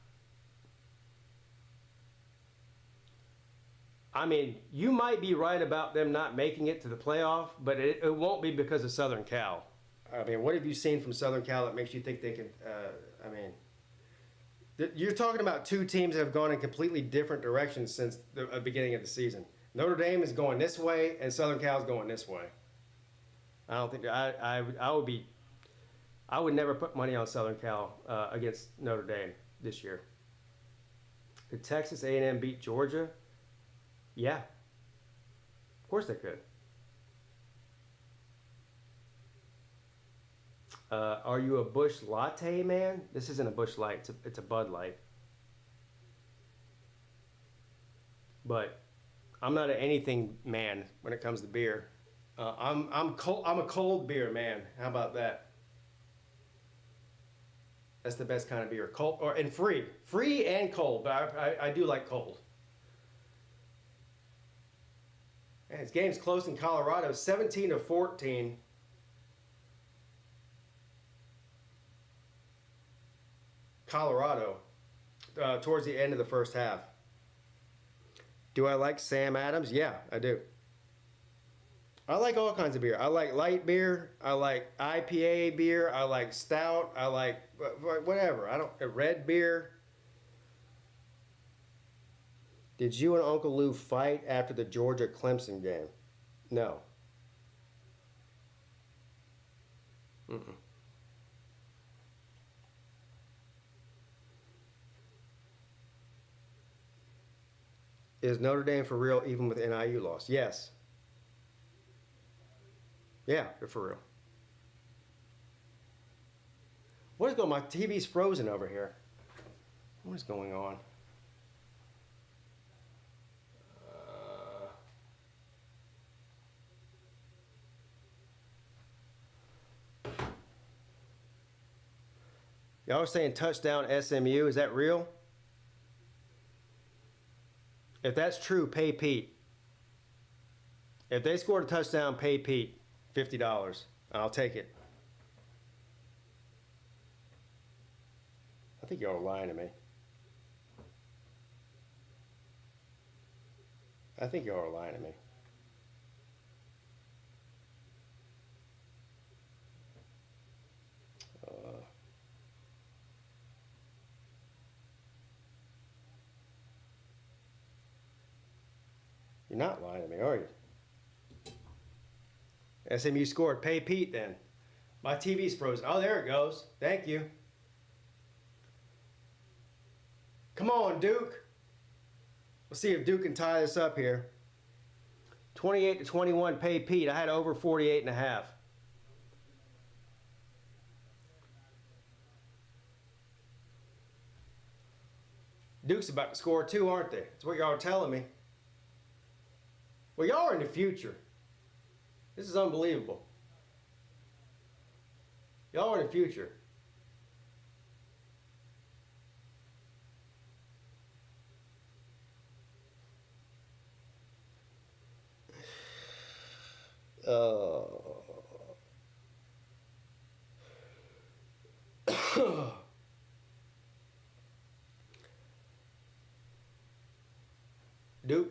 I mean, you might be right about them not making it to the playoff, but it won't be because of Southern Cal. I mean, what have you seen from Southern Cal that makes you think they can, you're talking about 2 teams that have gone in completely different directions since the beginning of the season. Notre Dame is going this way, and Southern Cal is going this way. I don't think, I would never put money on Southern Cal against Notre Dame this year. Could Texas A&M beat Georgia? Yeah, of course they could. Are you a Busch Latte man? This isn't a Busch Light, it's a Bud Light. But I'm not an anything man when it comes to beer. I'm a cold beer man. How about that? That's the best kind of beer. Cold and free and cold. But I do like cold. And this game's close in Colorado, 17-14. Colorado, towards the end of the first half. Do I like Sam Adams? Yeah, I do. I like all kinds of beer. I like light beer. I like IPA beer. I like stout. I like whatever. Red beer. Did you and Uncle Lou fight after the Georgia-Clemson game? No. Mm-mm. Is Notre Dame for real even with NIU loss? Yes. Yeah, they're for real. What is going on? My TV's frozen over here. What is going on? Y'all are saying touchdown SMU. Is that real? If that's true, pay Pete. If they scored a touchdown, pay Pete $50. I'll take it. I think y'all are lying to me. I think y'all are lying to me. You're not lying to me, are you? SMU scored. Pay Pete then. My TV's frozen. Oh, there it goes. Thank you. Come on, Duke. Let's see if Duke can tie this up here. 28-21, pay Pete. I had over 48.5. Duke's about to score too, aren't they? That's what y'all are telling me. Well, y'all are in the future. This is unbelievable. Y'all are in the future.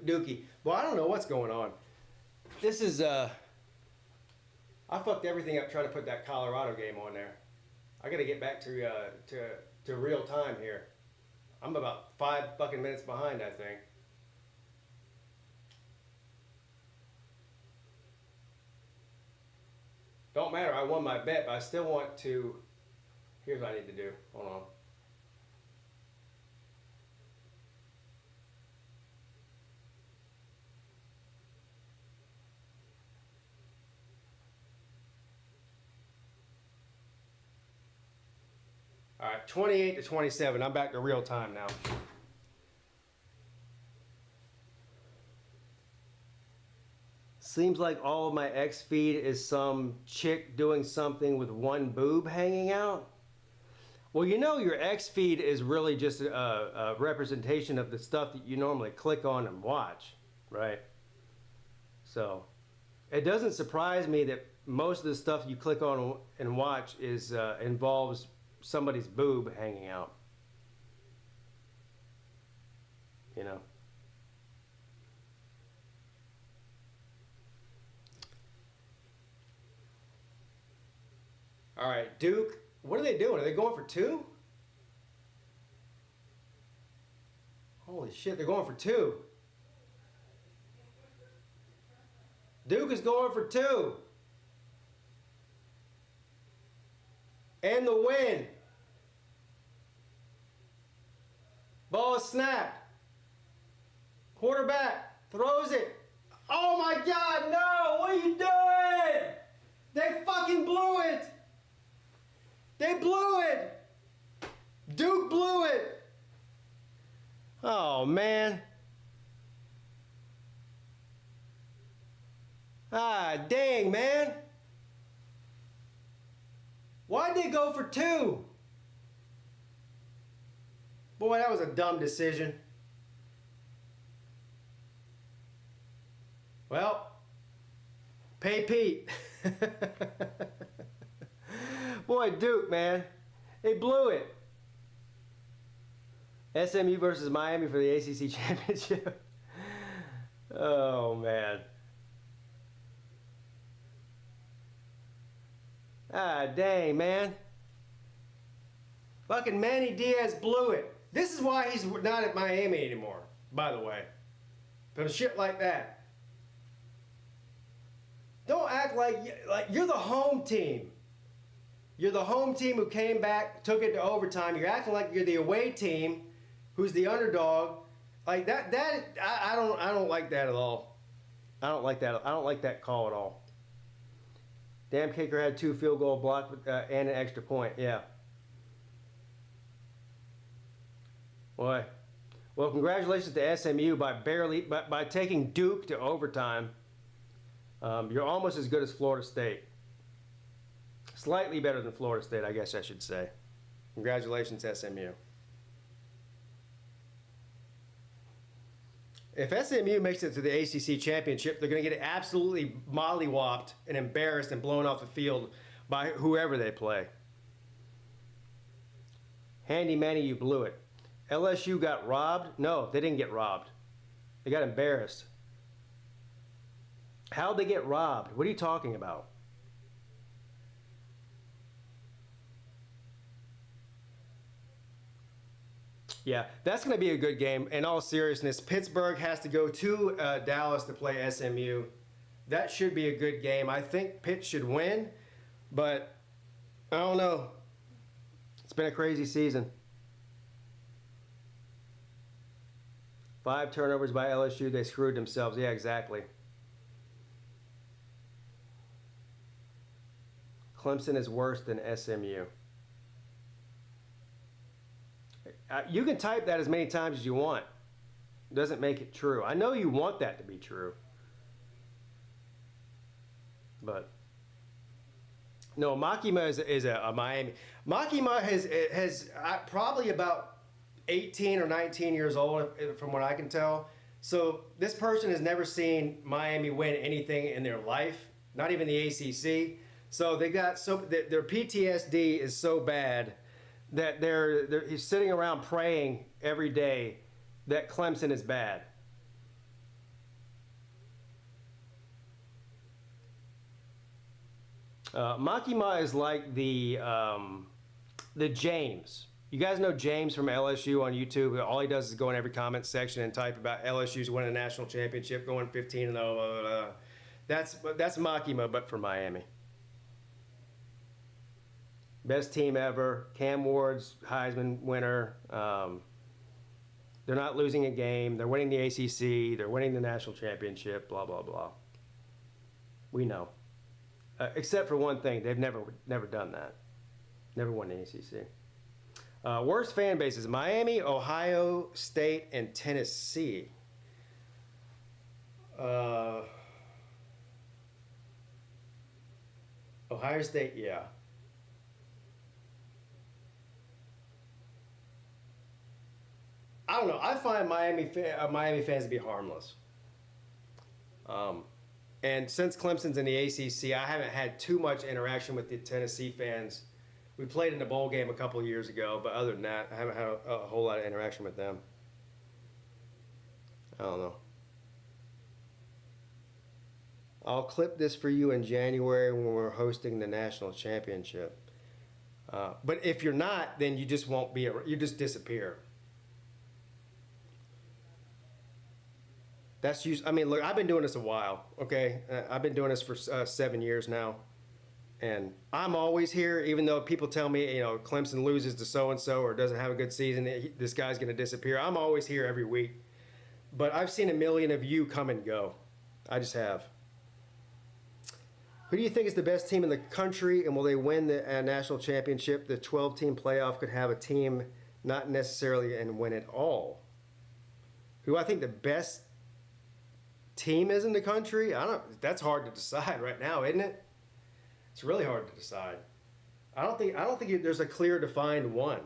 Dookie. Well, I don't know what's going on. This is, I fucked everything up trying to put that Colorado game on there. I gotta get back to real time here. I'm about 5 fucking minutes behind, I think. Don't matter, I won my bet, but I still want to, here's what I need to do, hold on. All right, 28-27, I'm back to real time now. Seems like all of my X feed is some chick doing something with one boob hanging out. Well, you know your X feed is really just a representation of the stuff that you normally click on and watch, right? So it doesn't surprise me that most of the stuff you click on and watch is involves somebody's boob hanging out. You know? All right, Duke, what are they doing? Are they going for 2? Holy shit, they're going for 2. Duke is going for 2. And the win. Ball is snapped. Quarterback throws it. Oh my God, no! What are you doing? They fucking blew it. They blew it. Duke blew it. Oh man. Ah, dang, man. Why'd they go for 2? Boy, that was a dumb decision. Well, pay Pete. Boy, Duke, man. They blew it. SMU versus Miami for the ACC championship. Oh, man. Ah, dang, man. Fucking Manny Diaz blew it. This is why he's not at Miami anymore, by the way. For shit like that. Don't act like you're the home team. You're the home team who came back, took it to overtime. You're acting like you're the away team who's the underdog. Like that I don't like that at all. I don't like that. I don't like that call at all. Damn kicker had 2 field goal blocks and an extra point. Yeah. Boy. Well, congratulations to SMU by taking Duke to overtime. You're almost as good as Florida State. Slightly better than Florida State, I guess I should say. Congratulations, SMU. If SMU makes it to the ACC championship, they're going to get absolutely mollywopped and embarrassed and blown off the field by whoever they play. Handy Manny, you blew it. LSU got robbed? No, they didn't get robbed. They got embarrassed. How'd they get robbed? What are you talking about? Yeah, that's going to be a good game. In all seriousness, Pittsburgh has to go to Dallas to play SMU. That should be a good game. I think Pitt should win, but I don't know. It's been a crazy season. 5 turnovers by LSU. They screwed themselves. Yeah, exactly. Clemson is worse than SMU. You can type that as many times as you want. It doesn't make it true. I know you want that to be true. But no, Makima is a Miami. Makima has probably about 18 or 19 years old, from what I can tell. So this person has never seen Miami win anything in their life, not even the ACC. So they got their PTSD is so bad that he's sitting around praying every day that Clemson is bad. Makima is like the James. You guys know James from LSU on YouTube. All he does is go in every comment section and type about LSU's winning a national championship, going 15-0. Blah, blah, blah. That's Makima, but for Miami. Best team ever. Cam Ward's Heisman winner. They're not losing a game. They're winning the ACC. They're winning the national championship. Blah, blah, blah. We know. Except for one thing. They've never done that. Never won the ACC. Worst fan bases. Miami, Ohio State, and Tennessee. Ohio State, yeah. I don't know. I find Miami fans to be harmless. And since Clemson's in the ACC, I haven't had too much interaction with the Tennessee fans. We played in the bowl game a couple of years ago, but other than that, I haven't had a whole lot of interaction with them. I don't know. I'll clip this for you in January when we're hosting the national championship. But if you're not, then you just won't be. You just disappear. That's usually. I mean, look, I've been doing this a while. Okay, I've been doing this for 7 years now, and I'm always here. Even though people tell me, Clemson loses to so and so or doesn't have a good season, this guy's going to disappear. I'm always here every week. But I've seen a million of you come and go. I just have. Who do you think is the best team in the country, and will they win the national championship? The 12-team playoff could have a team not necessarily and win it all. Who I think the best team is in the country? That's hard to decide right now, isn't it? It's really hard to decide. I don't think there's a clear defined one.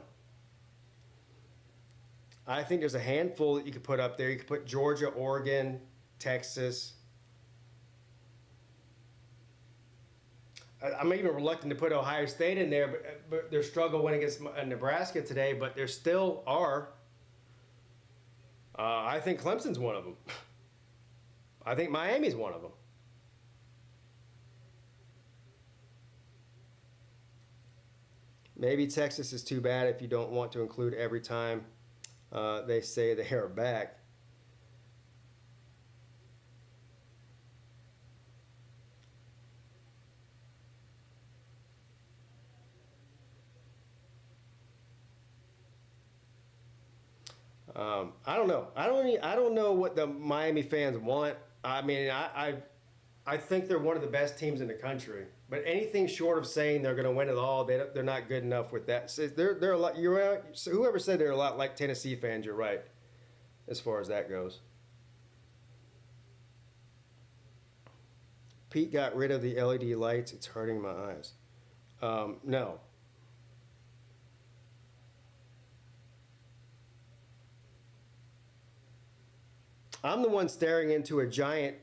I think there's a handful that you could put up there. You could put Georgia, Oregon, Texas. I'm even reluctant to put Ohio State in there, but their struggle went against Nebraska today, but there still are. I think Clemson's one of them. I think Miami's one of them. Maybe Texas is too bad if you don't want to include every time they say they are back. I don't know. I don't know what the Miami fans want. I mean, I think they're one of the best teams in the country. But anything short of saying they're going to win it all, they're not good enough with that. So they're a lot. So whoever said they're a lot like Tennessee fans, you're right, as far as that goes. Pete got rid of the LED lights. It's hurting my eyes. No. I'm the one staring into a giant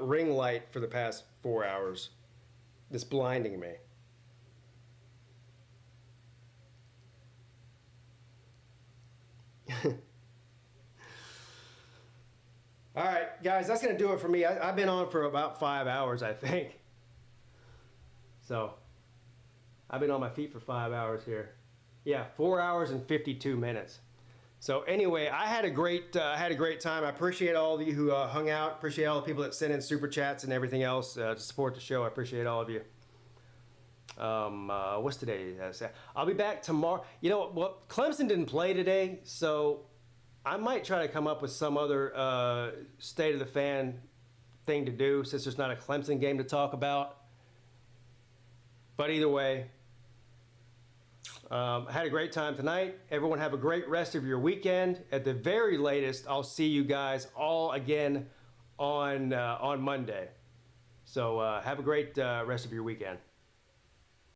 ring light for the past 4 hours. That's blinding me. All right, guys, that's going to do it for me. I've been on for about 5 hours, I think. So, I've been on my feet for 5 hours here. Yeah, 4 hours and 52 minutes. So anyway, I had a great time. I appreciate all of you who hung out. Appreciate all the people that sent in super chats and everything else to support the show. I appreciate all of you. What's today? I'll be back tomorrow. You know what? Clemson didn't play today, so I might try to come up with some other state of the fan thing to do since there's not a Clemson game to talk about. But either way, I had a great time tonight. Everyone have a great rest of your weekend. At the very latest, I'll see you guys all again on Monday. So have a great rest of your weekend.